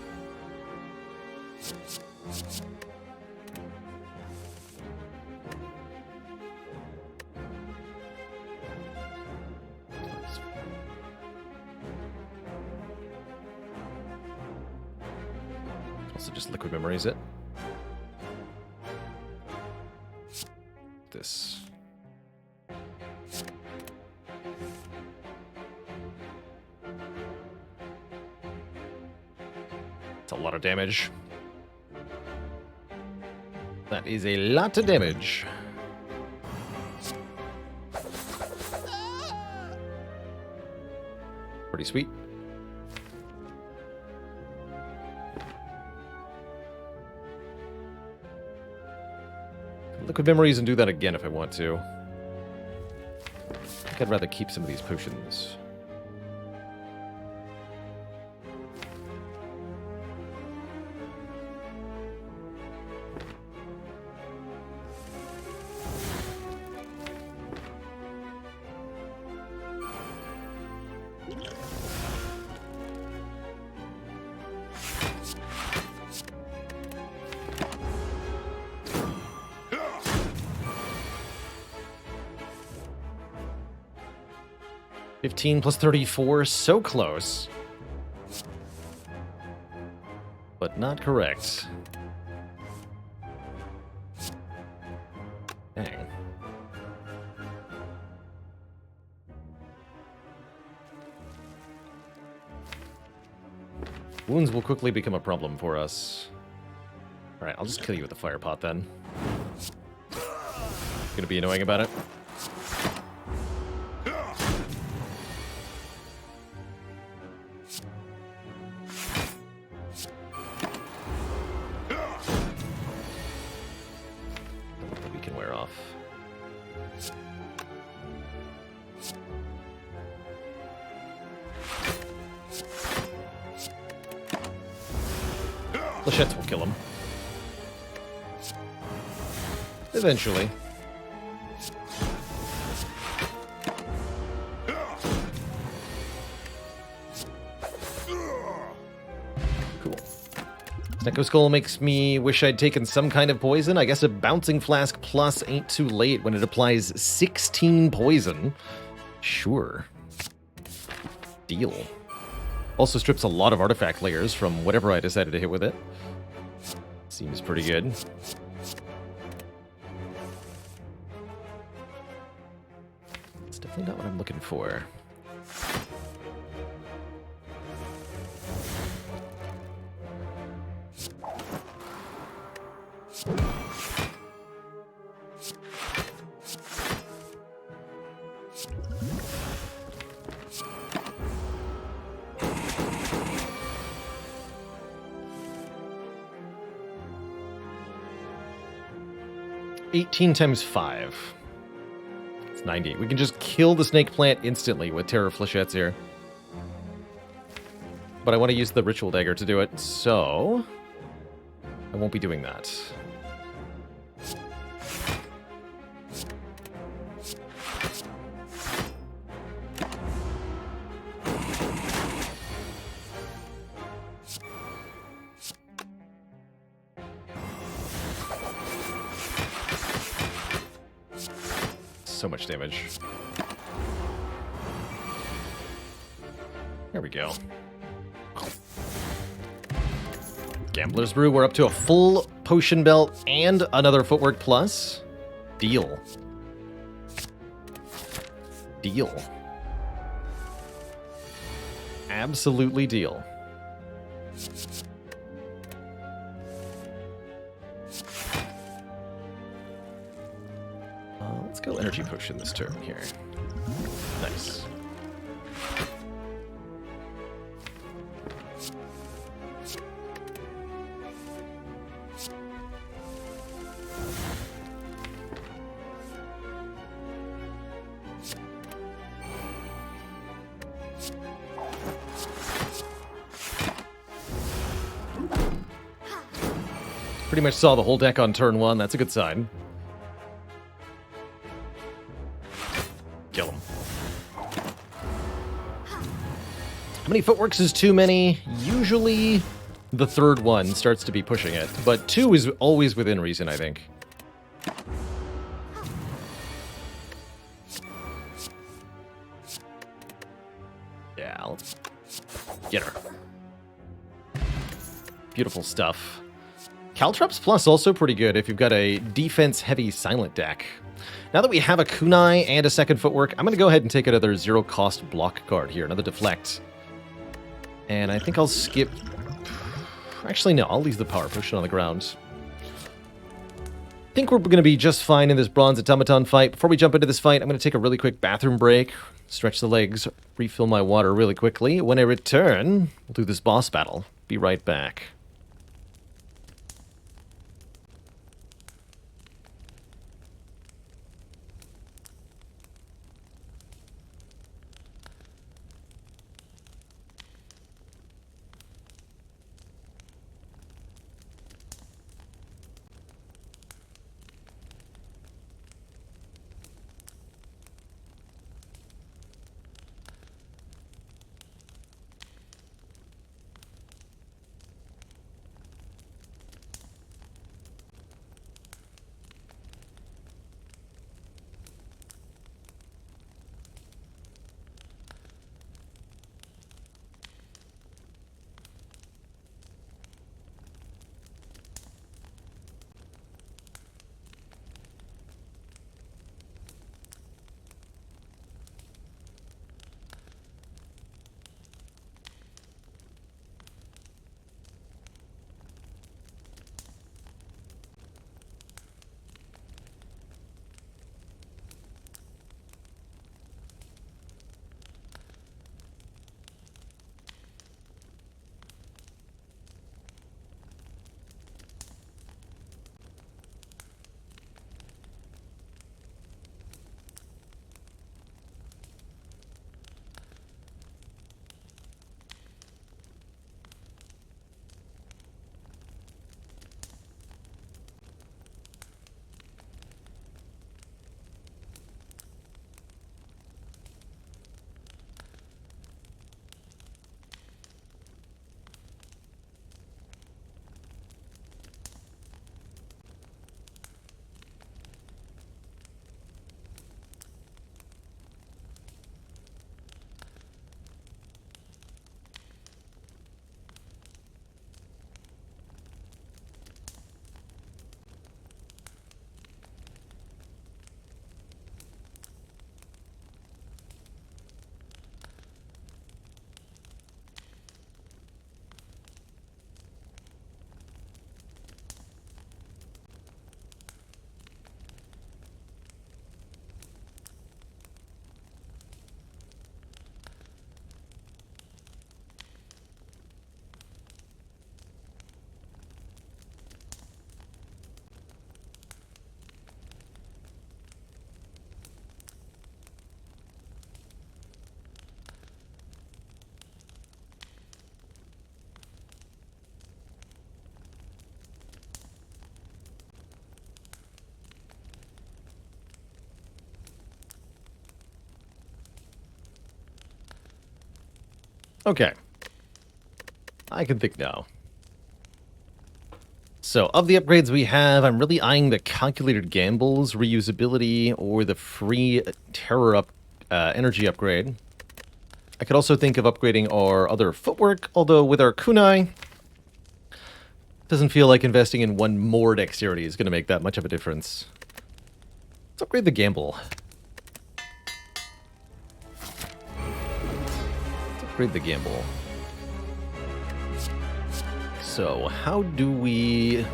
Also just Liquid Memories it. This. It's a lot of damage. That is a lot of damage. Pretty sweet. Liquid Memories and do that again if I want to. I think I'd rather keep some of these potions. 15 plus 34, so close. But not correct. Dang. Wounds will quickly become a problem for us. Alright, I'll just kill you with the fire pot then. Gonna be annoying about it. We can wear off. Flechettes will kill him. Eventually. Cool. Snecko Skull makes me wish I'd taken some kind of poison. I guess a Bouncing Flask Plus ain't too late when it applies 16 poison. Sure. Deal. Also strips a lot of artifact layers from whatever I decided to hit with it. Seems pretty good. It's definitely not what I'm looking for. $18 times 5. It's 98. We can just kill the snake plant instantly with Terror Flechettes here. But I want to use the Ritual Dagger to do it, so I won't be doing that. So much damage. There we go. Gambler's Brew, we're up to a full potion belt and another footwork plus. Deal. Deal. Absolutely deal. Let's go energy potion this turn here. Nice. Pretty much saw the whole deck on turn one. That's a good sign. Kill him. How many footworks is too many? Usually the third one starts to be pushing it, but 2 is always within reason, I think. Yeah, let's get her. Beautiful stuff. Caltrops Plus also pretty good if you've got a defense-heavy silent deck. Now that we have a kunai and a second footwork, I'm going to go ahead and take another zero-cost block card here, another deflect. And I think I'll skip... Actually, no, I'll leave the power potion on the ground. I think we're going to be just fine in this bronze automaton fight. Before we jump into this fight, I'm going to take a really quick bathroom break, stretch the legs, refill my water really quickly. When I return, we'll do this boss battle. Be right back. Okay. I can think now. So, of the upgrades we have, I'm really eyeing the calculated gambles, reusability, or the free terror energy upgrade. I could also think of upgrading our other footwork, although with our kunai, doesn't feel like investing in one more dexterity is going to make that much of a difference. Let's upgrade the gamble. So, how do we...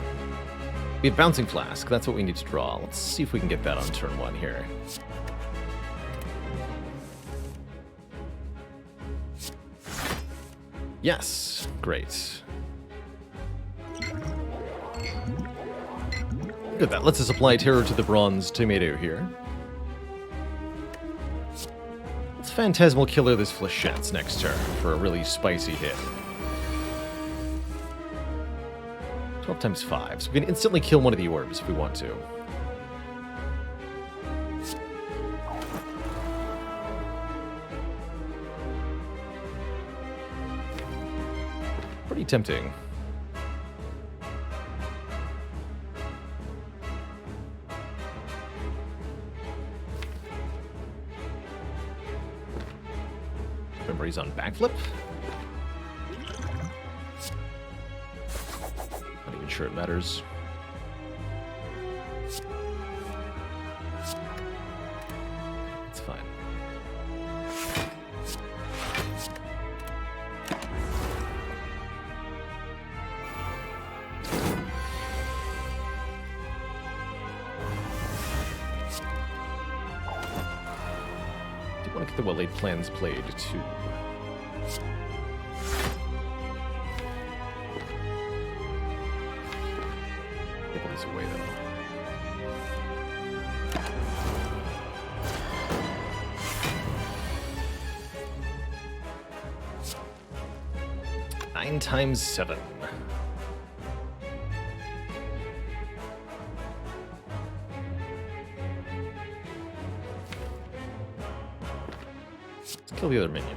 We have Bouncing Flask. That's what we need to draw. Let's see if we can get that on turn 1 here. Yes. Great. Good. That lets us apply Terror to the Bronze Tomato here. Let's Phantasmal Killer this Flechettes next turn for a really spicy hit. 12 times 5. So we can instantly kill one of the orbs if we want to. Pretty tempting. Remember, he's on backflip. Not even sure it matters. It's fine. Do want to get the well-laid plans played too. Away though. Nine times 7. Let's kill the other minion.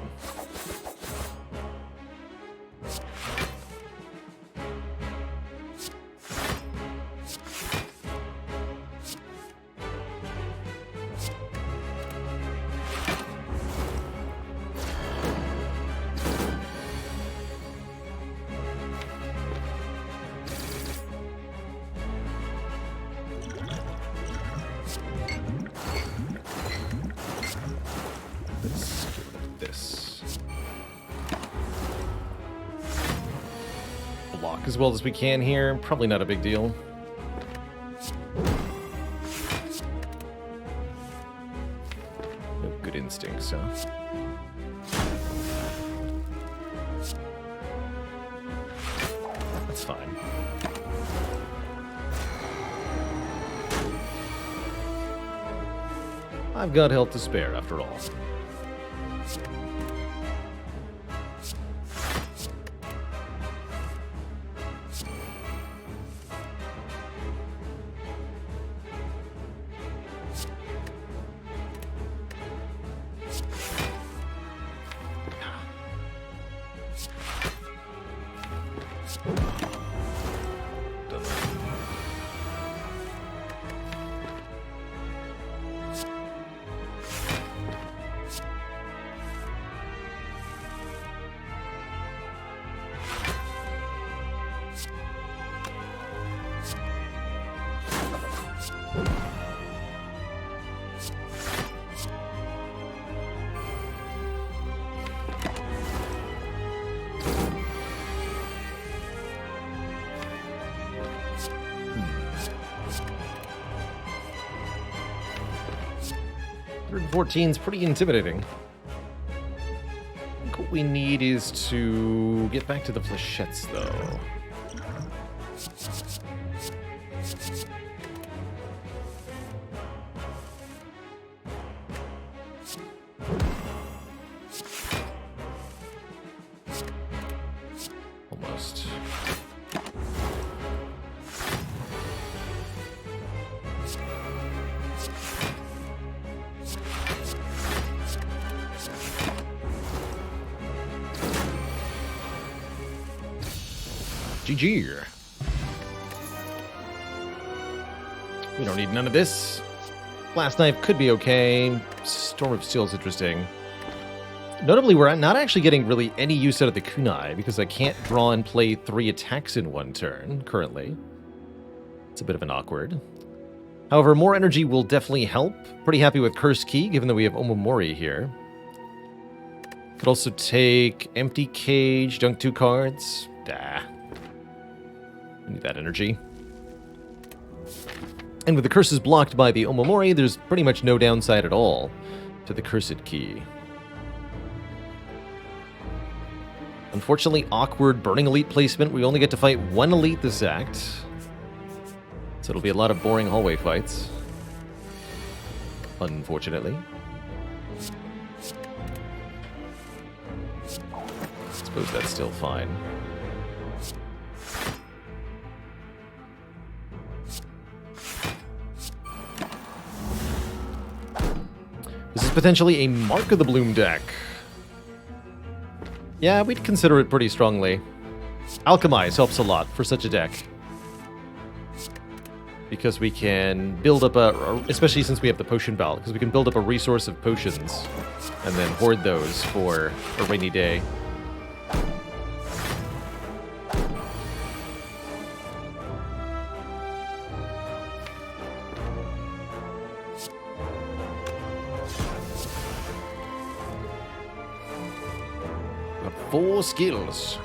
Block as well as we can here. Probably not a big deal. No good instincts, huh? That's fine. I've got health to spare after all. Is pretty intimidating. I think what we need is to get back to the Flechettes, though. Almost. GG. We don't need none of this. Blast Knife could be okay. Storm of Steel is interesting. Notably, we're not actually getting really any use out of the kunai because I can't draw and play 3 attacks in one turn, currently. It's a bit of an awkward. However, more energy will definitely help. Pretty happy with Cursed Key, given that we have Omomori here. Could also take Empty Cage, dunk 2 cards. I need that energy. And with the curses blocked by the Omomori, there's pretty much no downside at all to the Cursed Key. Unfortunately, awkward Burning Elite placement. We only get to fight 1 Elite this act. So it'll be a lot of boring hallway fights. Unfortunately. I suppose that's still fine. This is potentially a Mark of the Bloom deck. Yeah, we'd consider it pretty strongly. Alchemize helps a lot for such a deck. Because we can build up a... Especially since we have the potion belt. Because we can build up a resource of potions. And then hoard those for a rainy day. We have 4 skills.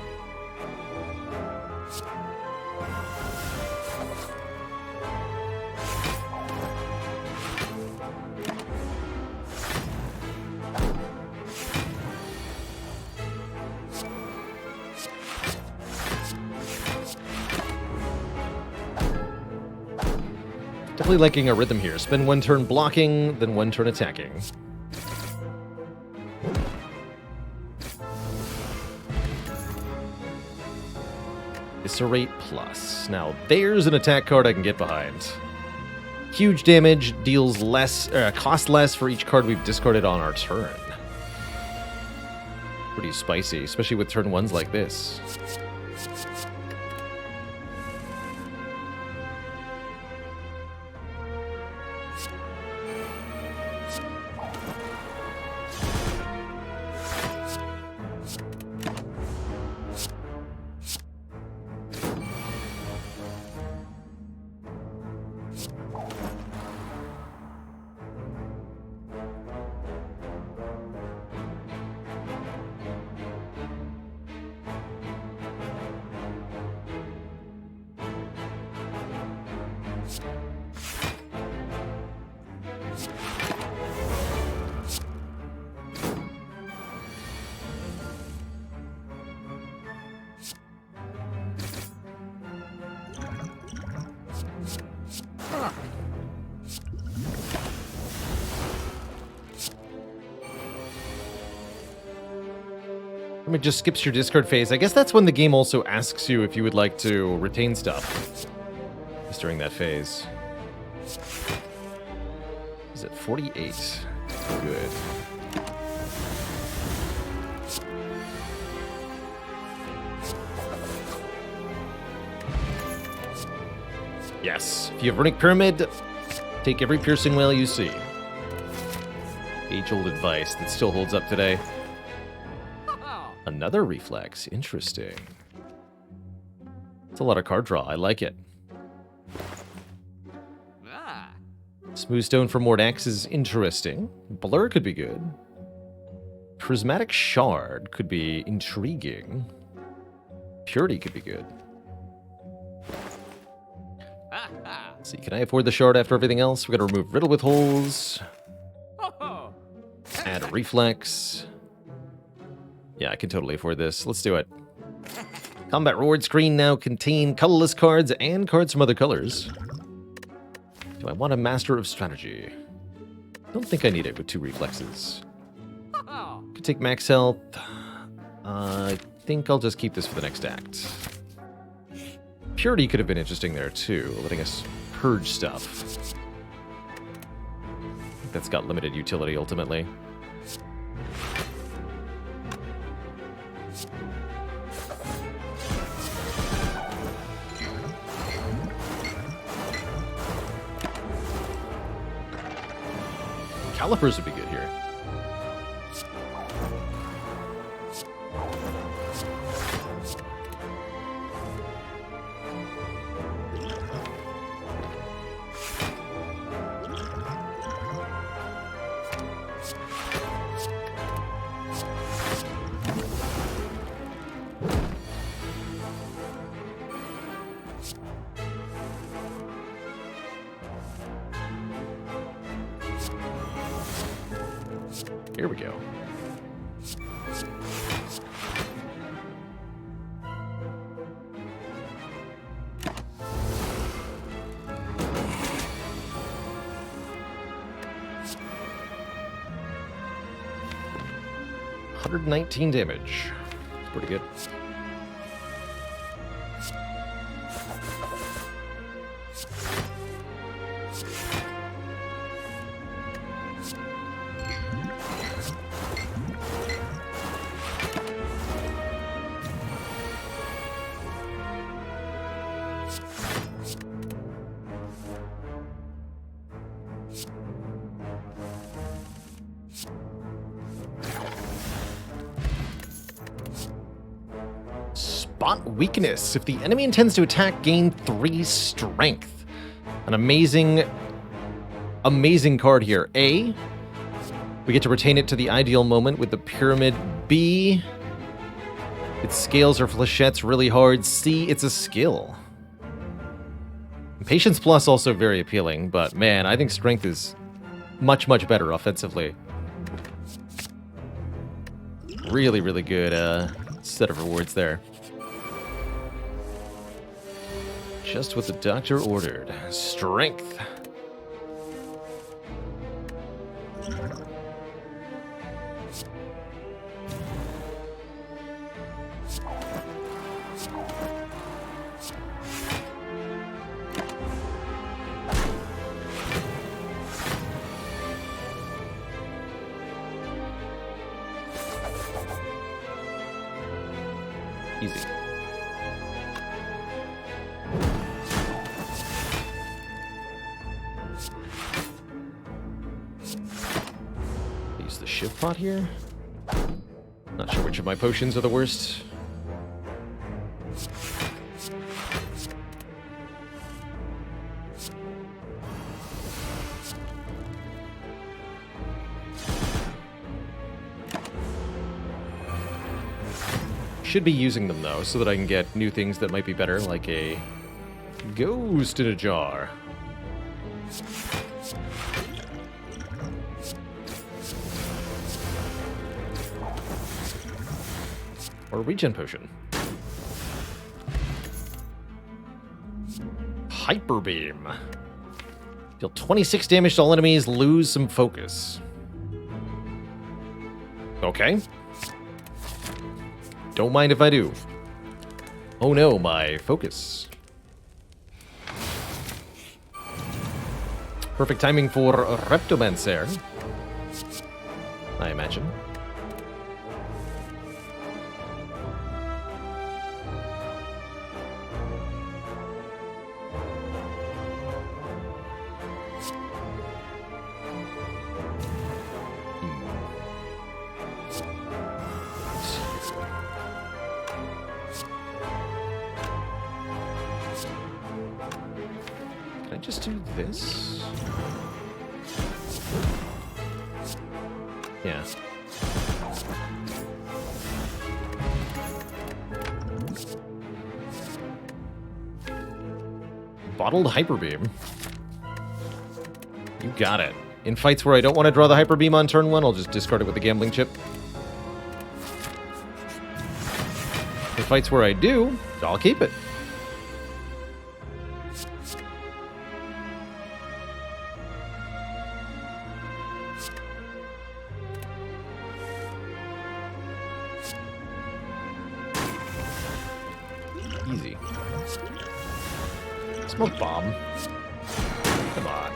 Definitely liking a rhythm here. Spend 1 turn blocking, then 1 turn attacking. Eviscerate Plus. Now, there's an attack card I can get behind. Huge damage, deals less, cost less for each card we've discarded on our turn. Pretty spicy, especially with turn 1s like this. It just skips your discard phase. I guess that's when the game also asks you if you would like to retain stuff. Just during that phase. Is it 48? Good. Yes. If you have Runic Pyramid, take every piercing whale you see. Age-old advice that still holds up today. Another reflex. Interesting. It's a lot of card draw. I like it. Smooth Stone for Mordax is interesting. Blur could be good. Prismatic Shard could be intriguing. Purity could be good. Let's see, can I afford the shard after everything else? We're going to remove Riddle with Holes. Add a reflex. Yeah, I can totally afford this. Let's do it. Combat reward screen now contain colorless cards and cards from other colors. Do I want a Master of Strategy? Don't think I need it with 2 reflexes. Could take max health. I think I'll just keep this for the next act. Purity could have been interesting there too, letting us purge stuff. I think that's got limited utility ultimately. Calipers would be good here. Here we go. $119 damage. It's pretty good. Spot weakness. If the enemy intends to attack, gain 3 strength. An amazing card here. A, we get to retain it to the ideal moment with the pyramid. B, it scales our flechettes really hard. C, it's a skill. Patience Plus also very appealing, but man, I think strength is much, much better offensively. Really, really good set of rewards there. Just what the doctor ordered. Strength. Easy. Use the shift pot here. Not sure which of my potions are the worst. Should be using them though, so that I can get new things that might be better, like a ghost in a jar. Or a regen potion. Hyper Beam. Deal 26 damage to all enemies, lose some focus. Okay. Don't mind if I do. Oh no, my focus. Perfect timing for Reptomancer, I imagine. Just do this? Yeah. Bottled Hyper Beam. You got it. In fights where I don't want to draw the Hyper Beam on turn 1, I'll just discard it with the gambling chip. In fights where I do, I'll keep it. Easy. Smoke bomb. Come on.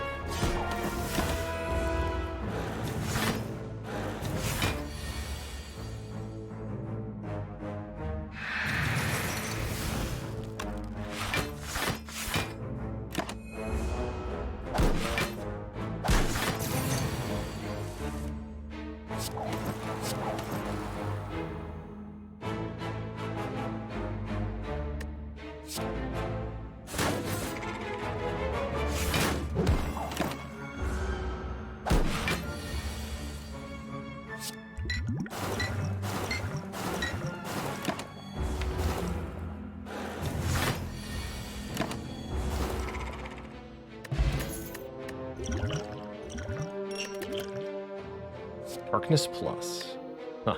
Darkness plus. Huh.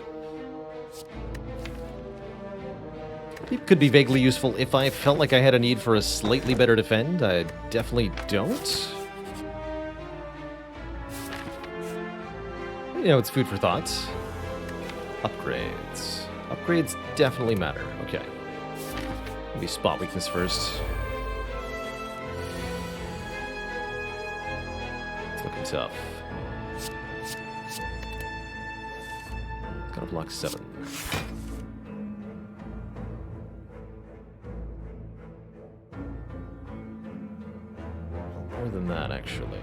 It could be vaguely useful if I felt like I had a need for a slightly better defend. I definitely don't. You know, it's food for thought. Upgrades. Upgrades definitely matter. Okay. Maybe spot weakness first. It's looking tough. Gotta block 7. More than that, actually.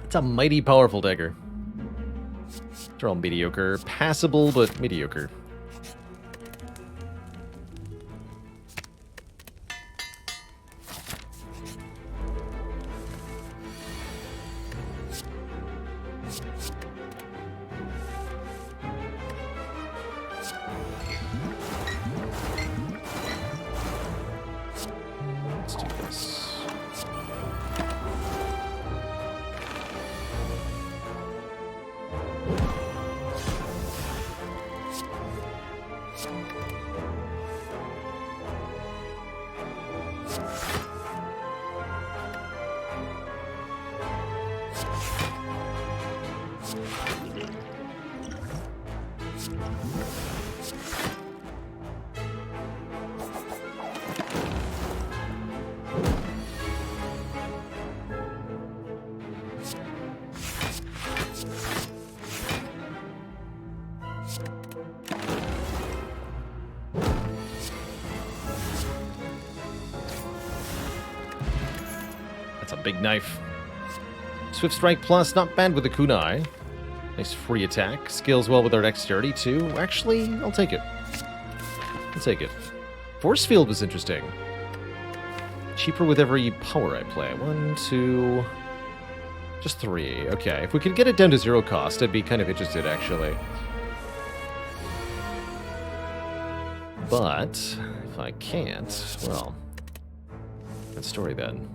It's a mighty powerful dagger. They're all mediocre. Passable, but mediocre. Let's do this. That's a big knife. Swift Strike Plus, not bad with the kunai. Nice free attack. Scales well with our dexterity, too. Actually, I'll take it. I'll take it. Force Field was interesting. Cheaper with every power I play. 1, 2... Just 3. Okay, if we could get it down to 0 cost, I'd be kind of interested, actually. But, if I can't, well... Good story, then.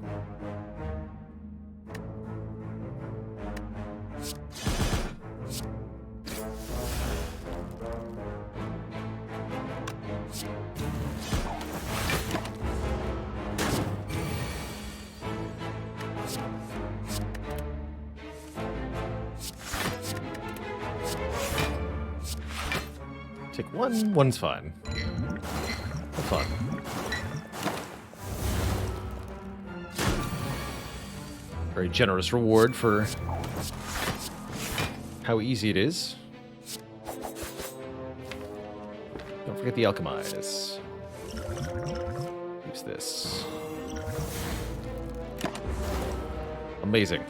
Take 1, 1's fine. Have fun. Very generous reward for how easy it is. Don't forget the alchemize. Use this. Amazing.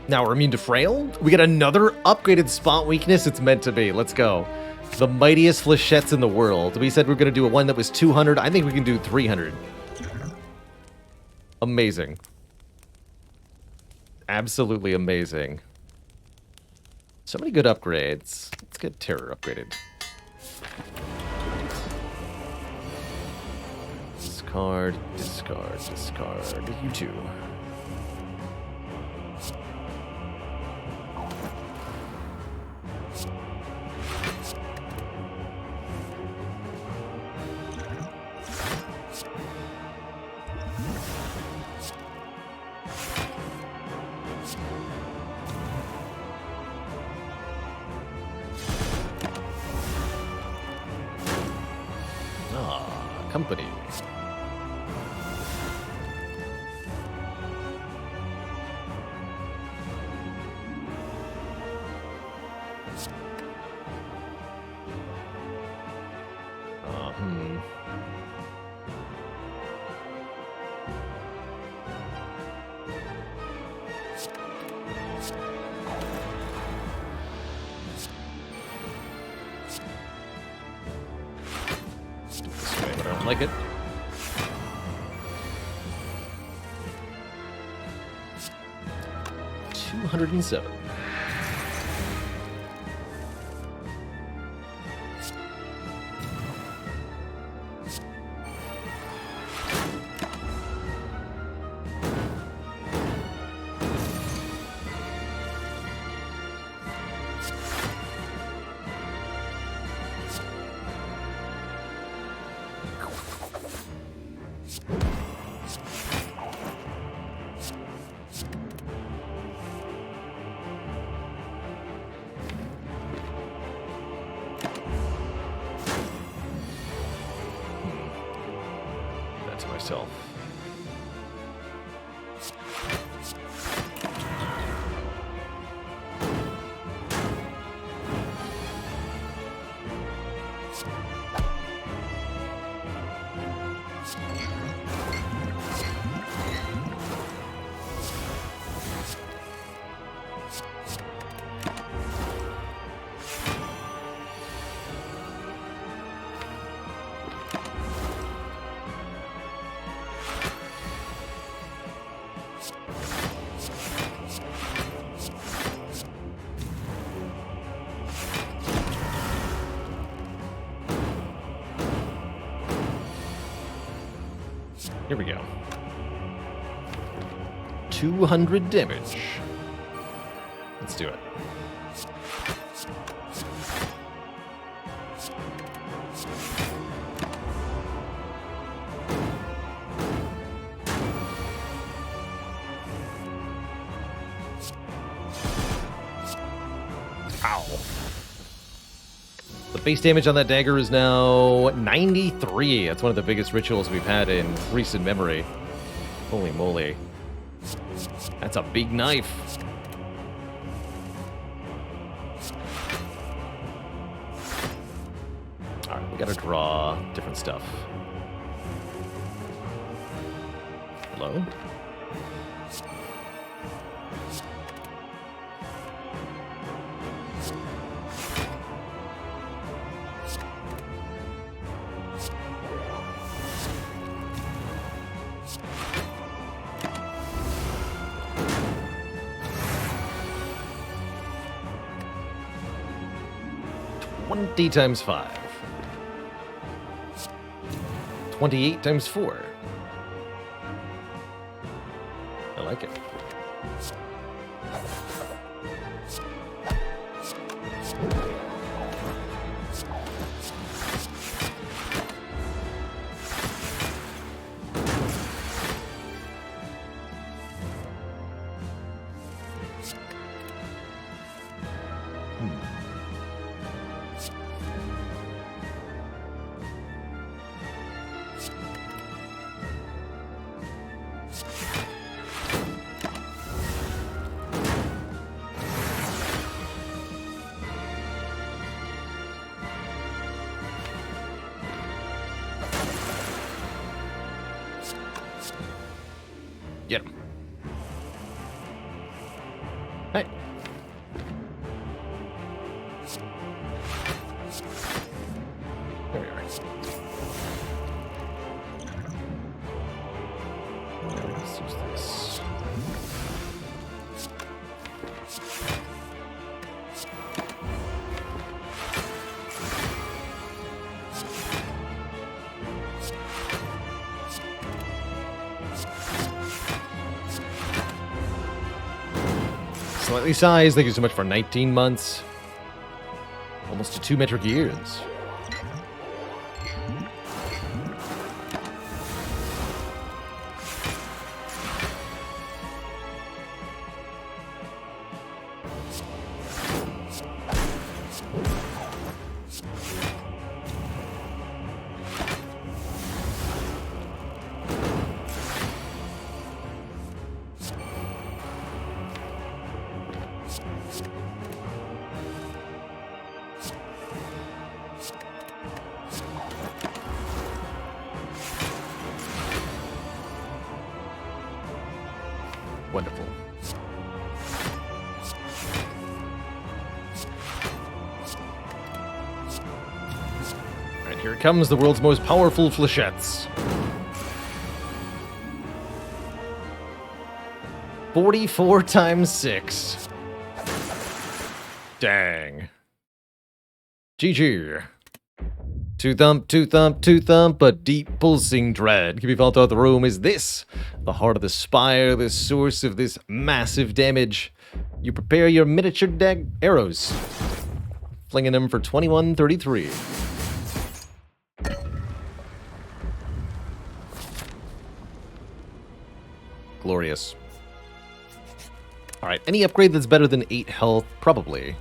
Now we're immune to frail. We get another upgraded spot weakness. It's meant to be. Let's go. The mightiest flechettes in the world. We said we are going to do a one that was 200. I think we can do 300. Amazing. Absolutely amazing. So many good upgrades. Let's get Terror upgraded. Discard, discard, discard. You too. Company. Hmm. This way, but I don't like it. $207. To myself. Here we go. 200 damage. Let's do it. Ow. The base damage on that dagger is now 93. That's one of the biggest rituals we've had in recent memory. Holy moly. That's a big knife. Alright, we gotta draw different stuff. Hello? D times 5. 28 times 4. I like it. Get him. Hey. There we are. Let's use this. Slightly sized, thank you so much for 19 months. Almost to 2 metric years. Wonderful. Alright, here it comes, the world's most powerful flechettes. 44 times 6. Dang. GG. Two thump, a deep pulsing dread can be felt throughout the room. Is this the heart of the Spire, the source of this massive damage? You prepare your miniature arrows, flinging them for 2133. Glorious. Alright, any upgrade that's better than 8 health? Probably.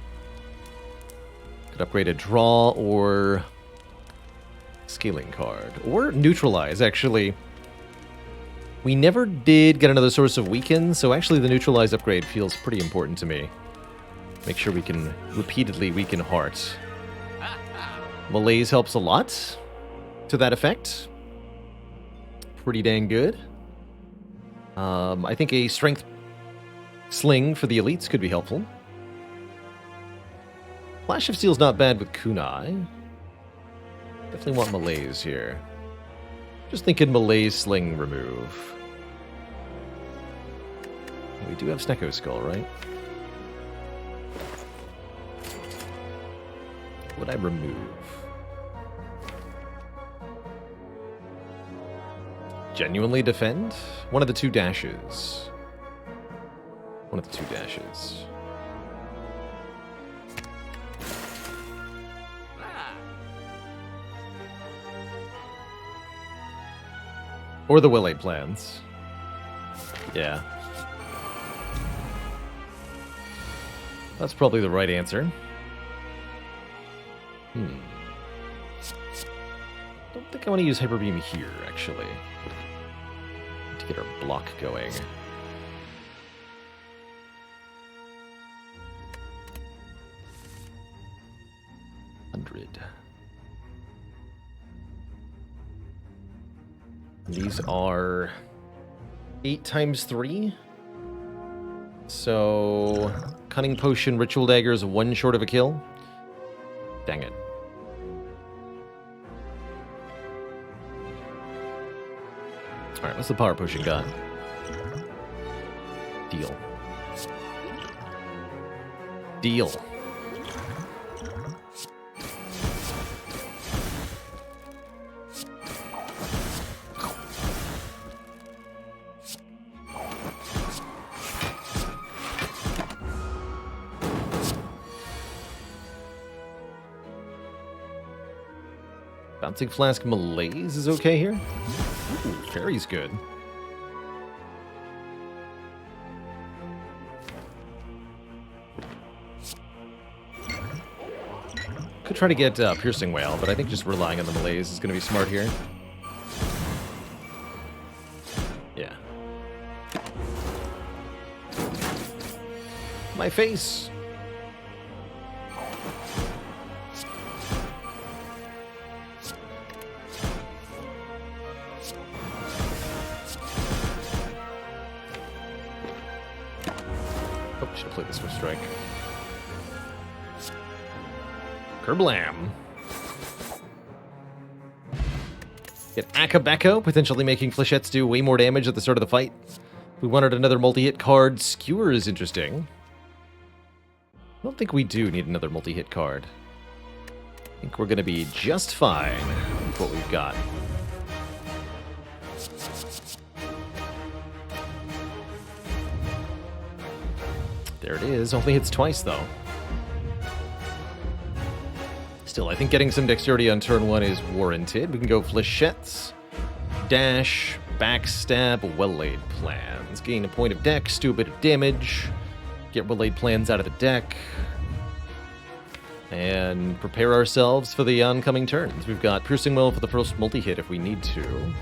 Could upgrade a draw or scaling card. Or neutralize, actually. We never did get another source of weaken, so actually the neutralize upgrade feels pretty important to me. Make sure we can repeatedly weaken heart. Malaise helps a lot to that effect. Pretty dang good. I think a strength sling for the elites could be helpful. Flash of Steel's not bad with kunai. Definitely want malaise here. Just thinking malaise sling remove. We do have Snecko Skull, right? What would I remove? Genuinely defend? One of the two dashes. One of the two dashes. Or the Will-Aid plans. Yeah. That's probably the right answer. Don't think I want to use Hyper Beam here, actually. To get our block going. These are 8 times 3. So, Cunning Potion, Ritual Dagger is 1 short of a kill. Dang it. Alright, what's the Power Potion got? Deal. Deal. Bouncing Flask Malaise is okay here. Ooh, Fairy's good. Could try to get Piercing Wail, but I think just relying on the Malaise is going to be smart here. Yeah. My face! Play this for strike. Kerblam. Get Akabeko, potentially making flechettes do way more damage at the start of the fight. If we wanted another multi-hit card, Skewer is interesting. I don't think we do need another multi-hit card. I think we're going to be just fine with what we've got. There it is. Only hits twice, though. Still, I think getting some dexterity on turn 1 is warranted. We can go Flechettes, Dash, Backstab, Well-Laid Plans. Gain a point of dex, do a bit of damage, get Well-Laid Plans out of the deck, and prepare ourselves for the oncoming turns. We've got Piercing Will for the first multi-hit if we need to.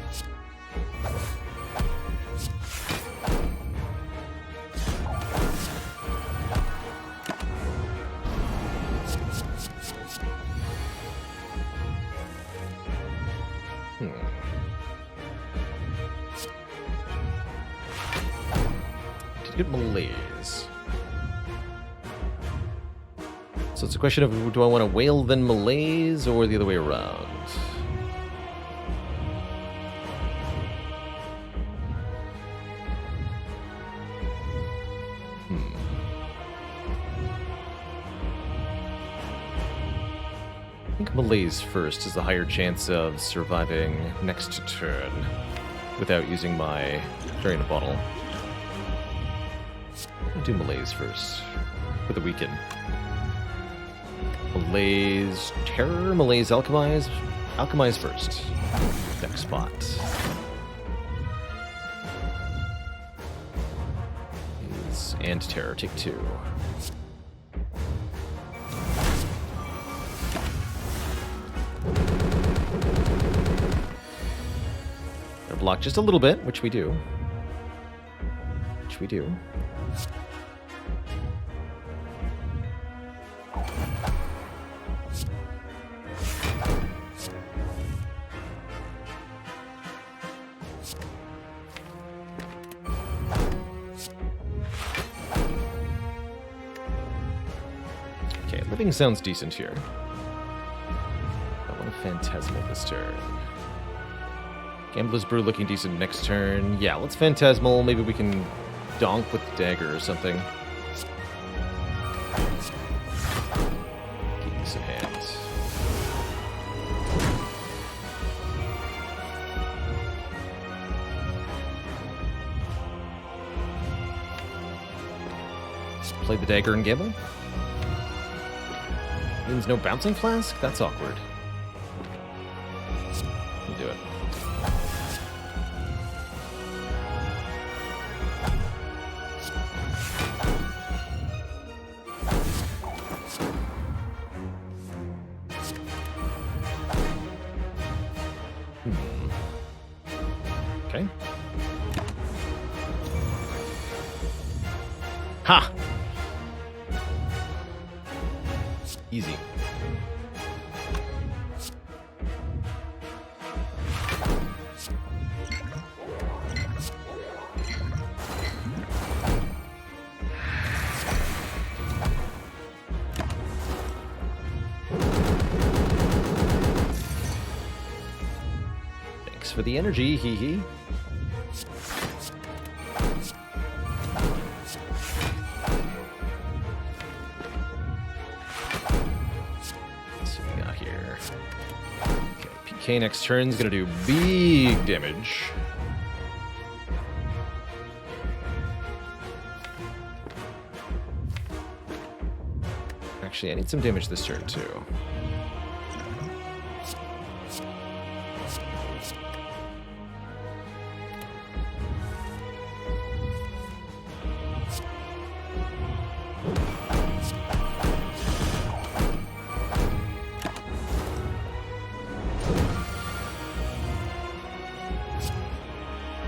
Let's get Malaise. So it's a question of, do I want to Wail then Malaise, or the other way around? I think Malaise first is the higher chance of surviving next turn without using my Drain a Bottle. I'll do Malaise first for the weaken. Malaise Terror, Malaise Alchemize. Alchemize first. Next spot. And Terror, take 2. Block just a little bit, which we do. Okay, living sounds decent here. I want a Phantasmal this turn. Gambler's Brew looking decent next turn. Yeah, let's Phantasmal. Maybe we can donk with the dagger or something. Keep this in hand. Play the dagger and gamble. Means no bouncing flask? That's awkward. We'll do it. Okay. Ha! Easy. Thanks for the energy, hee hee. Okay, next turn's gonna do big damage. Actually, I need some damage this turn, too.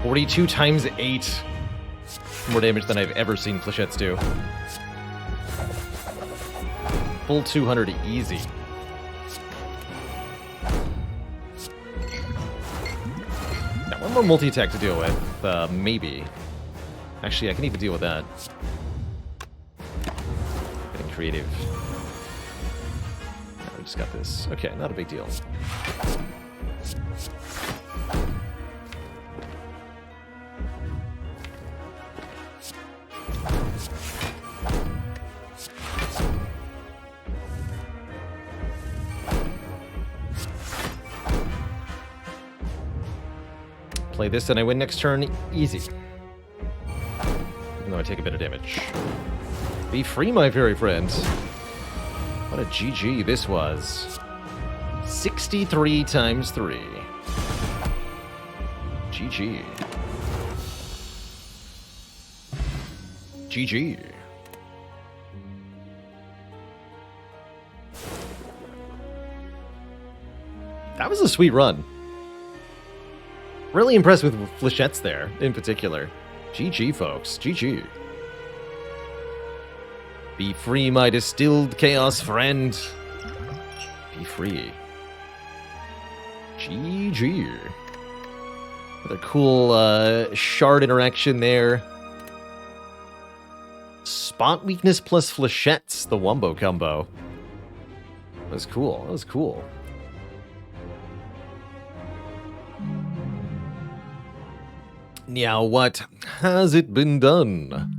(42 times 8). More damage than I've ever seen flechettes do. Full 200 easy. Got one more multi-attack to deal with, maybe. Actually, I can even deal with that. Getting creative. No, we just got this. Okay, not a big deal. Play this and I win next turn, easy. Even though I take a bit of damage. Be free, my fairy friends. What a GG this was. 63 times 3. GG. GG. That was a sweet run. Really impressed with flechettes there, in particular. GG, folks. GG. Be free, my distilled chaos friend. Be free. GG. Another cool shard interaction there. spot weakness plus flechettes, the Wombo combo. That was cool. That was cool. Now what has it been done?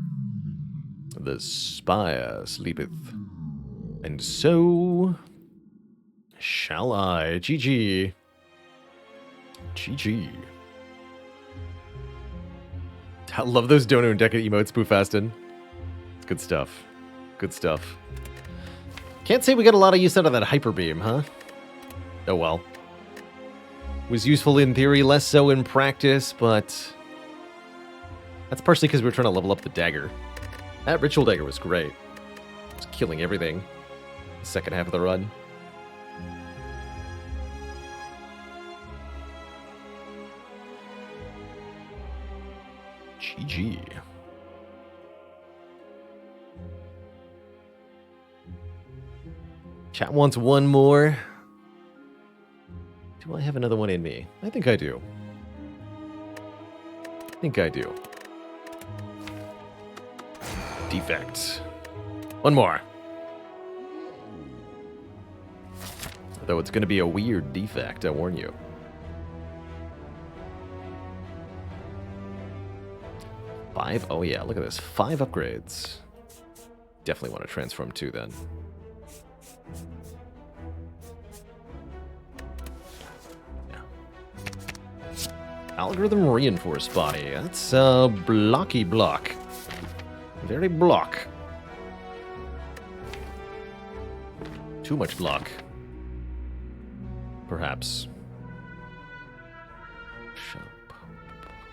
The Spire sleepeth, and so shall I. GG. GG. I love those Dono and Deca emotes, Spoofastin. It's good stuff. Good stuff. Can't say we got a lot of use out of that Hyper Beam, huh? Oh well. Was useful in theory, less so in practice, but that's partially because we were trying to level up the dagger. That Ritual Dagger was great. It was killing everything. The second half of the run. GG. Chat wants one more. Do I have another one in me? I think I do. I think I do. Defect. One more. Though it's going to be a weird defect, I warn you. Five? Oh yeah, look at this. 5 upgrades. Definitely want to transform 2 then. Yeah. Algorithm reinforced body. That's a blocky block. Very block. Too much block. Perhaps.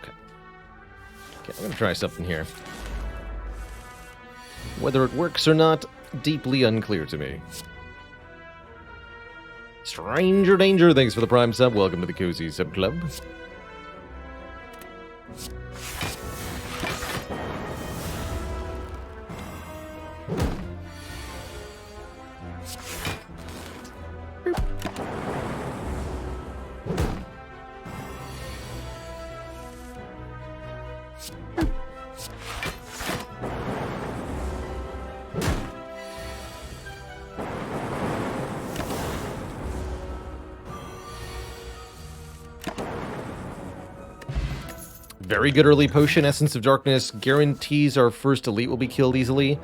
Okay, I'm gonna try something here. Whether it works or not, deeply unclear to me. Stranger Danger, thanks for the Prime sub. Welcome to the Cozy Sub Club. Very good early potion. Essence of Darkness guarantees our first elite will be killed easily.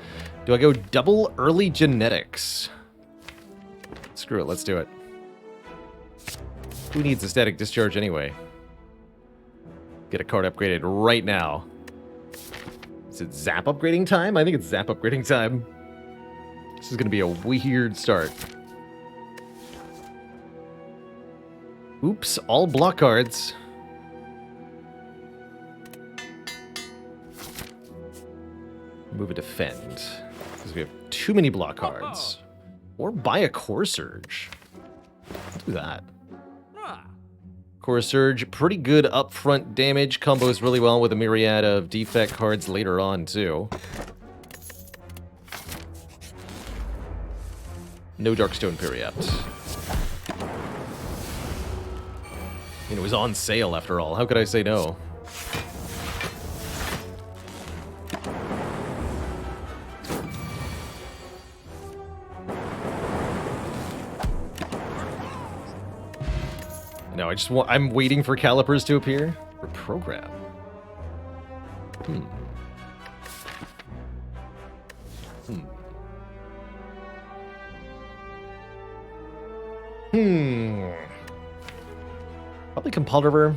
Do I go double early genetics? Screw it, let's do it. Who needs a static discharge anyway? Get a card upgraded right now. Is it zap upgrading time? I think it's zap upgrading time. This is going to be a weird start. Oops, all block cards. Move a defend, because we have too many block cards. Or buy a Core Surge. Let's do that. Core Surge, pretty good upfront damage, combos really well with a myriad of defect cards later on, too. No Darkstone Periapt. I mean, it was on sale after all. How could I say no? No, I'm waiting for calipers to appear. Reprogram. Probably Compulver.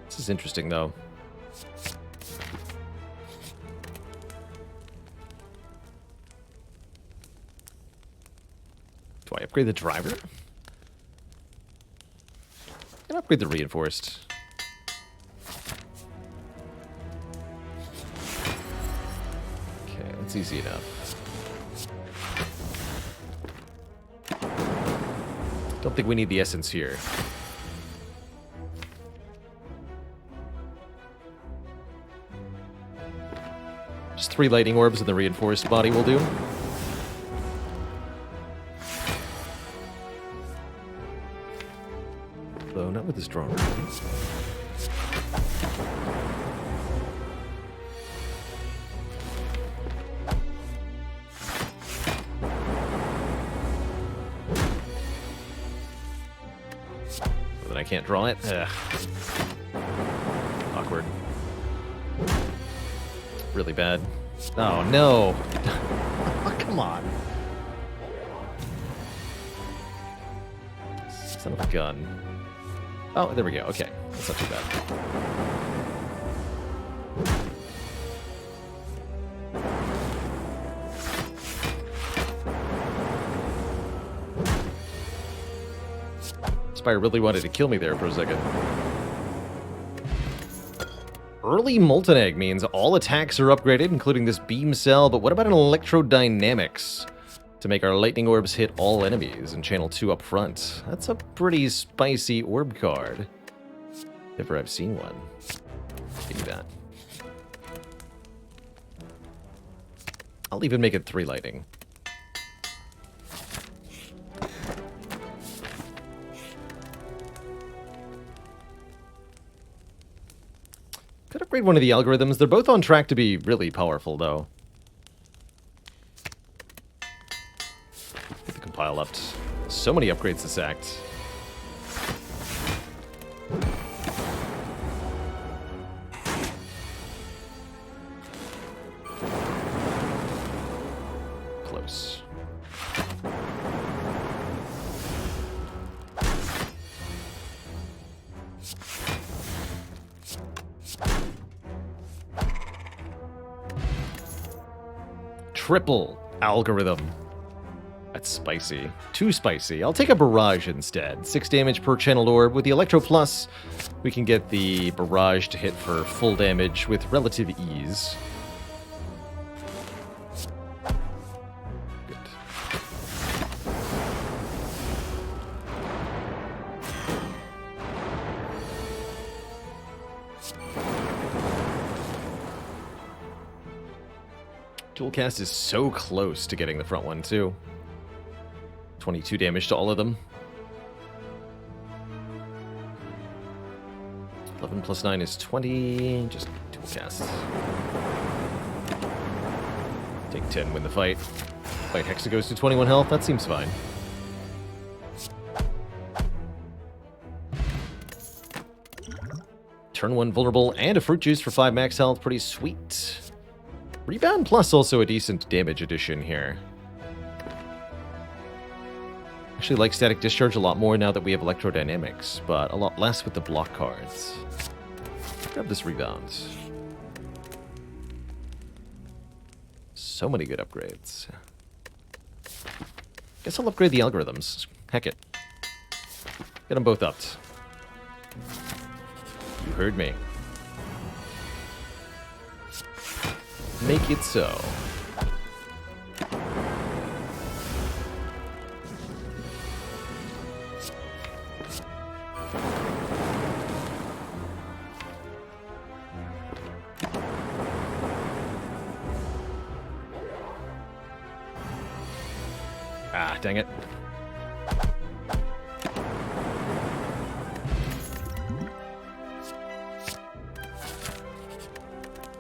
This is interesting, though. Do I upgrade the driver? And upgrade the reinforced. Okay, that's easy enough. Don't think we need the essence here. Just 3 lightning orbs and the reinforced body will do. Though not with the strong ones. can't draw it. Ugh. Awkward. Really bad. Oh, no. Oh, come on. Son of a gun. Oh, there we go. Okay. That's not too bad. Spire really wanted to kill me there for a second. Early Molten Egg means all attacks are upgraded, including this beam cell, but what about an electrodynamics? To make our lightning orbs hit all enemies and channel 2 up front. That's a pretty spicy orb card. If ever I've seen one. Give me that. I'll even make it 3 lightning. Could upgrade one of the algorithms. They're both on track to be really powerful, though. Get the compile up. So many upgrades this act. Close. Triple algorithm. That's spicy. Too spicy. I'll take a barrage instead. 6 damage per channeled orb. With the Electro Plus, we can get the barrage to hit for full damage with relative ease. Good. Dual cast is so close to getting the front one, too. 22 damage to all of them. 11 plus 9 is 20. Just dual cast. Take 10, win the fight. Fight Hexa goes to 21 health. That seems fine. Turn 1 vulnerable and a fruit juice for 5 max health. Pretty sweet. Rebound plus also a decent damage addition here. Actually like Static Discharge a lot more now that we have Electrodynamics, but a lot less with the block cards. Grab this rebound. So many good upgrades. Guess I'll upgrade the algorithms. Heck it. Get them both upped. You heard me. Make it so. Ah, dang it.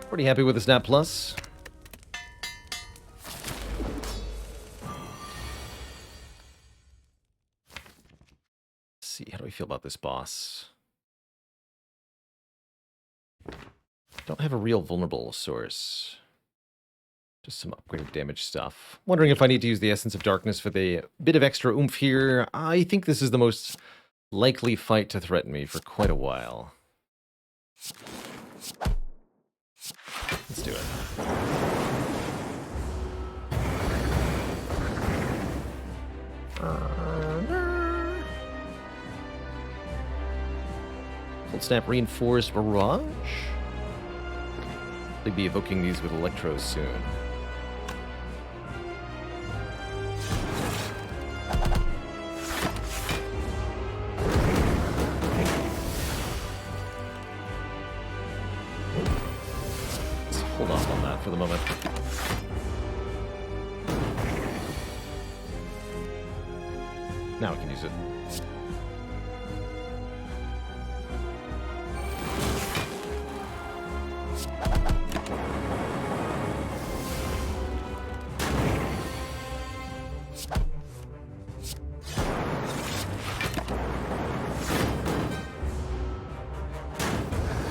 Pretty happy with the Snap Plus. Let's see, how do we feel about this boss? Don't have a real vulnerable source. Just some upgraded damage stuff. Wondering if I need to use the Essence of Darkness for the bit of extra oomph here. I think this is the most likely fight to threaten me for quite a while. Let's do it. Cold Snap Reinforced Barrage? They'll be evoking these with Electros soon. Hold off on that for the moment. Now we can use it.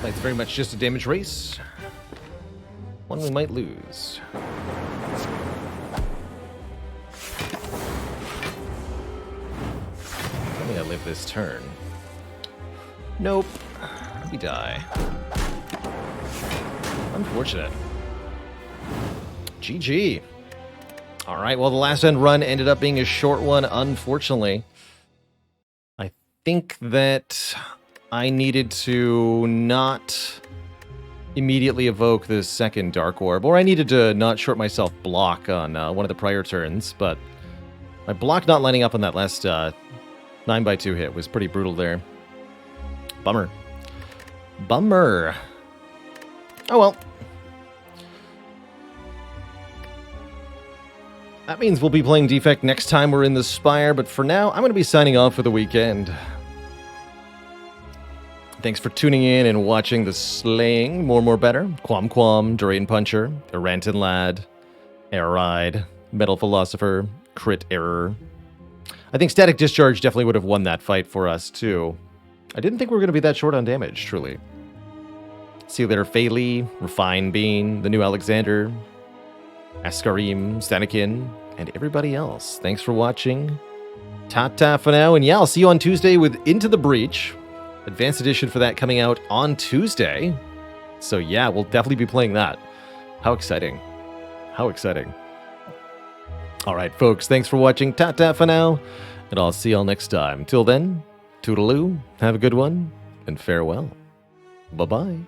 It's very much just a damage race. One we might lose. I think I live this turn. Nope. We die. Unfortunate. GG. Alright, well, the last end run ended up being a short one, unfortunately. I think that I needed to not immediately evoke the second Dark Orb, or I needed to not short myself block on one of the prior turns, but my block not lining up on that last 9x2 hit was pretty brutal there. Bummer. Bummer. Oh well. That means we'll be playing Defect next time we're in the Spire, but for now, I'm going to be signing off for the weekend. Thanks for tuning in and watching the slaying. More better. Quam, Drain Puncher, Erantin Lad, Air Ride, Metal Philosopher, Crit Error. I think Static Discharge definitely would have won that fight for us, too. I didn't think we were going to be that short on damage, truly. See you later, Phaley, Refine Bean, the new Alexander, Askarim, Stanikin, and everybody else. Thanks for watching. Ta-ta for now, and yeah, I'll see you on Tuesday with Into the Breach. Advanced edition for that coming out on Tuesday. So yeah, we'll definitely be playing that. How exciting. How exciting. Alright, folks, thanks for watching. Ta-ta for now, and I'll see y'all next time. Till then, toodaloo, have a good one, and farewell. Bye-bye.